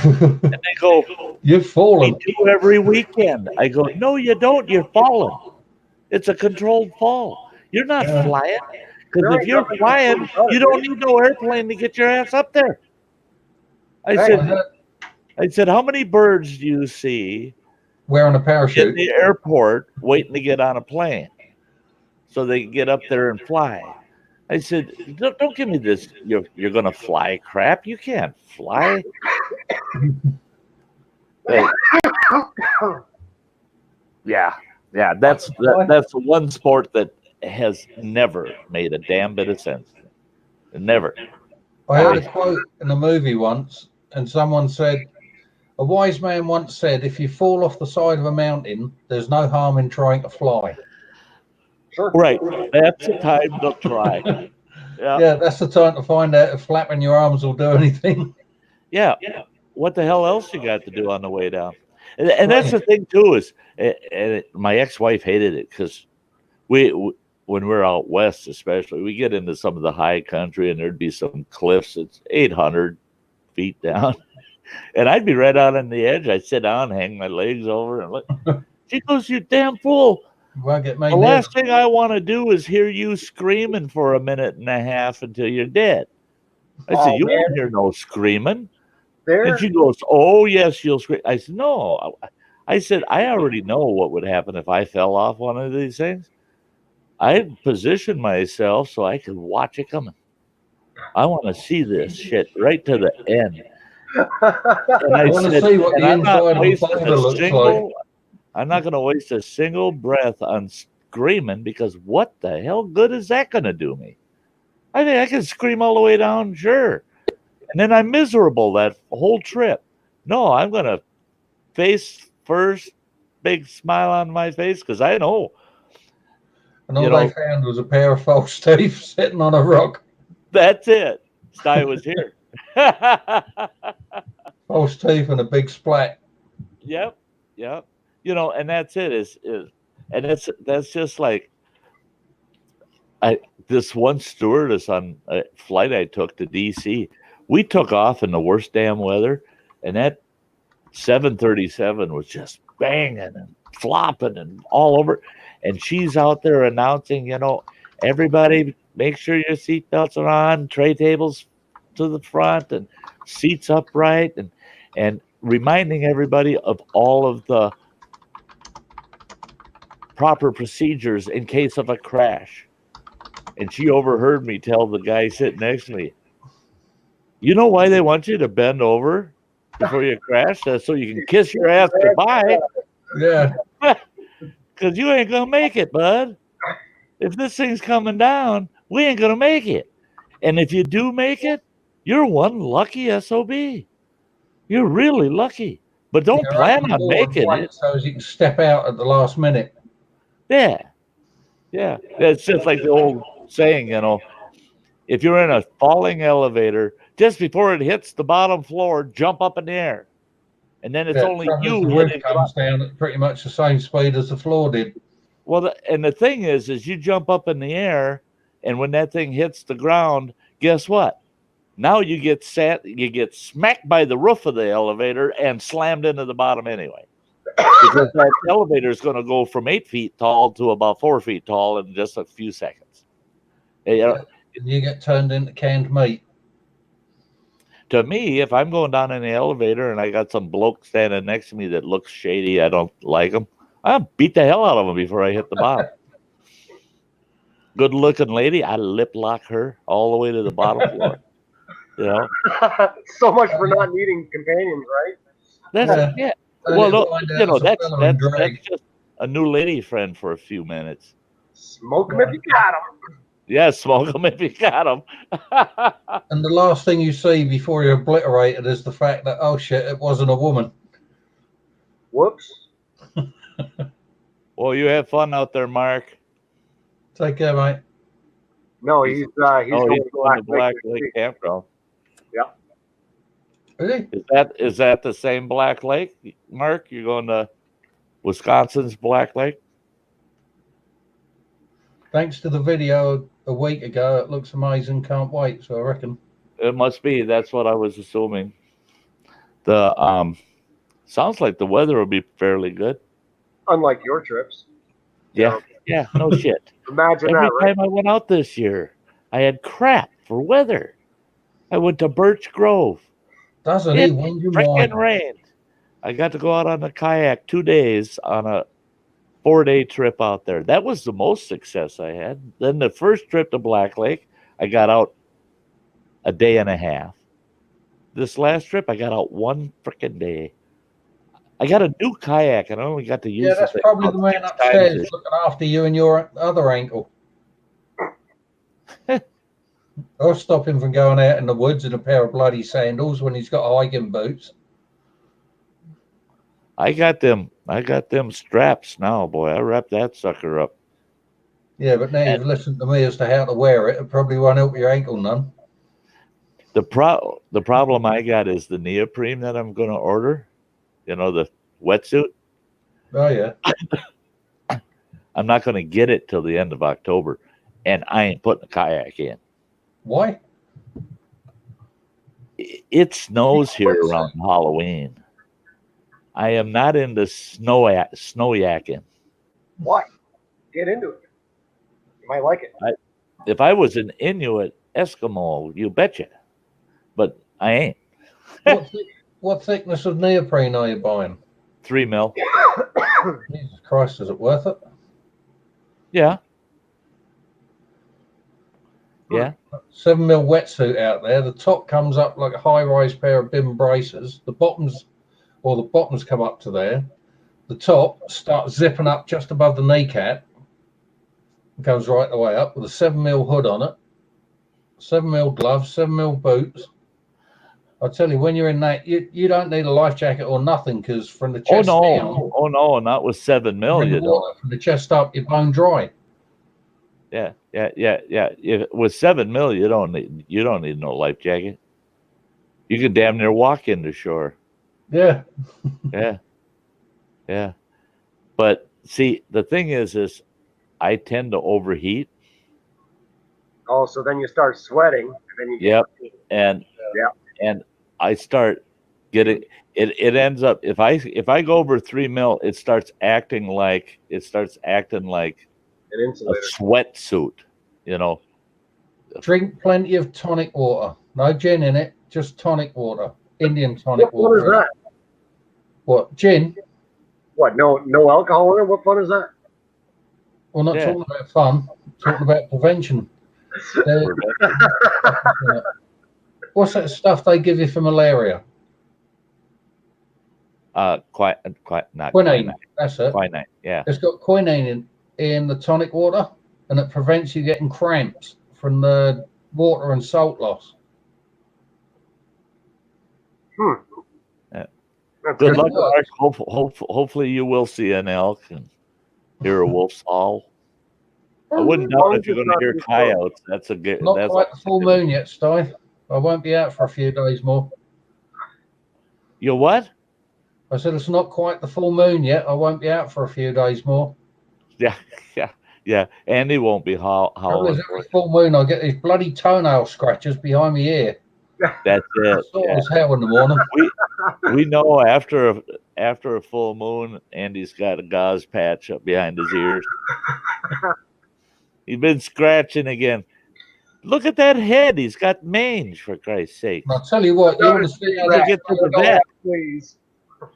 And they go, you've fallen. We do every weekend. I go, no, you don't. You're falling. It's a controlled fall. You're not flying. Because if you're flying, you don't need no airplane to get your ass up there. I said, how many birds do you see wearing a parachute in the airport waiting to get on a plane so they can get up there and fly? I said, don't give me this. You're going to fly crap. You can't fly. Yeah. That's the one sport that has never made a damn bit of sense. Never. I heard a quote in a movie once, and someone said, a wise man once said, if you fall off the side of a mountain, there's no harm in trying to fly. Sure. Right. That's the time to try. Yeah, that's the time to find out if flapping your arms will do anything. Yeah. What the hell else you got to do on the way down? And that's the thing too is, my ex-wife hated it because when we're out west, especially, we get into some of the high country and there'd be some cliffs. It's 800 feet down, and I'd be right out on the edge. I'd sit down, hang my legs over, and look. She goes, "You damn fool! The last thing I want to do is hear you screaming for a minute and a half until you're dead." I said, "You won't hear no screaming." And she goes, "Oh yes, you'll scream." I said, "No." I said, "I already know what would happen if I fell off one of these things. I'd position myself so I could watch it coming. I want to see this shit right to the end." And I want to see what the inside of the fighter looks like. I'm not going to waste a single breath on screaming because what the hell good is that going to do me? I think I can scream all the way down, sure. And then I'm miserable that whole trip. No, I'm going to face first, big smile on my face because I know. And all they found was a pair of false teeth sitting on a rock. That's it. Sty was here. False teeth and a big splat. Yep. And that's it. And that's just like this one stewardess on a flight I took to DC. We took off in the worst damn weather, and that 737 was just banging and flopping and all over. And she's out there announcing, everybody make sure your seatbelts are on, tray tables to the front, and seats upright, and reminding everybody of all of the proper procedures in case of a crash. And she overheard me tell the guy sitting next to me, "You know why they want you to bend over before you crash? That's so you can kiss your ass goodbye." Yeah. Because you ain't going to make it, bud. If this thing's coming down, we ain't going to make it. And if you do make it, you're one lucky SOB. You're really lucky. But don't Yeah, plan open the on door making and it. so as you can step out at the last minute. Yeah. Yeah. It's just like the old saying, if you're in a falling elevator, just before it hits the bottom floor, jump up in the air. And then it's Yeah, only trouble is you the roof hitting comes down at pretty much the same speed as the floor did. Well, and the thing is you jump up in the air, and when that thing hits the ground, guess what? Now you get smacked by the roof of the elevator and slammed into the bottom anyway. Because that elevator is going to go from 8 feet tall to about 4 feet tall in just a few seconds. And you get turned into canned meat. To me, if I'm going down in the elevator and I got some bloke standing next to me that looks shady, I don't like him, I'll beat the hell out of him before I hit the bottom. Good looking lady, I lip lock her all the way to the bottom floor. So much for not needing companions, right? That's Yeah. Well, no, that's that's just a new lady friend for a few minutes. Smoke them if you got them. Yeah, smoke them if you got them. And the last thing you see before you're obliterated is the fact that, oh shit, it wasn't a woman. Whoops. Well, you have fun out there, Mark. Take care, mate. No, he's going to Black Lake Campground. Yeah. Really? Is that the same Black Lake, Mark? You're going to Wisconsin's Black Lake? Thanks to the video a week ago, it looks amazing. Can't wait. So I reckon it must be. That's what I was assuming. The sounds like the weather will be fairly good. Unlike your trips. Yeah, yeah, no shit. Imagine Every that, right? time I went out this year, I had crap for weather. I went to Birch Grove. Doesn't it he? Wind and freaking wine. rained. I got to go out on the kayak 2 days on a 4-day trip out there. That was the most success I had. Then the first trip to Black Lake, I got out a day and a half. This last trip, I got out 1 freaking day. I got a new kayak and I only got to use it. Yeah, that's probably the man upstairs looking after you and your other ankle. I'll stop him from going out in the woods in a pair of bloody sandals when he's got hiking boots. I got them straps now, boy. I wrapped that sucker up. Yeah, but now you've listened to me as to how to wear it. It probably won't help your ankle none. The problem I got is the neoprene that I'm going to order. The wetsuit. Oh, yeah. I'm not going to get it till the end of October, and I ain't putting a kayak in. Why? It snows here around Halloween. I am not into snow yaking. Why? Get into it. You might like it. If I was an Inuit Eskimo, you betcha. But I ain't. What thickness of neoprene are you buying? 3 mil. Jesus Christ, is it worth it? Yeah. Yeah. 7 mil wetsuit out there. The top comes up like a high-rise pair of BIM braces. The bottoms come up to there. The top starts zipping up just above the kneecap. It goes right the way up with a 7 mil hood on it. 7 mil gloves, 7 mil boots. I tell you, when you're in that, you don't need a life jacket or nothing because from the chest down. Oh no, not with 7 mil. You don't. From the chest up, you're bone dry. Yeah. With 7 mil, you don't need no life jacket. You can damn near walk into shore. Yeah. Yeah. But see, the thing is I tend to overheat. Oh, so then you start sweating, and then you Yep. And I start getting it ends up if I go over 3 mil, it starts acting like an insulator. A sweatsuit, Drink plenty of tonic water. No gin in it, just tonic water. Indian tonic water. What is that? What, gin? What, no alcohol in it? What fun is that? Well, not talking about fun, talking about prevention. What's that stuff they give you for malaria? Not quinine. That's it. Quinine, yeah. It's got quinine in the tonic water, and it prevents you getting cramps from the water and salt loss. Good luck, Mark. Hopefully you will see an elk and hear a wolf's howl. I wouldn't doubt if you're going to hear coyotes. That's a good. Not quite the full moon yet, Sty. I won't be out for a few days more. You what? I said it's not quite the full moon yet. I won't be out for a few days more. Yeah. Andy won't be howling. Every full moon, I get these bloody toenail scratches behind my ear. That's it. Sore as hell in the morning. We know after a full moon, Andy's got a gauze patch up behind his ears. He's been scratching again. Look at that head. He's got mange, for Christ's sake. I'll tell you what, you want to see how to get to the vet. Please.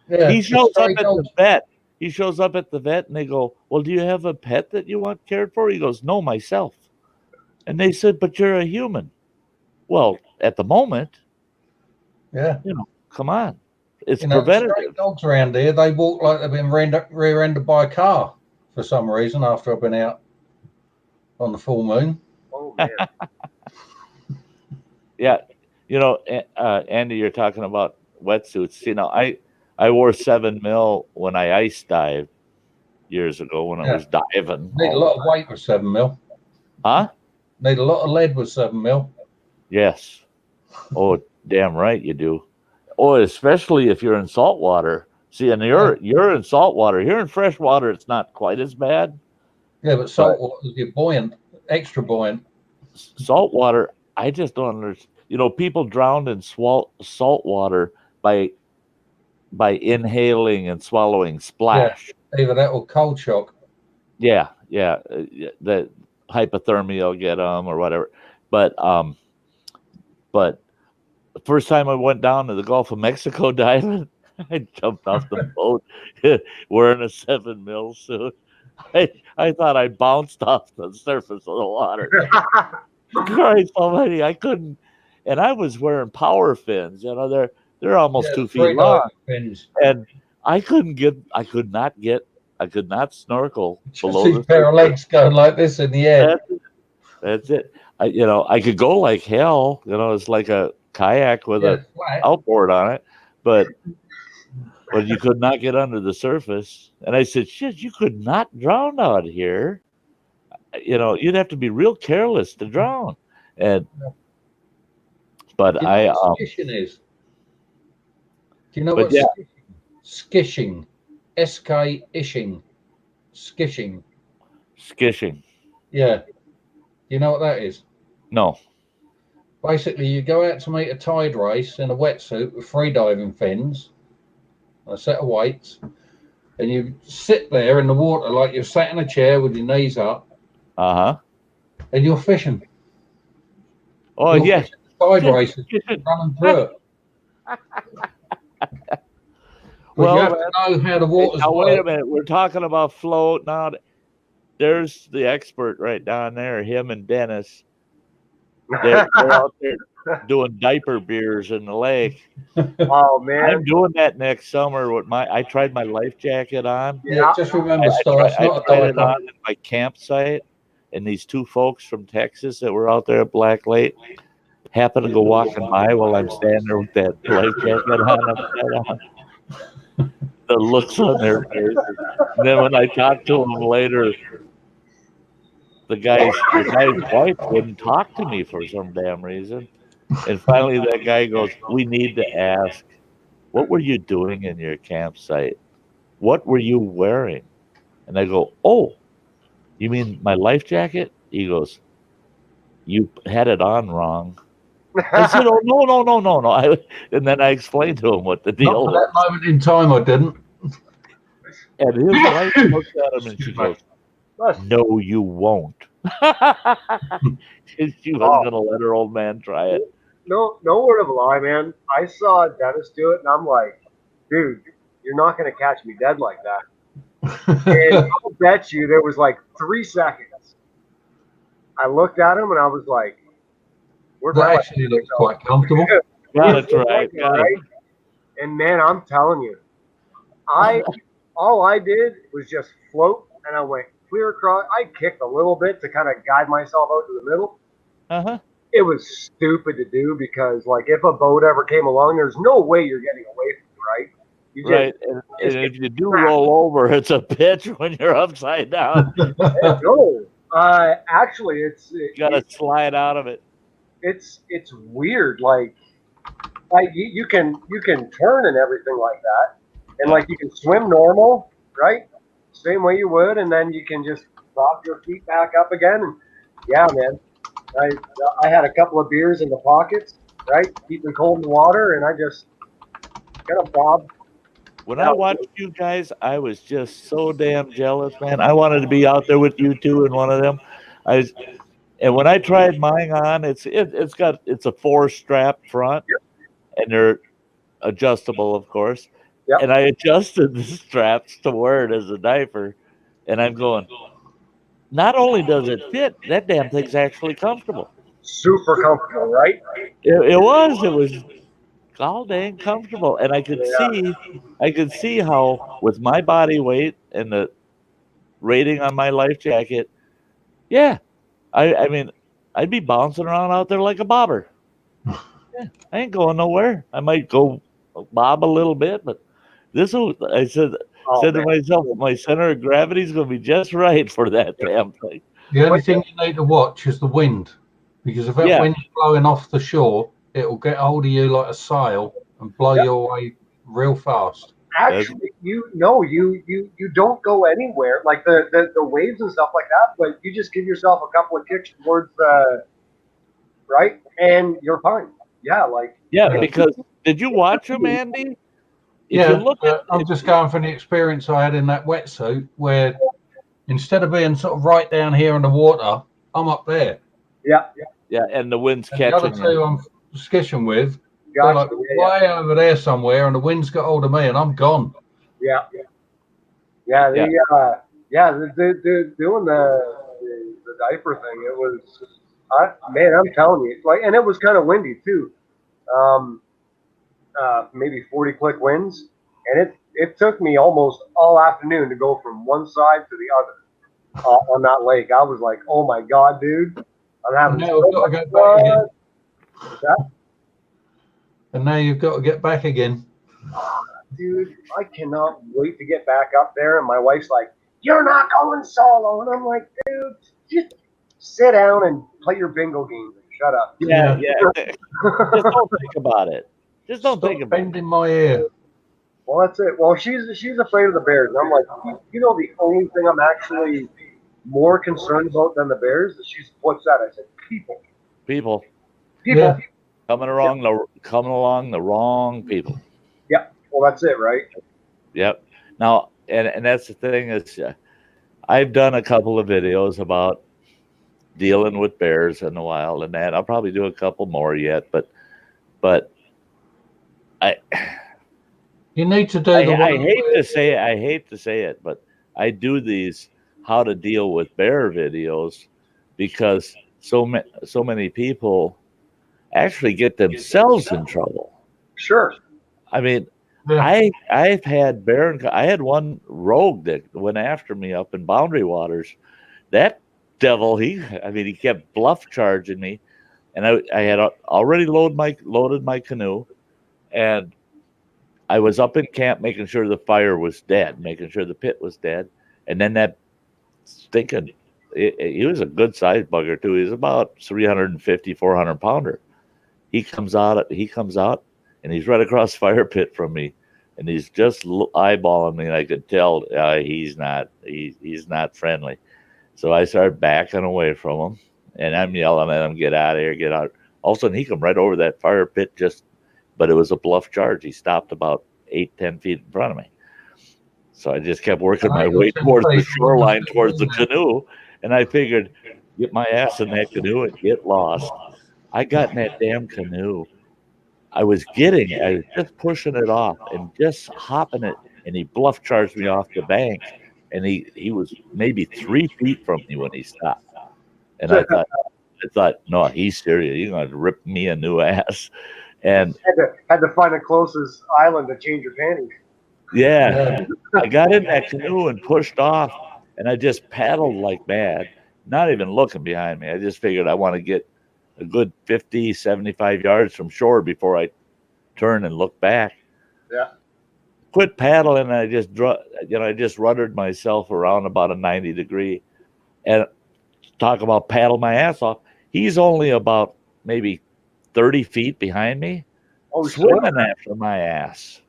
Yeah, He shows up at the vet. He shows up at the vet and they go, well, do you have a pet that you want cared for? He goes, no, myself. And they said, but you're a human. Well, at the moment, yeah, come on. It's preventative. Dogs around here, they walk like they've been rear-ended by a car for some reason after I've been out on the full moon. Oh, man. Yeah. Andy, you're talking about wetsuits. I wore 7 mil when I ice dived years ago when I was diving. Need a lot of weight with 7 mil. Huh? Need a lot of lead with 7 mil. Yes. Oh, damn right you do. Oh, especially if you're in salt water. See, and you're in salt water. Here in fresh water, it's not quite as bad. Yeah, but salt water is buoyant, extra buoyant. Salt water, I just don't understand. People drowned in salt water by inhaling and swallowing splash. Yeah, either that or cold shock. Yeah. The hypothermia will get them or whatever. But the first time I went down to the Gulf of Mexico diving, I jumped off the boat wearing a 7 mil suit. I thought I bounced off the surface of the water. Christ almighty, I couldn't. And I was wearing power fins. They're almost 2 feet long. Fins. And I could not snorkel below the pair of legs going like this in the air. That's it. I could go like hell. It's like a kayak with a outboard on it, but you could not get under the surface. And I said, shit, you could not drown out here. You'd have to be real careless to drown. But skishing is. Do you know what skishing? S-K-ishing. Skishing. Skishing. Yeah. You know what that is? No. Basically, you go out to meet a tide race in a wetsuit with freediving fins, a set of weights, and you sit there in the water like you're sat in a chair with your knees up. Uh-huh. And you're fishing. Oh, yeah. Tide races running through it. Well, you have to know how the water's now, wait a minute. We're talking about float now. There's the expert right down there, him and Dennis. They're out there doing diaper beers in the lake. Oh, man. I'm doing that next summer with I tried my life jacket on. Yeah, just remember, I tried it on in my campsite, and these 2 folks from Texas that were out there at Black Lake happened to go walking by while I'm standing there with that life jacket on. The looks on their faces. And then when I talked to them later, the guy's wife wouldn't talk to me for some damn reason. And finally that guy goes, we need to ask, what were you doing in your campsite? What were you wearing? And I go, oh, you mean my life jacket? He goes, you had it on wrong. I said, oh, no. And then I explained to him what the deal was. At that moment in time, I didn't. And his wife looked at him and she goes, no, you won't. She wasn't going to let her old man try it. No word of a lie, man. I saw Dennis do it, and I'm like, dude, you're not going to catch me dead like that. And I'll bet you there was like 3 seconds. I looked at him, and I was like, that actually looks quite comfortable. That's right. And man, I'm telling you, all I did was just float, and I went clear across. I kicked a little bit to kind of guide myself out to the middle. Uh-huh. It was stupid to do because, like, if a boat ever came along, there's no way you're getting away from it, right? Right. And if you do roll over, it's a pitch when you're upside down. No, actually, You got to slide out of it. it's weird. Like you can turn and everything like that, and like you can swim normal, right? Same way you would, and then you can just drop your feet back up again. And yeah, man, I had a couple of beers in the pockets, right? Keeping cold in the water, and I just got a bob. When I watched you guys, I was just so damn jealous, man. I wanted to be out there with you two in one of them. And when I tried mine on, it's a 4-strap front, and they're adjustable, of course. Yep. And I adjusted the straps to wear it as a diaper, and I'm going, not only does it fit, that damn thing's actually comfortable. Super comfortable, right? It was all dang comfortable, and I could see how with my body weight and the rating on my life jacket, yeah, I mean, I'd be bouncing around out there like a bobber. Yeah, I ain't going nowhere. I might go bob a little bit, but I said to myself, my center of gravity is going to be just right for that damn thing. The only thing you need to watch is the wind, because if that wind's blowing off the shore, it will get hold of you like a sail and blow you away real fast. Actually, you don't go anywhere. Like the waves and stuff like that, but you just give yourself a couple of kicks towards right, and you're fine. Yeah, because did you watch them, Andy? I'm just going from the experience I had in that wetsuit, where instead of being sort of right down here in the water, I'm up there. Yeah, and the wind's catching. The other two I'm skishing with, they're like way over there somewhere, and the wind's got hold of me, and I'm gone. Yeah. They're doing the diaper thing. It was, man, I'm telling you, and it was kind of windy too. Maybe 40-click winds, and it took me almost all afternoon to go from one side to the other on that lake. I was like, oh my god, dude, I'm having so much fun. And now you've got to get back again. Dude, I cannot wait to get back up there. And my wife's like, you're not going solo. And I'm like, dude, just sit down and play your bingo game. Shut up. Yeah. Just don't think about it. Just don't think about it. Bending my ear. Well, that's it. Well, she's afraid of the bears. And I'm like, the only thing I'm actually more concerned about than the bears is what's that? I said, people. People. Yeah. Coming along the wrong people. Yep. Well, that's it, right? Yep. Now, and that's the thing is, I've done a couple of videos about dealing with bears in the wild and that. I'll probably do a couple more yet, but you need to do. I hate to say it, but I do these how to deal with bear videos because so many people actually get themselves in trouble. Sure. I mean, I've had I had one rogue that went after me up in Boundary Waters. That devil, he kept bluff charging me, and I had already loaded my canoe, and I was up in camp making sure the fire was dead, making sure the pit was dead, and then that stinking, he was a good sized bugger too. He was about 350, 400 pounder. He comes out, and he's right across the fire pit from me, and he's just eyeballing me, and I could tell he's not friendly. So I started backing away from him, and I'm yelling at him, "Get out of here! Get out!" All of a sudden, he come right over that fire pit, but it was a bluff charge. He stopped about 8-10 feet in front of me. So I just kept working my way towards the shoreline, towards the canoe, and I figured, get my ass in that canoe and get lost. I got in that damn canoe. I was just pushing it off and just hopping it, and he bluff charged me off the bank, and he was maybe 3 feet from me when he stopped. And I thought, no, he's serious. He's going to rip me a new ass. And had to find the closest island to change your panties. Yeah, I got in that canoe and pushed off, and I just paddled like mad, not even looking behind me. I just figured I want to get a good 50, 75 yards from shore before I turn and look back. Yeah. quit paddling. And I just ruddered myself around about a 90 degree, and talk about paddle my ass off. He's only about maybe 30 feet behind me, swimming after my ass.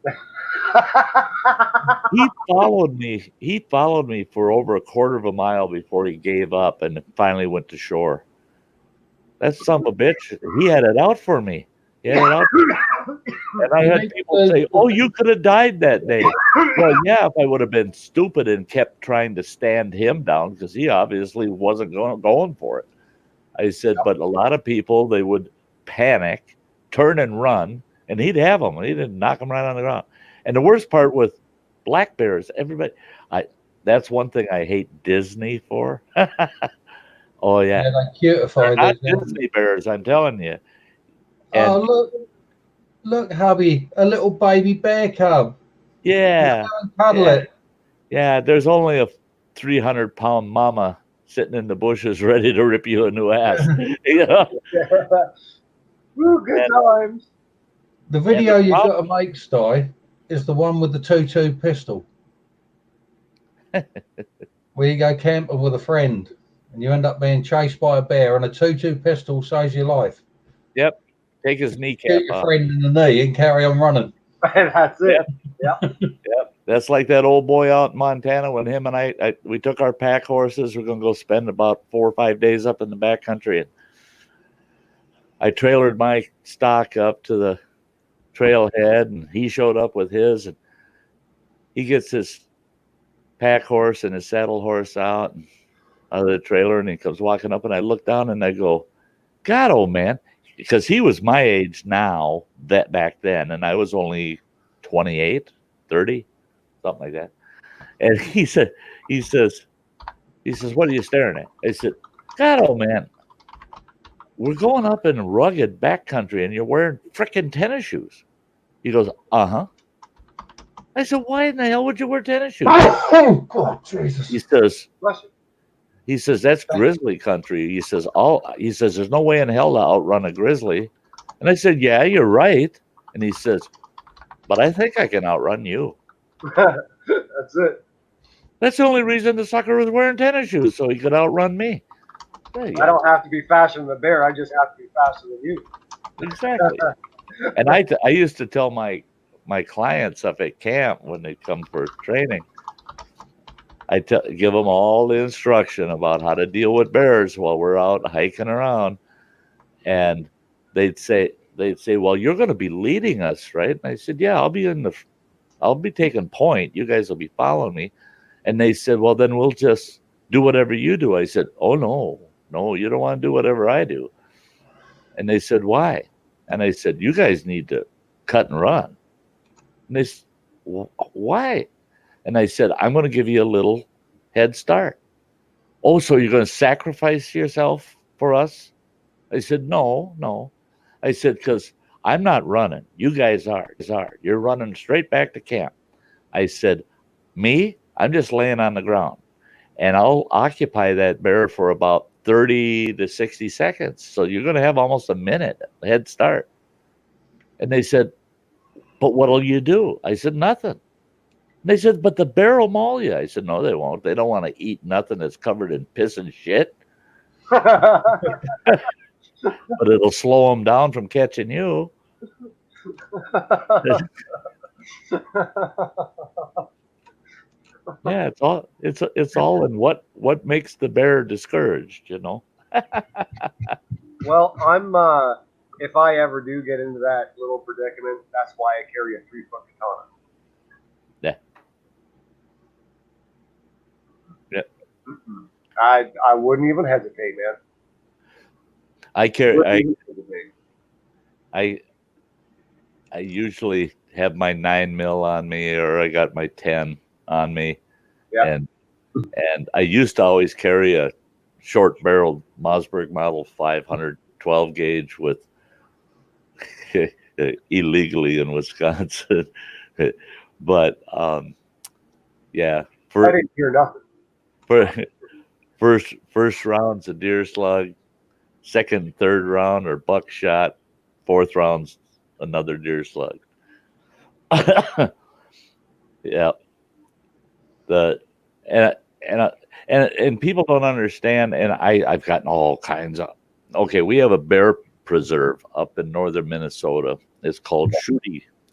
He followed me. He followed me for over a quarter of a mile before he gave up and finally went to shore. That son of a bitch. He had it out for me. He had it out for me. And I had people say, "Oh, you could have died that day." Well, yeah, if I would have been stupid and kept trying to stand him down, because he obviously wasn't going for it. I said, but a lot of people, they would panic, turn and run, and he'd have them. He didn't knock them right on the ground. And the worst part with black bears, that's one thing I hate Disney for. Oh yeah, they're cutified. Not Disney bears, I'm telling you. And, oh look, hubby, a little baby bear cub. Yeah, cuddle it. Yeah, there's only a 300-pound mama sitting in the bushes ready to rip you a new ass. You know? Woo, good times. The video you got to make, Sty, is the one with the 2.2 pistol. Where you go camping with a friend and you end up being chased by a bear and a 2.2 pistol saves your life. Yep. Take his kneecap Shoot your friend in the knee and carry on running. That's it. Yep. Yep. That's like that old boy out in Montana when him and we took our pack horses. We're going to go spend about 4 or 5 days up in the backcountry. And I trailered my stock up to the trailhead, and he showed up with his, and he gets his pack horse and his saddle horse out of the trailer, and he comes walking up, and I look down and I go, God, old man, because he was my age now that back then, and I was only 28, 30, something like that. And he says, what are you staring at? I said, God, old man, we're going up in rugged backcountry and you're wearing frickin' tennis shoes. He goes, uh-huh. I said, why in the hell would you wear tennis shoes? Oh, God, Jesus. He says, that's grizzly country. He says, there's no way in hell to outrun a grizzly. And I said, yeah, you're right. And he says, but I think I can outrun you. That's it. That's the only reason the sucker was wearing tennis shoes, so he could outrun me. I don't have to be faster than the bear. I just have to be faster than you. Exactly. And I used to tell my clients up at camp when they come for training, give them all the instruction about how to deal with bears while we're out hiking around. And they'd say, well, you're going to be leading us, right? And I said, yeah, I'll be taking point. You guys will be following me. And they said, well, then we'll just do whatever you do. I said, oh, no, you don't want to do whatever I do. And they said, why? And I said, you guys need to cut and run. And they said, why? And I said, I'm going to give you a little head start. Oh, so you're going to sacrifice yourself for us? I said, no. I said, because I'm not running. You guys are. You're running straight back to camp. I said, me, I'm just laying on the ground. And I'll occupy that bear for about 30 to 60 seconds. So you're going to have almost a minute head start. And they said, but what'll you do? I said, nothing. And they said, but the bear will maul you. I said, no, they won't. They don't want to eat nothing that's covered in piss and shit. But it'll slow them down from catching you. Yeah, it's all in what makes the bear discouraged, you know. Well, I'm if I ever do get into that little predicament, that's why I carry a 3-foot katana. Yeah. Yeah. I wouldn't even hesitate, man. I usually have my 9mm on me, or I got my 10 on me. Yeah. And I used to always carry a short barreled Mossberg model 512 gauge with illegally in Wisconsin. But yeah, I didn't hear nothing. First round's a deer slug, second, third round are buckshot, fourth round's another deer slug. Yeah. The and and and people don't understand. And I've gotten all kinds of. Okay, we have a bear preserve up in northern Minnesota. It's called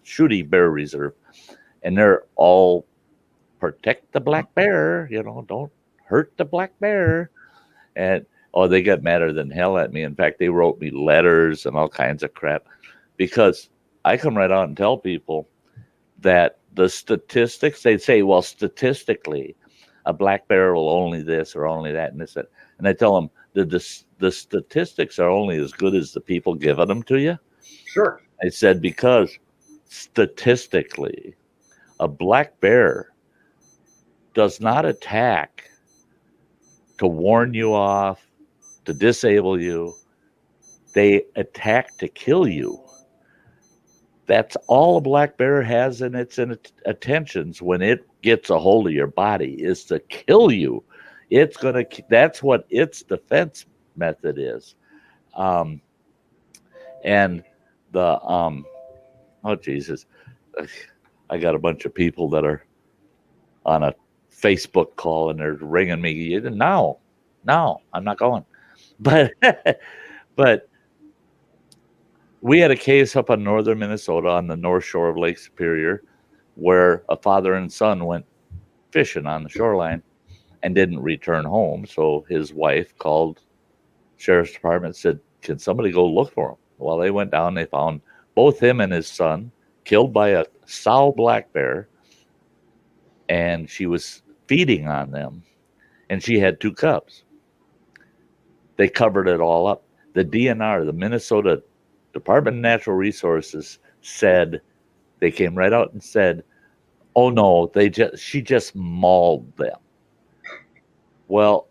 Shooty Bear Reserve, and they're all protect the black bear. Don't hurt the black bear. And they got madder than hell at me. In fact, they wrote me letters and all kinds of crap because I come right out and tell people that the statistics, they'd say, well, statistically, a black bear will only this or only that and this. And I tell them the statistics are only as good as the people giving them to you. Sure. I said, because statistically, a black bear does not attack to warn you off, to disable you. They attack to kill you. That's all a black bear has in its attentions when it gets a hold of your body, is to kill you. That's what its defense method is. And the oh Jesus, I got a bunch of people that are on a Facebook call and they're ringing me. No, I'm not going. But we had a case up in northern Minnesota on the north shore of Lake Superior where a father and son went fishing on the shoreline and didn't return home. So his wife called sheriff's department, said, can somebody go look for him? Well, they went down, they found both him and his son killed by a sow black bear, and she was feeding on them, and she had 2 cubs. They covered it all up. The DNR, the Minnesota Department of Natural Resources, said, they came right out and said, oh no, she just mauled them. Well,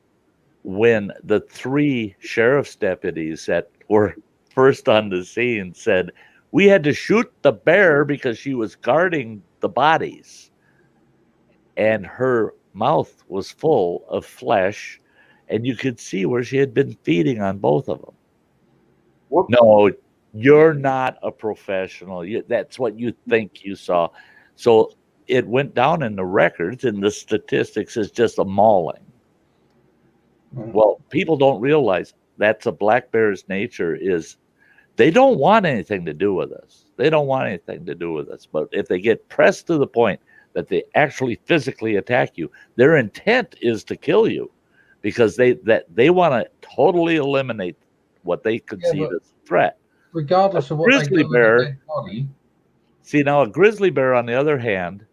when the 3 sheriff's deputies that were first on the scene said, we had to shoot the bear because she was guarding the bodies, and her mouth was full of flesh, and you could see where she had been feeding on both of them. Whoop. No, you're not a professional. That's what you think you saw. So it went down in the records, and the statistics is just a mauling. Well, people don't realize that's a black bear's nature, is they don't want anything to do with us. They don't want anything to do with us. But if they get pressed to the point that they actually physically attack you, their intent is to kill you, because they want to totally eliminate what they conceive as a threat. Regardless of what grizzly they do bear, with their body. See, now a grizzly bear, on the other hand,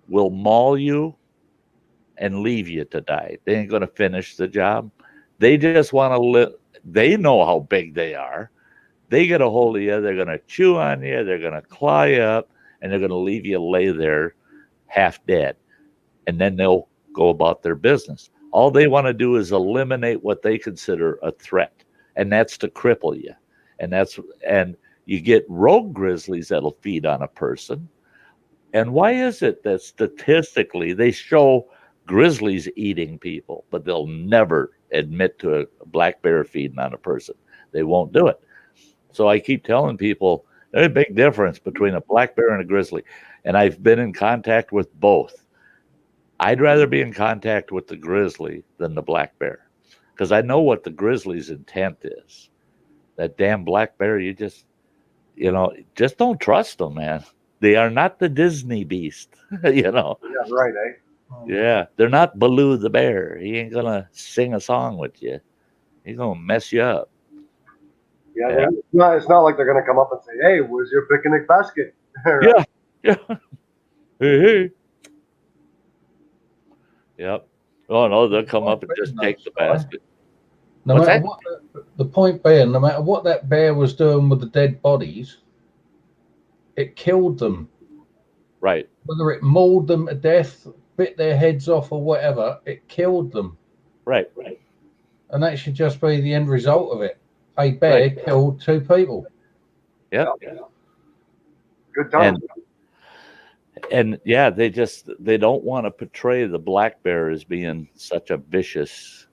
will maul you and leave you to die. They ain't going to finish the job. They just want to live. They know how big they are. They get a hold of you, they're going to chew on you, they're going to claw you up, and they're going to leave you lay there half dead. And then they'll go about their business. All they want to do is eliminate what they consider a threat, and that's to cripple you. And you get rogue grizzlies that'll feed on a person. And why is it that statistically they show grizzlies eating people, but they'll never admit to a black bear feeding on a person? They won't do it. So I keep telling people there's a big difference between a black bear and a grizzly. And I've been in contact with both. I'd rather be in contact with the grizzly than the black bear, because I know what the grizzly's intent is. That damn black bear, just don't trust them, man. They are not the Disney beast, Yeah, right, eh? Yeah, they're not Baloo the bear. He ain't going to sing a song with you. He's going to mess you up. Yeah. It's not like they're going to come up and say, hey, where's your picnic basket? Yeah. Hey. Yep. Oh, no, they'll come up and just take the basket. No matter what, the point being, no matter what that bear was doing with the dead bodies, it killed them. Right. Whether it mauled them to death, bit their heads off, or whatever, it killed them. Right. And that should just be the end result of it. A bear killed 2 people. Yeah. Good time. And yeah, they don't want to portray the black bear as being such a vicious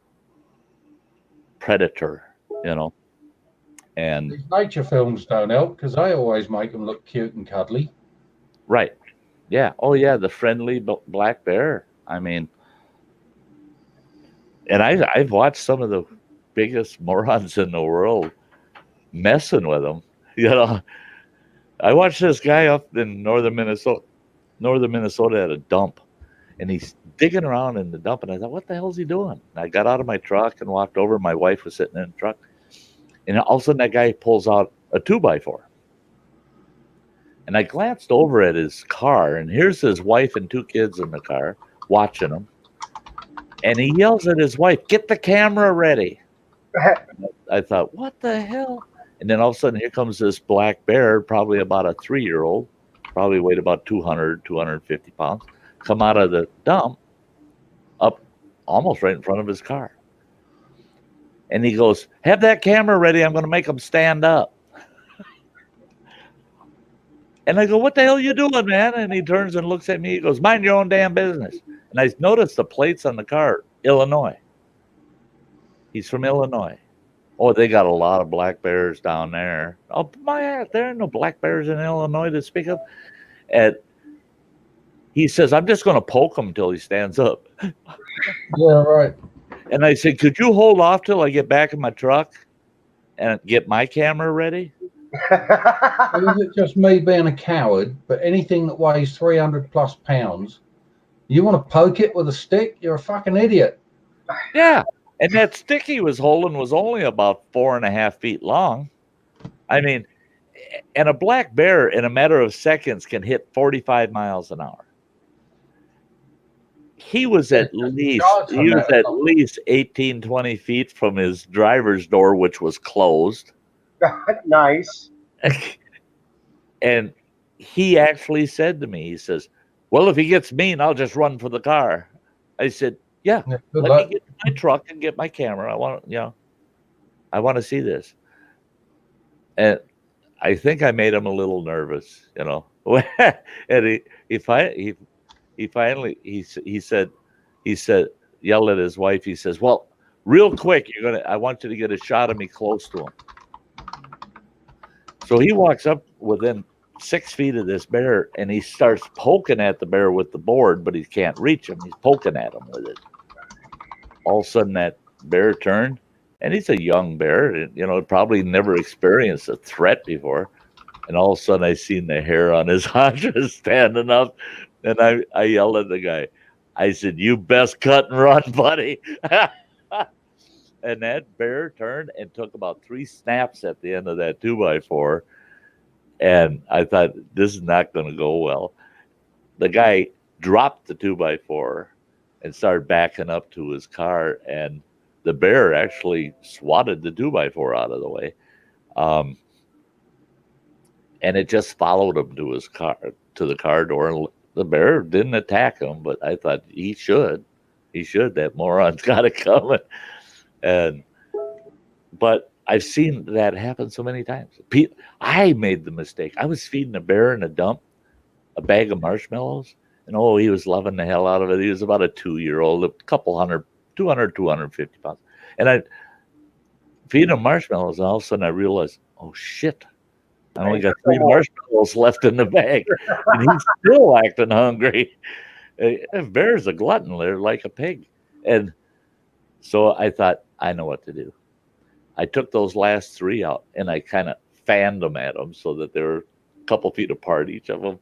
predator, And these nature films don't help, because they always make them look cute and cuddly. Right. Yeah. Oh, yeah. The friendly black bear. I mean, and I've watched some of the biggest morons in the world messing with them. You know, I watched this guy up in northern Minnesota at a dump, and he's digging around in the dump, and I thought, what the hell is he doing? And I got out of my truck and walked over. My wife was sitting in the truck, and all of a sudden that guy pulls out a 2x4. And I glanced over at his car, and here's his wife and 2 kids in the car watching him. And he yells at his wife, "Get the camera ready." I thought, what the hell? And then all of a sudden, here comes this black bear, probably about a 3-year-old, probably weighed about 200, 250 pounds, come out of the dump up almost right in front of his car. And he goes, "Have that camera ready. I'm going to make them stand up." And I go, "What the hell are you doing, man?" And he turns and looks at me. He goes, "Mind your own damn business." And I noticed the plates on the car, Illinois. He's from Illinois. Oh, they got a lot of black bears down there. Oh, my ass, there are no black bears in Illinois to speak of. And he says, "I'm just going to poke him until he stands up." Yeah, right. And I said, "Could you hold off till I get back in my truck and get my camera ready?" Or is it just me being a coward? But anything that weighs 300 plus pounds, you want to poke it with a stick? You're a fucking idiot. Yeah. And that stick he was holding was only about 4.5 feet long. I mean, and a black bear in a matter of seconds can hit 45 miles an hour. He was at least 18, 20 feet from his driver's door, which was closed. Nice. And he actually said to me, he says, "Well, if he gets mean, I'll just run for the car." I said, "Yeah, Good let luck. me get in my truck and get my camera. I want to see this." And I think I made him a little nervous, you know. And he finally yelled at his wife. He says, "Well, real quick, I want you to get a shot of me close to him." So he walks up within 6 feet of this bear, and he starts poking at the bear with the board, but he can't reach him. He's poking at him with it. All of a sudden, that bear turned, and he's a young bear, and, probably never experienced a threat before. And all of a sudden, I seen the hair on his haunches standing up, and I yelled at the guy. I said, "You best cut and run, buddy." And that bear turned and took about 3 snaps at the end of that 2x4. And I thought, this is not going to go well. The guy dropped the 2x4 and started backing up to his car. And the bear actually swatted the 2x4 out of the way. And it just followed him to his car, to the car door. And the bear didn't attack him, but I thought he should. That moron's got it coming. But I've seen that happen so many times. I made the mistake. I was feeding a bear in a dump a bag of marshmallows, and he was loving the hell out of it. He was about a 2-year-old, a couple 250 pounds. And I feed him marshmallows, and all of a sudden I realized, oh shit, I only got 3 marshmallows left in the bag, and he's still acting hungry. A bear's a glutton. They're like a pig. And so I thought, I know what to do. I took those last 3 out, and I kind of fanned them at them so that they were a couple feet apart, each of them.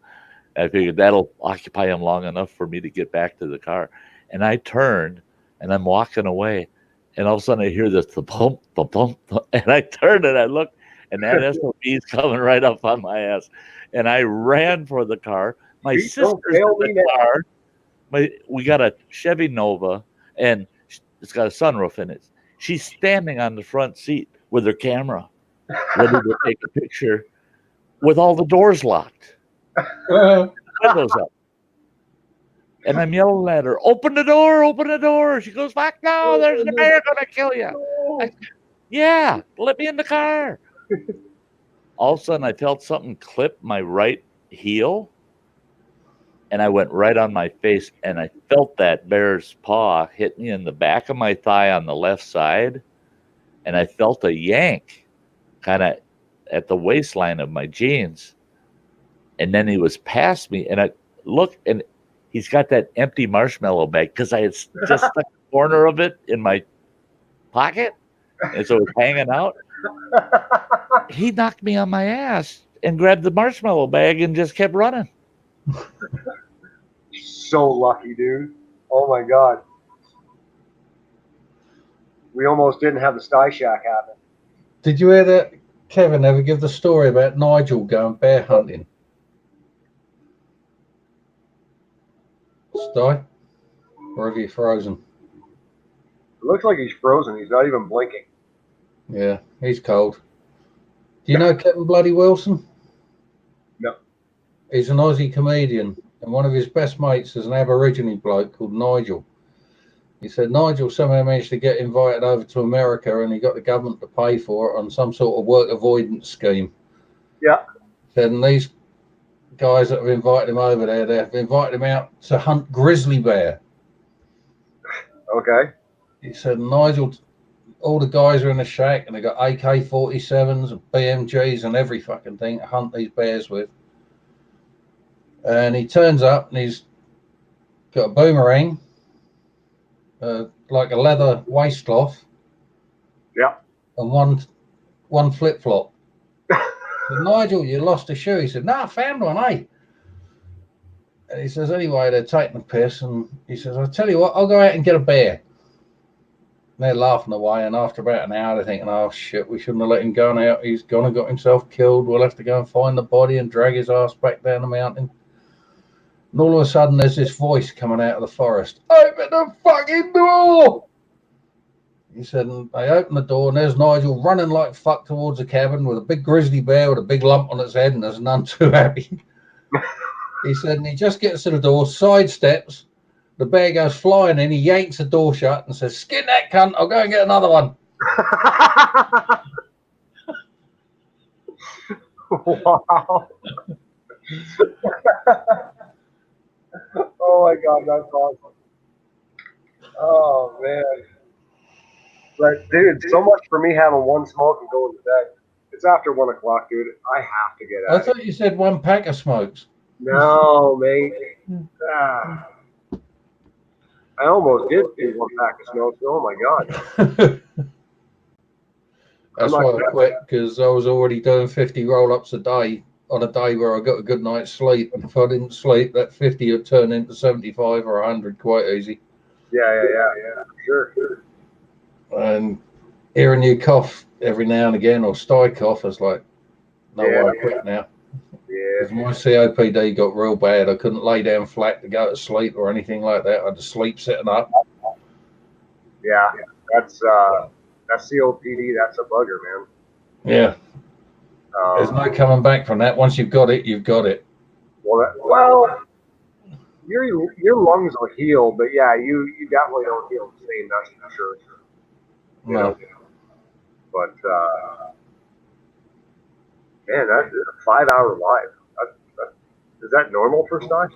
I figured that'll occupy them long enough for me to get back to the car. And I turned, and I'm walking away, and all of a sudden I hear this thump, thump, thump, and I turned and I looked, and that SOB's coming right up on my ass. And I ran for the car. My sister's in the car. We got a Chevy Nova, and it's got a sunroof in it. She's standing on the front seat with her camera, ready to take a picture with all the doors locked. Windows up. And I'm yelling at her, "Open the door, open the door." She goes, "Fuck no, there's a bear going to kill you." Yeah, let me in the car. All of a sudden, I felt something clip my right heel, and I went right on my face, and I felt that bear's paw hit me in the back of my thigh on the left side, and I felt a yank kind of at the waistline of my jeans, and then he was past me, and look, and he's got that empty marshmallow bag because I had just stuck a corner of it in my pocket, and so it was hanging out. He knocked me on my ass and grabbed the marshmallow bag and just kept running. So lucky, dude. Oh my God. We almost didn't have the Sty Shack happen. Did you hear that Kevin ever give the story about Nigel going bear hunting? Sty? Or have you frozen? It looks like he's frozen. He's not even blinking. Yeah, he's cold. Do you know Kevin Bloody Wilson? No. He's an Aussie comedian, and one of his best mates is an Aborigine bloke called Nigel. He said Nigel somehow managed to get invited over to America, and he got the government to pay for it on some sort of work avoidance scheme. Yeah. Said, and these guys that have invited him over there, they've invited him out to hunt grizzly bear. Okay. He said Nigel, all the guys are in the shack, and they got AK-47s and BMGs and every fucking thing to hunt these bears with. And he turns up, and he's got a boomerang, like a leather waistcloth. Yeah. And one flip-flop. Said, Nigel, you lost a shoe. He said, no, I found one, eh? And he says, anyway, they're taking the piss. And he says, I'll tell you what, I'll go out and get a bear. And they're laughing away. And after about an hour, they're thinking, oh, shit, we shouldn't have let him go out. He's gone and got himself killed. We'll have to go and find the body and drag his ass back down the mountain. And all of a sudden, there's this voice coming out of the forest. Open the fucking door! He said, and they open the door, and there's Nigel running like fuck towards the cabin with a big grizzly bear with a big lump on its head, and there's none too happy. He said, and he just gets to the door, sidesteps, the bear goes flying in, he yanks the door shut and says, skin that cunt, I'll go and get another one. Wow. Oh my God, that's awesome. Oh man. But dude, so much for me having one smoke and going to bed. It's after 1 o'clock, dude. I have to get out. I thought you said one pack of smokes. No, mate. I almost did do 1 pack of smokes. Oh my God. That's why I quit, because I was already doing 50 roll-ups a day on a day where I got a good night's sleep. And if I didn't sleep, that 50 would turn into 75 or 100 quite easy. Yeah. Sure. And hearing you cough every now and again, or Sty cough, is like, no way, I quit now. Yeah. Because my COPD got real bad. I couldn't lay down flat to go to sleep or anything like that. I had to sleep sitting up. Yeah, that's COPD. That's a bugger, man. Yeah. There's no coming back from that. Once you've got it, you've got it. Well, your lungs will heal, but yeah, you definitely don't heal the same. That's for sure. No. But man, that's a 5-hour live. Is that normal for Sty?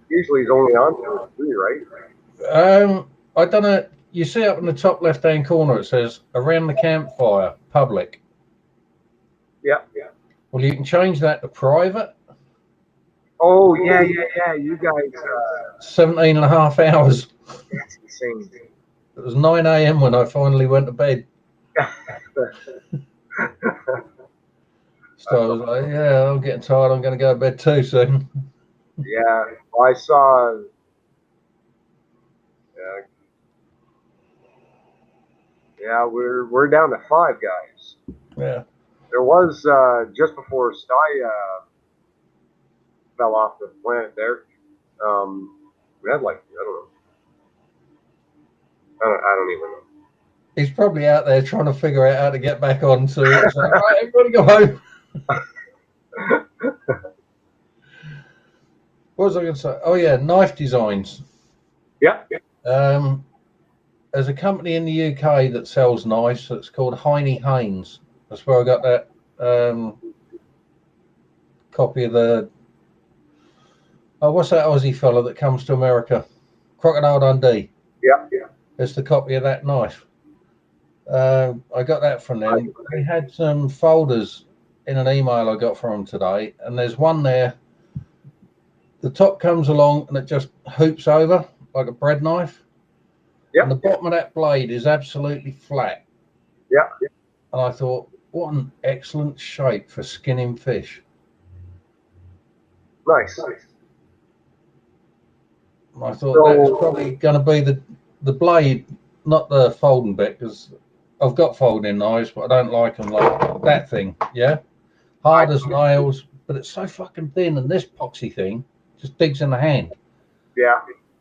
Usually he's only on 2 or 3, right? I don't know. You see up in the top left-hand corner, it says around the campfire, public. Yeah. Well, you can change that to private. Oh yeah. You guys. 17 and a half hours. That's insane. It was 9 a.m. when I finally went to bed. So I was like, yeah, I'm getting tired. I'm going to go to bed too soon. Yeah, well, I saw. Yeah, we're down to 5 guys. Yeah. There was just before Sty fell off the planet there. We had like I don't even know. He's probably out there trying to figure out how to get back on. So it's like, right, everybody go home. What was I going to say? Oh yeah, knife designs. Yeah. There's a company in the UK that sells knives. It's called Heine Haynes. That's where I got that copy of the. Oh, what's that Aussie fella that comes to America? Crocodile Dundee. Yeah. It's the copy of that knife. I got that from them. They had some folders in an email I got from them today, and there's one there the top comes along and it just hoops over like a bread knife. Yep. And the bottom of that blade is absolutely flat. Yeah. And I thought, what an excellent shape for skinning fish. Nice. And I thought that's probably going to be the blade, not the folding bit, because I've got folding knives, but I don't like them like that thing. Yeah, hard as nails, but it's so fucking thin, and this poxy thing just digs in the hand. Yeah.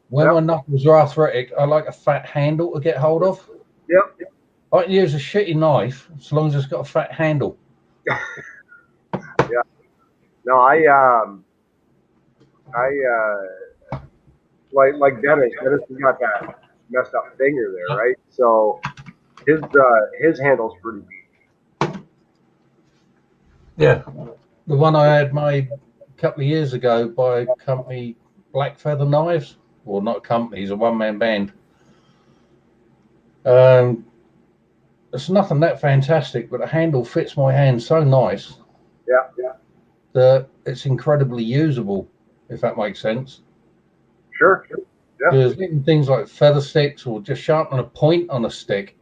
When my knuckles are arthritic, I like a fat handle to get hold of. Yep. I can use a shitty knife as long as it's got a fat handle. Yeah. No, I like Dennis. Dennis has got that messed up finger there, right? So his handle's pretty deep. Yeah. The one I had made a couple of years ago by a company, Black Feather Knives. Well, not a company, it's a one-man band. It's nothing that fantastic, but the handle fits my hand so nice. Yeah. That it's incredibly usable, if that makes sense. Sure. Yeah. Because even things like feather sticks or just sharpening a point on a stick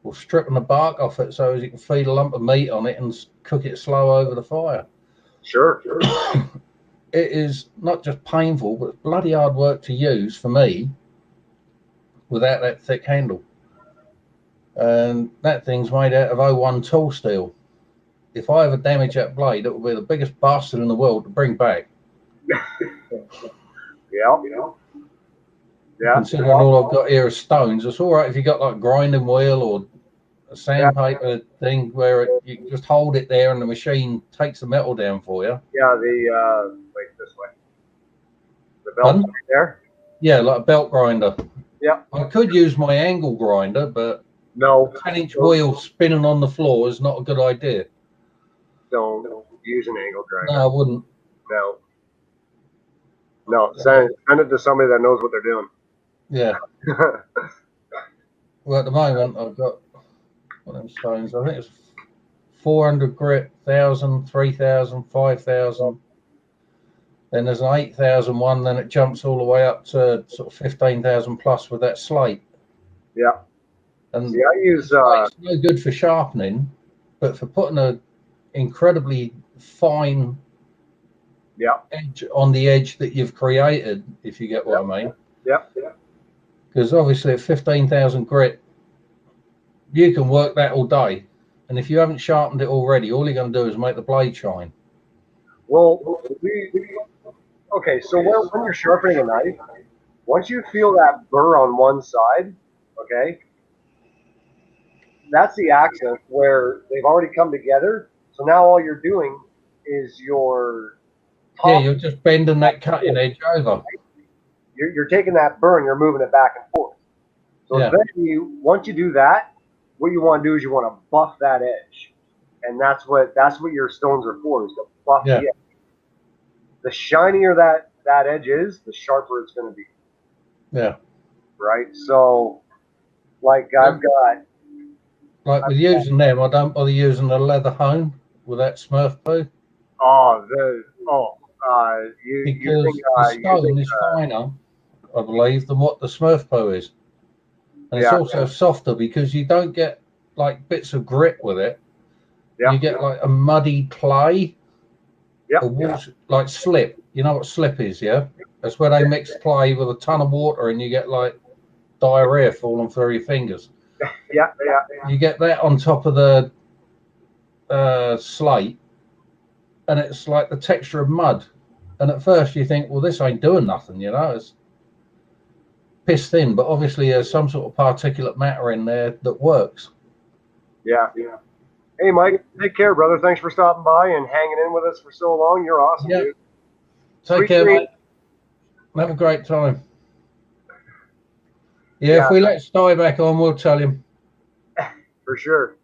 or stripping the bark off it so as you can feed a lump of meat on it and cook it slow over the fire. Sure. It is not just painful, but it's bloody hard work to use for me without that thick handle. And that thing's made out of 01 tool steel. If I ever damage that blade, it will be the biggest bastard in the world to bring back. Yeah. Considering all I've got here is stones, it's all right if you got like a grinding wheel or a sandpaper thing where you can just hold it there and the machine takes the metal down for you. Yeah, wait, this way. The belt right there? Yeah, like a belt grinder. Yeah. I could use my angle grinder, but no, 10-inch wheel spinning on the floor is not a good idea. Don't use an angle grinder. No, I wouldn't. No, send it to somebody that knows what they're doing. Yeah. Well, at the moment, I've got one of them stones. I think it's 400 grit, 1,000, 3,000, 5,000. Then there's an 8,000 one. Then it jumps all the way up to sort of 15,000 plus with that slate. Yeah. And see, I use it's no good for sharpening, but for putting a incredibly fine edge on the edge that you've created, if you get what I mean. Yeah. Because obviously at 15,000 grit, you can work that all day. And if you haven't sharpened it already, all you're going to do is make the blade shine. Well, okay, so when you're sharpening a knife, once you feel that burr on one side, okay, that's the accent where they've already come together. So now all you're doing is you're just bending that cutting edge over. You're taking that burr and you're moving it back and forth. So eventually, once you do that, what you want to do is you want to buff that edge, and that's what your stones are for, is to buff the edge. The shinier that edge is, the sharper it's going to be. Yeah. Right. So, like I've got. Like with using them, I don't bother using the leather hone with that Smurf poo. Because the stone is finer, I believe, than what the Smurf poo is. And it's also softer because you don't get like bits of grit with it. You get like a muddy clay. Like slip. You know what slip is, yeah? That's where they mix clay with a ton of water and you get like diarrhea falling through your fingers. You get that on top of the slate, and it's like the texture of mud. And at first you think, well, this ain't doing nothing, you know, it's piss thin, but obviously there's some sort of particulate matter in there that works. Yeah. Hey, Mike, take care, brother. Thanks for stopping by and hanging in with us for so long. You're awesome, dude. Take care, mate. Have a great time. Yeah, if we let Sty back on, we'll tell him. For sure.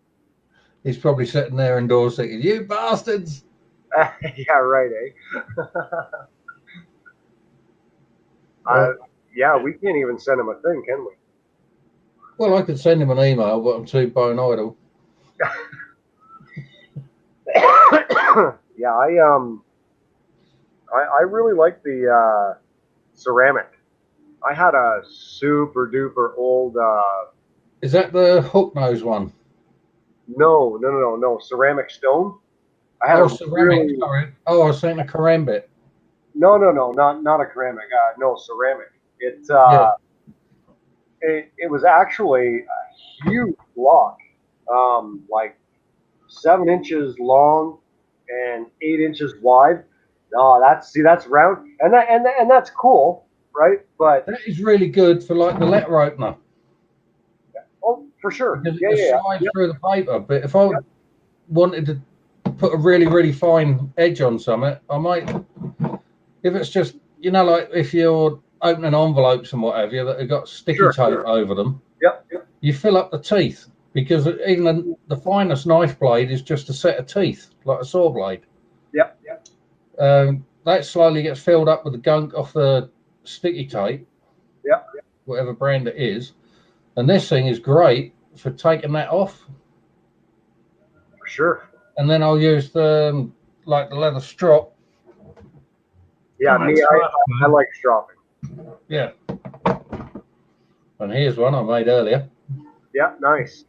He's probably sitting there indoors thinking, you bastards. Yeah, right, we can't even send him a thing, can we? Well, I could send him an email, but I'm too bone idle. I really like the ceramic. I had a super duper old. Is that the hook nose one? No. Ceramic stone. I had Oh, a ceramic. really. Sorry. Oh, I was saying a karambit. No, not a ceramic. No, ceramic. Yeah. It was actually a huge block, like 7 inches long and 8 inches wide. No, that's round, and that's cool, right? But That is really good for like the letter opener oh, for sure, because it yeah, just yeah, slides yeah, through the paper. But if I wanted to put a really, really fine edge on something, I might, if it's just, like if you're opening envelopes and what have you that have got sticky sure, tape over them, yep, you fill up the teeth because even the finest knife blade is just a set of teeth, like a saw blade. yep. That slowly gets filled up with the gunk off the sticky tape, Yep. whatever brand it is. And this thing is great for taking that off. For sure. And then I'll use the leather strop. Yeah, I like stropping. Yeah. And here's one I made earlier. Yeah, nice.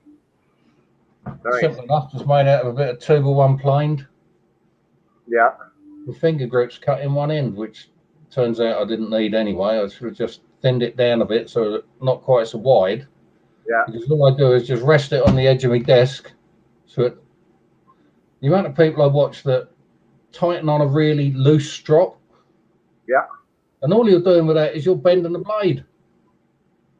Simple enough, just made out of a bit of 2x1 planed. Yeah. The finger grips cut in one end, which turns out I didn't need anyway. I should have just thinned it down a bit so that not quite so wide. Yeah. Because all I do is just rest it on the edge of my desk. So the amount of people I watch that tighten on a really loose strop. Yeah. And all you're doing with that is you're bending the blade.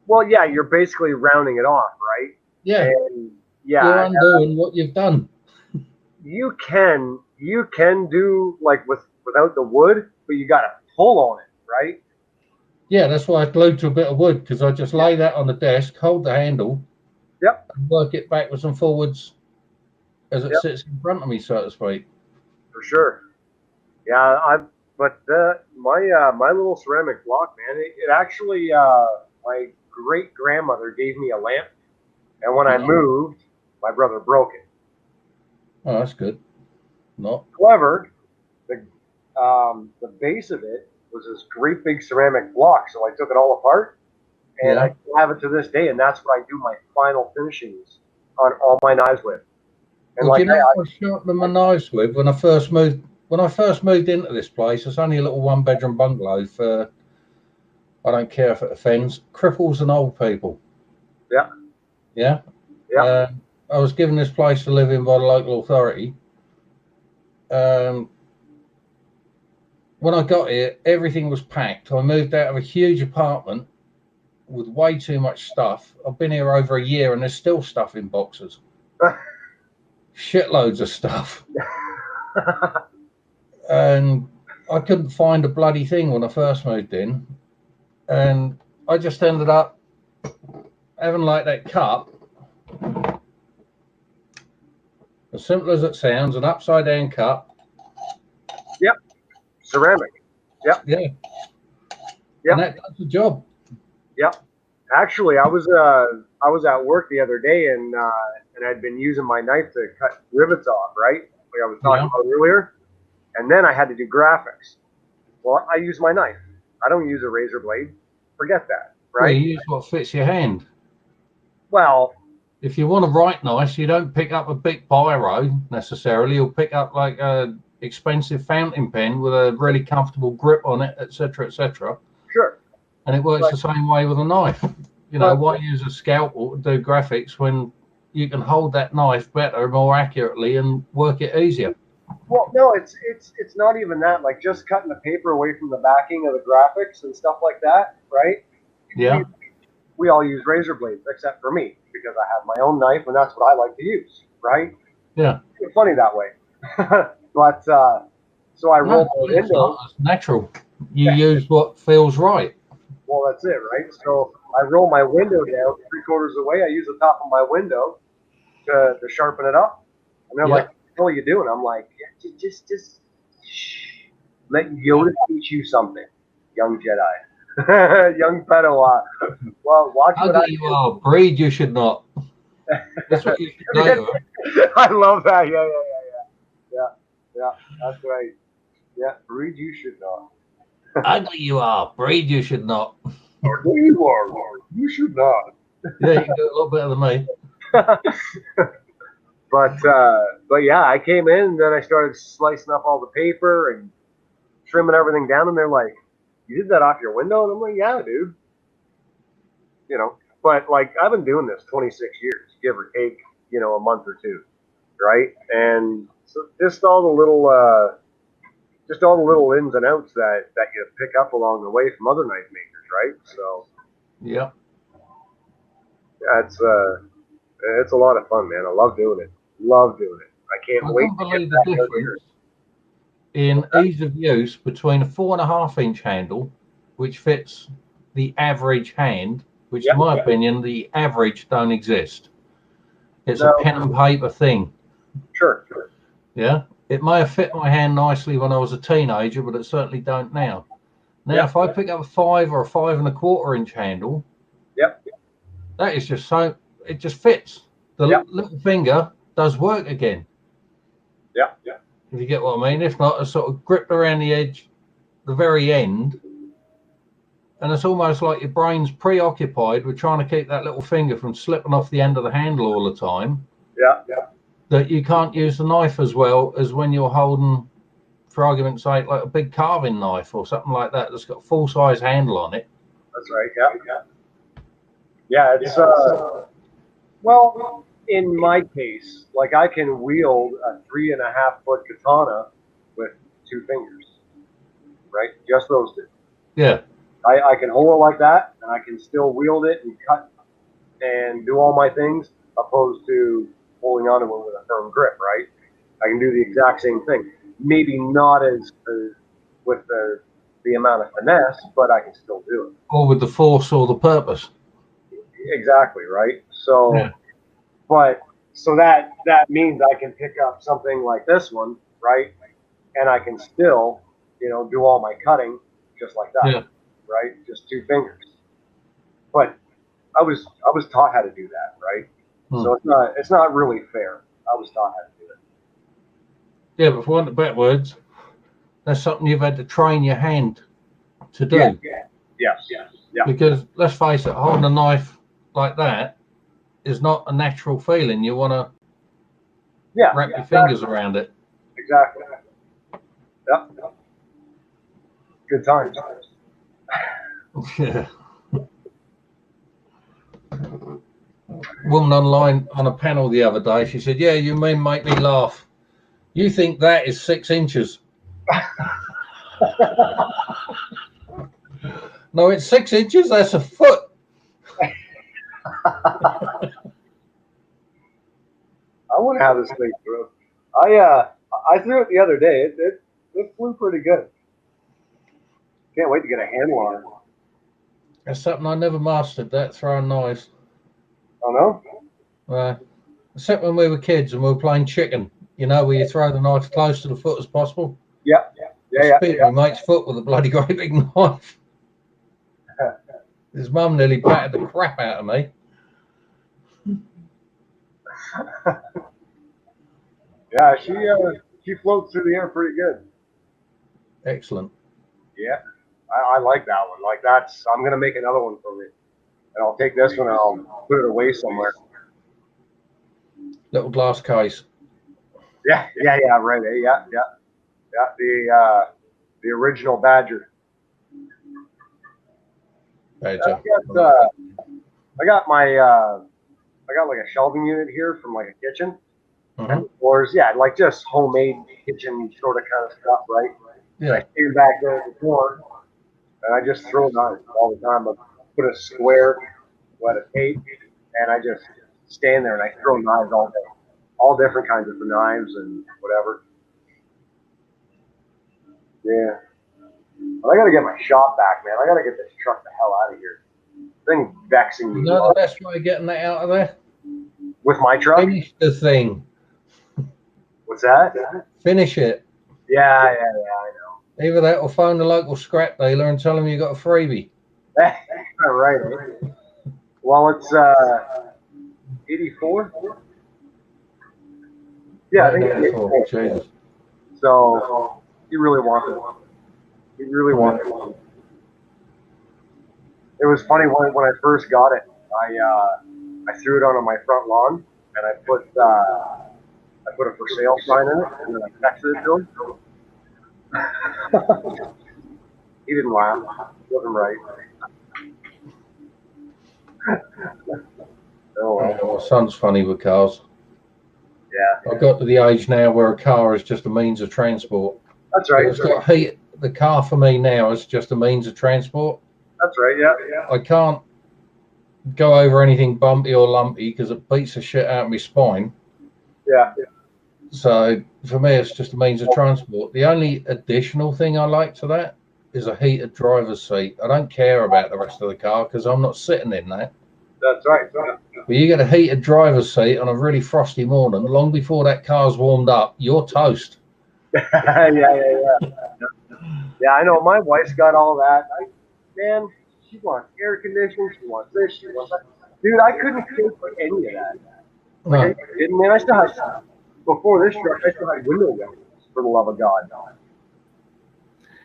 Well, yeah, you're basically rounding it off, right? Yeah. And yeah. You're undoing what you've done. You can do like without the wood, but you got to pull on it, right? Yeah, that's why I glued to a bit of wood because I just lay that on the desk, hold the handle, Yep, and work it backwards and forwards as it sits in front of me, so to speak. for sure. Yeah, my little ceramic block, man, it actually my great grandmother gave me a lamp, and when I moved, my brother broke it. Oh, that's good. Not However, the base of it was this great big ceramic block, so I took it all apart, and I still have it to this day, and that's what I do my final finishings on all my knives with. And well, like do you know what I was sharpening my knives with when I first moved? When I first moved into this place, it's only a little one-bedroom bungalow for, I don't care if it offends, cripples and old people. Yeah. Yeah? Yeah. I was given this place to live in by the local authority. When I got here, everything was packed. I moved out of a huge apartment with way too much stuff. I've been here over a year and there's still stuff in boxes. Shitloads of stuff. And I couldn't find a bloody thing when I first moved in. And I just ended up having like that cup. As simple as it sounds, an upside down cup. Yep. Ceramic. Yep. Yeah. Yep. And that does the job. Yep. Actually, I was at work the other day and I'd been using my knife to cut rivets off, right? Like I was talking about earlier. And then I had to do graphics. Well, I use my knife. I don't use a razor blade. Forget that, right? Well, you use what fits your hand. Well, if you want to write nice, you don't pick up a big biro necessarily. You'll pick up like a expensive fountain pen with a really comfortable grip on it, etc., etc. Sure. And it works the same way with a knife. Why use a scalpel to do graphics when you can hold that knife better, more accurately, and work it easier? Well, no, it's not even that. Like just cutting the paper away from the backing of the graphics and stuff like that, right? Yeah. We all use razor blades, except for me, because I have my own knife and that's what I like to use, right? Yeah. It's funny that way. But so I roll my window. It's natural. You use what feels right. Well, that's it, right? So I roll my window down 3/4 of the way. I use the top of my window to sharpen it up. And they're like, what are you doing? I'm like, just shh. Let Yoda teach you something, young Jedi. Young Padawan. Well, watch what I do. Are. Breed you should not. That's what you should do. I love that. Yeah. That's right. Yeah, breed you should not. Ugly you are. Breed you should not. Ugly you are, Lord. You should not. Yeah, you can do it a lot better than me. But yeah, I came in and then I started slicing up all the paper and trimming everything down, and they're like, "You did that off your window?" And I'm like, "Yeah, dude." You know, but like I've been doing this 26 years, give or take, a month or two, right? And so just all the little ins and outs that you pick up along the way from other knife makers, right? So Yeah. yeah, it's a lot of fun, man. I love doing it. Love doing it. I can't I wait can't to believe get back the out here. difference in ease of use between a 4.5-inch handle, which fits the average hand, which, Yep. in my opinion, the average don't exist. It's No. a pen and paper thing. Sure. Yeah. It may have fit my hand nicely when I was a teenager, but it certainly don't now. Now, Yep. if I pick up a 5 or a 5.25-inch handle, Yep. that is just so, it just fits. The Yep. little finger does work again. Yeah. Yeah. If you get what I mean. If not, it's sort of gripped around the edge, the very end, and it's almost like your brain's preoccupied with trying to keep that little finger from slipping off the end of the handle all the time. Yeah. Yeah. That you can't use the knife as well as when you're holding, for argument's sake, like a big carving knife or something like that that's got a full-size handle on it. That's right. Yeah. Yeah. Yeah. It's well, in my case, like I can wield a 3.5-foot katana with 2 fingers, right? Just those 2. Yeah. I can hold it like that, and I can still wield it and cut and do all my things, opposed to holding onto it with a firm grip, right? I can do the exact same thing. Maybe not as with the amount of finesse, but I can still do it. Or with the force or the purpose. Exactly, right? So, Yeah. but so that means I can pick up something like this one, right? And I can still, do all my cutting just like that, Yeah. right? Just 2 fingers. But I was taught how to do that, right? So it's not really fair. I was taught how to do it. Yeah, but for want of better words, that's something you've had to train your hand to do. Yeah. Yes. Yeah. Because let's face it, holding a knife like that is not a natural feeling. You want to wrap your fingers around it. Exactly. Yep. Good times. Yeah. Woman online on a panel the other day, she said, "Yeah, you men make me laugh. You think that is 6 inches?" No, it's 6 inches. That's a foot. I want to have this thing through. I threw it the other day. It flew pretty good. Can't wait to get a handle on it. That's something I never mastered, that throwing knives. Oh no? Except when we were kids and we were playing chicken, where you throw the knife close to the foot as possible. Yep. Yeah. My mate's foot with a bloody great big knife. His mum nearly battered the crap out of me. Yeah, she floats through the air pretty good. Excellent. Yeah, I like that one. Like I'm gonna make another one for me, and I'll take this one and I'll put it away somewhere. Little glass case. Yeah, right. Yeah. The original Badger. Badger. I got like a shelving unit here from like a kitchen. And the floors, like just homemade kitchen sort of kind of stuff, right? Yeah. I stand back there at the floor, and I just throw knives all the time. I put a square, wet a tape, and I just stand there and I throw knives all day, all different kinds of knives and whatever. Yeah, but I gotta get my shop back, man. I gotta get this truck the hell out of here. Thing vexing me. You know the best way of getting that out of there? With my truck? Finish the thing. What's that? Finish it. Yeah, I know. Either that or phone the local scrap dealer and tell them you got a freebie. Right. Well, it's 84. Yeah, I think it's 84. Jesus. So He really wanted it. He really wanted it. It was funny when I first got it. I threw it on my front lawn, and I put a for sale sign in it, and then I texted it to him. He didn't laugh. It wasn't right. Oh, well. My son's funny with cars. Yeah. I've got to the age now where a car is just a means of transport. That's right. It's got heat. The car for me now is just a means of transport. That's right. Yeah. Yeah. I can't go over anything bumpy or lumpy because it beats the shit out of my spine. Yeah. So for me, it's just a means of transport. The only additional thing I like to that is a heated driver's seat. I don't care about the rest of the car because I'm not sitting in that. That's right. But you get a heated driver's seat on a really frosty morning, long before that car's warmed up, you're toast. Yeah. Yeah, I know. My wife's got all that. Man, she wants air conditioning. She wants this. She wants that. Dude, I couldn't pay for any of that. Like, man, I still had, before this truck, I still had window wipers, for the love of God.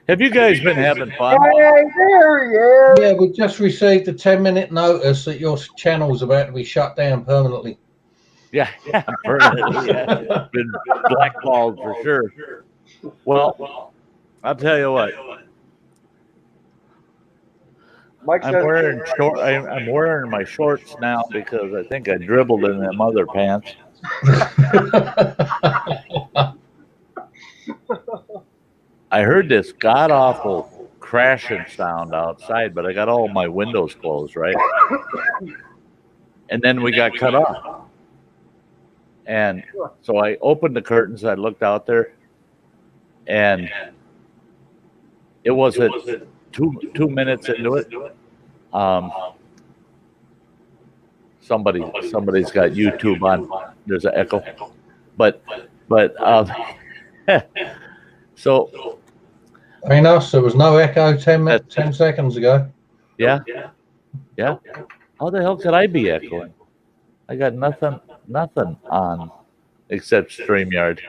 Have you guys been having fun? Hey, there he is. Yeah, we just received a 10-minute notice that your channel's about to be shut down permanently. Yeah, permanently. Yeah. Been blackballed for sure. Well, I'll tell you what. Mike I'm says, wearing I'm wearing my shorts now because I think I dribbled in them other pants. I heard this god awful crashing sound outside, but I got all my windows closed, right? And then we got cut off. And so I opened the curtains, I looked out there, and it wasn't two minutes into it. Somebody's got YouTube on. There's an echo, but so. I mean, there was no echo 10 seconds ago. Yeah. How the hell could I be echoing? I got nothing on except StreamYard.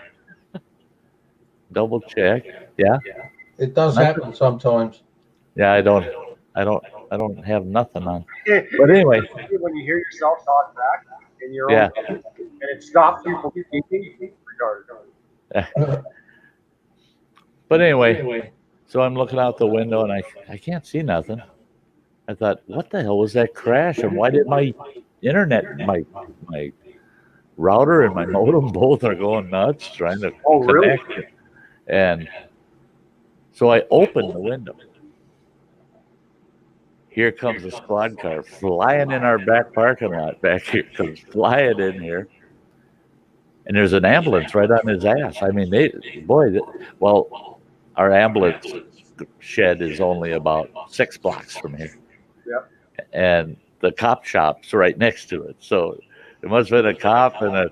Double check. Yeah. It does happen sometimes. Yeah, I don't have nothing on. But anyway, when you hear yourself talk back in your yeah, own, and it stops you from thinking, regardless. But anyway, so I'm looking out the window and I can't see nothing. I thought, what the hell was that crash? And why did my internet, my router and my modem both are going nuts trying to connect it? And so I opened the window. Here comes a squad car flying in our back parking lot back here, comes flying in here. And there's an ambulance right on his ass. I mean, our ambulance shed is only about 6 blocks from here. Yep. And the cop shop's right next to it. So it must have been a cop and an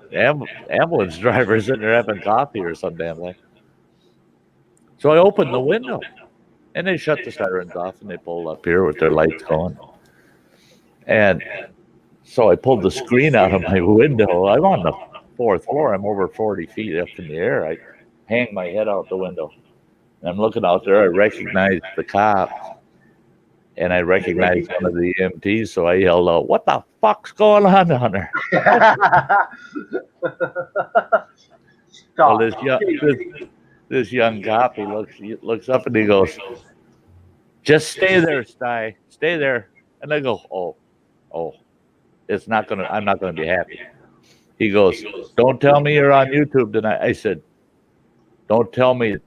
ambulance driver sitting there having coffee or some damn thing. So I opened the window, and they shut the sirens off, and they pulled up here with their lights going. And so I pulled the screen out of my window. I'm on the 4th floor. I'm over 40 feet up in the air. I hang my head out the window. And I'm looking out there. I recognize the cop, and I recognize one of the EMTs. So I yelled out, "What the fuck's going on down there?" Well, this young cop, he looks up and he goes, "Just stay there, Sty. Stay there." And I go, "Oh, I'm not gonna be happy." He goes, "Don't tell me you're on YouTube tonight." I said, "Don't tell me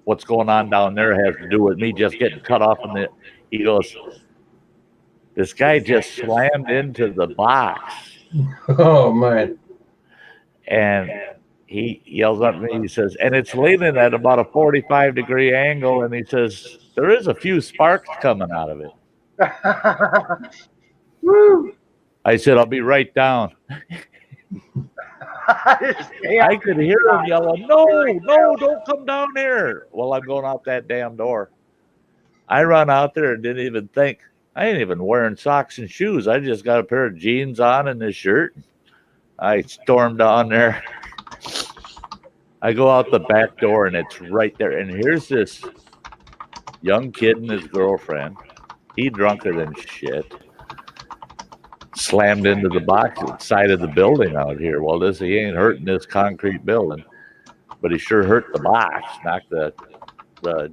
what's going on down there has to do with me just getting cut off." He goes, "This guy just slammed into the box." Oh man. And he yells at me, he says, "And it's leaning at about a 45-degree angle." And he says, "There is a few sparks coming out of it." Woo! I said, "I'll be right down." I could hear him yelling, no, don't come down here. Well, I'm going out that damn door. I run out there and didn't even think. I ain't even wearing socks and shoes. I just got a pair of jeans on and this shirt. I stormed on there. I go out the back door, and it's right there. And here's this young kid and his girlfriend. He drunker than shit. Slammed into the box side of the building out here. Well, he ain't hurting this concrete building, but he sure hurt the box, knocked the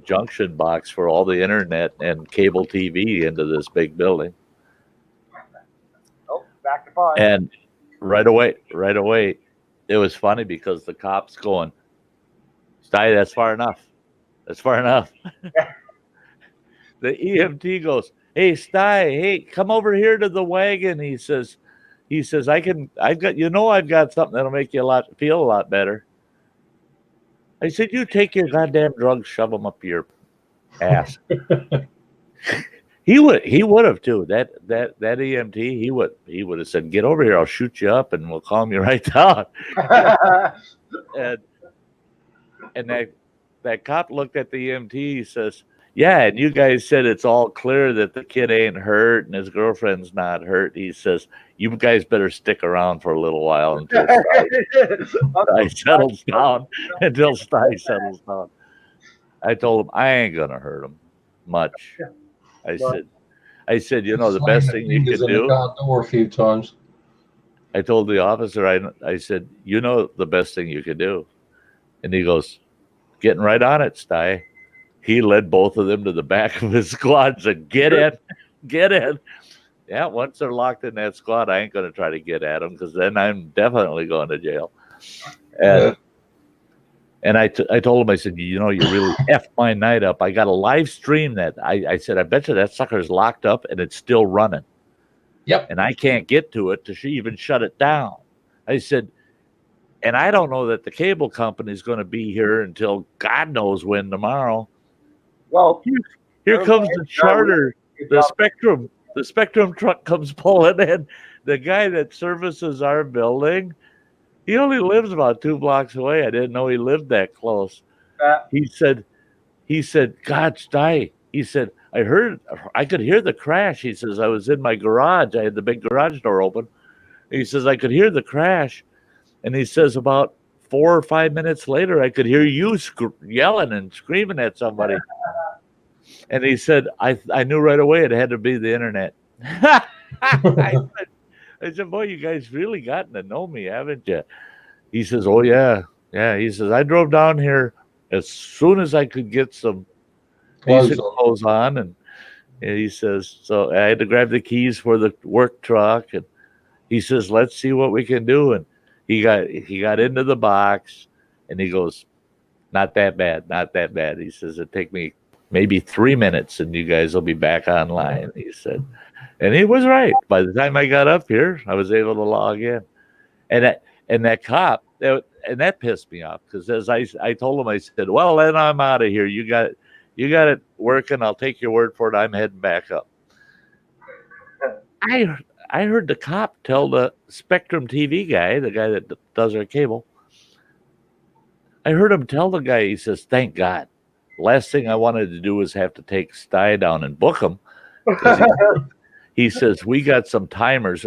junction box for all the internet and cable TV into this big building. Oh, back to 5. And right away, it was funny because the cops going, Sty, that's far enough. That's far enough. The EMT goes, hey, Sty, hey, come over here to the wagon. He says, I've got something that'll make you feel a lot better. I said, you take your goddamn drugs, shove them up your ass. He would have too. That EMT, he would have said, get over here, I'll shoot you up and we'll calm you right down. and that cop looked at the EMT, he says, yeah, and you guys said it's all clear that the kid ain't hurt and his girlfriend's not hurt. He says, you guys better stick around for a little while until Sty settles down. Until Sty settles down. I told him I ain't gonna hurt him much. I said, the best thing you can do. Door a few times. I told the officer, I said, the best thing you could do. And he goes, getting right on it, Sty. He led both of them to the back of his squad and said, get in. Yeah, once they're locked in that squad, I ain't going to try to get at them because then I'm definitely going to jail. And I told him, I said, you really effed my night up. I got a live stream that I said, I bet you that sucker's locked up and it's still running. Yep. And I can't get to it to even shut it down. I said, and I don't know that the cable company is going to be here until God knows when tomorrow. Well, here comes the charter, the Spectrum truck comes pulling in. The guy that services our building, he only lives about 2 blocks away. I didn't know he lived that close. He said, God, Sty. He said, I could hear the crash. He says, I was in my garage. I had the big garage door open. He says, I could hear the crash. And he says, about 4 or 5 minutes later, I could hear you yelling and screaming at somebody. And he said, I knew right away it had to be the internet. I said, boy, you guys really gotten to know me, haven't you? He says, oh, yeah. Yeah, he says, I drove down here as soon as I could get some decent clothes on. And he says, so I had to grab the keys for the work truck. And he says, let's see what we can do. And he got into the box, and he goes, not that bad. He says, it'd take me maybe 3 minutes, and you guys will be back online, he said. And he was right. By the time I got up here, I was able to log in. And that cop, and that pissed me off, because as I told him, I said, well, then I'm out of here. You got it working. I'll take your word for it. I'm heading back up. I heard the cop tell the Spectrum TV guy, the guy that does our cable, I heard him tell the guy, he says, thank God. Last thing I wanted to do was have to take Sty down and book him. He says, we got some timers.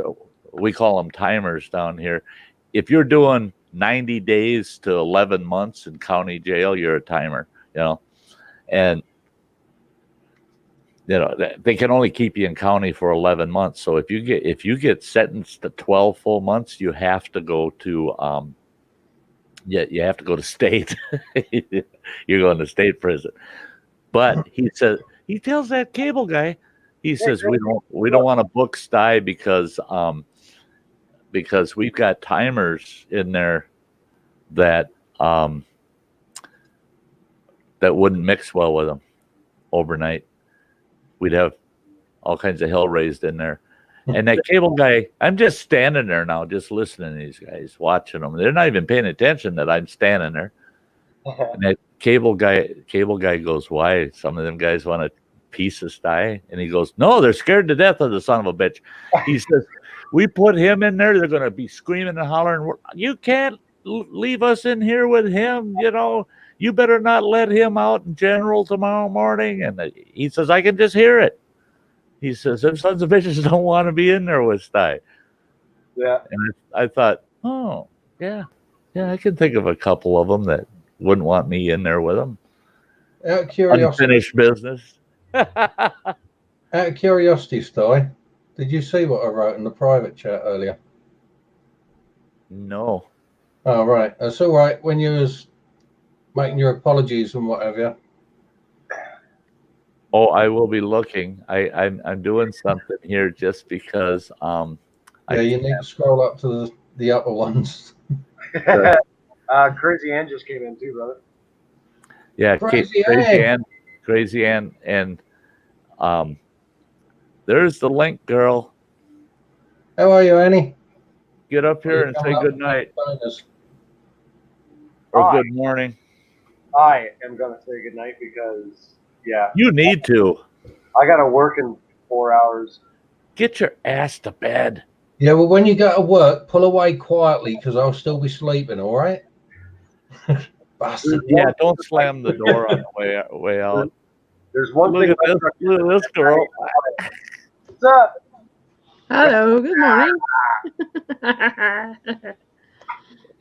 We call them timers down here. If you're doing 90 days to 11 months in county jail, you're a timer, And they can only keep you in county for 11 months. So if you get sentenced to 12 full months, you have to go to you have to go to state. You're going to state prison. But he tells that cable guy, he says, we don't want to book Sty because we've got timers in there that wouldn't mix well with them overnight. We'd have all kinds of hell raised in there. And that cable guy, I'm just standing there now, just listening to these guys, watching them. They're not even paying attention that I'm standing there. And that cable guy goes, why? Some of them guys want a piece of Sty? And he goes, no, they're scared to death of the son of a bitch. He says, we put him in there, they're going to be screaming and hollering. You can't leave us in here with him, You better not let him out in general tomorrow morning. And he says, I can just hear it. He says, them sons of bitches don't want to be in there with Sty. Yeah. And I thought, oh, yeah, I can think of a couple of them wouldn't want me in there with them. Out of curiosity, Unfinished business. out of curiosity, Sty, did you see what I wrote in the private chat earlier? No. Oh, right. That's all right. When you was making your apologies and what have you. Oh, I will be looking. I'm doing something here just because Yeah, you need to scroll up to the upper ones. Crazy Ann just came in too, brother. Yeah, Crazy Crazy Ann, and there's the link, girl. How are you, Annie? Get up here and say good night or good morning. I am gonna say good night because You need to I gotta work in 4 hours. get your ass to bed. Yeah, well, when you go to work, pull away quietly because I'll still be sleeping. All right. Bastard. Yeah, don't slam the door on the way out. There's one Look thing. at this. Look at this girl. What's up? Hello, good morning.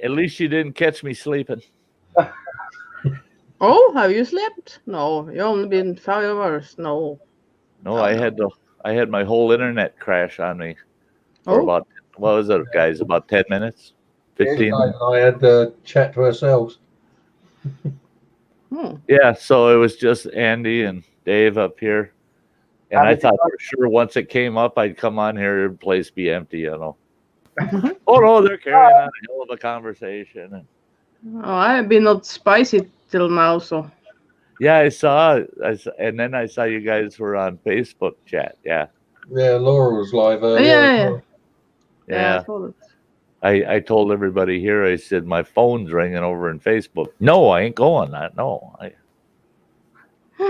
At least you didn't catch me sleeping. Oh, have you slept? No, you only been 5 hours. No. No, I had my whole internet crash on me for Oh. about, what was it, guys? About 10 minutes, 15. I had to chat to ourselves. Yeah, so it was just Andy and Dave up here, and I thought for sure once it came up, I'd come on here and the place be empty, you know. Oh no, they're carrying on a hell of a conversation. Oh, I've been not spicy till now, so. Yeah, I saw, and then I saw you guys were on Facebook chat. Yeah. Yeah, Laura was live earlier. Yeah. I saw it. I told everybody here, I said, my phone's ringing over in Facebook. No, I ain't going that. No.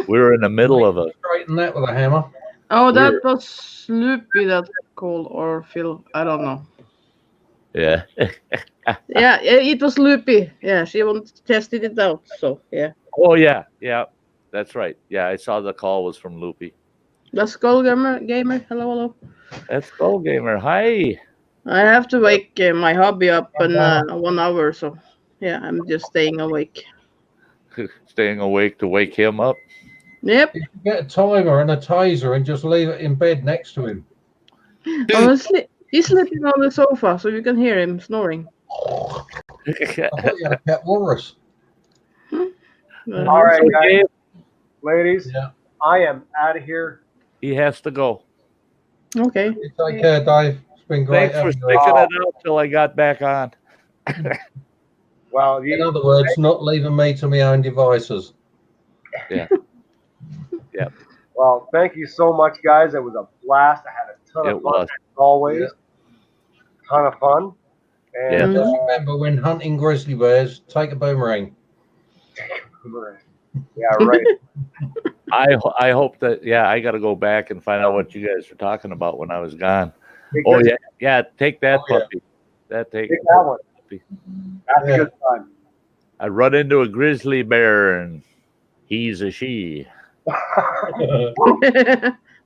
We were in the middle of a... Straighten that with a hammer. Oh, that was Loopy that called, or Phil. I don't know. Yeah. Yeah, it was Loopy. Yeah, she tested it out, so yeah. Oh, yeah. Yeah. That's right. Yeah, I saw the call was from Loopy. That's Skull Gamer. Hello. That's Skull Gamer. Hi. I have to wake my hubby up in 1 hour, so yeah, I'm just staying awake. Staying awake to wake him up. Yep. You can get a timer and a taser and just leave it in bed next to him. Honestly, he's sleeping on the sofa, so you can hear him snoring. I thought you had a cat walrus. All right, guys, ladies, Yeah. I am out of here. He has to go. Okay. You take care, Dave. It's been great. Thanks for having sticking you. it out till I got back on. Well, In other words, not leaving me to my own devices. Yeah. Yeah. Well, thank you so much, guys. It was a blast. I had a ton of fun, as always. Yeah. Ton of fun. And Just remember, when hunting grizzly bears, take a boomerang. yeah, right. I hope that, yeah, I got to go back and find out what you guys were talking about when I was gone. Oh, yeah. Yeah, take that puppy. Take that one. Puppy. That's a good time. I run into a grizzly bear and he's a she.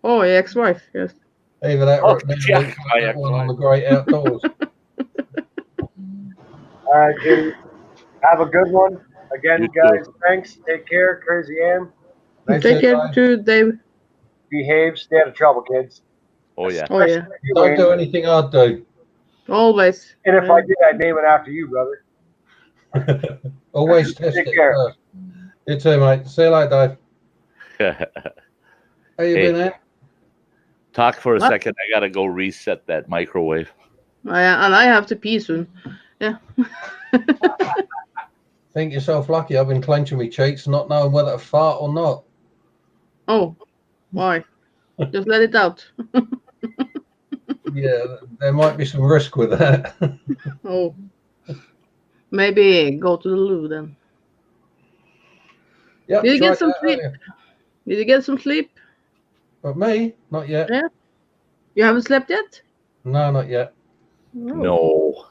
Oh, ex-wife, yes. Either that Oh, or it yeah, looks like that one on the great outdoors. All right, Jimmy. Have a good one. Again, You guys, too. thanks. Take care. Crazy Ann. Take care too, Dave. Behave. Stay out of trouble, kids. Oh, yeah. Oh, yeah. Don't do anything I'd do. Always. And if I did, I'd name it after you, brother. Always test Take it care. first. You too, mate. See you later, Dave. How you been, Ann? Talk for a What? second. I got to go reset that microwave. And I have to pee soon. Yeah. Think yourself lucky. I've been clenching my cheeks, not knowing whether to fart or not. Oh, why? Just let it out. Yeah, there might be some risk with that. Oh. Maybe go to the loo then. Yep, Did you tried get some that sleep? earlier. Did you get some sleep? But me, not yet. Yeah. You haven't slept yet? No, not yet. No.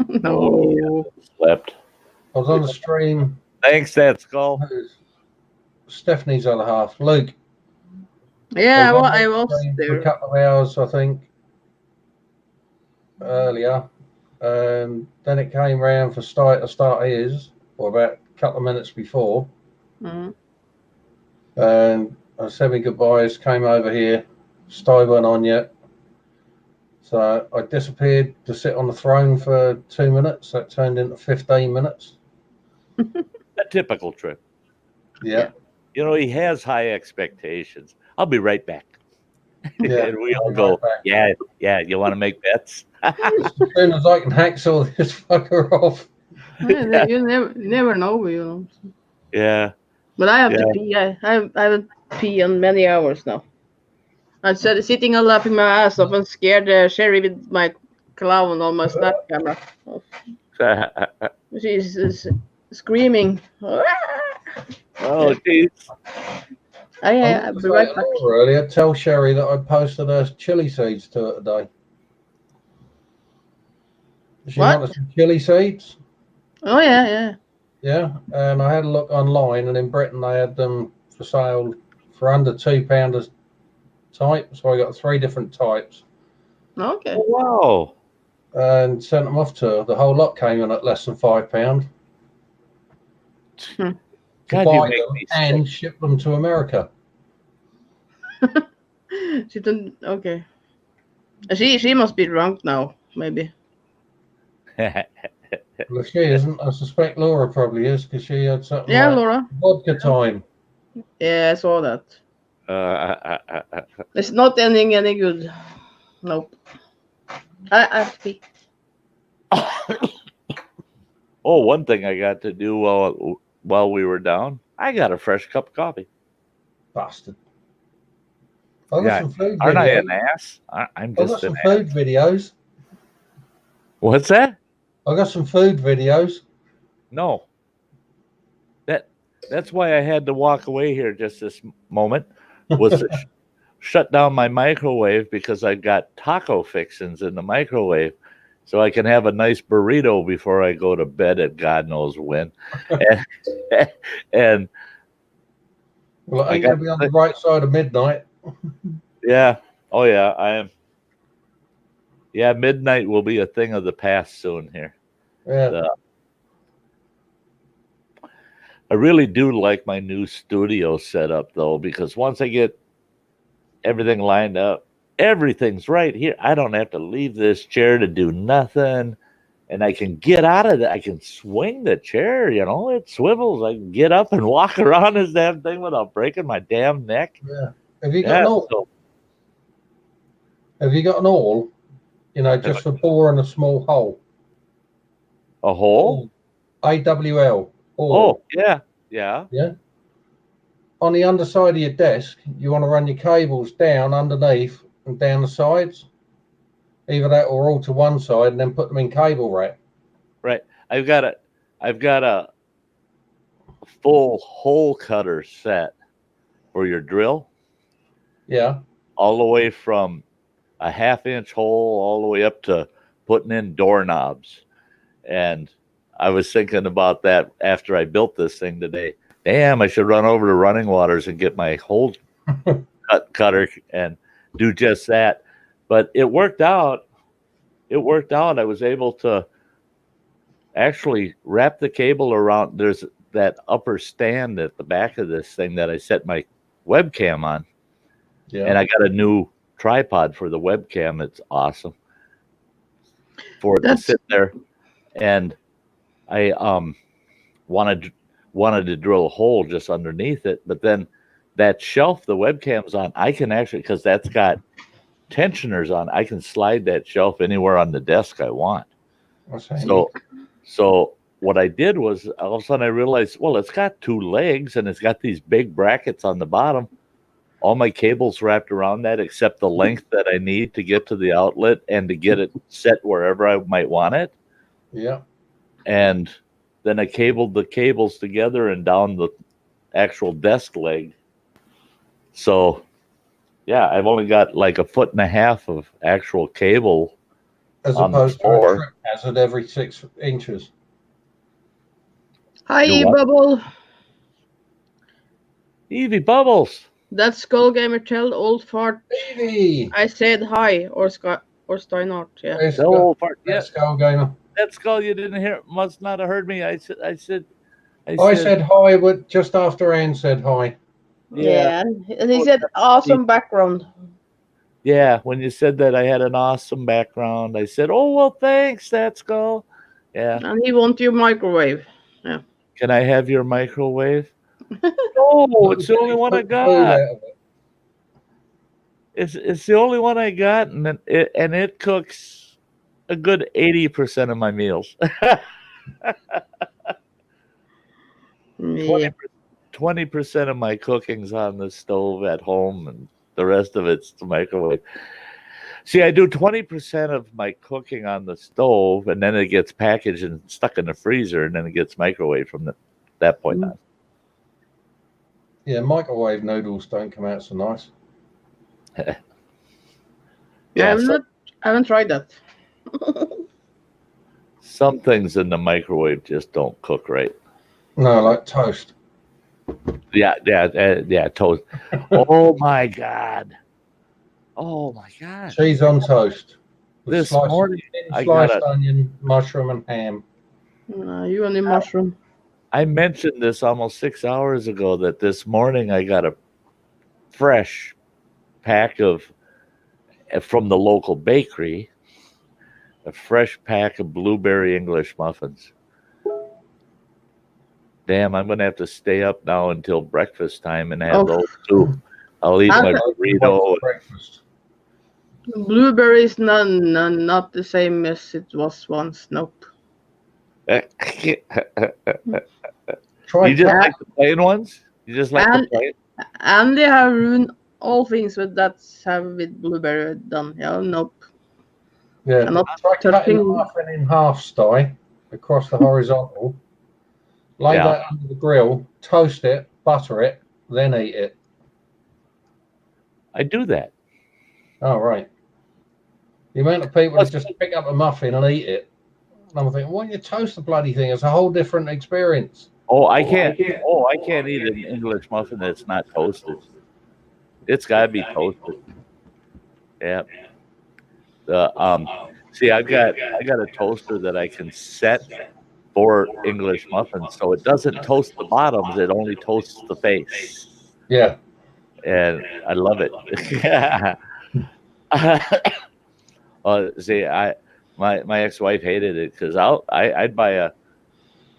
No. Slept. I was on the stream. Thanks, that skull. Stephanie's other half, Luke. Yeah, on I the was stream for there. a couple of hours, I think, earlier. And then it came round for Sty to start his. or about a couple of minutes before. Mm-hmm. And I said my goodbyes, came over here, Sty weren't on yet. So I disappeared to sit on the throne for 2 minutes. That turned into 15 minutes. A typical trip. Yeah. You know, he has high expectations. I'll be right back. Yeah. And we all go, yeah, you want to make bets? As soon as I can hacksaw this fucker off. Yeah, you never know, you know. Yeah. But I have to pee. I haven't pee on many hours now. I'm sitting and laughing my ass off and scared Sherry with my clown on my snap camera. She's screaming. Oh, geez. I'll be right back. Earlier, tell Sherry that I posted her chili seeds to her today. She wanted some chili seeds. Oh, yeah. Yeah, and I had a look online, and in Britain they had them for sale for under £2 a type. So I got 3 different types. Okay. Oh, wow. And sent them off to her. The whole lot came in at less than £5. God, buy you make them me and sick. ship them to America. She didn't. Okay. She must be drunk now, maybe. Well, if she isn't, I suspect Laura probably is, because she had something Yeah, like Laura. vodka time. Yeah, I saw that. It's not ending any good. Nope. I speak. Oh, one thing I got to do while we were down, I got a fresh cup of coffee. Bastard. I got some food Aren't I videos. an ass? I'm I just got some an food ass. videos. What's that? I got some food videos. No. That's why I had to walk away here just this moment, was to shut down my microwave because I got taco fixins in the microwave, so I can have a nice burrito before I go to bed at God knows when. and Well, I ain't going to be on the right side of midnight. Yeah. Oh, yeah. I am. Yeah, midnight will be a thing of the past soon here. Yeah. I really do like my new studio setup, though, because once I get everything lined up, everything's right here. I don't have to leave this chair to do nothing, and I can get out of it. I can swing the chair, you know, it swivels. I can get up and walk around this damn thing without breaking my damn neck. Yeah. Have you got an awl? Have you got an awl? You know, just for boring a small hole. A hole? AWL. Oh, yeah. Yeah. Yeah. On the underside of your desk, you want to run your cables down underneath and down the sides. Either that or all to one side and then put them in cable rack. Right. I've got a full hole cutter set for your drill. Yeah. All the way from a 1/2-inch hole all the way up to putting in doorknobs. And I was thinking about that after I built this thing today. Damn, I should run over to Running Waters and get my hole cutter and do just that. But it worked out. I was able to actually wrap the cable around. There's that upper stand at the back of this thing that I set my webcam on. Yeah. And I got a new tripod for the webcam. It's awesome for it to sit there. And I wanted to drill a hole just underneath it, but then that shelf the webcam's on, I can actually, because that's got tensioners on, I can slide that shelf anywhere on the desk I want. So what I did was, all of a sudden I realized, well, it's got 2 legs and it's got these big brackets on the bottom. All my cables wrapped around that except the length that I need to get to the outlet and to get it set wherever I might want it. Yeah. And then I cabled the cables together and down the actual desk leg. So, yeah, I've only got like 1.5 feet of actual cable as on opposed the floor. to a trip hazard every 6 inches. Hi, Bubble. Evie Bubbles. That's Skull Gamer tell old fart. Evie. I said hi, or Sty North. Yeah. Old fart. Yeah. Skull Gamer. That Skull, you didn't hear, must not have heard me. I said, I said hi just after Anne said hi. Yeah, and he said awesome background. Yeah, when you said that I had an awesome background, I said, "Oh well, thanks. That's cool." Yeah. And he wants your microwave. Yeah. Can I have your microwave? No, it's the only one I got. It's the only one I got, and it cooks a good 80% of my meals. Yeah. 20% of my cooking's on the stove at home, and the rest of it's the microwave. See, I do 20% of my cooking on the stove, and then it gets packaged and stuck in the freezer, and then it gets microwaved from that point on. Yeah, microwave noodles don't come out so nice. Yeah, I haven't tried that. Some things in the microwave just don't cook right. No, like toast. Yeah, toast. Oh my God. Oh my God. Cheese on toast. This morning, I sliced onion, mushroom, and ham. You and the mushroom. I mentioned this almost 6 hours ago that this morning I got a fresh pack from the local bakery, a fresh pack of blueberry English muffins. Damn, I'm going to have to stay up now until breakfast time and have those too. I'll eat my burrito. Breakfast. Blueberries, not the same as it was once. Nope. You just like the plain ones? You just like the plain? And they have ruined all things that have with blueberry done. Yeah, nope. Yeah, try cutting the muffin in half, Sty, across the horizontal. Lay that under the grill, toast it, butter it, then eat it. I do that. Oh, right. The amount of people that just pick up a muffin and eat it. And I'm thinking, why don't you toast the bloody thing? It's a whole different experience. Oh, I can't eat an English muffin that's not toasted. It's got to be toasted. Yeah. See, I got a toaster that I can set for English muffins, so it doesn't toast the bottoms; it only toasts the face. Yeah. And I love it. See, my ex-wife hated it because I'd buy a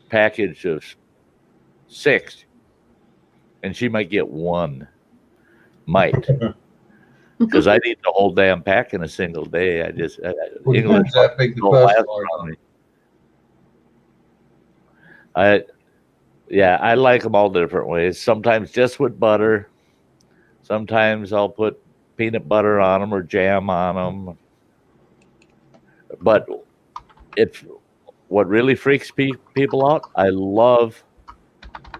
package of 6, and she might get 1. Might. Because I'd eat the whole damn pack in a single day. English that big the first one. I like them all different ways. Sometimes just with butter. Sometimes I'll put peanut butter on them or jam on them. But what really freaks people out, I love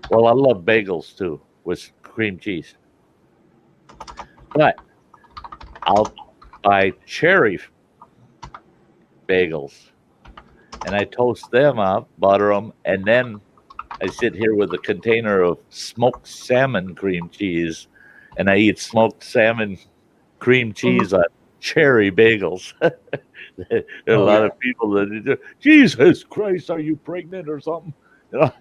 bagels too with cream cheese. But I'll buy cherry bagels and I toast them up, butter them, and then I sit here with a container of smoked salmon cream cheese and I eat smoked salmon cream cheese on cherry bagels. There are a lot of people that do, Jesus Christ, are you pregnant or something? No,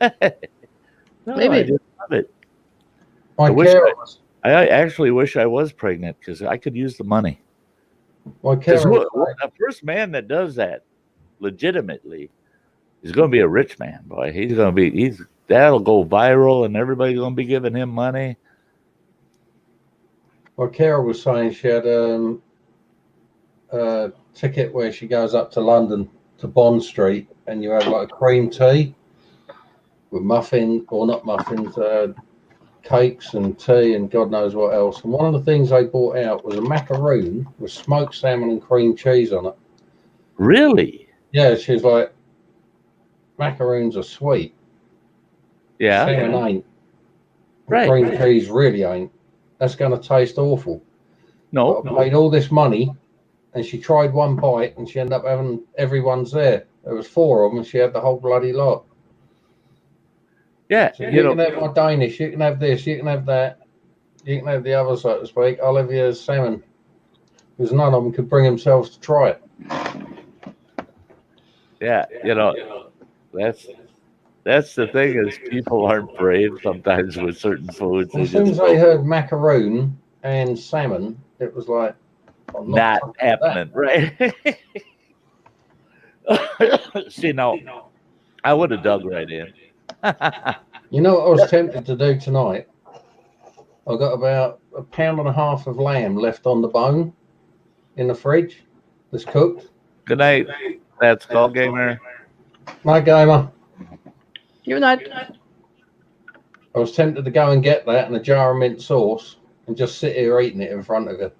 Maybe. I just love it. I actually wish I was pregnant because I could use the money. The first man that does that legitimately is going to be a rich man, boy. That'll go viral and everybody's going to be giving him money. Well, Carol was saying she had a ticket where she goes up to London to Bond Street and you have like a cream tea with cakes and tea and God knows what else. And one of the things they brought out was a macaroon with smoked salmon and cream cheese on it. Really? Yeah, she's like, macaroons are sweet. Yeah. Salmon ain't. Right. Cream cheese really ain't. That's going to taste awful. No. I paid all this money and she tried one bite and she ended up having everyone's there. There was 4 of them and she had the whole bloody lot. Yeah, so you can have my Danish, you can have this, you can have that, you can have the other, so to speak. I'll have your salmon. Because none of them could bring themselves to try it. Yeah, that's That's the thing is people aren't brave sometimes with certain foods. As They soon just as they go, heard macaroon and salmon, it was like, I'm not touching happening, right? See, now I would have dug right in. You know what I was tempted to do tonight? I got about a pound and a half of lamb left on the bone in the fridge that's cooked. Good night. That's called gamer. Night, gamer. You're not. I was tempted to go and get that and a jar of mint sauce and just sit here eating it in front of it.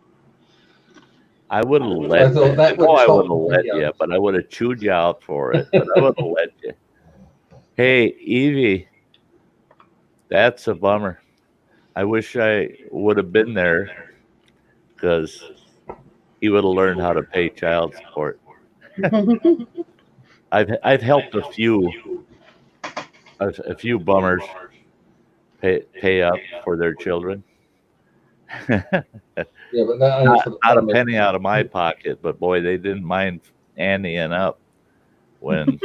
I would have I let thought you. that would I stop would have the let videos. you, but I would have chewed you out for it. But I would have let you. Hey, Evie, that's a bummer. I wish I would have been there because he would have learned how to pay child support. I've helped a few bummers pay up for their children. Yeah, but that ain't for the Not a bummers. penny out of my pocket, but boy, they didn't mind Annieing up when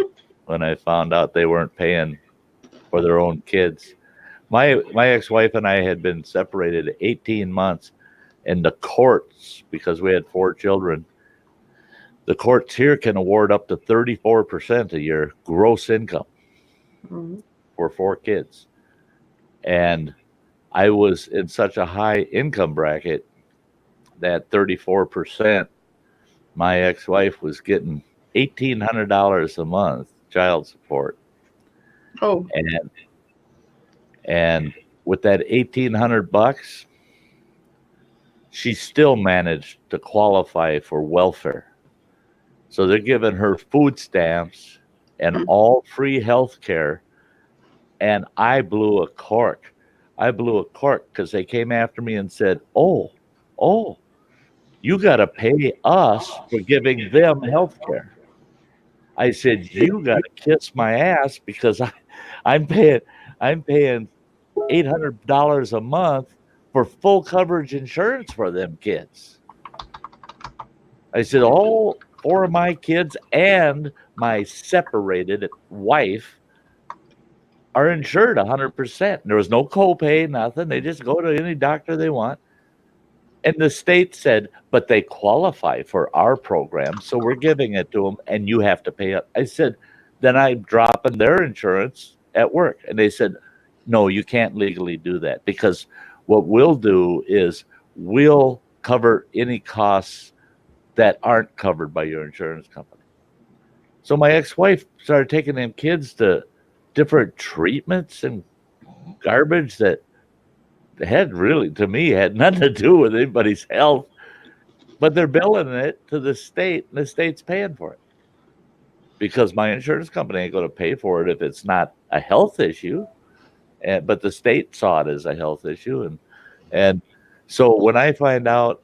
I found out they weren't paying for their own kids. My ex-wife and I had been separated 18 months, and the courts, because we had 4 children, the courts here can award up to 34% of your gross income for 4 kids. And I was in such a high income bracket that 34%, my ex-wife was getting $1,800 a month child support. Oh, And with that $1,800, she still managed to qualify for welfare. So they're giving her food stamps and all free health care. And I blew a cork. Because they came after me and said, oh, you got to pay us for giving them health care. I said, you got to kiss my ass because I'm paying $800 a month for full coverage insurance for them kids. I said, all 4 of my kids and my separated wife are insured 100%. There was no copay, nothing. They just go to any doctor they want. And the state said, but they qualify for our program, so we're giving it to them, and you have to pay it. I said, then I'm dropping their insurance at work. And they said, no, you can't legally do that, because what we'll do is we'll cover any costs that aren't covered by your insurance company. So my ex-wife started taking them kids to different treatments and garbage that had really, to me, had nothing to do with anybody's health, but they're billing it to the state, and the state's paying for it because my insurance company ain't going to pay for it if it's not a health issue. But the state saw it as a health issue, and so when I find out,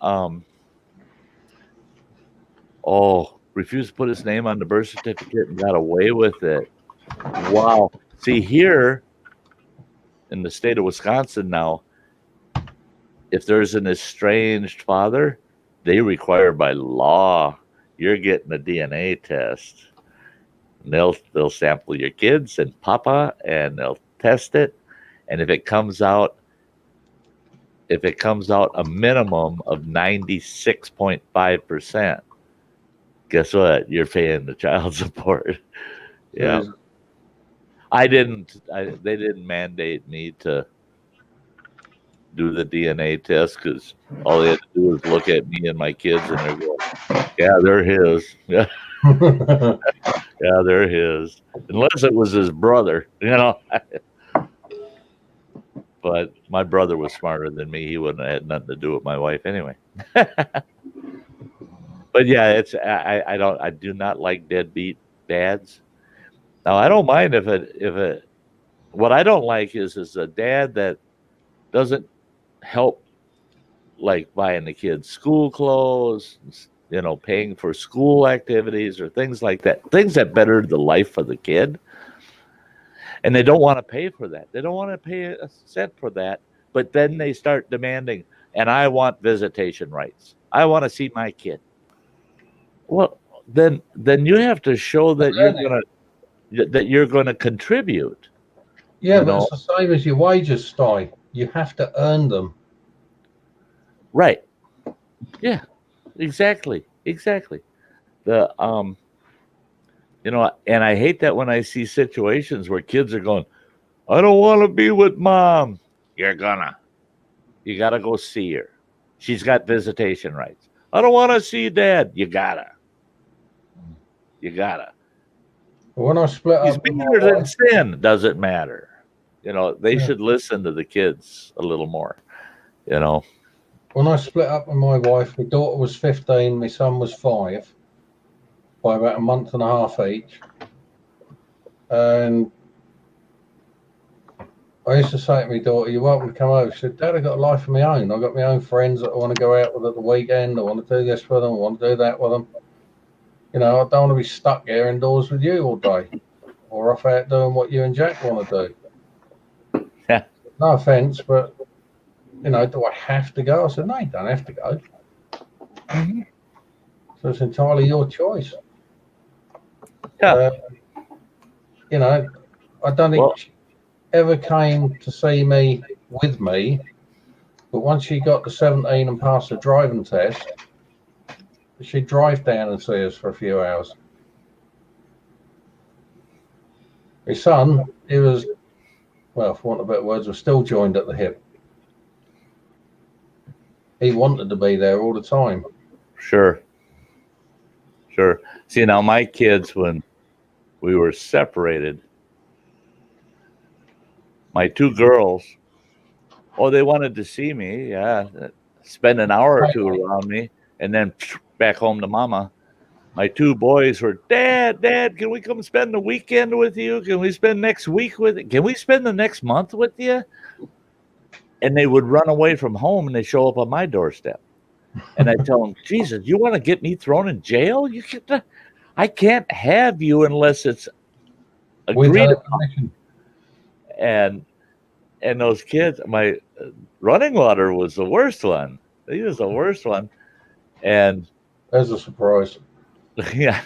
refused to put his name on the birth certificate and got away with it. Wow. See, here in the state of Wisconsin now, if there's an estranged father, they require by law you're getting a DNA test. And they'll sample your kids and papa, and they'll test it. And if it comes out a minimum of 96.5%, guess what? You're paying the child support. Yeah. They didn't mandate me to do the DNA test because all they had to do was look at me and my kids and they're going, yeah, they're his. Yeah, they're his. Unless it was his brother, But my brother was smarter than me. He wouldn't have had nothing to do with my wife anyway. But yeah, I do not like deadbeat dads. Now I don't mind if it what I don't like is a dad that doesn't help, like buying the kids school clothes, paying for school activities or things like that, things that better the life of the kid. And they don't want to pay for that. They don't want to pay a cent for that. But then they start demanding, and I want visitation rights. I want to see my kid. Well, then you have to show that that you're going to contribute. Yeah, but it's the same as your wages, Sty. You have to earn them. Right. Yeah. Exactly. The and I hate that when I see situations where kids are going, I don't want to be with mom. You gotta go see her. She's got visitation rights. I don't want to see dad. You gotta. When I split He's up with my bigger than wife, sin. Doesn't matter. They should listen to the kids a little more. When I split up with my wife, my daughter was 15, my son was 5, by about a month and a half each. And I used to say to my daughter, "You're welcome to come over." She said, "Dad, I've got a life of my own. I've got my own friends that I want to go out with at the weekend. I want to do this with them. I want to do that with them. I don't want to be stuck here indoors with you all day or off out doing what you and Jack want to do." Yeah. No offense, but, do I have to go? I said, "No, you don't have to go." Mm-hmm. So it's entirely your choice. Yeah. I don't think she ever came to see me with me, but once she got to 17 and passed the driving test, she'd drive down and see us for a few hours. My son, he was, well, for want of better words, was still joined at the hip. He wanted to be there all the time. Sure. See, now my kids, when we were separated, my 2 girls, they wanted to see me. Yeah. Spend an hour or 2 around me and then back home to mama. My 2 boys were, Dad, can we come spend the weekend with you? Can we spend next week with you? Can we spend the next month with you? And they would run away from home and they show up on my doorstep. And I tell them, Jesus, you want to get me thrown in jail? I can't have you unless it's agreed upon. And those kids, my Running Water was the worst one. He was the worst one. And that's a surprise. Yeah.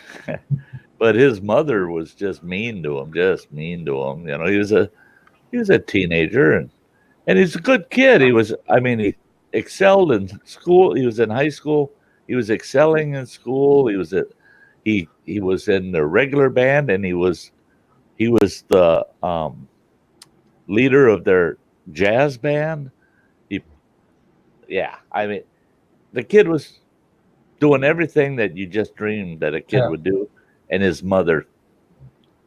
But his mother was just mean to him. He was a teenager and he's a good kid. He excelled in school. He was in high school. He was excelling in school. He was in the regular band, and he was the leader of their jazz band. The kid was doing everything that you just dreamed that a kid would do, and his mother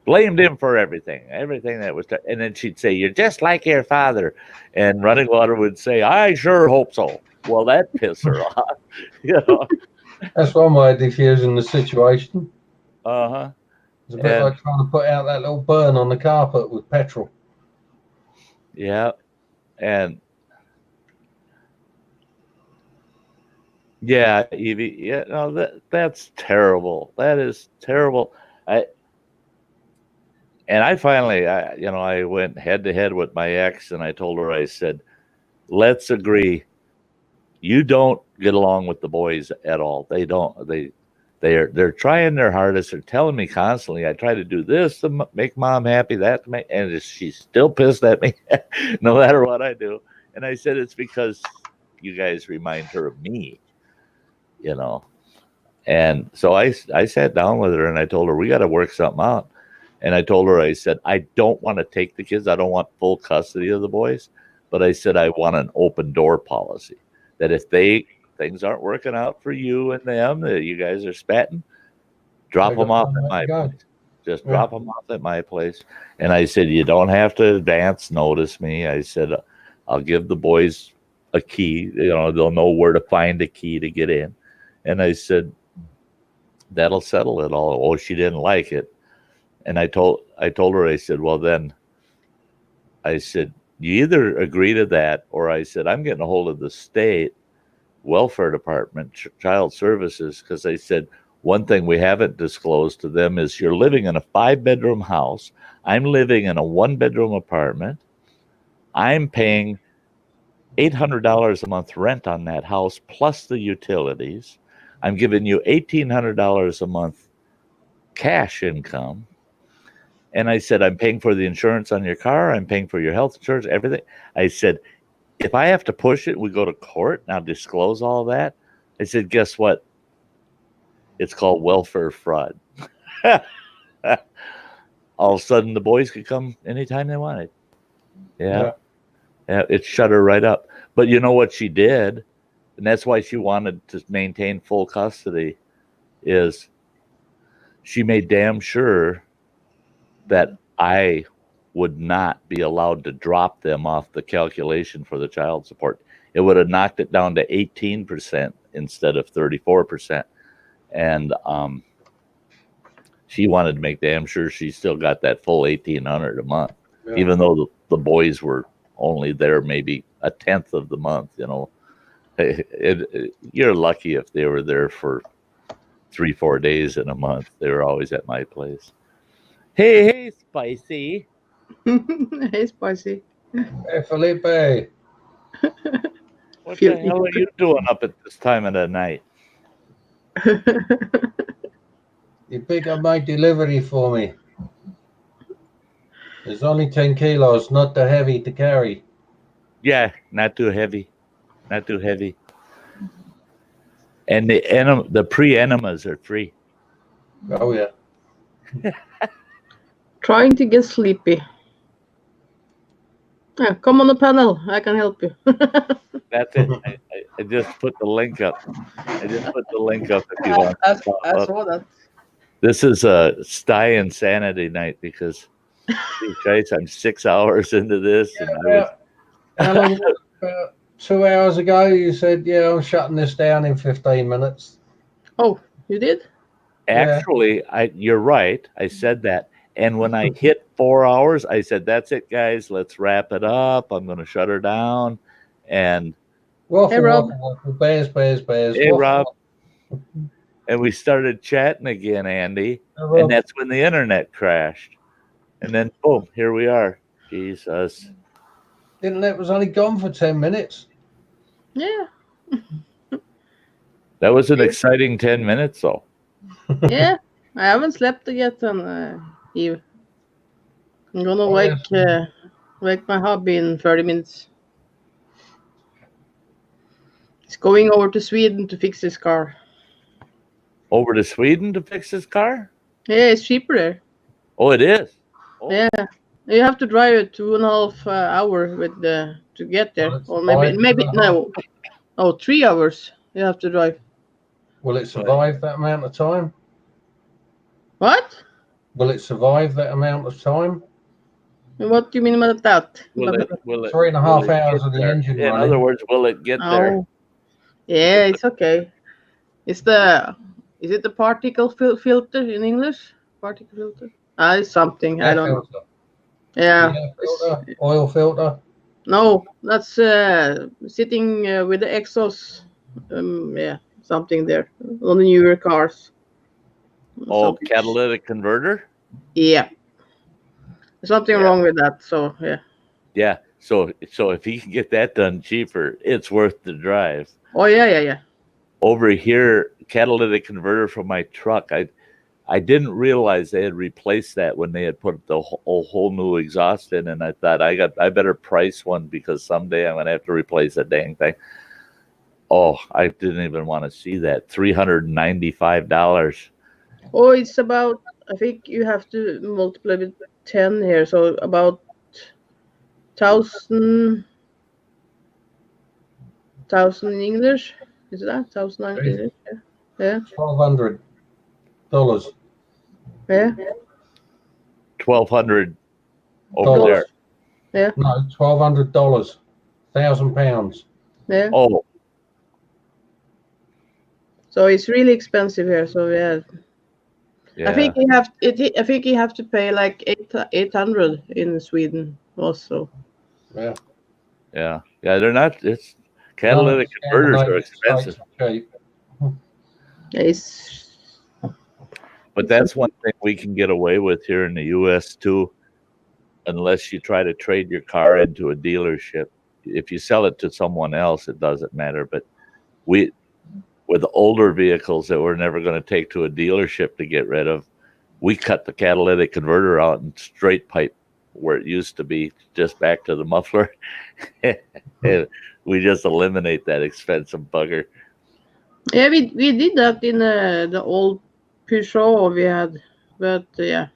blamed him for everything that was. And then she'd say, "You're just like your father," and Running Water would say, "I sure hope so." Well, that pissed her off. That's one way of diffusing the situation. Uh-huh. It's a bit like trying to put out that little burn on the carpet with petrol. Yeah, and yeah, Evie. Yeah, no, that's terrible. That is terrible. I finally, I went head to head with my ex, and I told her, I said, let's agree. You don't get along with the boys at all. They don't. They're trying their hardest. They're telling me constantly, I try to do this to make mom happy, that to make, and she's still pissed at me no matter what I do. And I said, it's because you guys remind her of me, And so I sat down with her and I told her, we got to work something out. And I told her, I said, I don't want to take the kids. I don't want full custody of the boys. But I said, I want an open door policy that if things aren't working out for you and them, that you guys are spatting, drop them off at my place. Just drop them off at my place. And I said, you don't have to advance notice me. I said, I'll give the boys a key. They'll know where to find a key to get in. And I said, that'll settle it all. Oh, she didn't like it. And I told her, I said, well, then, I said, you either agree to that, or I said, I'm getting a hold of the state welfare department, child services, because I said, one thing we haven't disclosed to them is you're living in a 5-bedroom house. I'm living in a 1-bedroom apartment. I'm paying $800 a month rent on that house, plus the utilities. I'm giving you $1,800 a month cash income. And I said, I'm paying for the insurance on your car. I'm paying for your health insurance, everything. I said, if I have to push it, we go to court and I'll disclose all that. I said, guess what? It's called welfare fraud. All of a sudden, the boys could come anytime they wanted. Yeah. It shut her right up. But you know what she did? And that's why she wanted to maintain full custody, is she made damn sure that I would not be allowed to drop them off the calculation for the child support. It would have knocked it down to 18% instead of 34%. And she wanted to make damn sure she still got that full $1,800 a month, even though the boys were only there maybe a tenth of the month. You know, you're lucky if they were there for 3-4 days in a month. They were always at my place. Hey, Spicy. Hey, Spicy. Hey, Felipe. What the hell are you doing up at this time of the night? You pick up my delivery for me. It's only 10 kilos, not too heavy to carry. Yeah, not too heavy. Not too heavy. And the pre-enemas are free. Oh, yeah. Trying to get sleepy. Yeah, come on the panel. I can help you. That's it. I just put the link up. I just put the link up if you want. I saw that. This is a Sty Insanity night because, guys, I'm 6 hours into this. How long? About 2 hours ago, you said, "Yeah, I'm shutting this down in 15 minutes." Oh, you did? Actually, you're right. I said that. And when I hit 4 hours, I said, "That's it, guys. Let's wrap it up. I'm going to shut her down." And Waffle, hey, Rob. waffle, bears. Hey, waffle, Rob. And we started chatting again, Andy. waffle. And that's when the internet crashed. And then, boom, here we are. Jesus. The internet was only gone for 10 minutes. Yeah. That was an exciting 10 minutes, though. Yeah. I haven't slept yet on Eve. I'm gonna wake my hubby in 30 minutes. He's going over to Sweden to fix his car. Over to Sweden to fix his car? Yeah, it's cheaper there. Oh, it is? Oh. Yeah. You have to drive it 2.5 hours to get there. Or maybe no. Oh, 3 hours you have to drive. Will it survive that amount of time? What? Will it survive that amount of time? What do you mean by that? Will it 3.5 hours of the engine running. In other words, will it get there? Yeah, it's okay. Is it the particle filter in English? Particle filter? It's something. I don't know. Yeah. Filter, oil filter. No, that's sitting with the exhaust. Yeah, something there on the newer cars. Oh, something. Catalytic converter? Yeah. There's something wrong with that. So yeah. Yeah. So if he can get that done cheaper, it's worth the drive. Oh yeah. Over here, catalytic converter for my truck. I didn't realize they had replaced that when they had put the whole new exhaust in, and I thought I better price one because someday I'm gonna have to replace that dang thing. Oh, I didn't even want to see that. $395. Oh, it's about, I think you have to multiply with 10 here, so about 1,000 in English. Is that 1,000 in English? Yeah. $1,200. Yeah. 1,200 over there. Yeah. No, $1,200. £1,000. Yeah. Oh. So it's really expensive here. So yeah. I think you have to pay like 800 in Sweden also. Yeah. Yeah. They're not. It's catalytic converters are expensive. But that's one thing we can get away with here in the U.S. too, unless you try to trade your car into a dealership. If you sell it to someone else, it doesn't matter. But with older vehicles that we're never going to take to a dealership to get rid of, we cut the catalytic converter out and straight pipe where it used to be, just back to the muffler. And we just eliminate that expensive bugger. Yeah, we did that in the old Peugeot we had, but yeah.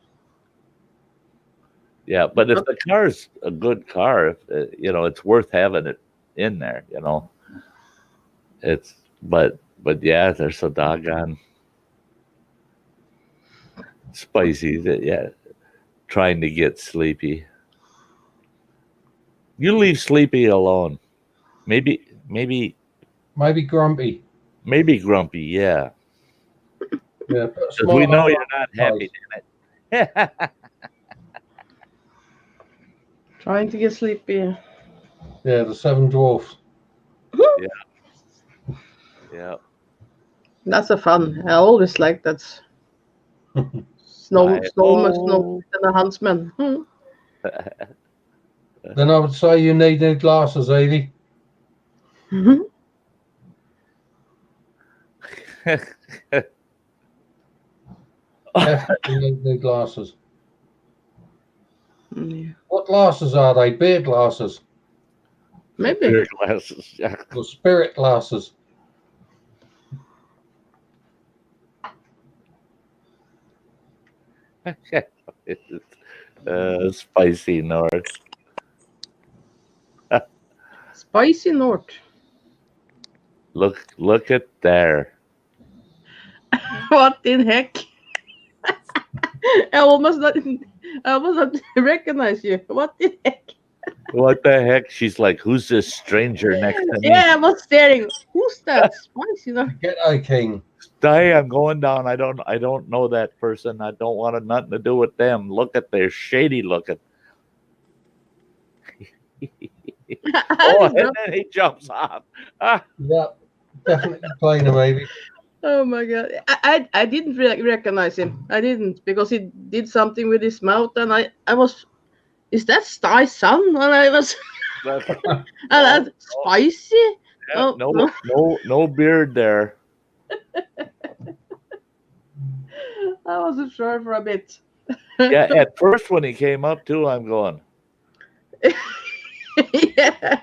Yeah, but if the car's a good car, if, it's worth having it in there. But yeah, they're so doggone spicy that trying to get Sleepy. You leave Sleepy alone. Maybe grumpy. Maybe grumpy, yeah. Yeah, because we know you're not happy in it. Trying to get sleepy. Yeah, the Seven Dwarfs. Yeah. That's a fun. I always like that. Snow and the Huntsman. Then I would say you need new glasses, Evie. Definitely need new glasses. Yeah. What glasses are they? Beer glasses? Maybe. Beer glasses, yeah. Or spirit glasses? Spicy North. Spicy North. Look at there. What in heck? I almost not recognize you. What the heck? What the heck? She's like, who's this stranger next to me? Yeah, I was staring. Who's that? Spicy North. Ghetto King. Sty, I'm going down. I don't know that person. I don't want nothing to do with them. Look at their shady looking. Oh, and then he jumps off. Yeah, definitely playing him, maybe. Oh my god! I didn't recognize him. I didn't, because he did something with his mouth, and I was, is that Sty's son? And I was, and spicy. Yeah, oh, no beard there. I wasn't sure for a bit. Yeah, at first when he came up too, I'm going. Yeah.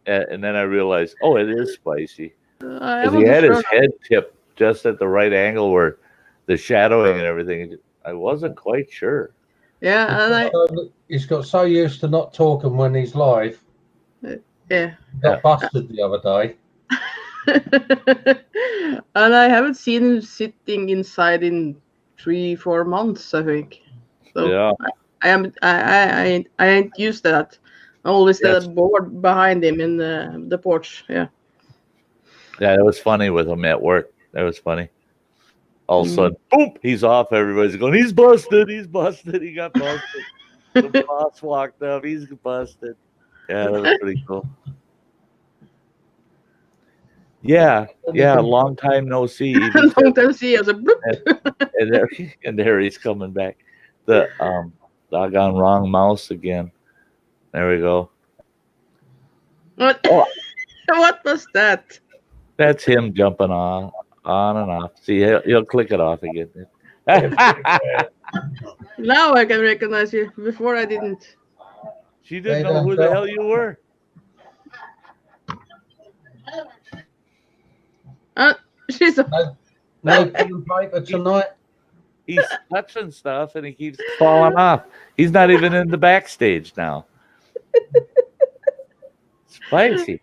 And then I realized, oh, it is spicy. I Because he wasn't had sure. his head tipped just at the right angle where the shadowing and everything. I wasn't quite sure. Yeah, and He's got so used to not talking when he's live. yeah. Got busted the other day. And I haven't seen him sitting inside in 3-4 months, I think. So Yeah. I ain't used to that. I always had Yes. a board behind him in the porch. Yeah. Yeah, it was funny with him at work. That was funny. All of a sudden, boom, he's off. Everybody's going, he's busted. He's busted. He got busted. The boss walked up. He's busted. Yeah, that was pretty cool. Yeah, long time no see. Long time see. I was And there he's coming back. The doggone wrong mouse again. There we go. What? Oh. What was that? That's him jumping on and off. See, he'll click it off again. Now I can recognize you. Before I didn't. She didn't know who the hell you were. She's a... No pen and paper tonight. He's touching stuff and he keeps falling off. He's not even in the backstage now. Spicy.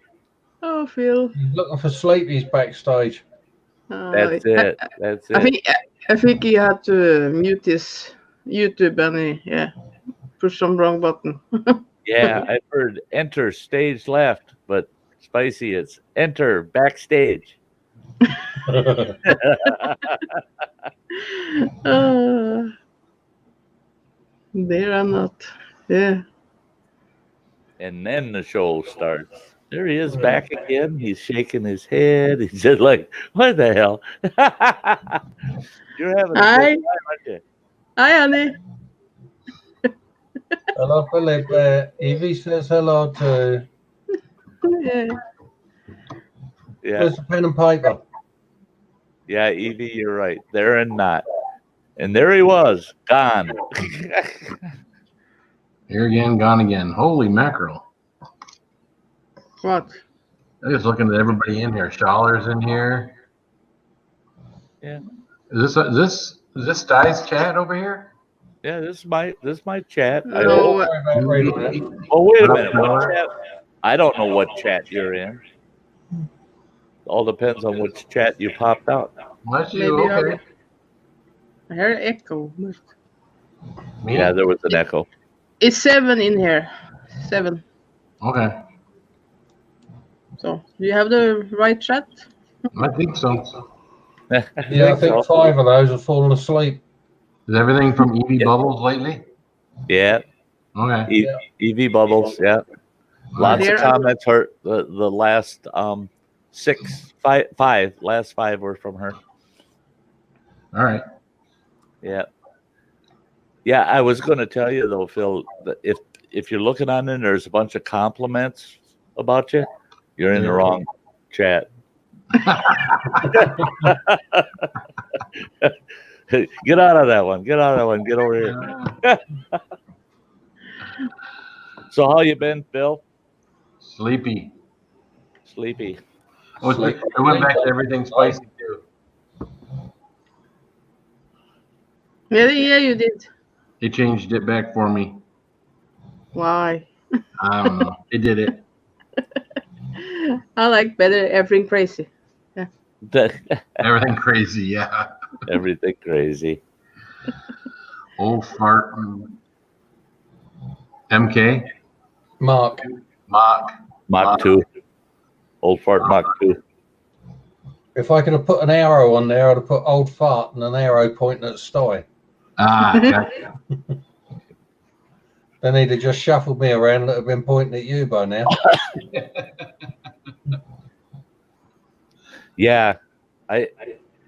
Oh, Phil. He's looking for Sleepy's backstage. That's it. That's it. I think he had to mute his YouTube and he pushed some wrong button. Yeah, I've heard enter stage left, but Spicy, it's enter backstage. There I'm not. Yeah. And then the show starts. There he is back again. He's shaking his head. He's just like, what the hell? You're having a Hi. good time, aren't you? Hi, honey. Hello, Philip. Evie says hello to. Yeah. Yeah. Where's the pen and paper? Yeah, Evie, you're right. There and not. And there he was, gone. Here again, gone again. Holy mackerel. What? I'm just looking at everybody in here. Scholler's in here. Yeah. Is this Sty's chat over here? Yeah, this is my chat. I No, hope. Right. Oh, wait a minute. What chat? I don't know what chat you're in. All depends on which chat you popped out. Bless you. maybe Okay. I heard echo. Me? Yeah, there was an echo. It's 7 in here. 7. Okay. So, do you have the right chat? I think so. Yeah, I think 5 of those have fallen asleep. Is everything from EV Bubbles lately? Yeah. Okay. EV Bubbles. Yeah. Lots There of are- comments. Her the last last five were from her. All right. Yeah. Yeah, I was going to tell you though, Phil, that if you're looking on it, there's a bunch of compliments about you. You're in the wrong chat. Get out of that one. Get out of that one. Get over here. So how you been, Bill? Sleepy. Sleepy. Oh, I went back to everything spicy too. Yeah, you did. They changed it back for me. Why? I don't know. They did it. I like better everything crazy. Everything crazy, yeah. Everything crazy. Old fart. MK? Mark. Mach 2. Old fart Mach 2. If I could have put an arrow on there, I'd have put old fart and an arrow pointing at Sty. Ah, gotcha. Then he'd have just shuffled me around and it would have been pointing at you by now. Yeah.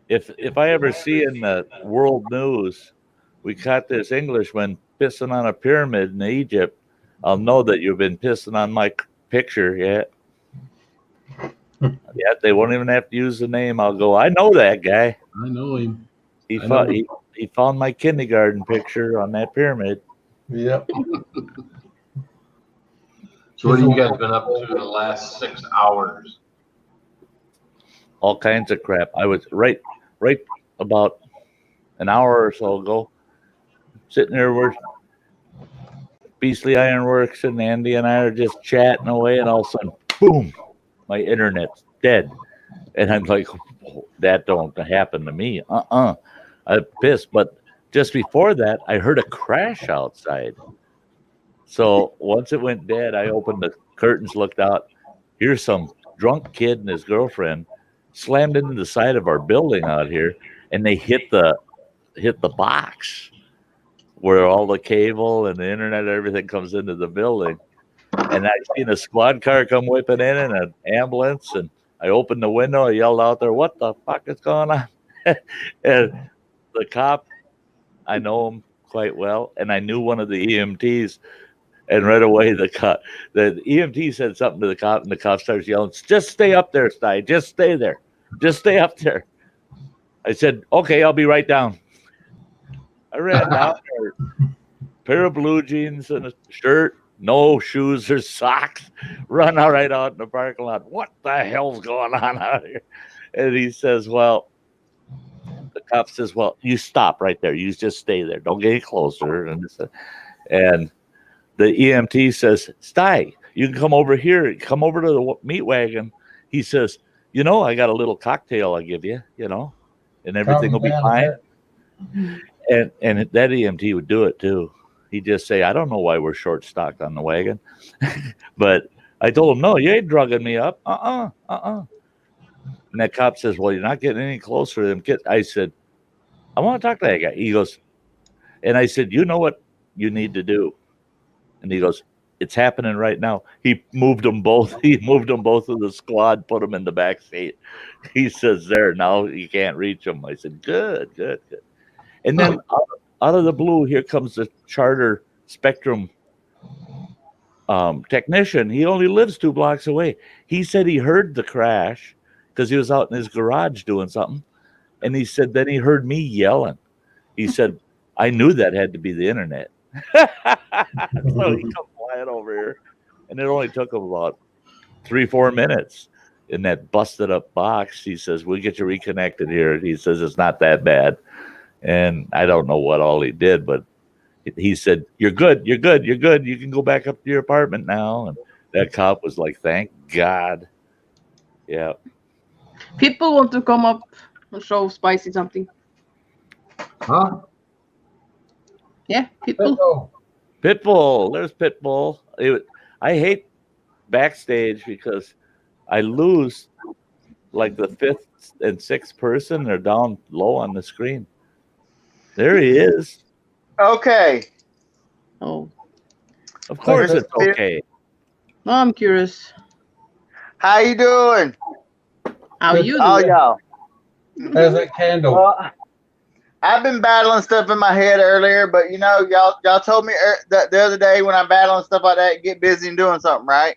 If I ever see in the world news we caught this Englishman pissing on a pyramid in Egypt, I'll know that you've been pissing on my picture yet. Yeah, they won't even have to use the name. I'll go, I know that guy. I know him. He found my kindergarten picture on that pyramid. Yep. So what have you guys been up to the last 6 hours? All kinds of crap. I was right about an hour or so ago, sitting there with Beastly Ironworks, and Andy and I are just chatting away, and all of a sudden, boom, my internet's dead. And I'm like, oh, that don't happen to me. I'm pissed. But just before that, I heard a crash outside. So once it went dead, I opened the curtains, looked out. Here's some drunk kid and his girlfriend slammed into the side of our building out here, and they hit the box where all the cable and the internet and everything comes into the building. And I seen a squad car come whipping in and an ambulance, and I opened the window, I yelled out there, "What the fuck is going on?" And the cop, I know him quite well, and I knew one of the EMTs. And right away, the EMT said something to the cop, and the cop starts yelling, "Just stay up there, Sty. Just stay there. Just stay up there." I said, "Okay, I'll be right down." I ran down there, pair of blue jeans and a shirt, no shoes or socks, run right out in the parking lot. What the hell's going on out here? And he says, "Well," the cop says, "Well, you stop right there. You just stay there. Don't get any closer." And the EMT says, "Sty, you can come over here. Come over to the meat wagon." He says, "You know, I got a little cocktail I'll give you, and everything will be fine." And that EMT would do it too. He'd just say, "I don't know why we're short stocked on the wagon." But I told him, "No, you ain't drugging me up. And that cop says, "Well, you're not getting any closer to them kids." I said, "I want to talk to that guy." He goes, and I said, "You know what you need to do?" And he goes, "It's happening right now." He moved them both. He moved them both of the squad, put them in the back seat. He says, "There, now you can't reach them." I said, Good. And then out of the blue, here comes the Charter Spectrum technician. He only lives 2 blocks away. He said he heard the crash because he was out in his garage doing something. And he said, then he heard me yelling. he said, I knew that had to be the internet. So he come flying over here, and it only took him about 3-4 minutes in that busted up box. He says, we'll get you reconnected here. He says, it's not that bad. And I don't know what all he did, but he said, you're good. You're good. You're good. You can go back up to your apartment now. And that cop was like, thank God. Yeah. People want to come up and show Spicy something. Huh? Yeah, Pitbull. Pitbull. There's Pitbull. I hate backstage because I lose like the 5th and 6th person. They're down low on the screen. There he is. Okay. Oh. Of course it's okay. No, I'm curious. How you doing? How you Oh, doing? y'all. How's that candle? Well, I've been battling stuff in my head earlier, but you know, y'all told me that the other day when I'm battling stuff like that, get busy and doing something, right?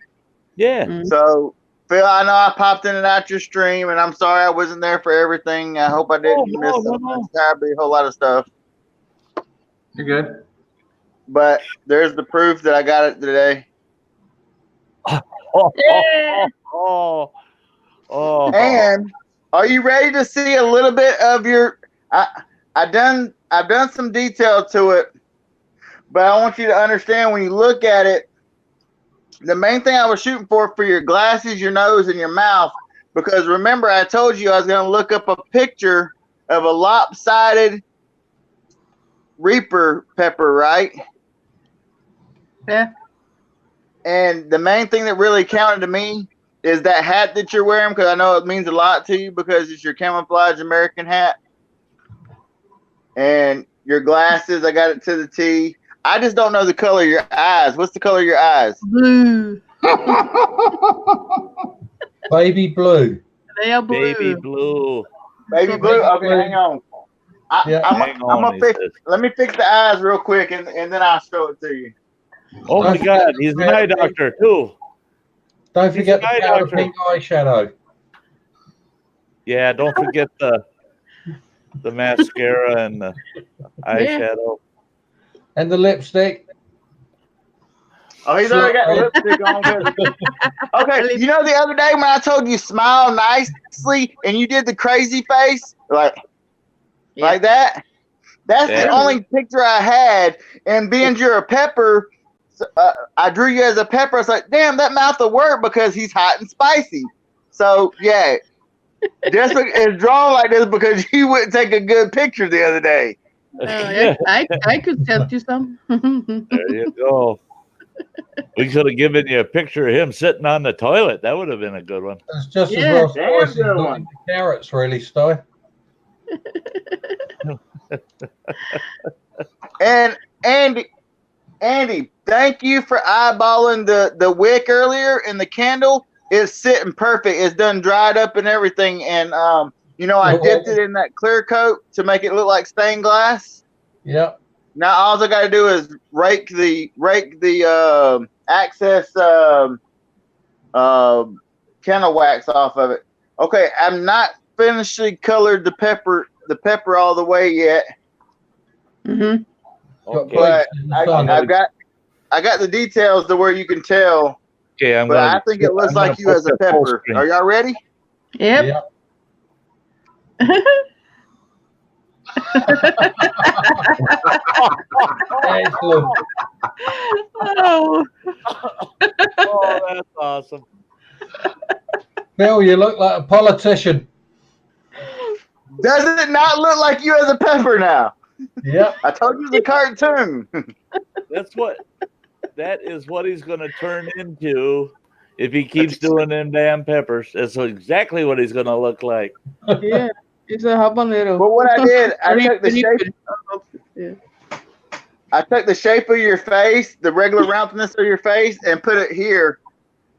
Yeah. Mm. So, Phil, I know I popped in and out your stream, and I'm sorry I wasn't there for everything. I hope I didn't miss entirely a whole lot of stuff. You're good. But there's the proof that I got it today. And are you ready to see a little bit of your? I've done some detail to it, but I want you to understand when you look at it, the main thing I was shooting for your glasses, your nose, and your mouth. Because remember, I told you I was going to look up a picture of a lopsided Reaper pepper, right? Yeah. And the main thing that really counted to me is that hat that you're wearing, because I know it means a lot to you because it's your camouflage American hat. And your glasses, I got it to the T. I just don't know the color of your eyes. What's the color of your eyes? Blue. Baby blue. They are blue. Baby blue. Baby blue? Okay, hang on. I'm gonna fix. Let me fix the eyes real quick, and then I'll show it to you. Oh my God, he's an eye doctor too. Don't forget the powder pink eyeshadow. Yeah, don't forget the mascara and the eyeshadow. And the lipstick. Oh, he's already got lipstick on. Okay, you know the other day when I told you smile nicely and you did the crazy face? Like that? That's the only picture I had. And being you're a pepper, I drew you as a pepper. I was like, damn, that mouth will work because he's hot and spicy. So, yeah. Just it's drawn like this because you wouldn't take a good picture the other day. I could send you some. There you go. We could have given you a picture of him sitting on the toilet. That would have been a good one. It's just as well spicy as the carrots, really, Sty. And Andy, thank you for eyeballing the wick earlier, and the candle is sitting perfect. It's done dried up and everything, and I dipped it in that clear coat to make it look like stained glass. Yep. Now all I got to do is rake the access candle wax off of it. Okay, I'm not finishly colored the pepper all the way yet. Mm-hmm. Okay. But I got the details to where you can tell. Okay, I think it looks like you as a pepper. Are y'all ready? Yep. Oh, that's awesome. Bill, you look like a politician. Does it not look like you as a pepper now? Yep. I told you the cartoon. That is what he's going to turn into if he keeps doing them damn peppers. That's exactly what he's going to look like. Yeah, it's a habanero. But what I did, I took the shape of your face, the regular roundness of your face, and put it here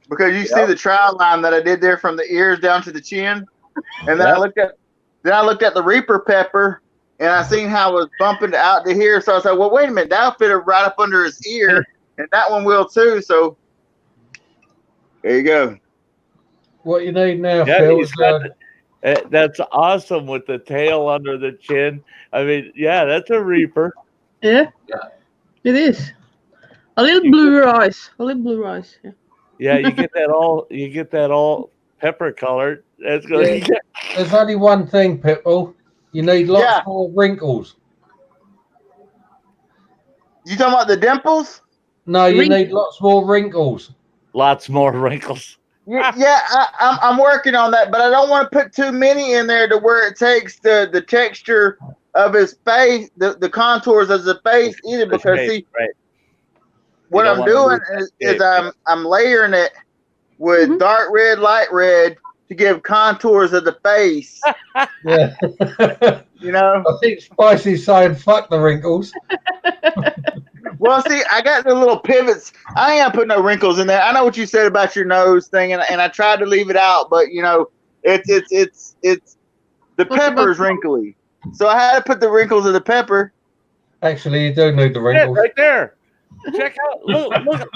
because you see the trial line that I did there from the ears down to the chin. And then I looked at the Reaper pepper, and I seen how it was bumping out to here. So I said, well, wait a minute, that'll fit it right up under his ear, and that one will too. So there you go. What you need now, Phil, is That's awesome with the tail under the chin. I mean, yeah, that's a reaper. Yeah, it is. A little bluer eyes. A little bluer eyes. Yeah. Yeah, you get that all pepper colored. That's good. Yeah. There's only one thing, Pitbull. You need lots more wrinkles. You talking about the dimples? No, you need lots more wrinkles. Lots more wrinkles. Yeah, I'm working on that, but I don't want to put too many in there to where it takes the texture of his face, the contours of the face either. Because see, what I'm doing is I'm layering it with dark red, light red to give contours of the face. Yeah. You know, I think Spicy's saying fuck the wrinkles. Well, see, I got the little pivots. I ain't put no wrinkles in there. I know what you said about your nose thing, and I tried to leave it out, but you know, it's the pepper's wrinkly, so I had to put the wrinkles of the pepper. Actually, you do need the wrinkles. Yeah, right there. Check out. Look at what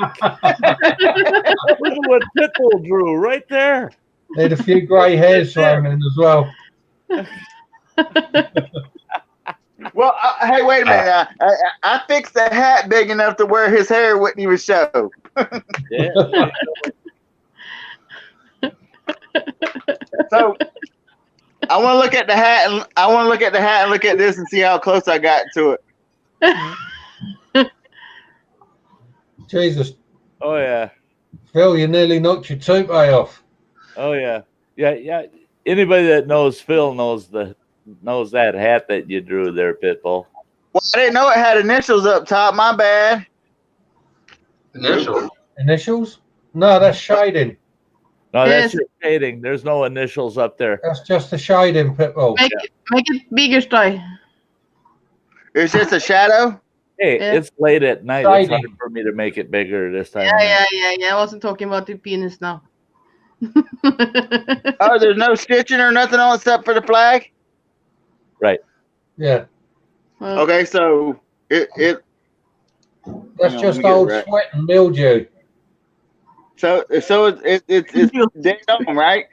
Pitbull drew right there. Need a few grey hairs thrown in as well. Well, hey, wait a minute. I fixed the hat big enough to where his hair wouldn't even show. Yeah. So I want to look at the hat, and I want to look at the hat and look at this and see how close I got to it. Jesus. Oh yeah. Phil, you nearly knocked your toupee off. Oh yeah. Yeah. Anybody that knows Phil knows that hat that you drew there, Pitbull. Well, I didn't know it had initials up top. My bad. Initials? No, that's shading. No, that's just shading. There's no initials up there. That's just the shading, Pitbull. Make it bigger, Sty. It's just a shadow? Hey, it's late at night. It's hard for me to make it bigger this time. Yeah. I wasn't talking about the penis now. Oh, there's no stitching or nothing on except for the flag? Right. Yeah. Okay, so it that's just old sweat and mildew. So it's dead on, right?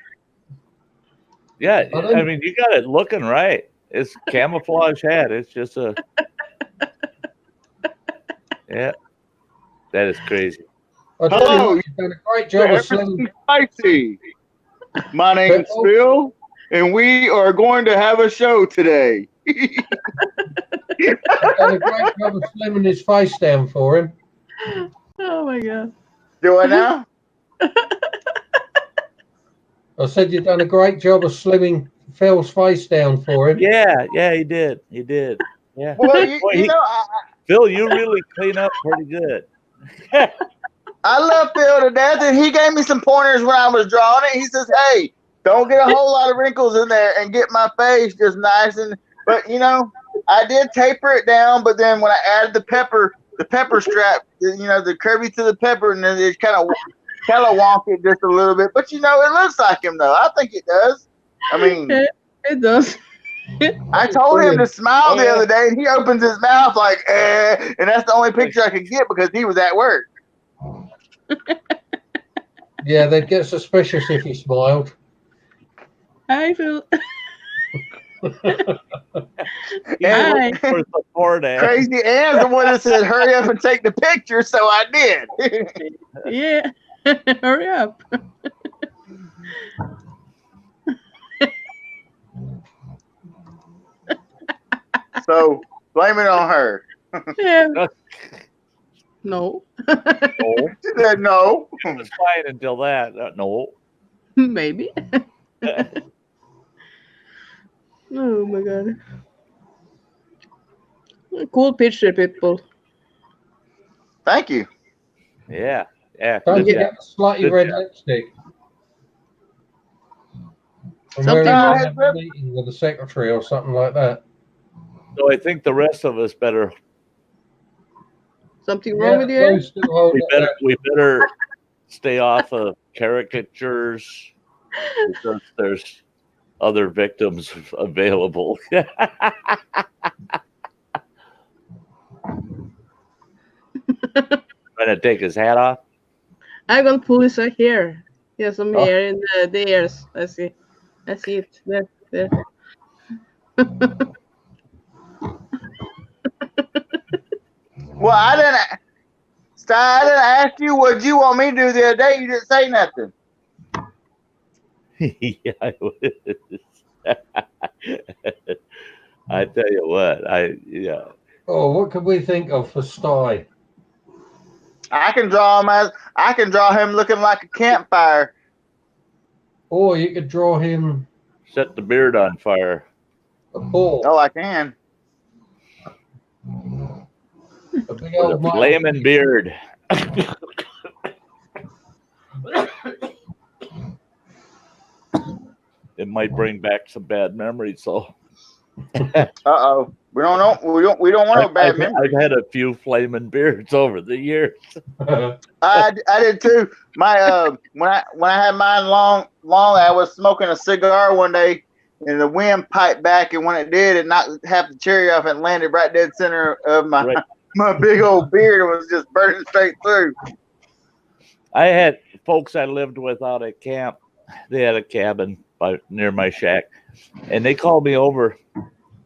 Yeah, I mean you got it looking right. It's camouflage hat. It's just a yeah. That is crazy. Hello, you've done a great job of slimming. Spicy. My name's Phil, and we are going to have a show today. You've done a great job of slimming his face down for him. Oh my god. Do I now? I said you've done a great job of slimming Phil's face down for him. Yeah, he did. Yeah. Well, you know, Phil, you really clean up pretty good. I love Phil to death, and he gave me some pointers when I was drawing it. He says, "Hey, don't get a whole lot of wrinkles in there, and get my face just nice." But you know, I did taper it down. But then when I added the pepper strap, you know, the curvy to the pepper, and then it kind of wonk it just a little bit. But you know, it looks like him though. I think it does. I mean, it does. I told him to smile the other day, and he opens his mouth like, and that's the only picture I could get because he was at work. Yeah, they'd get suspicious if he smiled. I feel. Crazy Ann's the one that said, "Hurry up and take the picture," so I did. Yeah, hurry up. So blame it on her. Yeah. No. No. She said no. It was fine until that. No. Maybe. Oh my god. Cool picture, people. Thank you. Yeah. Don't you get slightly red lipstick? Something have a meeting with the secretary or something like that. So I think the rest of us better. Something wrong with you? We better stay off of caricatures because there's other victims available. Trying to take his hat off. I'm gonna pull his hair. He has some hair in the ears. I see. I see it. There. Well, I didn't ask you what you want me to do the other day. You didn't say nothing. Yeah, I was. I tell you what, yeah. Oh, what could we think of for Sty? I can draw him looking like a campfire. Or you could draw him Set the beard on fire. a bull. Oh, I can. A big With old a male. flaming beard. It might bring back some bad memories, so. Uh-oh. We don't know. We don't want no bad memories. I've had a few flaming beards over the years. I did too. My when I had mine long, I was smoking a cigar one day, and the wind piped back, and when it did, it knocked half the cherry off and landed right dead center of my my big old beard. It was just burning straight through. I had folks I lived with out at camp. They had a cabin near my shack, and they called me over.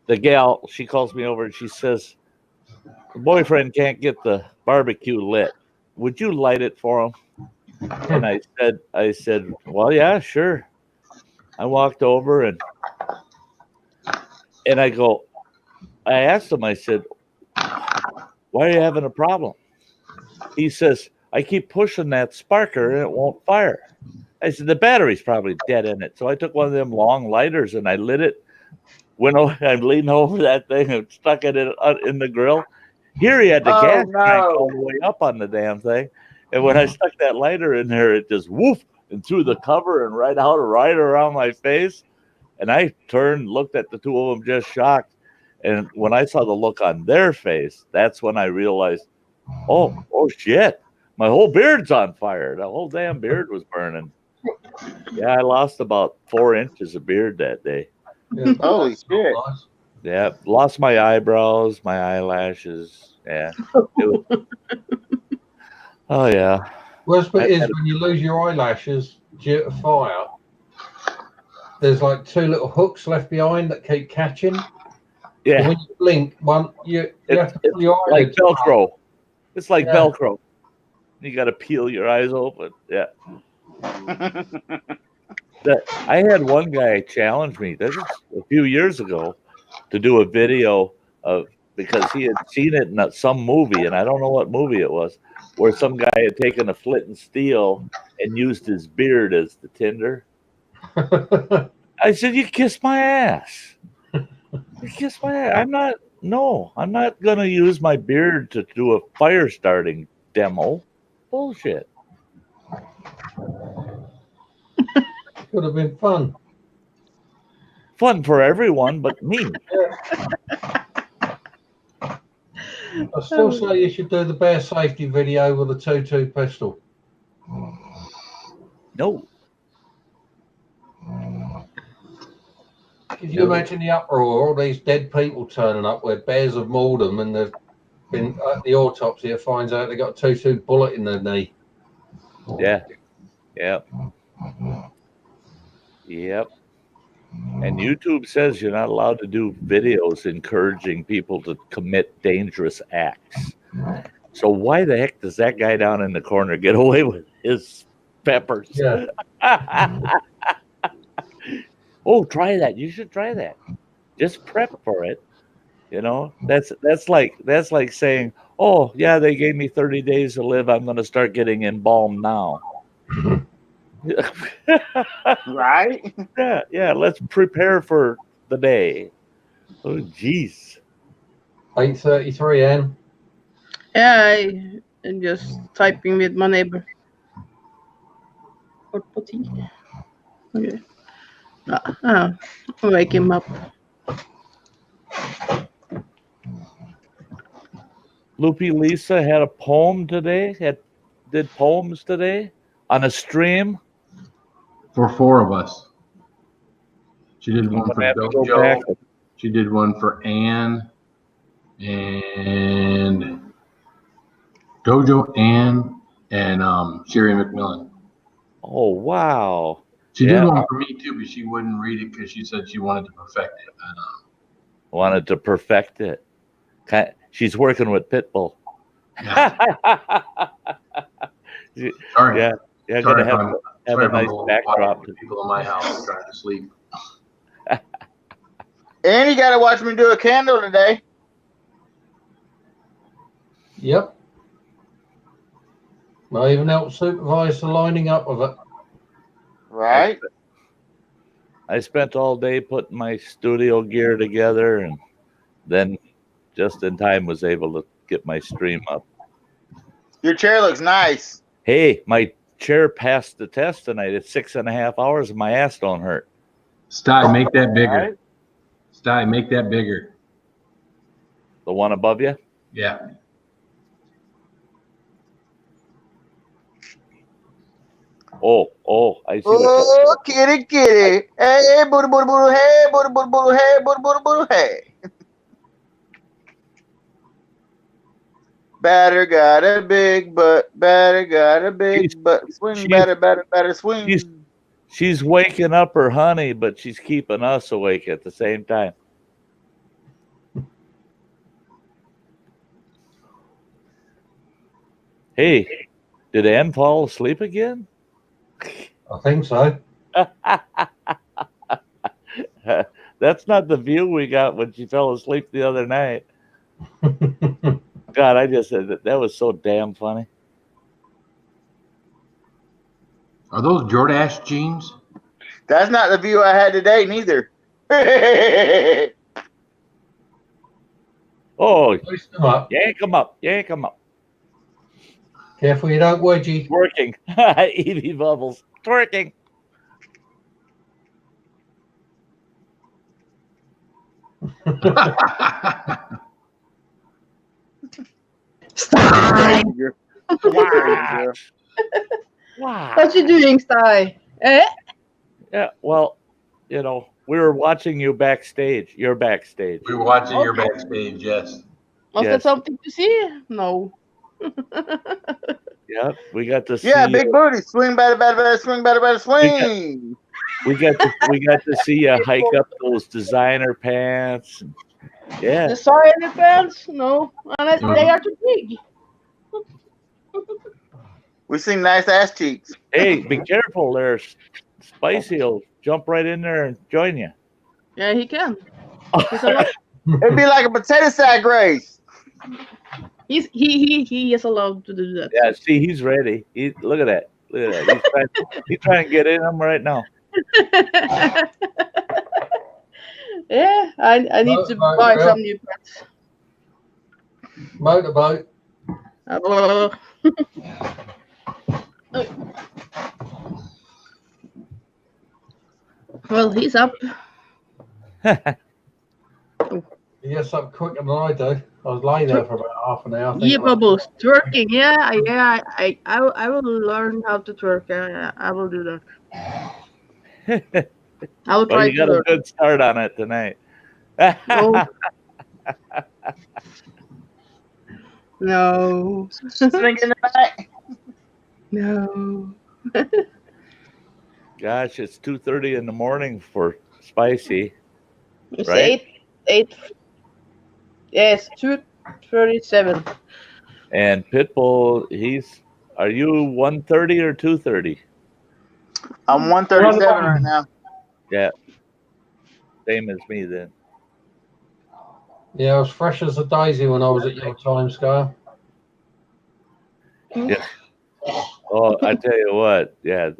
The gal, she calls me over and she says, "The boyfriend can't get the barbecue lit. Would you light it for him?" And I said, "Well, yeah, sure." I walked over and I asked him, I said, "Why are you having a problem?" He says, "I keep pushing that sparker and it won't fire." I said, "The battery's probably dead in it." So I took one of them long lighters and I lit it. I'm leaning over that thing and stuck it in the grill. Here he had the gas crank all the way up on the damn thing. And when I stuck that lighter in there, it just woof and threw the cover and right around my face. And I turned, looked at the two of them just shocked. And when I saw the look on their face, that's when I realized, oh shit, my whole beard's on fire. The whole damn beard was burning. Yeah, I lost about 4 inches of beard that day. Yeah, holy shit. Yeah, lost my eyebrows, my eyelashes. Yeah. Oh, yeah. Worst bit is when you lose your eyelashes due to fire, there's like 2 little hooks left behind that keep catching. Yeah. So when you blink, you have to pull your like Velcro. It's like Yeah. Velcro. You got to peel your eyes open. Yeah. I had one guy challenge me. This is a few years ago to do a video of, because he had seen it in some movie, and I don't know what movie it was, where some guy had taken a flint and steel and used his beard as the tinder. I said, "You kiss my ass. You kiss my ass. I'm not going to use my beard to do a fire starting demo. Bullshit." Could have been fun. Fun for everyone but me. I still say you should do the bear safety video with a 2.2 pistol. No. Could you imagine the uproar, all these dead people turning up where bears have mauled them and they've been at the autopsy, it finds out they got a 2.2 bullet in their knee. Yeah. Yep. Yep. And YouTube says you're not allowed to do videos encouraging people to commit dangerous acts. So why the heck does that guy down in the corner get away with his peppers? Yeah. Oh, try that. You should try that. Just prep for it. You know, that's like saying, "Oh, yeah, they gave me 30 days to live. I'm going to start getting embalmed now." Right? Yeah. Let's prepare for the day. Oh, jeez. 8:33, Ann. Yeah, I'm just typing with my neighbor. Okay. I'll wake him up. Loopy Lisa had a poem today. Did poems today on a stream. For 4 of us. She did one for Dojo. She did one for Ann and Dojo, Ann, and Sherry McMillan. Oh, wow. She did one for me too, but she wouldn't read it because she said she wanted to perfect it. Wanted to perfect it. She's working with Pitbull. Yeah. Sorry. Yeah, Sorry, gonna have a nice backdrop. People in my house trying to sleep. And you got to watch me do a candle today. Yep. I even helped supervise the lining up of it. Right. I spent all day putting my studio gear together, and then just in time was able to get my stream up. Your chair looks nice. Hey, my chair passed the test tonight. It's 6.5 hours, and my ass don't hurt. Sty, make that bigger. Right. Sty, make that bigger. The one above you? Yeah. Oh, I see. Oh, kitty, kitty. Hey, booty, booty, booty, hey, booty, booty, booty, hey, booty, booty, booty, hey. Batter got a big butt. Batter got a big butt. Swing, batter, batter, batter, swing. She's waking up her honey, but she's keeping us awake at the same time. Hey, did Ann fall asleep again? I think so. That's not the view we got when she fell asleep the other night. God, I just said that was so damn funny. Are those Jordache jeans? That's not the view I had today, neither. Oh, Hoist them up. yank them up. Yank them up. Careful you don't wedgie. Working. Evie Bubbles. Twerking. Sty! Wow. Wow. What you doing, Sty? Eh? Yeah, well, we were watching you backstage. You're backstage. We were watching your backstage, yes. Was Yes. that something to see? No. Yeah, we got to see. Yeah, big booty. Swing, batter, batter, batter, swing, batter, batter, swing. We got to see you hike up those designer pants. Yeah. The soy in the pants? No. Unless they are too big. We see nice ass cheeks. Hey, be careful there. Spicy will jump right in there and join you. Yeah, he can. He's a lot. It'd be like a potato sack race. He is allowed to do that. Yeah, see, he's ready. Look at that. Look at that. He's trying to get in him right now. Yeah, I need to buy some new pants. Motorboat. Well, he's up. He gets up quicker than I do. I was laying there for about half an hour. Yeah, Bubbles. Twerking. Yeah. I will learn how to twerk. I will do that. I will try Well, you got to a learn. good start on it tonight. No. No. Swinging the back. No. Gosh, it's 2:30 in the morning for Spicy. It's Right? eight. Yes, 2:37. And Pitbull, are you 1:30 or 2:30? I'm 137 right now. Yeah. Same as me then. Yeah, I was fresh as a daisy when I was at your time scale. Yeah. Oh, I tell you what, yeah,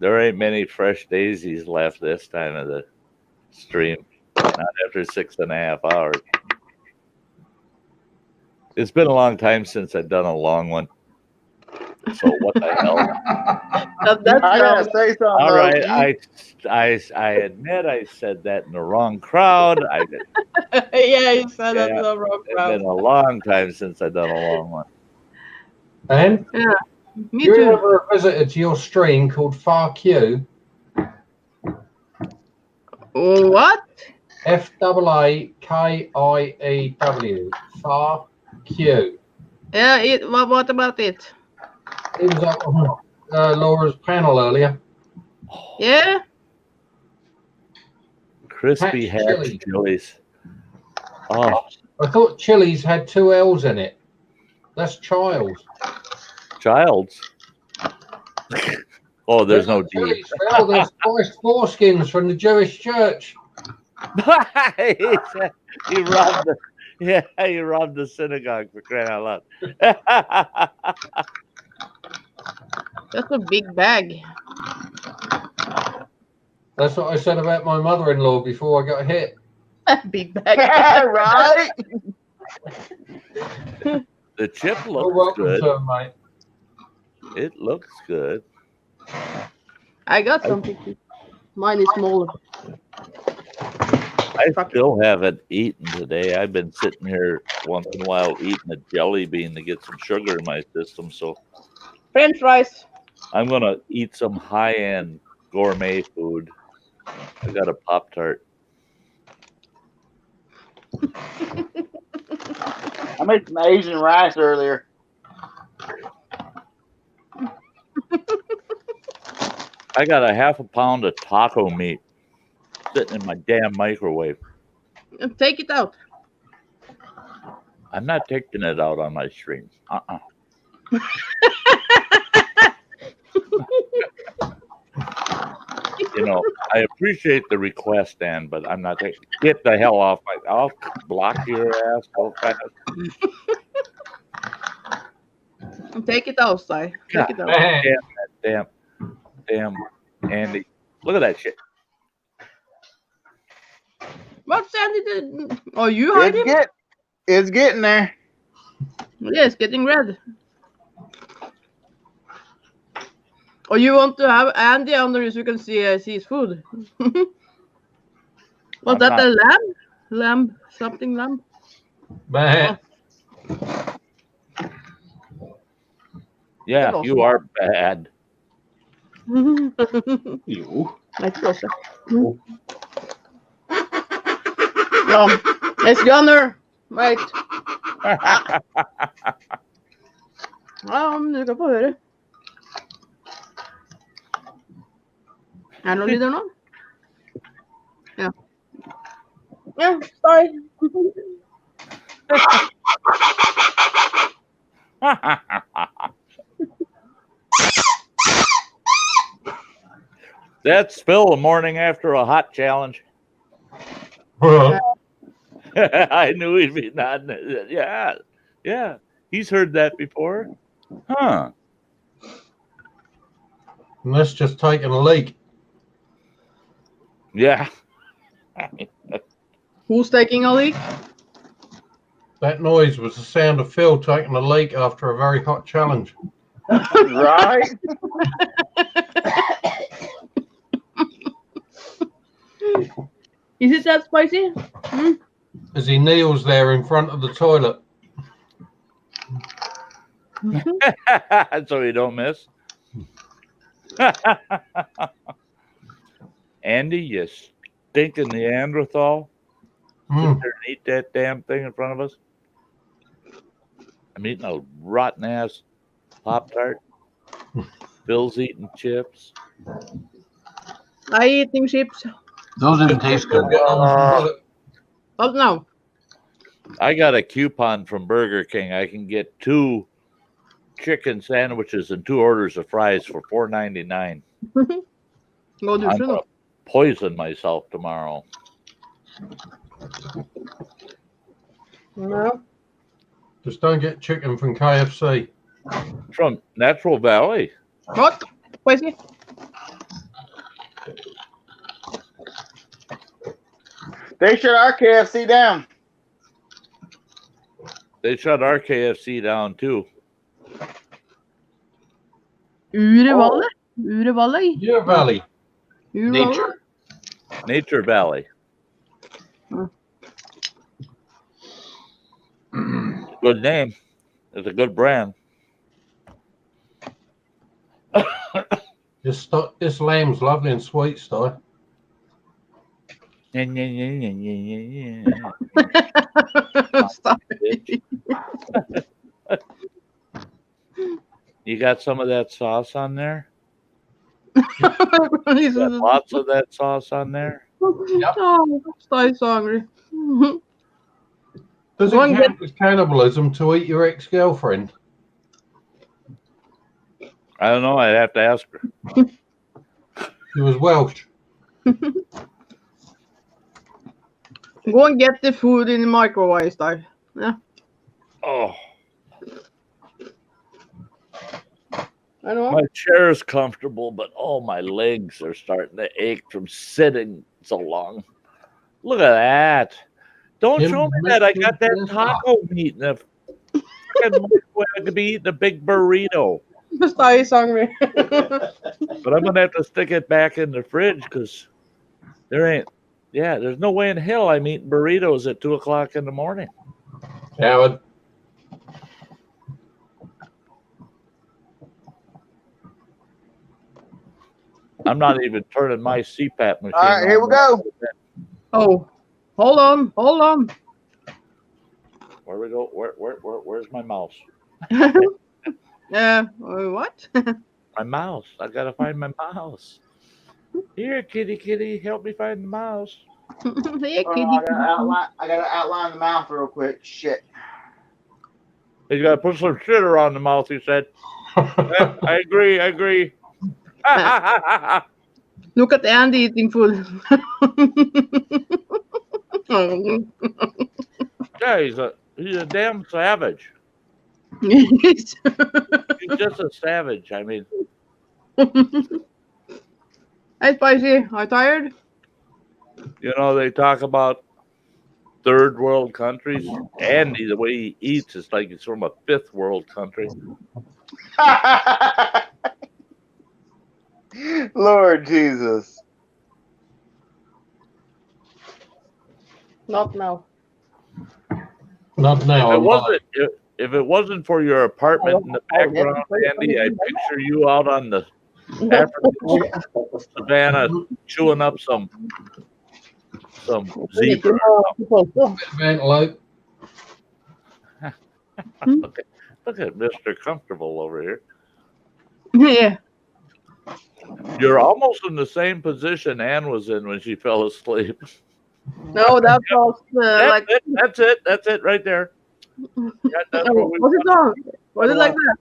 there ain't many fresh daisies left this time of the stream. Not after 6.5 hours. It's been a long time since I've done a long one. So what the hell? That's I gotta say something. All though. right, I admit I said that in the wrong crowd. yeah, you said that Yeah, in the wrong It's crowd. been a long time since I've done a long one. And Yeah, me you too. ever visited your stream called Far Q? What? FAAKIEW. Far Q. Yeah, what about it? He was on Laura's panel earlier. Yeah. Crispy Hatch hatch chili. chilies. Oh, I thought chilies had 2 L's in it. That's Childs. Childs. Oh, there's no D. Chilies, Phil. They're spiced foreskins from the Jewish church. You robbed the, yeah, you robbed the synagogue for crying out loud. That's a big bag. That's what I said about my mother-in-law before I got hit. Big bag. Right? The chip You're looks welcome, good. sir, mate. It looks good. I got something. Mine is smaller. I still haven't eaten today. I've been sitting here once in a while eating a jelly bean to get some sugar in my system. So French fries. I'm going to eat some high-end gourmet food. I got a Pop-Tart. I made some Asian rice earlier. I got a half a pound of taco meat sitting in my damn microwave. Take it out. I'm not taking it out on my streams. You know, I appreciate the request, Dan, but I'm not taking. Get the hell off my. I'll block your ass so fast. Take it out, Sty. Take it out. Damn, Andy. Look at that shit. What's Andy did? Oh, you hide him? It's getting there. Yeah, it's getting red. Or you want to have Andy under so you can see his food? Was that a lamb? Lamb? Something lamb? Bah. Yeah, you are bad. You. Let's go, sir. It's Gunner. Wait. Du kan få høre. Er det noe lyder nå? Ja. Ja, sorry. That's Phil the morning after a hot challenge. I knew he'd be nodding. Yeah. He's heard that before. Huh. And that's just taking a leak. Yeah. Who's taking a leak? That noise was the sound of Phil taking a leak after a very hot challenge. Right? Is it that spicy? As he kneels there in front of the toilet. So you don't miss. Andy, you stinking Neanderthal. Sit there and eat that damn thing in front of us. I'm eating a rotten ass Pop-Tart. Phil's eating chips. I eating chips. Those didn't taste good. But no. I got a coupon from Burger King. I can get 2 chicken sandwiches and 2 orders of fries for $4.99. Go do I'm gonna poison myself tomorrow. No. Just don't get chicken from KFC. From Natural Valley. What? Spicy? They shut our KFC down. They shut our KFC down too. Urevalle? Urevalle? Yeah, Valley. Nature. Nature Valley. Good name. It's a good brand. This lamb's lovely and sweet, Sty. Stop. You got some of that sauce on there? Lots of that sauce on there. Yep. Oh, Sty's hungry. Does it count as cannibalism to eat your ex-girlfriend? I don't know. I'd have to ask her. She was Welsh. Go and get the food in the microwave, Sty. Yeah. Oh. I know. My chair is comfortable, but my legs are starting to ache from sitting so long. Look at that. Don't show me that. I got that taco meat in the I could be eating a big burrito. Sty is hungry. But I'm going to have to stick it back in the fridge because there's no way in hell I'm eating burritos at 2 o'clock in the morning. Howard. I'm not even turning my CPAP machine. All right, here we go. Oh, hold on. Where we go? Where's my mouse? What? My mouse. I gotta find my mouse. Here, kitty, help me find the mouse. Hey, kitty. I gotta outline the mouth real quick. Shit. He's gotta put some shit around the mouth. He said. I agree. Look at Andy eating food. Yeah, he's a damn savage. He's just a savage. I mean, Hey, Spicy, are you tired? you know, they talk about third world countries. Andy, the way he eats, is like he's from a fifth world country. Lord Jesus. Not now. Not now. If it wasn't for your apartment in the background, Andy, I'd picture you out on the African savannah chewing up some zebra. Antelope. Look at Mr. Comfortable over here. Yeah. You're almost in the same position Ann was in when she fell asleep. No, that was That's it right there. Was it wrong? Was it like that?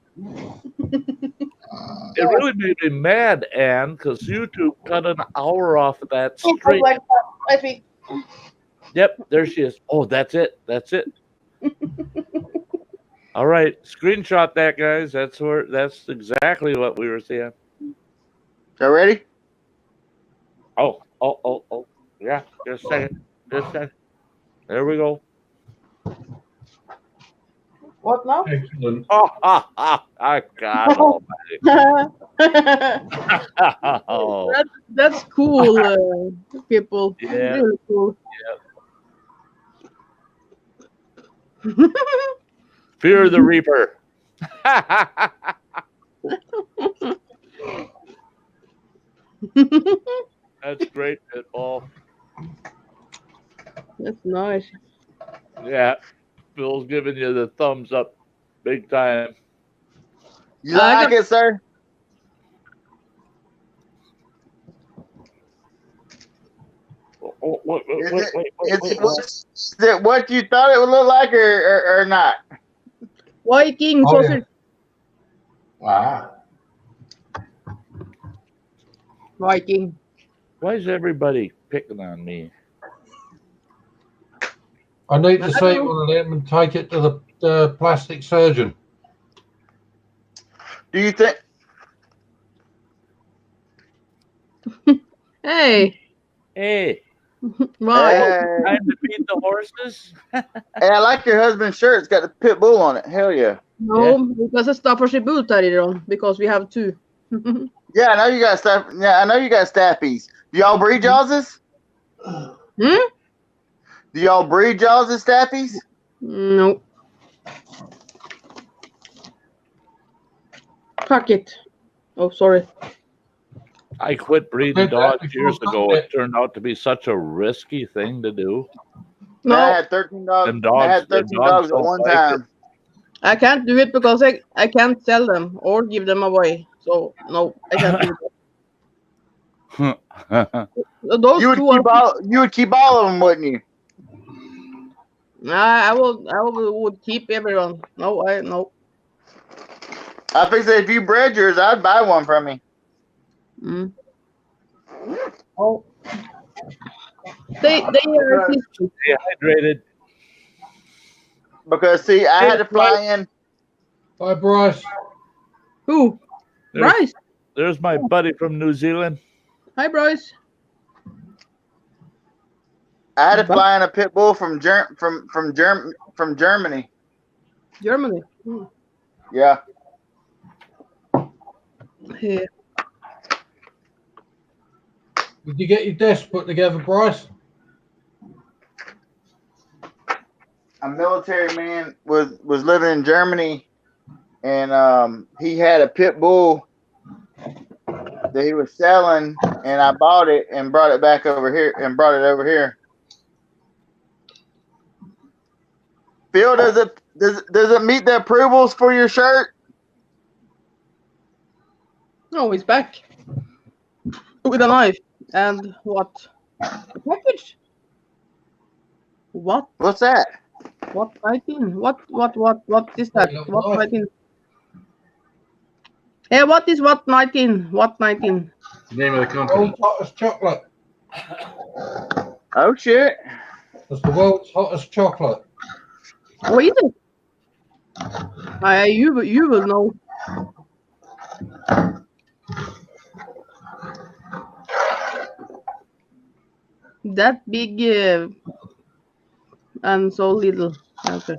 It really made me mad, Ann, because YouTube cut an hour off of that straight. Like that, I think. Yep, there she is. Oh, that's it. All right, screenshot that, guys. That's exactly what we were seeing. Y'all ready? Oh. Yeah, just a second. There we go. What now? Excellent. I got almighty. Oh. That's cool, people. Yeah. Really cool. Yeah. Fear the Reaper. That's great, Pitbull. That's nice. Yeah, Phil's giving you the thumbs up big time. You like it, sir? Wait. Is it what you thought it would look like or not? Viking sausage. Wow. Viking. Why is everybody picking on me? I need to see one of them and take it to the plastic surgeon. Do you think? Hey. Why? Hey. Time to feed the horses? Hey, I like your husband's shirt. It's got the pit bull on it. Hell yeah. No, because it's Staffordshire Bull Terrier because we have two. Yeah, I know you got staff. Yeah, I know you got staffies. Do y'all breed Jawses? Do y'all breed Jawses staffies? No. Fuck it. Oh, sorry. I quit breeding dogs years ago. It turned out to be such a risky thing to do. No. I had 13 dogs. I had 13 dogs at one time. I can't do it because I can't sell them or give them away. So no, I can't do it. Those You would two keep all. You would keep all of them, wouldn't you? I would keep everyone. No. I think that if you bred yours, I'd buy one from you. Mm. Oh. They are Dehydrated. Because see, I had to fly in. Hi, Bryce. Who? Bryce. There's my buddy from New Zealand. Hi, Bryce. I had to fly in a pit bull from Germany. Germany. Yeah. Yeah. Did you get your desk put together, Bryce? A military man was living in Germany, and he had a pit bull that he was selling, and I bought it and brought it back over here and brought it over here. Phil, does it meet the approvals for your shirt? Oh, he's back with a knife and what? A package? What? What's that? What 19? What is that? What 19? Hey, what is what 19? What 19? Name of the company. World's hottest chocolate. Oh shit! It's the world's hottest chocolate. What is it? You will know. That big and so little. Okay.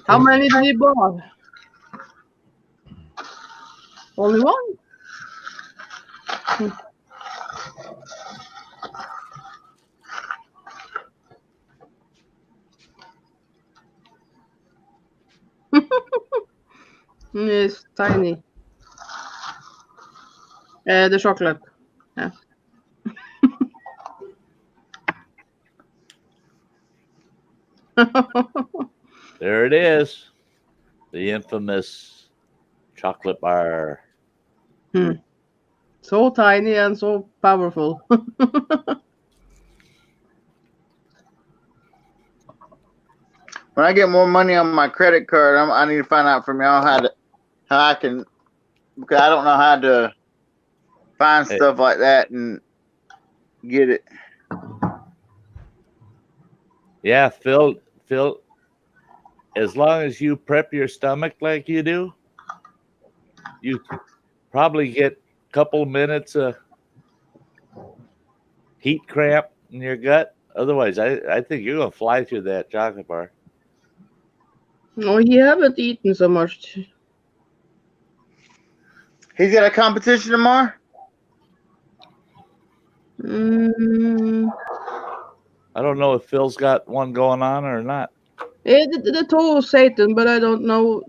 How many did you buy? Only one? It's tiny. The chocolate. Yeah. There it is. The infamous chocolate bar. So tiny and so powerful. When I get more money on my credit card, I need to find out from y'all how I can, because I don't know how to find stuff like that and get it. Yeah, Phil, as long as you prep your stomach like you do, you probably get a couple minutes of heat cramp in your gut. Otherwise, I think you're going to fly through that chocolate bar. No, he haven't eaten so much. He's got a competition tomorrow? I don't know if Phil's got one going on or not. The toe of Satan, but I don't know.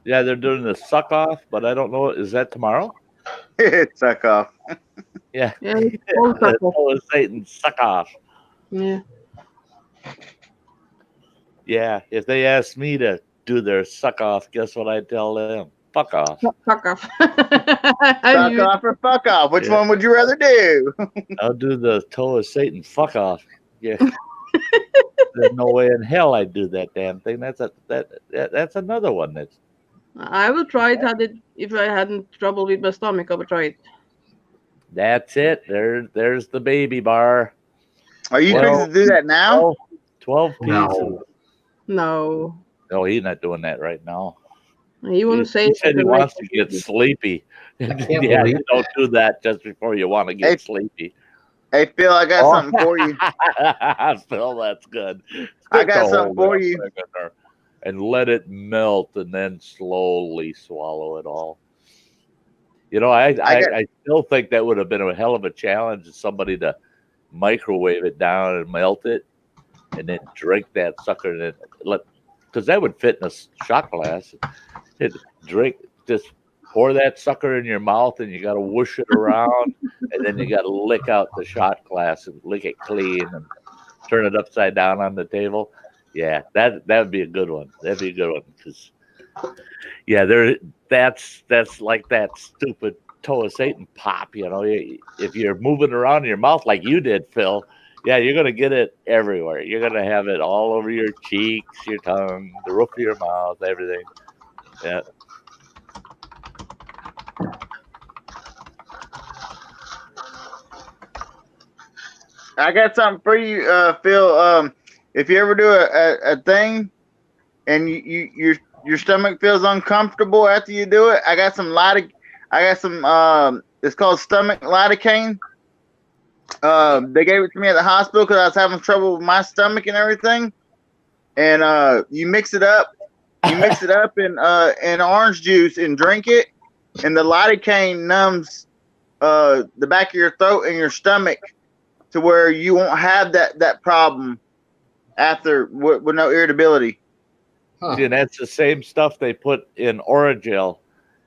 Yeah, they're doing the suck off, but I don't know. Is that tomorrow? Suck off. Yeah. Toe of Satan, suck off. Yeah. Yeah. If they ask me to do their suck off, guess what I tell them? Fuck off. Fuck off. Suck off or fuck off? Which one would you rather do? I'll do the toe of Satan. Fuck off. Yeah. There's no way in hell I'd do that damn thing. That's another one. That's. I will try it. If I hadn't trouble with my stomach, I would try it. That's it. There's the baby bar. Are you going to do that now? 12 pieces. No. No, he's not doing that right now. He wouldn't say. He said he wants to get sleepy. Yeah, you don't do that just before you want to get sleepy. Hey, Phil, I got something for you. Phil, that's good. I got something for you. And let it melt and then slowly swallow it all. You know, I still think that would have been a hell of a challenge, somebody to microwave it down and melt it and then drink that sucker and then because that would fit in a shot glass. Just pour that sucker in your mouth and you got to whoosh it around and then you got to lick out the shot glass and lick it clean and turn it upside down on the table. Yeah, that would be a good one. That'd be a good one because Yeah, that's like that stupid toe of Satan pop. If you're moving around in your mouth like you did, Phil, yeah, you're gonna get it everywhere. You're gonna have it all over your cheeks, your tongue, the roof of your mouth, everything. Yeah. I got something for you, Phil. If you ever do a thing and your stomach feels uncomfortable after you do it, I got some it's called stomach lidocaine. They gave it to me at the hospital because I was having trouble with my stomach and everything. And you mix it up in orange juice and drink it, and the lidocaine numbs the back of your throat and your stomach to where you won't have that problem after with no irritability. Huh. And that's the same stuff they put in Orajel,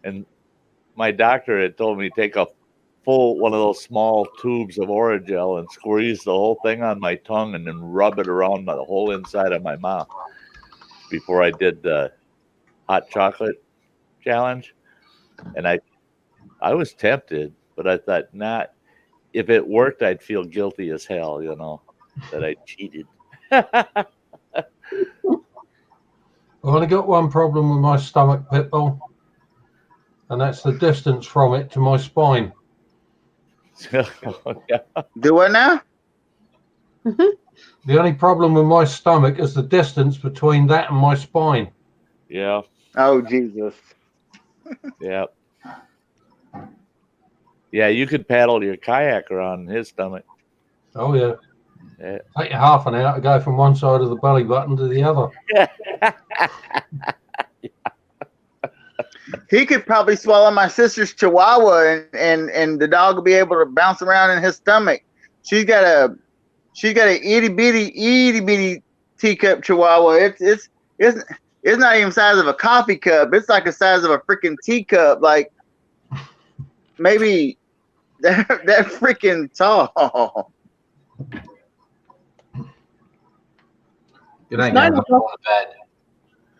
and my doctor had told me take a full one of those small tubes of Orajel and squeeze the whole thing on my tongue and then rub it around the whole inside of my mouth before I did the hot chocolate challenge. And I was tempted, but I thought, not if it worked, I'd feel guilty as hell, that I cheated. I've only got one problem with my stomach, Pitbull, and that's the distance from it to my spine. Do what now? The only problem with my stomach is the distance between that and my spine. Yeah. Oh, Jesus. Yeah. Yeah, you could paddle your kayak around his stomach. Oh, yeah. Take you half an hour to go from one side of the belly button to the other. He could probably swallow my sister's chihuahua and the dog will be able to bounce around in his stomach. She's got a itty bitty teacup chihuahua. It's not even the size of a coffee cup. It's like the size of a freaking teacup. Like maybe that freaking tall. Good night, guys. I'm going to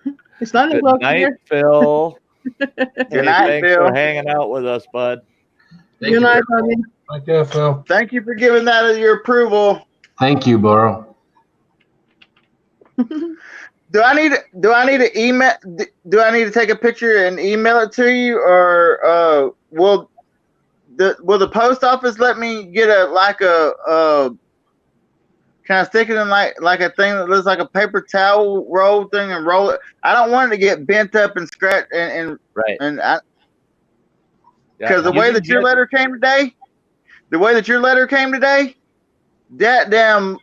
bed. It's 9 o'clock. Good night, here. Phil. Good night, thanks Phil. for hanging out with us, bud. Good night, buddy. Thank you, Phil. Thank you for giving that your approval. Thank you, Burrow. Do I need to email? Do I need to take a picture and email it to you, or will the post office let me get can I stick it in like a thing that looks like a paper towel roll thing and roll it? I don't want it to get bent up and scratched and right. And because the way that your letter came today, that damn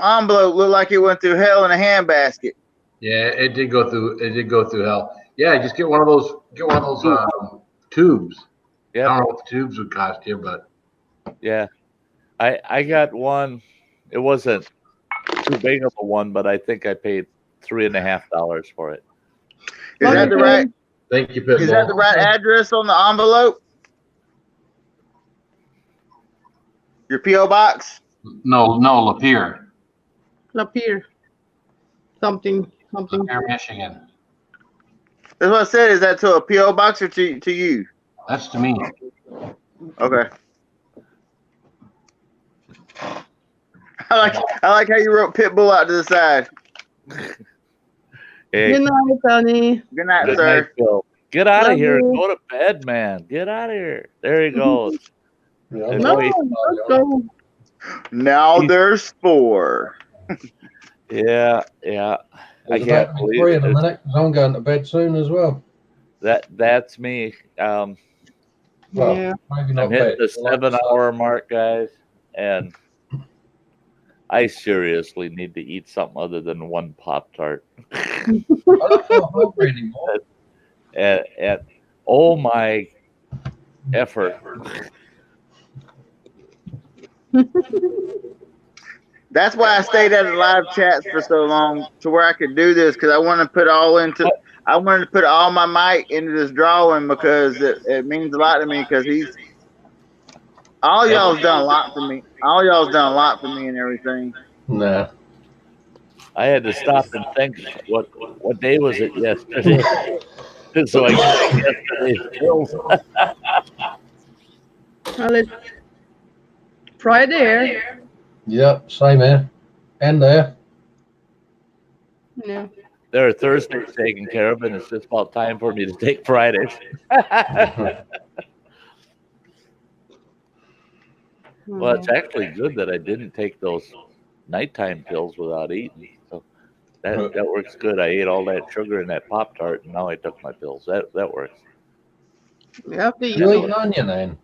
envelope looked like it went through hell in a handbasket. Yeah, it did go through hell. Yeah, just get one of those tubes. Yeah. I don't know what the tubes would cost you, but yeah, I got one. It wasn't too big of a one, but I think I paid $3.50 for it. Is that the right? Thank you, Pitbull. Is that the right address on the envelope? Your P.O. box? No, Lapeer. Lapeer. Something. Lapeer, Michigan. That's what I said. Is that to a P.O. box or to you? That's to me. Okay. I like how you wrote Pitbull out to the side. Hey, Good night, Tony. Good night, good sir. night, Phil. Get out Love of here. you. Go to bed, man. Get out of here. There he goes. Yeah, No, let's go. Now there's 4. Yeah. I can't about believe 3 in a it. minute because I'm going to bed soon as well. That's me. Well, Yeah. maybe not I'm hitting bed. the 7-hour mark, guys, and I seriously need to eat something other than one Pop-Tart. I don't feel hungry anymore. And oh my effort. That's why I stayed at the live chats for so long to where I could do this because I want to put all my might into this drawing because it means a lot to me because all y'all's done a lot for me. All y'all's done a lot for me and everything. Nah. I had to stop and think what day was it yesterday? So I got yesterday's pills. Well, it's Friday here. Yep, same here. And there. Yeah. There are Thursdays taken care of, and it's just about time for me to take Fridays. Well, it's actually good that I didn't take those nighttime pills without eating. So that works good. I ate all that sugar in that Pop-Tart, and now I took my pills. That works. You have to eat. You eating onion then?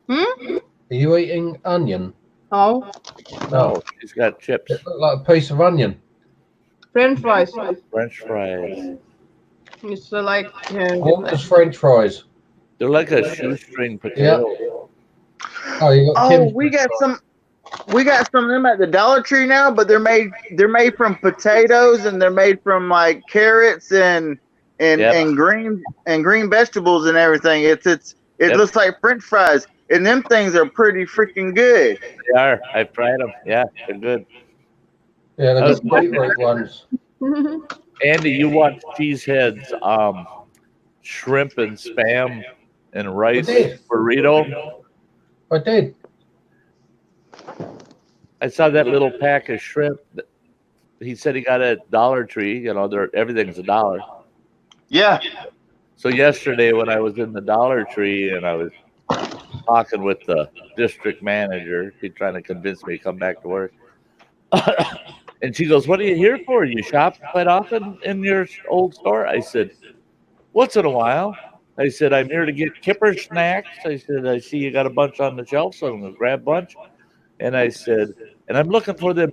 Hmm? Are you eating onion? Oh. No, she's got chips. It looked like a piece of onion. French fries. French fries. It's like. What was French fries? They're like a shoestring potato. Oh, you got Kim's we got some of them at the Dollar Tree now, but they're made from potatoes, and they're made from like carrots and green vegetables and everything. It looks like French fries, and them things are pretty freaking good. They are. I've tried them. Yeah, they're good. Yeah, they're good beetroot ones. Andy, you want Cheesehead's shrimp and spam and rice burrito? I did. I saw that little pack of shrimp. He said he got at Dollar Tree. You know, everything's $1. Yeah. So yesterday when I was in the Dollar Tree and I was talking with the district manager, she's trying to convince me to come back to work. And she goes, "What are you here for? You shop quite often in your old store?" I said, "Once in a while." I said, "I'm here to get Kipper snacks." I said, "I see you got a bunch on the shelf, so I'm going to grab a bunch." And I said, "And I'm looking for them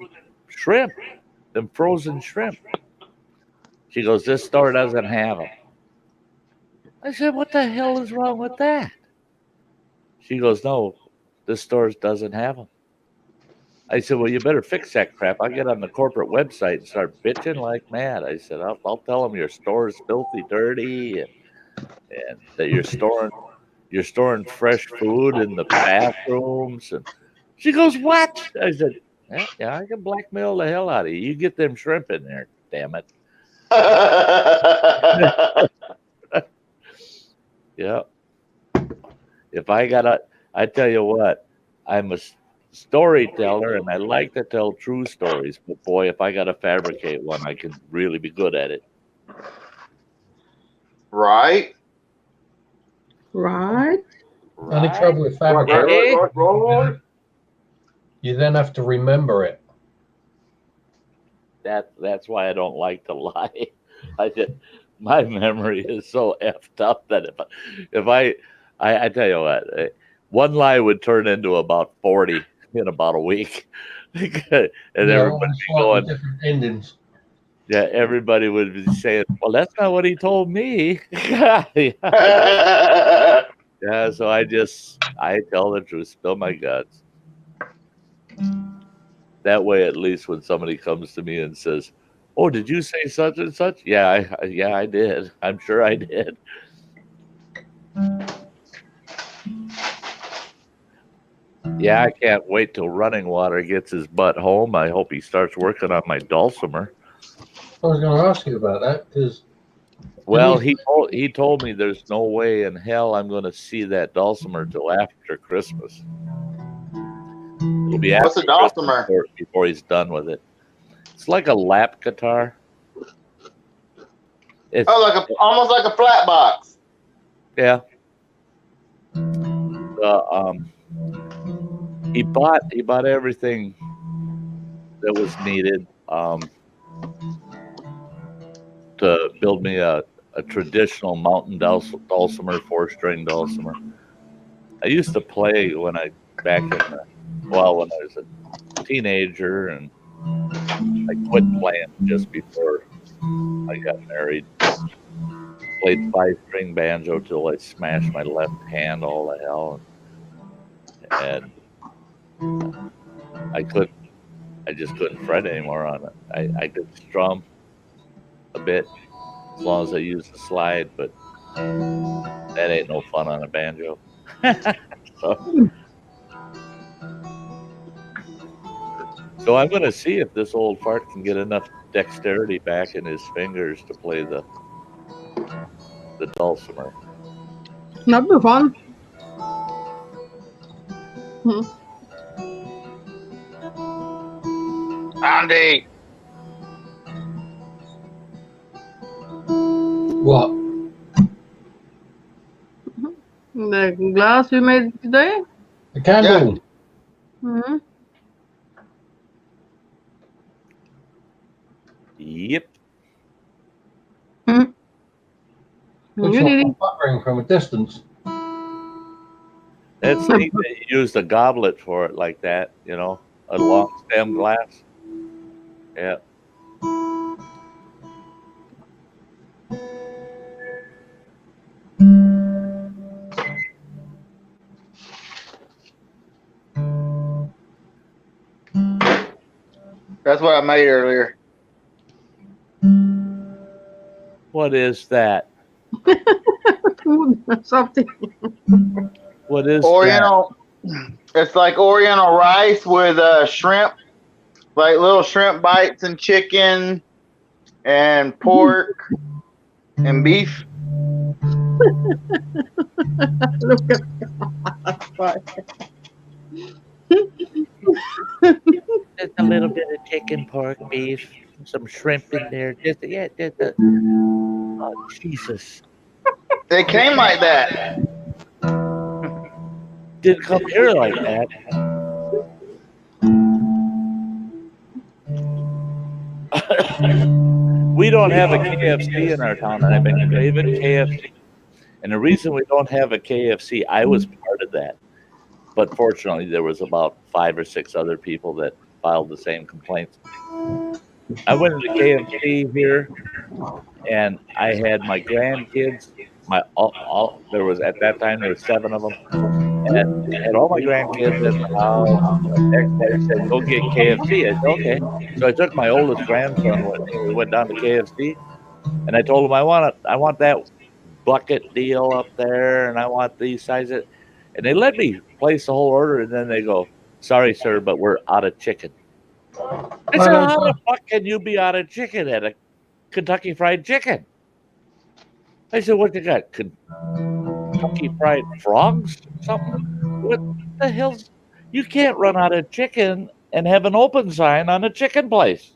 shrimp, them frozen shrimp." She goes, "This store doesn't have them." I said, "What the hell is wrong with that?" She goes, "No, this store doesn't have them." I said, "Well, you better fix that crap. I'll get on the corporate website and start bitching like mad." I said, I'll tell them your store is filthy dirty and that you're storing fresh food in the bathrooms." And she goes, "What?" I said, yeah, I can blackmail the hell out of you. You get them shrimp in there, damn it." Yeah. I tell you what, I'm a storyteller and I like to tell true stories. But boy, if I got to fabricate one, I can really be good at it. Right. Only trouble with fabricating, you then have to remember it. That's why I don't like to lie. My memory is so effed up that if I tell you what, one lie would turn into about 40 in about a week, and everybody would be going different endings. Yeah, everybody would be saying, "Well, that's not what he told me." Yeah, so I tell the truth, spill my guts. That way, at least when somebody comes to me and says, "Oh, did you say such and such?" Yeah, I did. I'm sure I did. Yeah, I can't wait till Running Water gets his butt home. I hope he starts working on my dulcimer. I was going to ask you about that because. Well, he told me there's no way in hell I'm going to see that dulcimer till after Christmas. It'll be after What's a dulcimer? before he's done with it. It's like a lap guitar. It's, almost like a flat box. Yeah. He bought everything that was needed to build me a traditional mountain dulcimer, 4-string dulcimer. I used to play when I was a teenager, and I quit playing just before I got married. Played 5-string banjo till I smashed my left hand all the hell, and I just couldn't fret anymore on it. I could strum a bit as long as I use the slide, but that ain't no fun on a banjo. So I'm going to see if this old fart can get enough dexterity back in his fingers to play the the dulcimer. That'd be fun. Andy. What? The glass we made today? The candle. Mm-hmm. Yep. Looks like buttering from a distance. That's neat that you used a goblet for it like that, you know, a long stem glass. Yeah. That's what I made earlier. What is that? Something. What is Oriental? It's like Oriental rice with shrimp, like little shrimp bites and chicken and pork and beef. Look at Just a little bit of chicken, pork, beef, some shrimp in there. Oh, Jesus. It came like that. Didn't come here like that. We don't have a KFC in our town, and I've been craving KFC. And the reason we don't have a KFC, I was part of that. But fortunately, there was about 5 or 6 other people that filed the same complaints. I went to KFC here, and I had my grandkids. There was at that time there were 7 of them, and I had all my grandkids in the house. Next day said, "Go get KFC." I said, "Okay." So I took my oldest grandson with me. We went down to KFC, and I told him I want that bucket deal up there, and I want these sizes. And they let me place the whole order, and then they go, "Sorry, sir, but we're out of chicken." I said, "How the fuck can you be out of chicken at a Kentucky Fried Chicken?" I said, "What you got? Kentucky Fried Frogs? Something? What the hell's... You can't run out of chicken and have an open sign on a chicken place."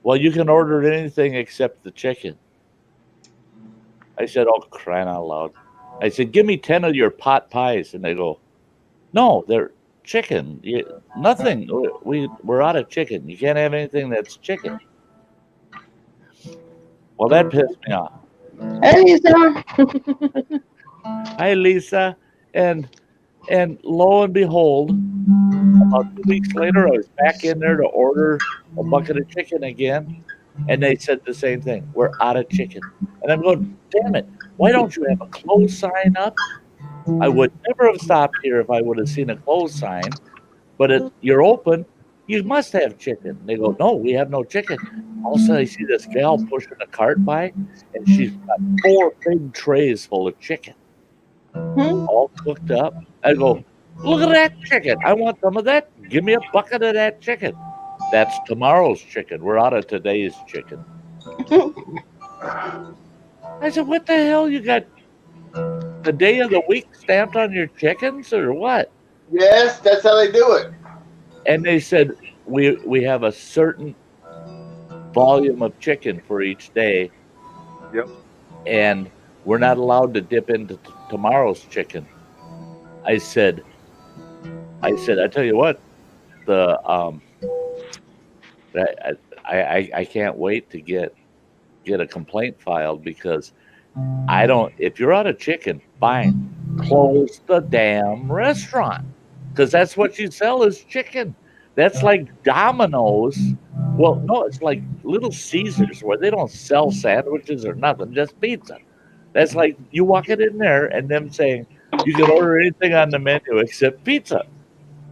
"Well, you can order anything except the chicken." I said, "Oh, crying out loud." I said, "Give me 10 of your pot pies." And they go, "No, they're chicken. Nothing. We're out of chicken. You can't have anything that's chicken." Well, that pissed me off. Hey, Lisa. Hi, Lisa. And lo and behold, about 2 weeks later, I was back in there to order a bucket of chicken again. And they said the same thing. "We're out of chicken." And I'm going, damn it. Why don't you have a closed sign up? I would never have stopped here if I would have seen a closed sign. But you're open. You must have chicken. They go, "No, we have no chicken." All of a sudden, I see this gal pushing a cart by, and she's got 4 big trays full of chicken, all cooked up. I go, "Look at that chicken. I want some of that. Give me a bucket of that chicken." That's tomorrow's chicken. We're out of today's chicken. I said, "What the hell? You got the day of the week stamped on your chickens or what?" Yes, that's how they do it. And they said, we have a certain volume of chicken for each day. Yep. And we're not allowed to dip into tomorrow's chicken. I said, I tell you what, I can't wait to get a complaint filed, because if you're out of chicken, fine, close the damn restaurant, because that's what you sell is chicken. That's like Domino's. Well, no, it's like Little Caesars, where they don't sell sandwiches or nothing, just pizza. That's like you walking in there and them saying you can order anything on the menu except pizza.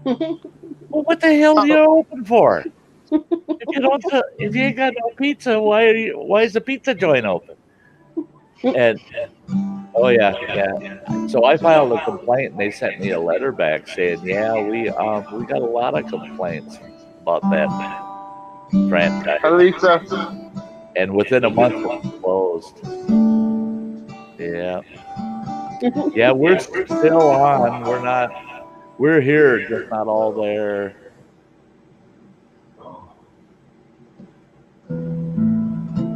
Well, what the hell are you open for? If you ain't got no pizza, why is the pizza joint open? And oh yeah. So I filed a complaint, and they sent me a letter back saying, "Yeah, we got a lot of complaints about that franchise." Lisa. And within a month, it was closed. Yeah. Yeah, we're still on. We're not. We're here, just not all there.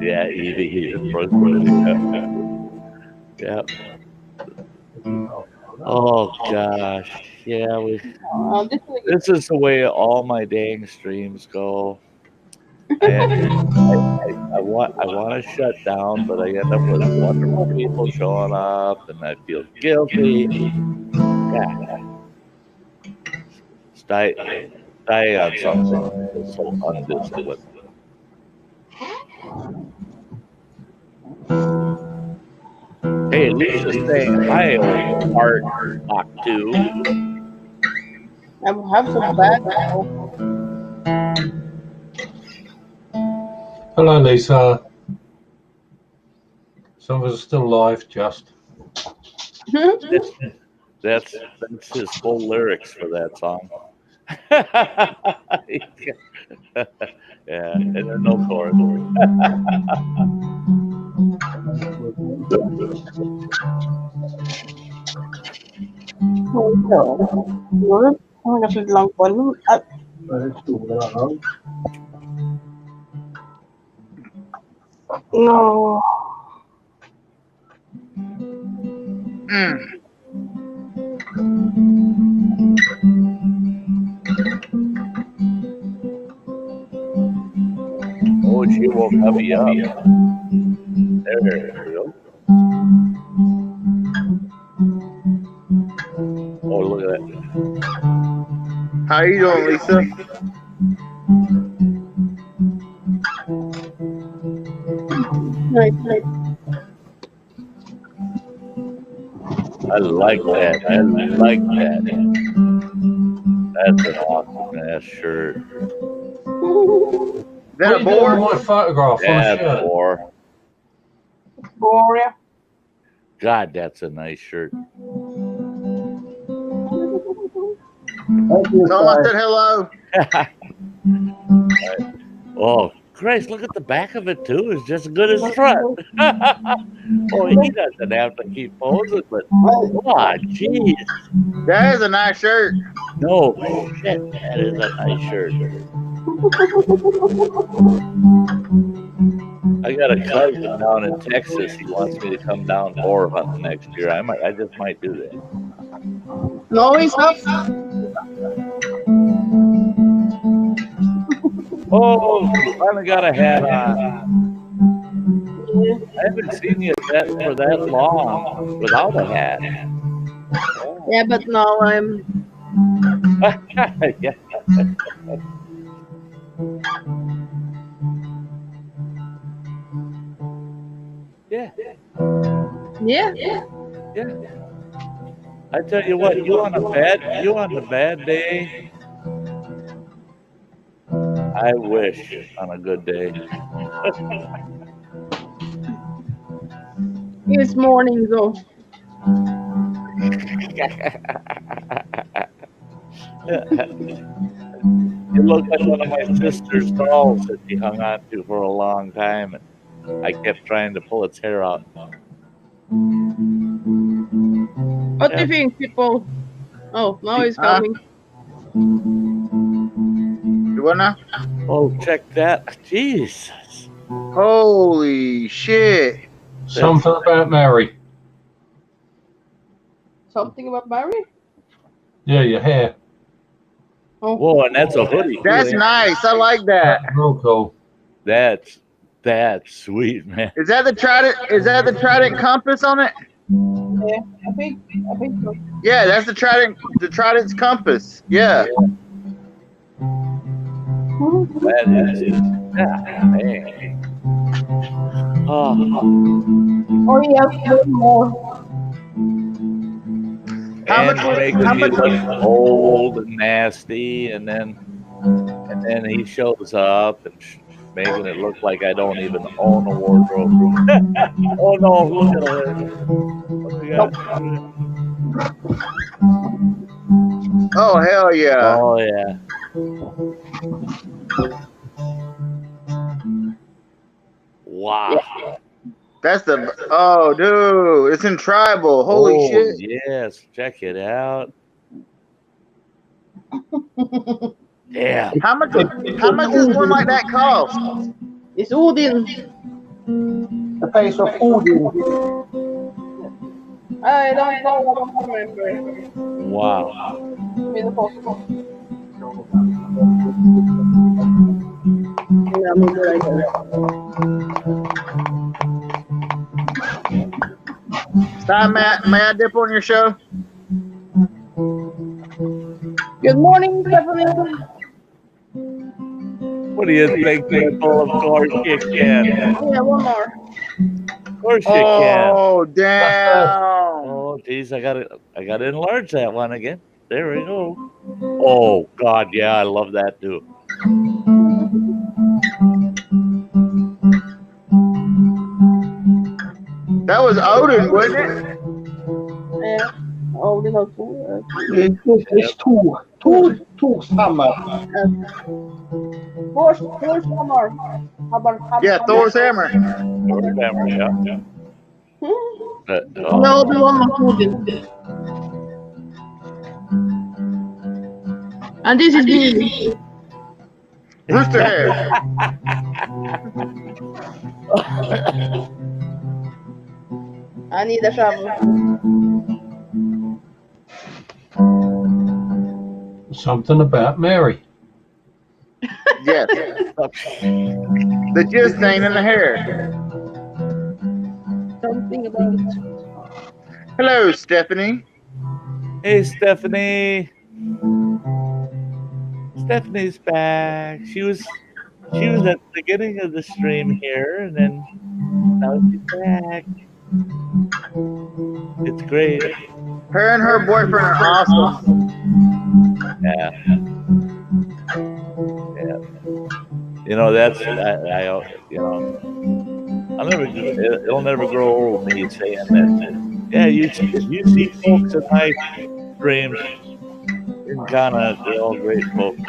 Yeah, Evie and Brooklyn. Yeah. Oh gosh. Yeah, this is the way all my dang streams go. I want to shut down, but I end up with wonderful people showing up, and I feel guilty. Yeah. Stay on something that's so undisciplined. Hey, Lisa's saying hi, old Art Mach 2. I have some bad. Hello, Lisa. Some of us are still alive, just. That's his full lyrics for that song. Yeah, and there's no chorus. Ganska långt på den. No. Oh, she won't have me up. There we go. Oh, look at that. How you doing, Lisa? Right. I like that. I like that. That's an awesome ass shirt. Is that a boar? My photograph on a shirt. Boar, yeah. God, that's a nice shirt. Someone said hello. Oh, Christ, look at the back of it, too. It's just as good as the front. Oh, he doesn't have to keep posing, but, oh, jeez. That is a nice shirt. No, shit, that is a nice shirt. I got a cousin down in Texas. He wants me to come down boar hunting next year. I just might do that. No, he's not. Oh, you finally got a hat on. I haven't seen you for that long without a hat. Yeah, but now I'm. Yeah. Yeah. Yeah. I tell you what, you on a bad day. I wish on a good day. It's morning though. You look like one of my sister's dolls that she hung on to for a long time, and I kept trying to pull its hair out. What do you think, people? Oh, now he's coming. What now? Oh, check that. Jesus. Holy shit. Something about Mary. Something about Barry? Yeah, your hair. Oh. Whoa, and that's a hoodie. That's nice. I like that. Real cool. That's sweet, man. Is that the trident compass on it? Yeah, I think so. Yeah, that's the trident's compass. Yeah. That is it. Man. Oh, yeah, one more. Making me look old and nasty, and then he shows up and making it look like I don't even own a wardrobe. Oh no, look at her. What do we got? Oh hell yeah. Oh yeah. Wow. That's the dude. It's in tribal. Holy Oh, shit! yes. Check it out. Yeah. How much does one like that cost? It's Odin. The face of Odin. I don't know. I don't remember. Wow. Maybe possible. Sty, may I dip on your show? Good morning, Stephanie. What do you think, people? Of course you can. Yeah, one more. Of course you can. Oh damn! Oh, geez, I gotta enlarge that one again. There we go. Oh God, yeah, I love that too. That was Odin, wasn't it? Yeah. Odin har två. It's two summer. Thor's hammer. Yeah, Thor's hammer. Thor's hammer, yeah. No, the one was Odin. And this is me. Rooster hair. I need a shovel. Something about Mary. Yes. The jizz stain in the hair. Something about it. Hello, Stephanie. Hey, Stephanie. Stephanie's back. She was at the beginning of the stream here, and then now she's back. It's great. Her and her boyfriend are awesome. Yeah. You know, that's it'll never grow old. Me saying that. Yeah, you see folks at my streams in Ghana, they're all great folks.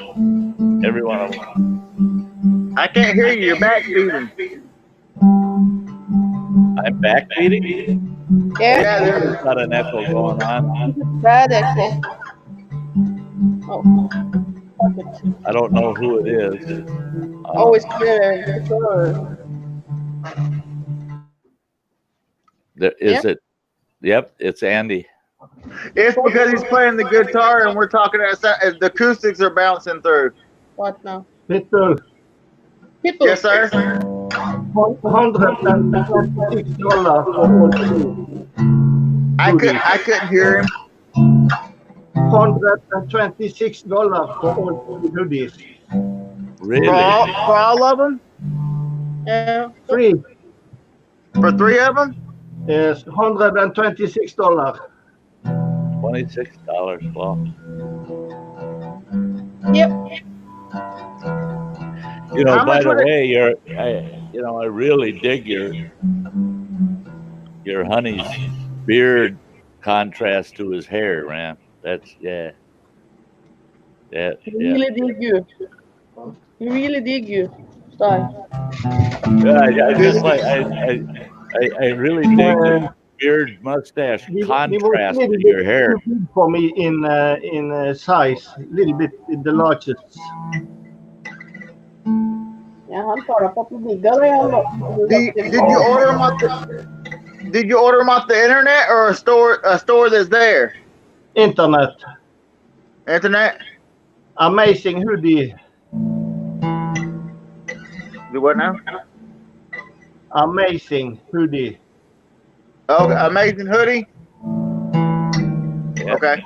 Every one of them. I can't hear you. You're backbeating. I'm backbeating? Yeah. There's got an echo going on. Bad echo. Oh. Perfect. I don't know who it is. Always clear. Sure. Is it? Yep, it's Andy. It's because he's playing the guitar and we're talking at the acoustics are bouncing through. What now? People. Yes, sir. $126 for all three. I couldn't hear him. $126 for all three hoodies. Really? For all of them? Yeah. Three. For three of them? Yes, $126. $26. Well. Yep. You know, by the way, I really dig your honey's beard contrast to his hair, man. That's He really dig you. He really dig you, Sty. I really dig the beard mustache contrast to your hair. For me in size, a little bit in the largest. Ja, han tar på att digga dig. Did you order them off the internet or a store that's there? Internet. Amazing hoodie. Do what now? Amazing hoodie. Oh, amazing hoodie. Yeah. Okay.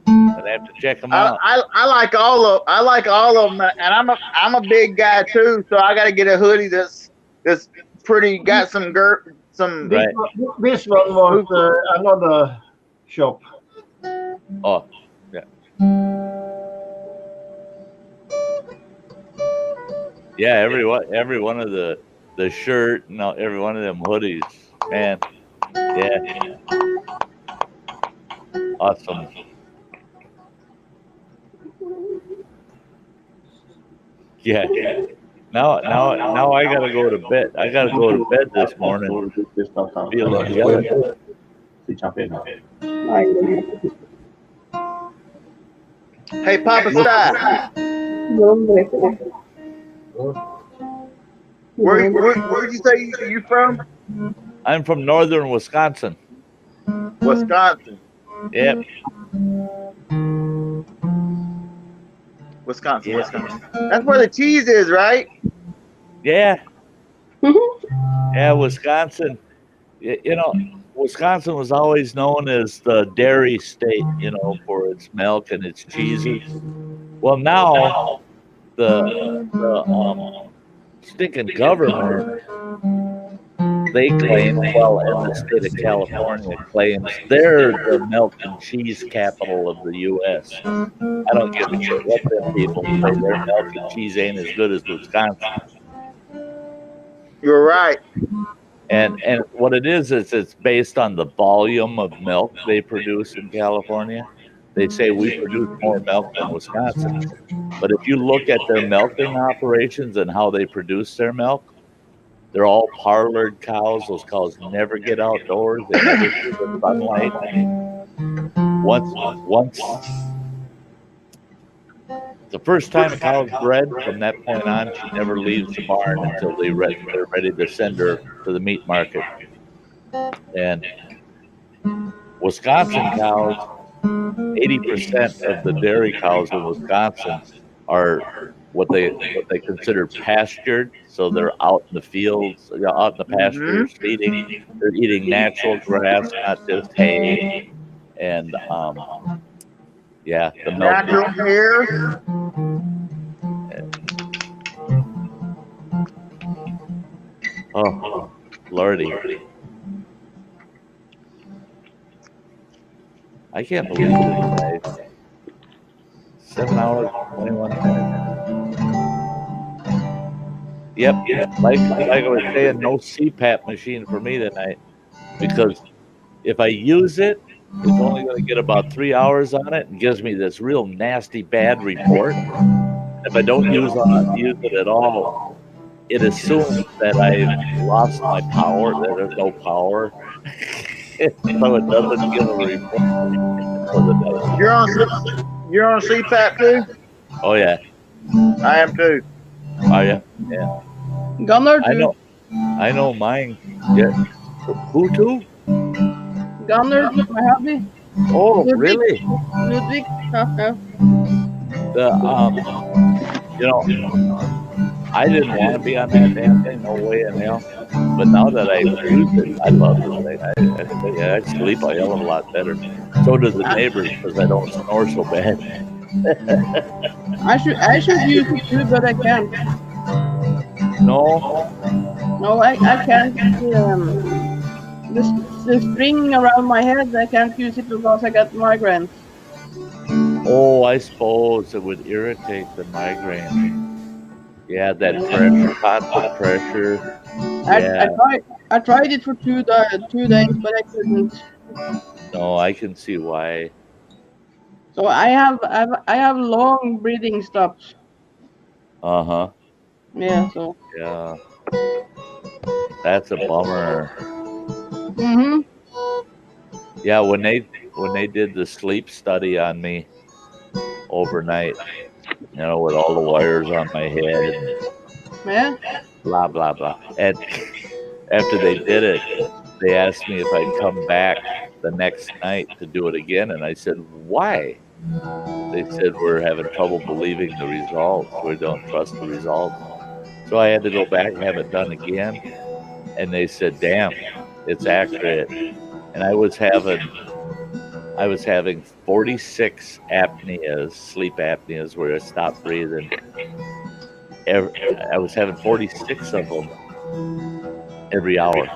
I'd have to check them out. I like all of them, and I'm a big guy too, so I got to get a hoodie that's pretty, got some some. Right. This one was another shop. Oh, yeah. Yeah, every one of the shirt and every one of them hoodies, man. Yeah. Awesome. Yeah. Now I gotta go to bed. I gotta go to bed this morning. Feeling good. Hey, Papa Sty. Where'd you say you from? I'm from northern Wisconsin. Wisconsin. Yep. Wisconsin. Yeah. Wisconsin. That's where the cheese is, right? Yeah. Yeah, Wisconsin. You know, Wisconsin was always known as the dairy state, you know, for its milk and its cheeses. Well, now the stinking government, they claim, well, and the state of California claims they're the milk and cheese capital of the U.S. I don't give a shit what them people say. Their milk and cheese ain't as good as Wisconsin. You're right. And what it is it's based on the volume of milk they produce in California. They say we produce more milk than Wisconsin. But if you look at their milking operations and how they produce their milk, they're all parlored cows. Those cows never get outdoors. They never see the sunlight. Once the first time a cow's bred, from that point on, she never leaves the barn until they're ready to send her to the meat market. And Wisconsin cows, 80% of the dairy cows in Wisconsin are what they consider pastured. So they're out in the fields, out in the pastures, feeding. They're eating natural grass, not just hay. And yeah, the milk. Natural hair. Oh, Lordy. I can't believe it, guys. 7 hours, 21 minutes. Yep. Like I was saying, no CPAP machine for me tonight. Because if I use it, it's only going to get about 3 hours on it and gives me this real nasty, bad report. If I don't use it at all, it assumes that I've lost my power, that there's no power. So it doesn't give a report for the day. You're on CPAP too? Oh yeah. I am too. Oh yeah. Yeah. Gunnar too. I know mine. Yeah. Who too? Gunnar, my hubby. Oh, Ludwig. really? Ludwig. You know, I didn't want to be on that damn thing, no way in hell. But now that I use it, I love this thing. I sleep a hell of a lot better. So do the neighbors because I don't snore so bad. I should use it too, but I can't. No, I can't. The string around my head, I can't use it because I got migraines. Oh, I suppose it would irritate the migraine. Yeah, that pressure, constant pressure. I tried it for 2 days, but I couldn't. No, I can see why. So I have long breathing stops. Uh-huh. Yeah, so. Yeah. That's a bummer. Mm-hmm. Yeah, when they did the sleep study on me overnight, you know, with all the wires on my head and blah blah blah. And after they did it, they asked me if I'd come back the next night to do it again, and I said, "Why?" They said, "We're having trouble believing the results. We don't trust the results." So I had to go back and have it done again, and they said, "Damn, it's accurate." And I was having 46 apneas, sleep apneas, where I stopped breathing. I was having 46 of them every hour.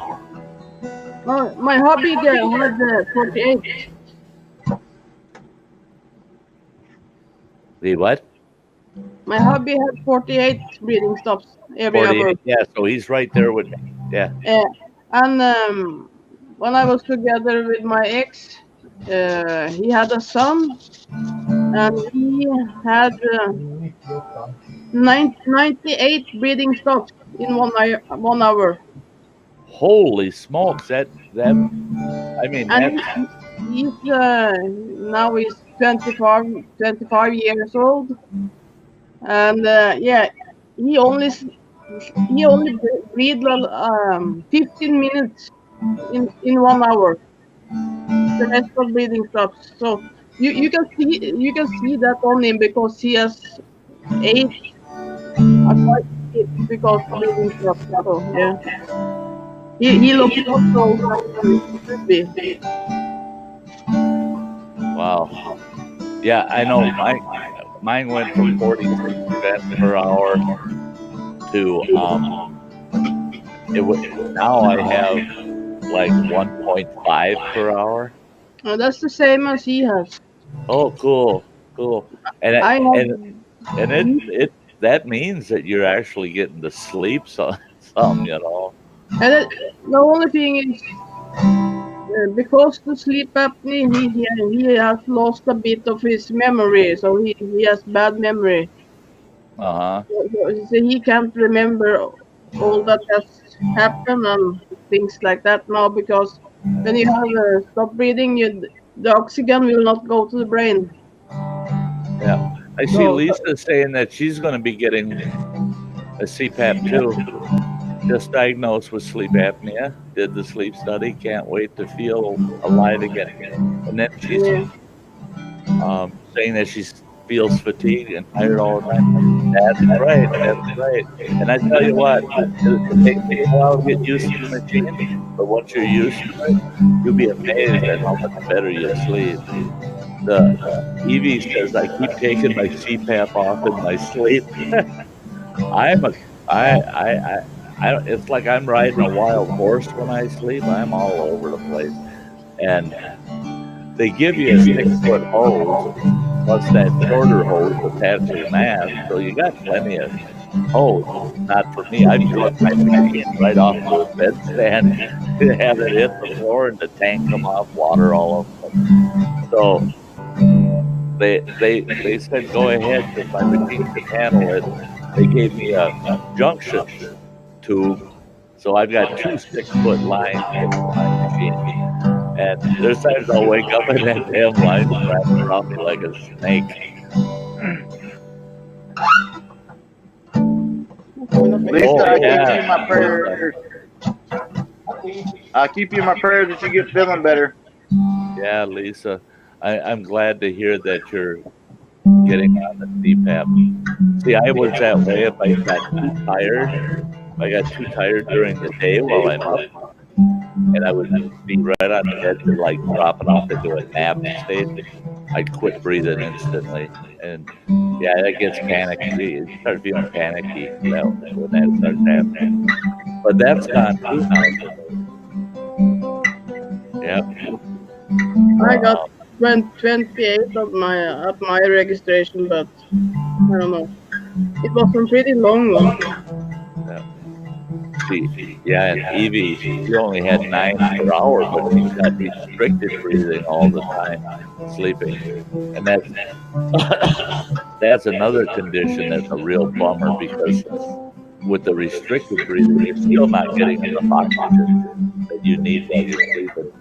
My hubby had 48. The what? My hubby had 48 breathing stops every hour. Yeah, so he's right there with me. Yeah. And when I was together with my ex, he had a son, and he had 98 breathing stops in 1 hour. Holy smokes! That I mean And that. he's now he's 25 years old, and yeah, he only breathed 15 minutes in 1 hour. The rest of breathing stops. So you can see that on him because he has 8 quite sick because of breathing stops. So yeah, he looks not old than he should be. Wow. Yeah, I know. Mine went from 46 events per hour to now I have like 1.5 per hour. Oh, that's the same as he has. Oh, cool, and I it, have. and it that means that you're actually getting to sleep some, you know. And the only thing is, because the sleep apnea, he has lost a bit of his memory, so he has bad memory. Uh-huh. So he can't remember all that has happened and things like that now, because when you have stop breathing, the oxygen will not go to the brain. Yeah, I see So, Lisa saying that she's going to be getting a CPAP too. Just diagnosed with sleep apnea. Did the sleep study. Can't wait to feel alive again. And then she's yeah. saying that she feels fatigued and tired all the time. That's right. That's right. And I tell you what, it takes me a while to get used to the machine, but once you're used to it, you'll be amazed at how much better you sleep. The Evie says I keep taking my CPAP off in my sleep. I'm a I don't, it's like I'm riding a wild horse when I sleep. I'm all over the place. And they give you a 6-foot hose plus that shorter hose attached to the mask, so you got plenty of hose. Not for me. I plugged my machine right off the bedstand to have it hit the floor and the tank come off, water all over it. So they said go ahead because my machine can handle it. They gave me a junction tube, so I've got 2 6-foot lines in my machine. And there's times I'll wake up and that damn line wrapped around me like a snake. Lisa, I keep you in my prayers. I keep you in my prayers that you get feeling better. Yeah, Lisa, I'm glad to hear that you're getting on the CPAP. See, I was that way if I got too tired. I got too tired during the day while I'm up, and I would be right on the edge of like dropping off into a nap state. I'd quit breathing instantly, and yeah, that gets panicky. You start feeling panicky when that starts happening. But that's gone too now. Yep. I got 28 of my registration, but I don't know. It was a pretty long one. Yeah. Yeah, and Evie, she only had 9 per hour, but she got restricted breathing all the time, sleeping. And that's another condition that's a real bummer, because with the restricted breathing, you're still not getting enough oxygen that you need while you're sleeping.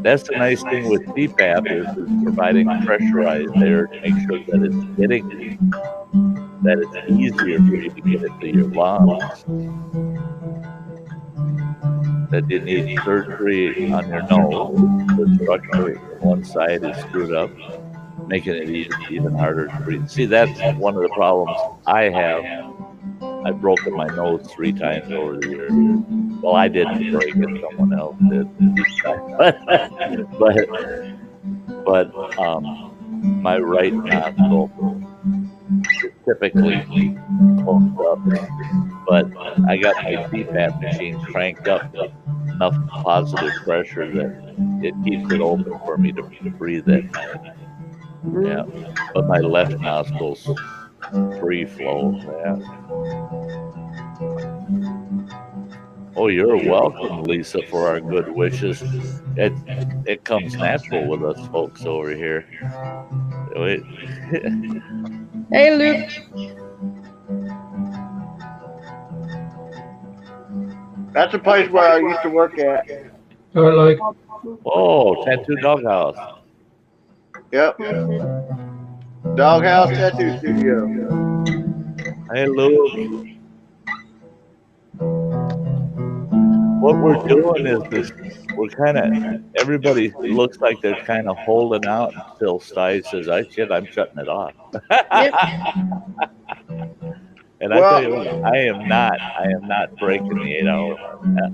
That's the nice thing with CPAP is providing pressurized air to make sure that it's getting that it's easier for you to get it to your lungs. That you need surgery on your nose. The structure one side is screwed up, making it even harder to breathe. See, that's one of the problems I have. I've broken my nose 3 times over the years. Well, I didn't break it; someone else did. but my right nostril is typically closed up. But I got my CPAP machine cranked up to enough positive pressure that it keeps it open for me to breathe at night. Yeah, but my left nostril's free flow. Yeah. Oh, you're welcome, Lisa, for our good wishes. It comes natural with us folks over here. Hey, Luke. That's a place where I used to work at. All right, Luke. Oh, Tattoo Doghouse. Yep. Doghouse Tattoo Studio. Hey, Luke. What we're doing is this. We're kind of, everybody looks like they're kind of holding out until Sty says, I'm shutting it off. Yep. And I tell you what, I am not breaking the 8 hour mark.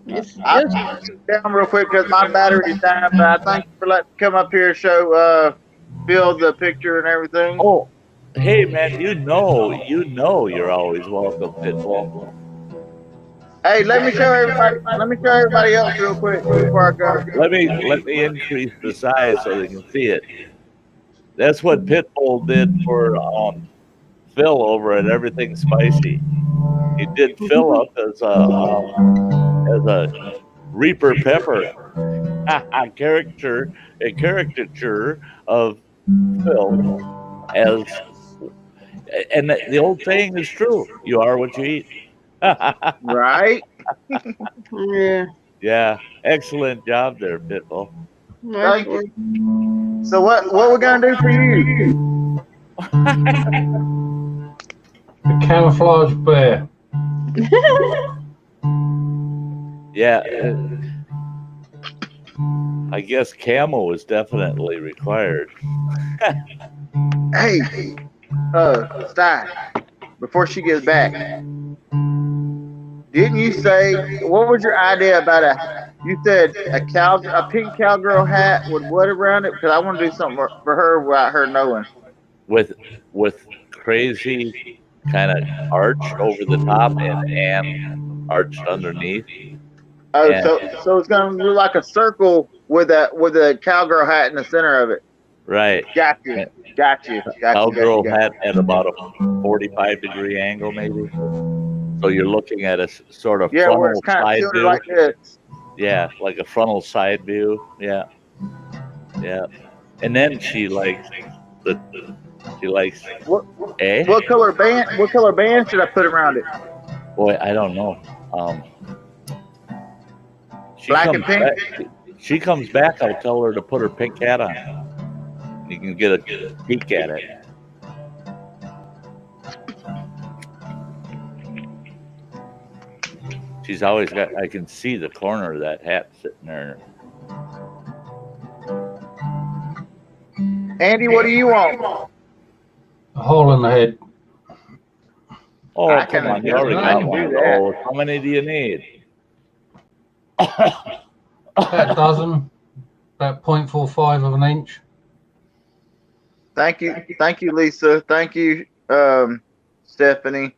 Yes. I'll down real quick because my battery's dying, but I thank you for letting me come up here and show Phil the picture and everything. Oh, hey man, you know you're always welcome, Pitbull. Hey, let me show everybody else real quick before I go. Let me increase the size so they can see it. That's what Pitbull did for Phil over at Everything Spicy. He did Phil up as a Reaper Pepper, a caricature of Phil as, and the old saying is true: you are what you eat. Right? Yeah. Yeah, excellent job there, Pitbull. Nice Thank work. you. So what we're gonna do for you? The camouflage bear. Yeah, I guess camo is definitely required. Hey, Sty, before she gets back, didn't you say what was your idea about you said a pink cowgirl hat with what around it? Because I want to do something for her without her knowing. With crazy kind of arch over the top and arched underneath. Oh, so it's gonna look like a circle with a cowgirl hat in the center of it. Right. Got you. Cowgirl hat at about a 45-degree angle, maybe. So you're looking at a sort of where frontal it's kind side of view. like this. Yeah, like a frontal side view. Yeah. And then she likes What color band should I put around it? Boy, I don't know. Black and pink. She comes back. I'll tell her to put her pink hat on. You can get a peek at it. She's always got. I can see the corner of that hat sitting there. Andy, what do you want? A hole in the head. Oh, come on. You already got one of those. How many do you need? About a dozen. About 0.45 of an inch. Thank you, Lisa. Thank you, Stephanie.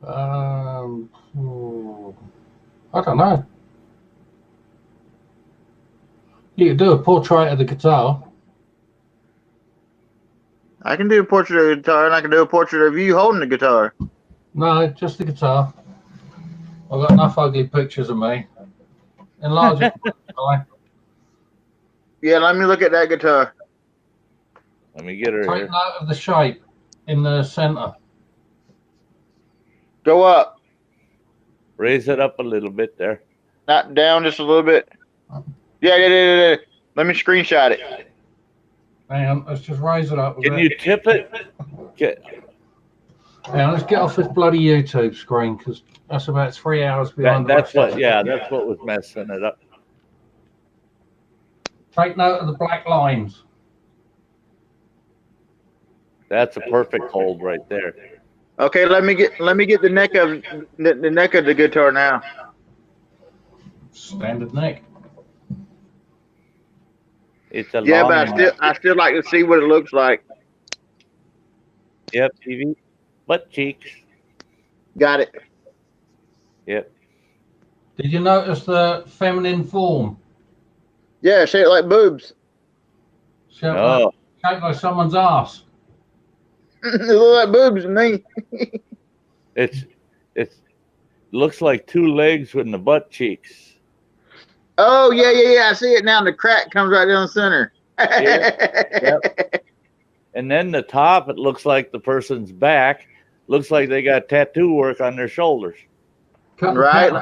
I don't know. You could do a portrait of the guitar. I can do a portrait of the guitar, and I can do a portrait of you holding the guitar. No, just the guitar. I've got enough ugly pictures of me. Enlarge it. Yeah, let me look at that guitar. Let me get her Take here. note of the shape in the center. Go up. Raise it up a little bit there. Not down just a little bit. Yeah. Let me screenshot it. Hang on, let's just raise it up. Can you tip it? Hang on, let's get off this bloody YouTube screen because that's about 3 hours behind. That's what was messing it up. Take note of the black lines. That's a perfect hold right there. Okay, let me get the neck of the guitar now. Standard neck. It's a yeah, long but I still like to see what it looks like. Yep, TV, butt cheeks. Got it. Yep. Did you notice the feminine form? Yeah, shaped like boobs. Shaped like someone's ass. It look like boobs to me. It's looks like two legs with the butt cheeks. Oh yeah. I see it now. The crack comes right down the center. Yep. And then the top, it looks like the person's back. Looks like they got tattoo work on their shoulders. Right.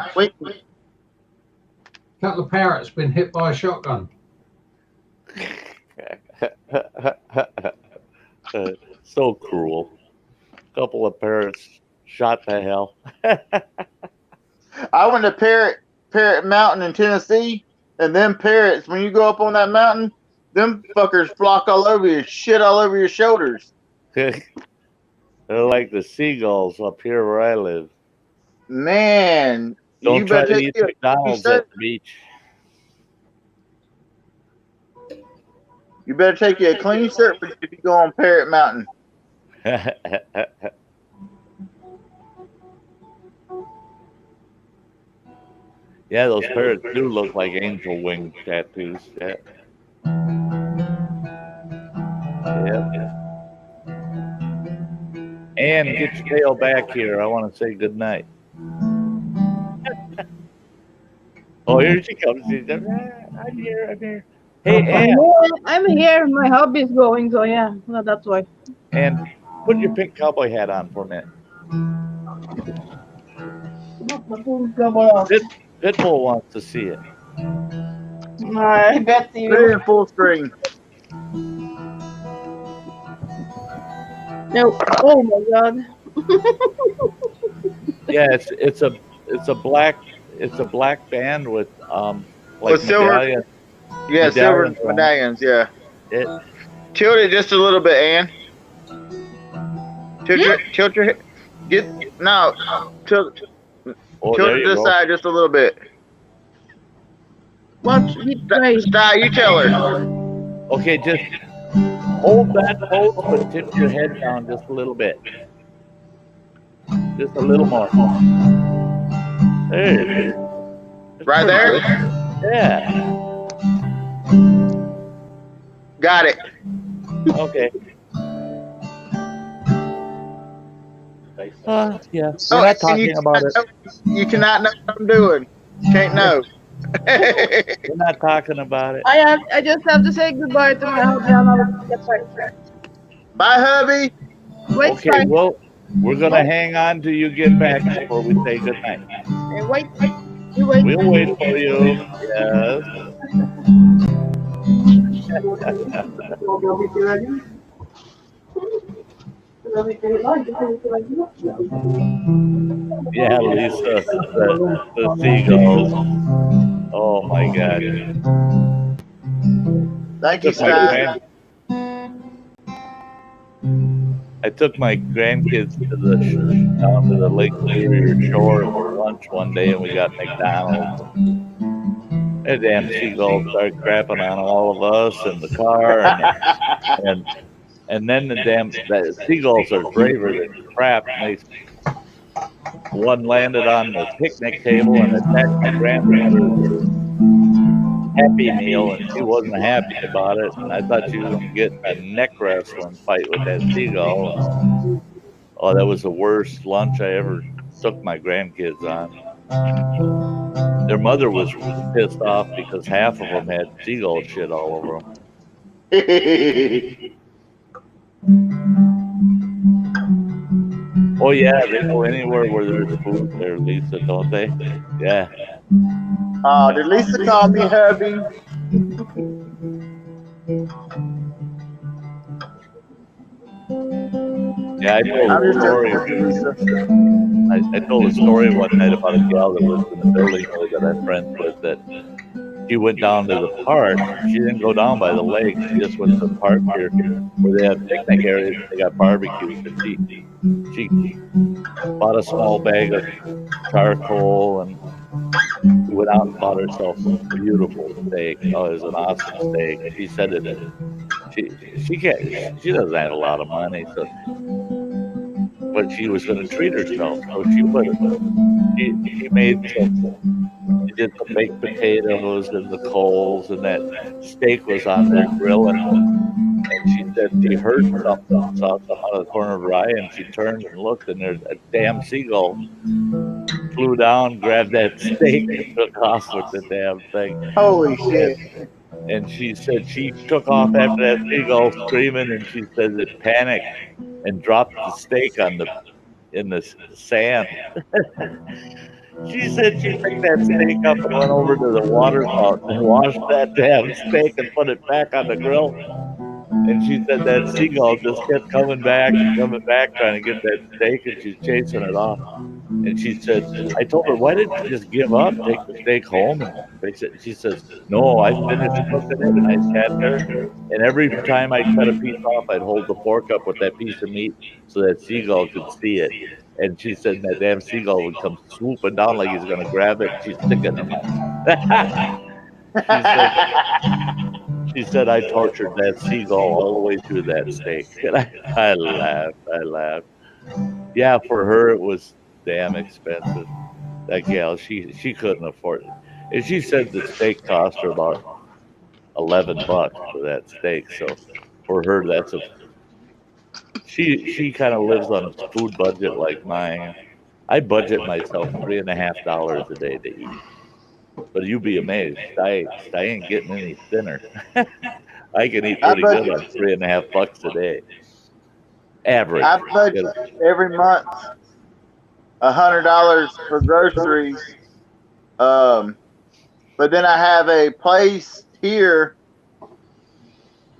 Couple of parrots been hit by a shotgun. So cruel. Couple of parrots shot to hell. I went to Parrot Mountain in Tennessee, and them parrots, when you go up on that mountain, them fuckers flock all over you, shit all over your shoulders. They're like the seagulls up here where I live. Man, don't try to eat McDonald's at the beach. You better take you a clean shirt if you go on Parrot Mountain. Yeah, those parrots do look like angel wing tattoos. Yeah. And get your tail back here. I want to say good night. Oh, here she comes. I'm here. Hey, Ann. I'm here. My hubby is going, so yeah, well, that's why. And put your pink cowboy hat on for a minute. Pitbull wants to see it. I bet you. Put it in full screen. No. Oh my god. Yeah, it's a black band with like silver. Yeah, silver medallions. Yeah. Tilt it just a little bit, Ann. Tilt your tilt it this side just a little bit. Watch. Sty, you tell her. Okay, just hold that pose, but tip your head down just a little bit. Just a little more. Hey. Right there? Yeah. Got it. Okay. Yeah. We're not talking about it. You cannot know what I'm doing. Can't know. We're not talking about it. I just have to say goodbye to my hubby. Bye, hubby. Wait, okay, well, we're gonna hang on till you get back before we say goodnight. Hey, wait. You wait. We'll wait for you. Yes. Yeah, Lisa, the seagulls. Oh my God. Thank you, Sty. I took my grandkids down to the Lake Superior shore for lunch one day, and we got McDonald's. That damn seagulls started crapping on all of us and the car, and then the seagulls are braver than crap. And one landed on the picnic table and attacked my grandmother's Happy Meal, and she wasn't happy about it. And I thought she was going to get a neck wrestling fight with that seagull. Oh, that was the worst lunch I ever took my grandkids on. Their mother was pissed off because half of them had seagull shit all over them. Oh yeah, they go anywhere where there's food there, Lisa, don't they? Yeah. Did Lisa call me hubby? Yeah, I told a story. I told a story one night about a gal that was in the building that I'm friends with, that she went down to the park. She didn't go down by the lake. She just went to the park here where they have picnic areas. They got barbecues. And she bought a small bag of charcoal and went out and bought herself a beautiful steak. Oh, it was an awesome steak. She said that she doesn't have a lot of money, so but she was going to treat herself. So she did some baked potatoes and the coals, and that steak was on that grill. And she said she heard something, saw something out of the corner of her eye, and she turned and looked, and there's a damn seagull flew down, grabbed that steak, and took off with the damn thing. Holy shit. And she said she took off after that seagull screaming, and she says it panicked and dropped the steak in the sand. She said she picked that steak up and went over to the water fountain and washed that damn steak and put it back on the grill. And she said that seagull just kept coming back and coming back, trying to get that steak, and she's chasing it off. And she said, I told her, why didn't you just give up, take the steak home? And she says, no, I finished cooking it, and I sat there. And every time I'd cut a piece off, I'd hold the fork up with that piece of meat so that seagull could see it. And she said that damn seagull would come swooping down like he's going to grab it, and she'd stick it in her mouth. She said I tortured that seagull all the way through that steak. And I laughed. Yeah, for her it was damn expensive. That gal, she couldn't afford it. And she said the steak cost her about $11 for that steak. So for her, that's she kind of lives on a food budget like mine. I budget myself $3.50 a day to eat. But you'd be amazed. I ain't getting any thinner. I can eat pretty good on $3.50 a day. Average. I budget every month $100 for groceries. But then I have a place here.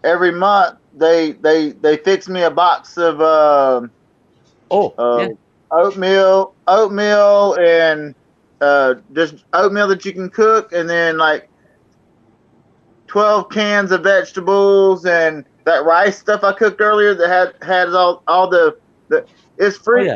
Every month they fix me a box of oatmeal and just oatmeal that you can cook, and then like 12 cans of vegetables and that rice stuff I cooked earlier that has all the it's free.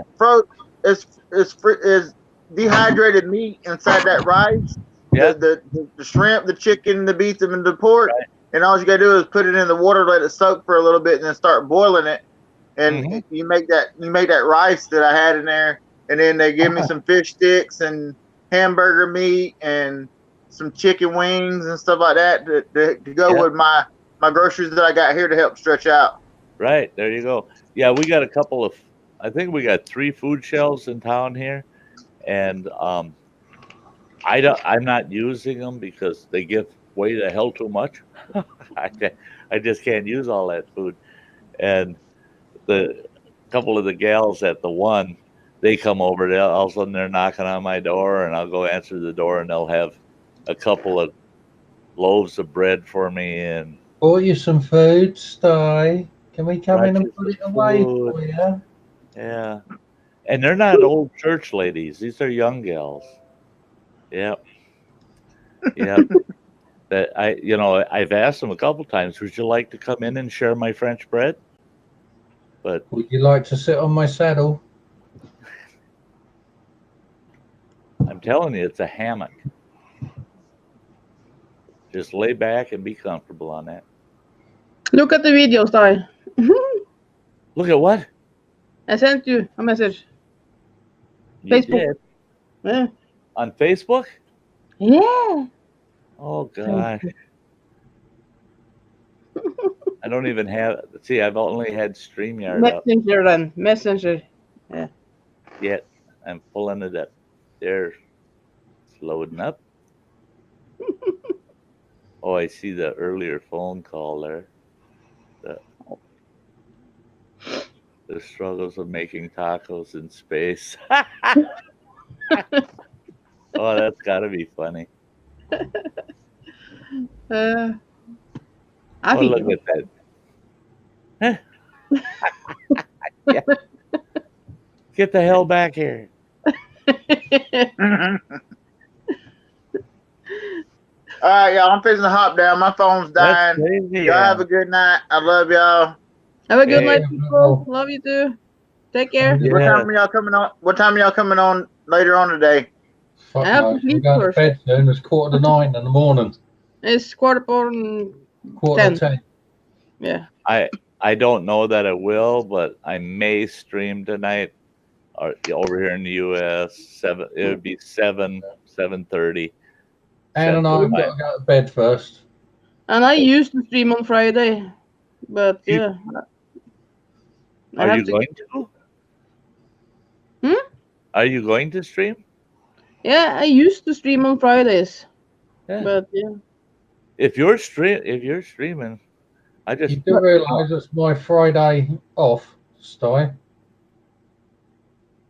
It's dehydrated meat inside that rice. Yeah. The shrimp, the chicken, the beef, and the pork. Right. And all you gotta do is put it in the water, let it soak for a little bit, and then start boiling it. And you make that rice that I had in there, and then they give me some fish sticks and hamburger meat and some chicken wings and stuff like that to go with my groceries that I got here to help stretch out. Right, there you go. Yeah, we got I think we got 3 food shelves in town here, and I'm not using them because they give way the hell too much. I just can't use all that food. And the couple of the gals at the one, they come over, all of a sudden they're knocking on my door, and I'll go answer the door, and they'll have a couple of loaves of bread for me. And bought you some food, Sty. Can we come in and put it away for you? Yeah. And they're not old church ladies. These are young gals. Yep. Yep. That I've asked them a couple times, would you like to come in and share my French bread? But would you like to sit on my saddle? I'm telling you, it's a hammock. Just lay back and be comfortable on that. Look at the video, Sty. Look at what? I sent you a message. You Facebook. Did? Yeah. On Facebook? Yeah. Oh, gosh. I don't even have... See, I've only had StreamYard Messenger then. Messenger. Yeah. Yet. I'm pulling it up. There. It's loading up. Oh, I see the earlier phone call there. The struggles of making tacos in space. Oh, that's got to be funny. I look at that. Yeah. Get the hell back here. All right, y'all. I'm fixing to hop down. My phone's dying. Crazy, y'all have a good night. I love y'all. Have a good night, people. Love you too. Take care. Yeah. What time are y'all coming on? What time are y'all coming on later on today? We're going to bed soon. It's 8:45 in the morning. It's 10:15. 10:45. Yeah. I don't know that I will, but I may stream tonight. Or over here in the U.S. It would be 7:30. Anne and I have got to go to bed first. And I used to stream on Friday, but yeah. Are you going to? Hmm? Are you going to stream? Yeah, I used to stream on Fridays, Yeah. but yeah. If you're streaming, I just You do realise it's my Friday off, Sty?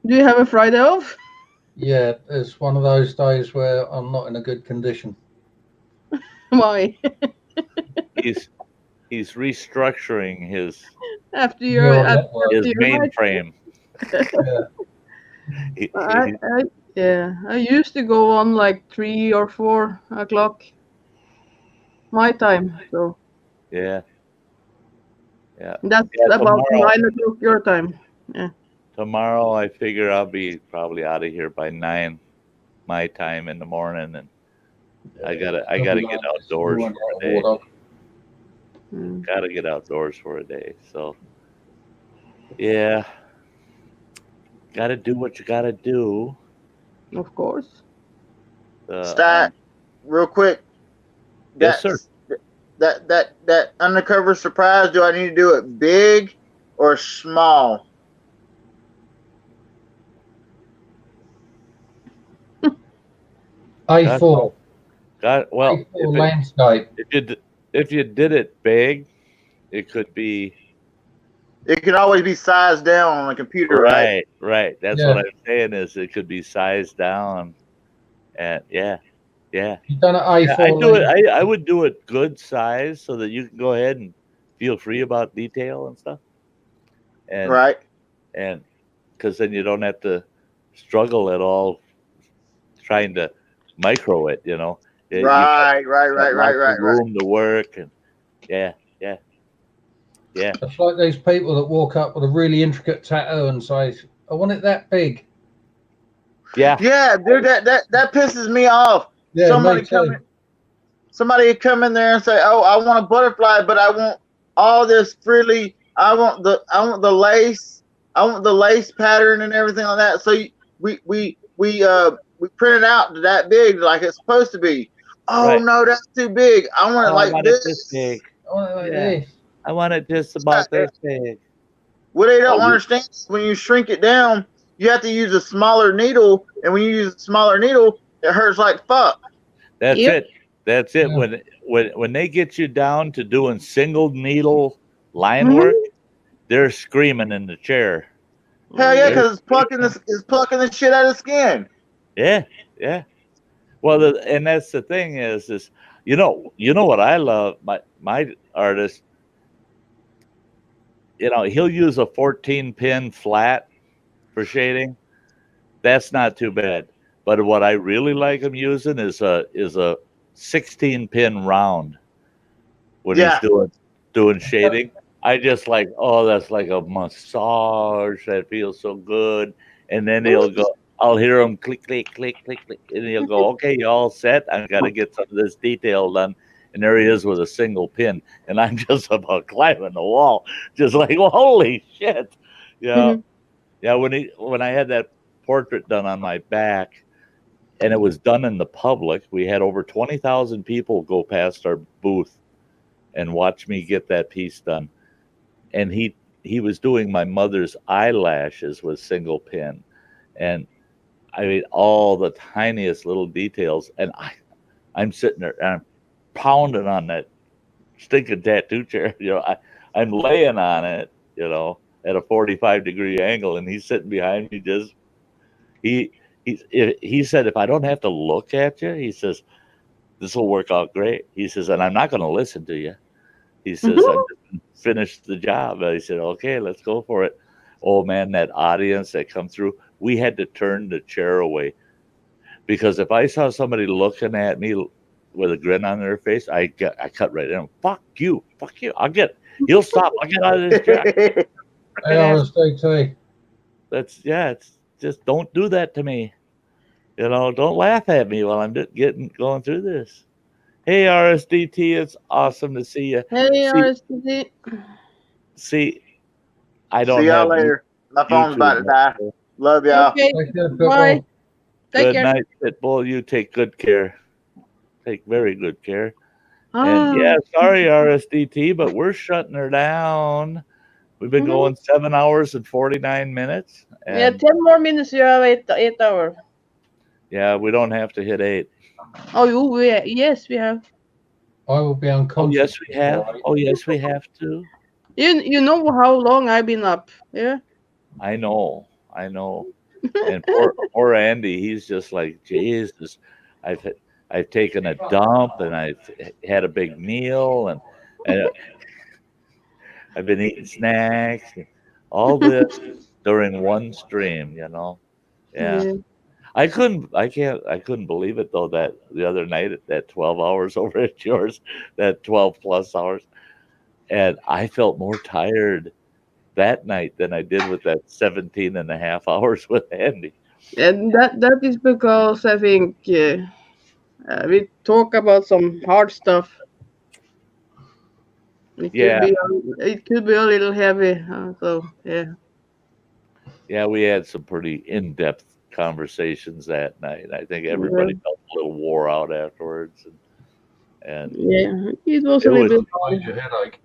Do you have a Friday off? Yeah, it's one of those days where I'm not in a good condition. Why? he's restructuring his After your mainframe. I used to go on like 3 or 4 o'clock my time, so yeah. That's about 9 o'clock your time. Yeah. Tomorrow, I figure I'll be probably out of here by 9 my time in the morning, and I gotta get outdoors for a day. Gotta get outdoors for a day. So yeah, gotta do what you gotta do. Of course. Sty, real quick. Yes, sir. That undercover surprise. Do I need to do it big or small? A4. Well, A4 landscape. If you did it big, it could be. It can always be sized down on a computer, right? Right. That's what I'm saying. Is it could be sized down, and yeah. You've done it A4. I would do it good size so that you can go ahead and feel free about detail and stuff. And and because then you don't have to struggle at all trying to micro it, Right. Room to work, and yeah. It's like these people that walk up with a really intricate tattoo and say, "I want it that big." Yeah, dude, that pisses me off. Yeah, somebody come in there and say, "Oh, I want a butterfly, but I want all this frilly. I want the lace. I want the lace pattern and everything like that." So we print it out that big like it's supposed to be. Oh no, that's too big. I want it like this. Big. I want it like this. I want it just about this big. What they don't understand is when you shrink it down, you have to use a smaller needle, and when you use a smaller needle, it hurts like fuck. That's it. That's it. When they get you down to doing single needle line work, they're screaming in the chair. Hell yeah, because it's plucking the shit out of the skin. Yeah. Well, and that's the thing is you know what I love, my artist. He'll use a 14-pin flat for shading. That's not too bad. But what I really like him using is a 16-pin round when he's doing shading. I just like, that's like a massage. That feels so good. And then I'll hear him click, click, click, click, click, and he'll go, "Okay, you all set? I've got to get some of this detail done." And there he is with a single pin, and I'm just about climbing the wall, just like, well, holy shit, yeah. When I had that portrait done on my back, and it was done in the public, we had over 20,000 people go past our booth and watch me get that piece done. And he was doing my mother's eyelashes with single pin, and I mean all the tiniest little details, and I'm sitting there and I'm pounding on that stinking tattoo chair. I'm laying on it, at a 45-degree angle, and he's sitting behind me. He said, "If I don't have to look at you," he says, "this will work out great." He says, "And I'm not going to listen to you." He says, "I just finished the job." And I said, "Okay, let's go for it." Oh man, that audience that come through, we had to turn the chair away, because if I saw somebody looking at me with a grin on their face, I cut right in. Fuck you. He'll stop. I'll get out of this chair. It's just don't do that to me. Don't laugh at me while I'm going through this. Hey, RSDT, it's awesome to see you. Hey, RSDT. See, I don't. See y'all later. My phone's about to die. Love y'all. Okay. Bye. Good night, Pitbull. You take good care. Take very good care. And sorry, RSDT, but we're shutting her down. We've been going 7 hours and 49 minutes. And 10 more minutes. You have 8 hours. Yeah, we don't have to hit 8. Oh, yes, we have. I will be Oh, unconscious. yes, we have. Oh, yes, we have to. You know how long I've been up, yeah? I know. And poor Andy, he's just like, Jesus, I've I've taken a dump and I've had a big meal and I've been eating snacks, all this during one stream, Yeah. Yeah. I couldn't believe it though that the other night at that 12 hours over at yours, that 12 plus hours, and I felt more tired that night than I did with that 17 and a half hours with Andy. And that is because I think we talk about some hard stuff. Yeah. It could be a little heavy. So yeah. Yeah, we had some pretty in-depth conversations that night. I think everybody felt a little wore out afterwards, and yeah, it was a little bit major headache.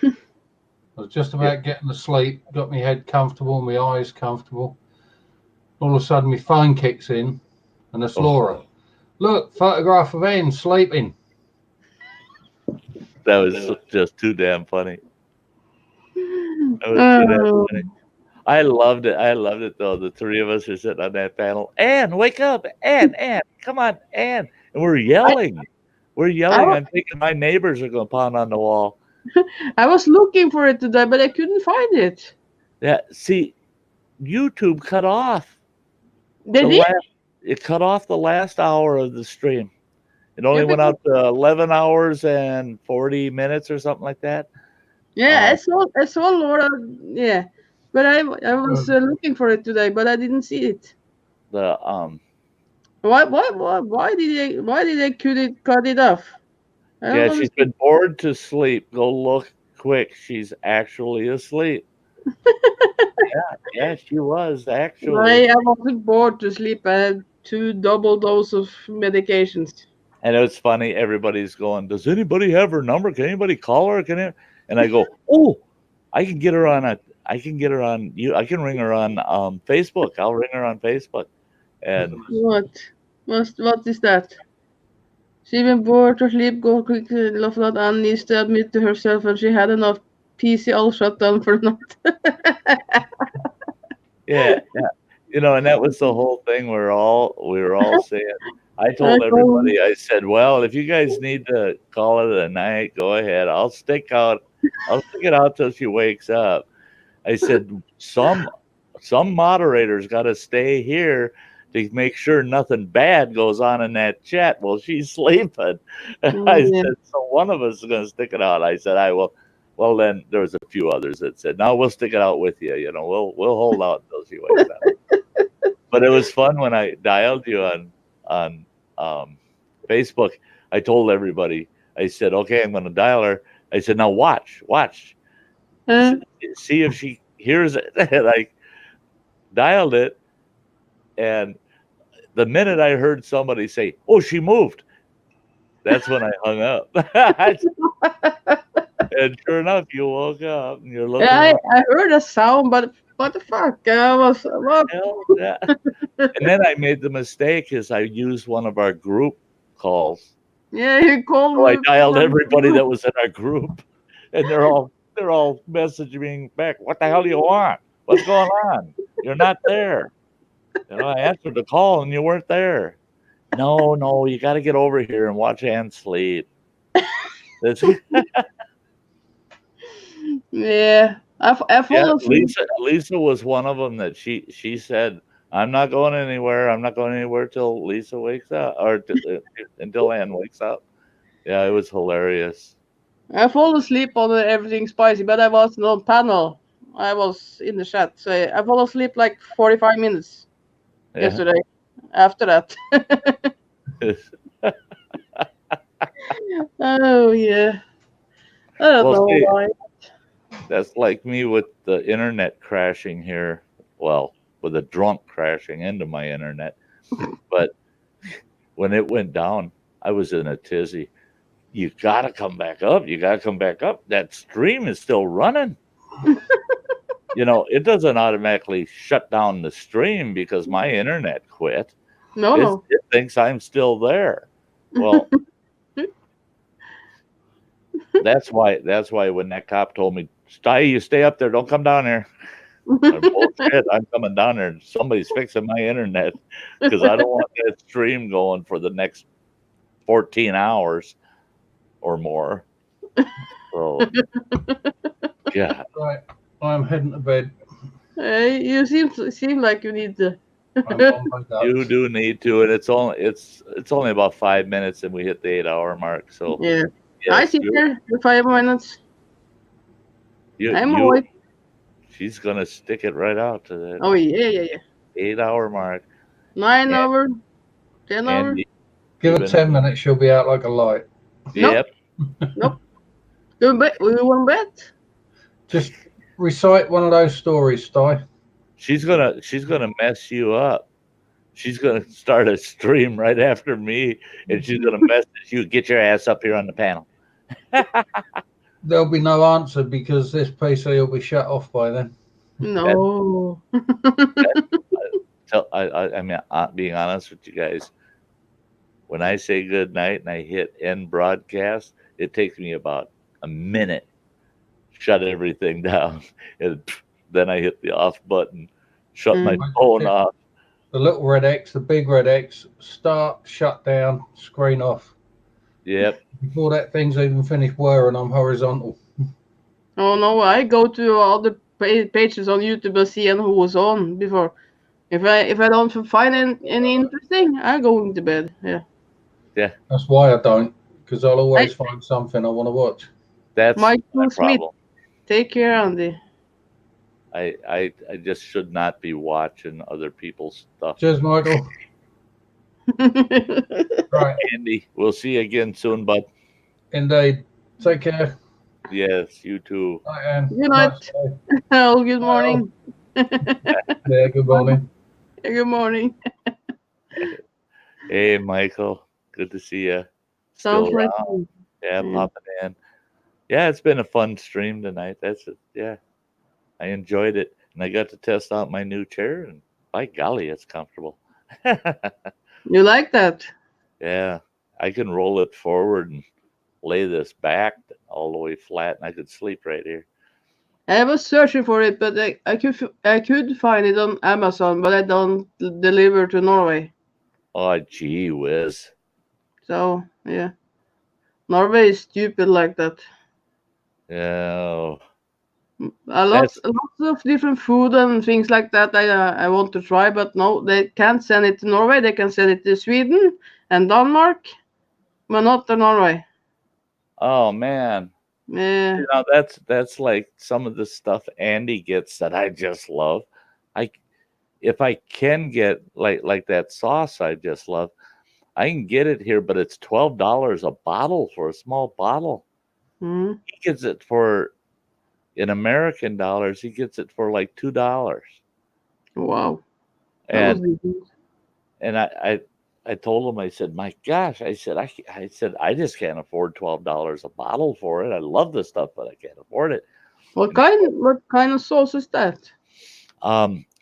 I was just about getting to sleep, got my head comfortable, my eyes comfortable. All of a sudden, my phone kicks in, and it's Laura. Look, photograph of Anne sleeping. That was just too damn funny. That was too damn funny. I loved it though. The three of us are sitting on that panel. Anne, wake up! Anne, come on, Anne! And we're yelling. I'm thinking my neighbors are going to pound on the wall. I was looking for it today, but I couldn't find it. Yeah, see, YouTube cut off. It cut off the last hour of the stream. It only went out to 11 hours and 40 minutes or something like that. Yeah, I saw Laura. Yeah, but I was looking for it today, but I didn't see it. Why did they cut it off? Yeah, she's been bored to sleep. Go look quick. She's actually asleep. yeah, she was actually. I wasn't bored to sleep. I had 2 double doses of medications. And it was funny. Everybody's going, does anybody have her number? Can anybody call her? And I go, oh, I can get her on I can ring her on Facebook. I'll ring her on Facebook. And what is that? She been bored to sleep, go quickly, love that Anne needs to admit to herself and she had enough PC all shut down for naught. yeah. And that was the whole thing. We were all saying, I told everybody, I said, well, if you guys need to call it a night, go ahead. I'll stick it out till she wakes up. I said, some moderators got to stay here to make sure nothing bad goes on in that chat while she's sleeping. I said, so one of us is going to stick it out. I said, I will. Well, then there was a few others that said, no, we'll stick it out with you. We'll hold out until she wakes up. But it was fun when I dialed you on Facebook. I told everybody, I said, okay, I'm going to dial her. I said, now watch. See if she hears it. And I dialed it. And the minute I heard somebody say, oh, she moved, that's when I hung up. And sure enough, you woke up and you're looking. Yeah, I heard a sound, but what the fuck? Yeah. And then I made the mistake is I used one of our group calls. Yeah, you called. So I dialed everybody that was in our group, and they're all messaging me back. What the hell do you want? What's going on? You're not there. I answered the call and you weren't there. No, you got to get over here and watch Anne sleep. Yeah, I fall asleep. Lisa was one of them that she said, I'm not going anywhere. I'm not going anywhere till Lisa wakes up or until Anne wakes up. Yeah, it was hilarious. I fall asleep on everything spicy, but I was on panel. I was in the chat, so I fall asleep like 45 minutes yesterday. After that. Oh yeah. I don't know why. That's like me with the internet crashing here. Well, with a drunk crashing into my internet. But when it went down, I was in a tizzy. You got to come back up. That stream is still running. it doesn't automatically shut down the stream because my internet quit. No. It thinks I'm still there. Well, that's why when that cop told me, Sty, you stay up there, don't come down here. Bullshit, I'm coming down there and somebody's fixing my internet because I don't want that stream going for the next 14 hours or more. So, yeah. Right, I'm heading to bed. Hey, you seem like you need to. You do need to, and it's only about 5 minutes, and we hit the 8-hour mark. So yeah, yes, I sit here the 5 minutes. I'm awake. She's gonna stick it right out to that. Oh yeah. 8-hour mark. 9 hours, 10 hours. Give her 10 minutes, she'll be out like a light. Yep. Nope. We want bet. Just recite one of those stories, Sty. She's gonna mess you up. She's gonna start a stream right after me, and she's gonna message you. Get your ass up here on the panel. There'll be no answer because this PC will be shut off by then. No. I mean, being honest with you guys, when I say good night and I hit end broadcast, it takes me about a minute. Shut everything down, and then I hit the off button, shut my phone off. The little red X, the big red X, start, shut down, screen off. Yep. Before that thing's even finished whirring, I'm horizontal. Oh no, I go to all the pages on YouTube and see who was on before. If I don't find any interesting, I go into bed. Yeah. Yeah. That's why I don't, because I'll always find something I want to watch. That's Michael my Smith. problem. Take care, Andy. I just should not be watching other people's stuff. Cheers, Michael. Right. Andy, we'll see you again soon, bud. Indeed. Take care. Yes, you too. Night, good night. Oh, good morning. Yeah, good morning. Good morning. Hey, Michael. Good to see you. Sounds like yeah, popping in. Yeah, it's been a fun stream tonight. That's it. Yeah, I enjoyed it, and I got to test out my new chair, and by golly, it's comfortable. You like that? Yeah, I can roll it forward and lay this back all the way flat, and I could sleep right here. I was searching for it, but I could find it on Amazon, but I don't deliver to Norway. Oh, gee whiz. So, yeah. Norway is stupid like that. Yeah. Lots of different food and things like that I want to try, but no, they can't send it to Norway. They can send it to Sweden and Denmark, but not to Norway. Oh, man. Yeah. That's like some of the stuff Andy gets that I just love. If I can get like that sauce I just love, I can get it here, but it's $12 a bottle for a small bottle. Mm-hmm. He gets it for, in American dollars, he gets it for like $2. Wow. And I told him, I said, my gosh, I said I just can't afford $12 a bottle for it. I love this stuff, but I can't afford it. What kind of sauce is that?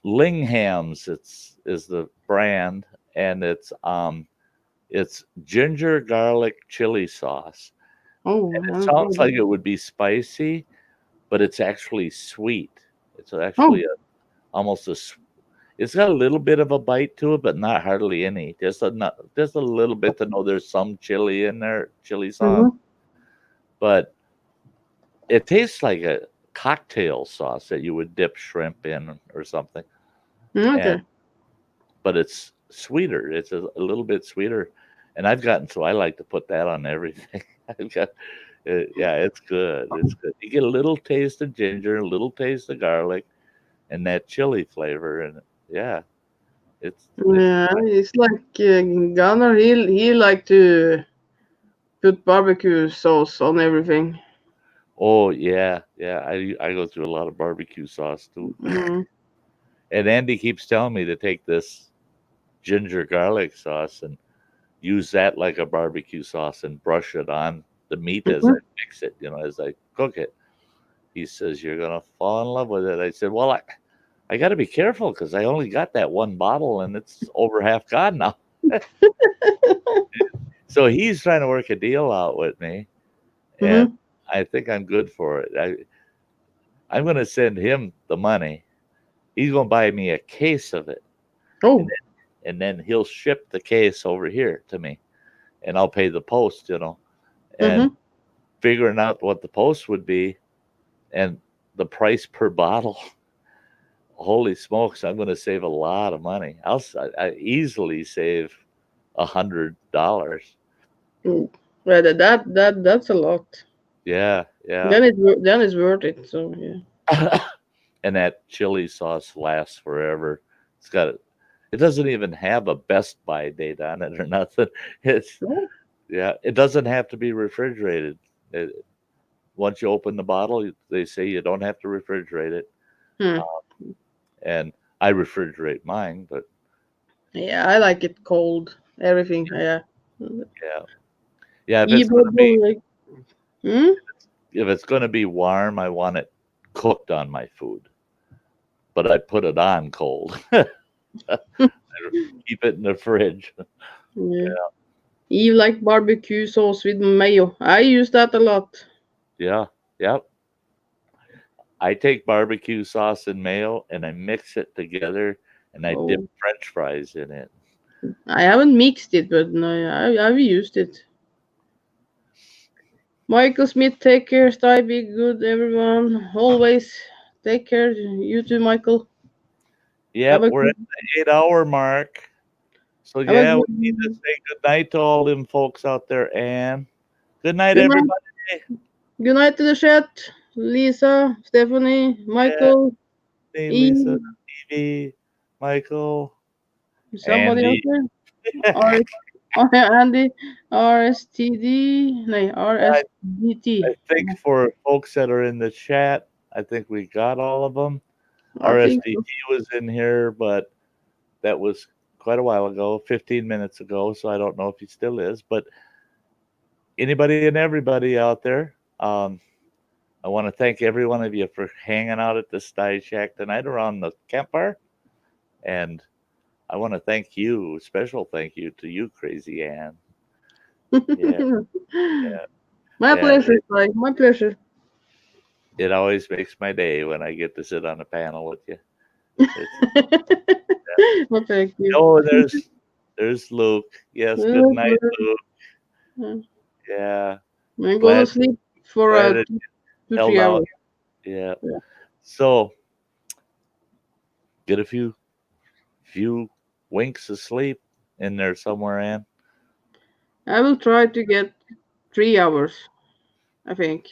Lingham's is the brand, and it's ginger garlic chili sauce. Oh, and it sounds like it would be spicy, but it's actually sweet. It's actually it's got a little bit of a bite to it, but not hardly any. Just a little bit to know there's some chili in there, chili sauce. Mm-hmm. But it tastes like a cocktail sauce that you would dip shrimp in or something. Okay. But it's sweeter. It's a little bit sweeter. And I've gotten so I like to put that on everything. I've got, it's good. It's good. You get a little taste of ginger, a little taste of garlic, and that chili flavor, and it's like Gunnar. He like to put barbecue sauce on everything. Oh yeah. I go through a lot of barbecue sauce too. Mm-hmm. And Andy keeps telling me to take this ginger garlic sauce and use that like a barbecue sauce and brush it on the meat as I mix it, as I cook it. he says, "You're gonna fall in love with it." I said, "Well, I got to be careful because I only got that one bottle and it's over half gone now." So he's trying to work a deal out with me, and I think I'm good for it. I'm going to send him the money. He's going to buy me a case of it. Oh. And then he'll ship the case over here to me, and I'll pay the post, and figuring out what the post would be and the price per bottle. Holy smokes, I'm going to save a lot of money. I easily save $100. Well, that's a lot. Yeah. Then it's worth it. So yeah. And that chili sauce lasts forever. It doesn't even have a best by date on it or nothing. It doesn't have to be refrigerated. Once you open the bottle, they say you don't have to refrigerate it. And I refrigerate mine, but yeah, I like it cold. Everything. Yeah. If it's going to be warm, I want it cooked on my food, but I put it on cold. Keep it in the fridge. Yeah. You like barbecue sauce with mayo. I use that a lot. Yeah. Yep. I take barbecue sauce and mayo and I mix it together and I dip French fries in it. I haven't mixed it, but no, I've used it. Michael Smith, take care. Stay be good, everyone. Always take care. You too, Michael. Yeah, we're at the 8-hour mark. So we need to say good night to all them folks out there, and good night, everybody. Good night to the chat. Lisa, Stephanie, Michael, Lisa, Evie, Michael, somebody Andy. else there? Andy, RSTD, no, RSDT. I think for folks that are in the chat, I think we got all of them. RSDT was in here, but that was quite a while ago, 15 minutes ago, so I don't know if he still is. But anybody and everybody out there, I want to thank every one of you for hanging out at the Sty Shack tonight around the campfire. And I want to thank you, special thank you to you, Crazy Ann. Yeah. My pleasure, Sty. My pleasure. It always makes my day when I get to sit on a panel with you. Well, thank you. Oh, there's Luke. Yes, good night, Luke. Yeah. I'm going to sleep for 2-3 hours. Yeah. So get a few winks of sleep in there somewhere, Ann. I will try to get 3 hours, I think.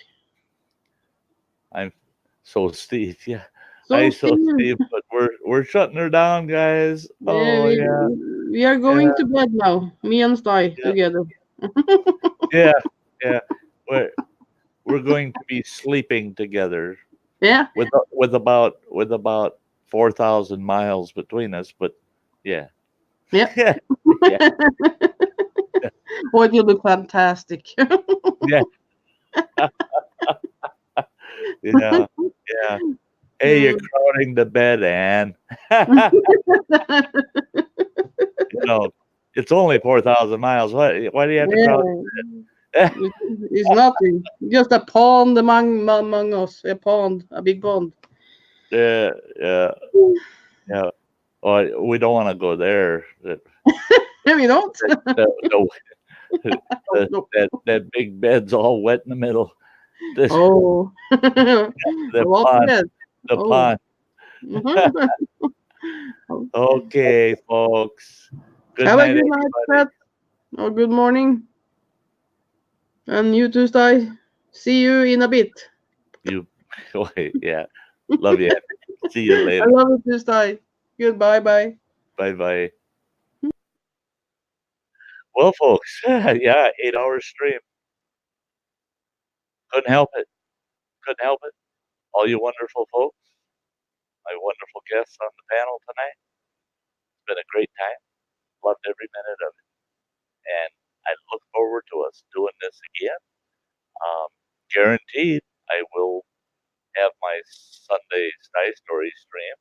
Steve, yeah. Steve, but we're shutting her down, guys. We are going to bed now. Me and Sty together. Yeah. We're going to be sleeping together. Yeah. With about 4,000 miles between us, but yeah. Yeah. Boy, you look fantastic. Yeah. Yeah. Hey, you're crowding the bed, Ann. It's only 4,000 miles. Why do you have to crowd the bed? It's nothing. Just a pond among us. A big pond. Yeah. Oh, we don't want to go there. We don't. That big bed's all wet in the middle. The pond. Okay, folks. Good Have night, a good night, Pat. Or good morning. And you too, Sty. See you in a bit. Yeah. Love you. See you later. I love you too, Sty. Goodbye, bye. Bye. Well, folks, 8-hour stream. Couldn't help it. All you wonderful folks, my wonderful guests on the panel tonight. It's been a great time. Loved every minute of it. And I look forward to us doing this again. Guaranteed, I will have my Sunday Sty Story stream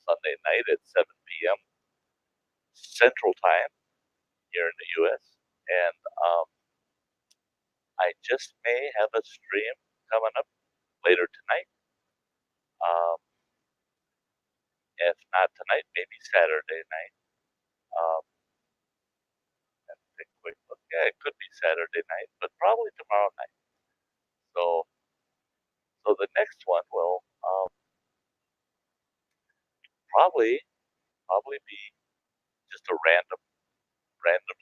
Sunday night at 7 p.m. Central Time here in the U.S. And I just may have a stream coming up later tonight. If not tonight, maybe Saturday night. Let's take a quick look. Yeah, it could be Saturday night, but probably tomorrow night. So the next one will probably be just a random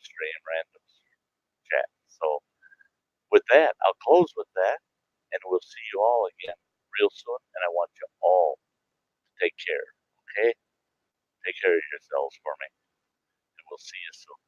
stream, random chat. So with that, I'll close with that, and we'll see you all again real soon. And I want you all to take care. Okay, take care of yourselves for me, and we'll see you soon.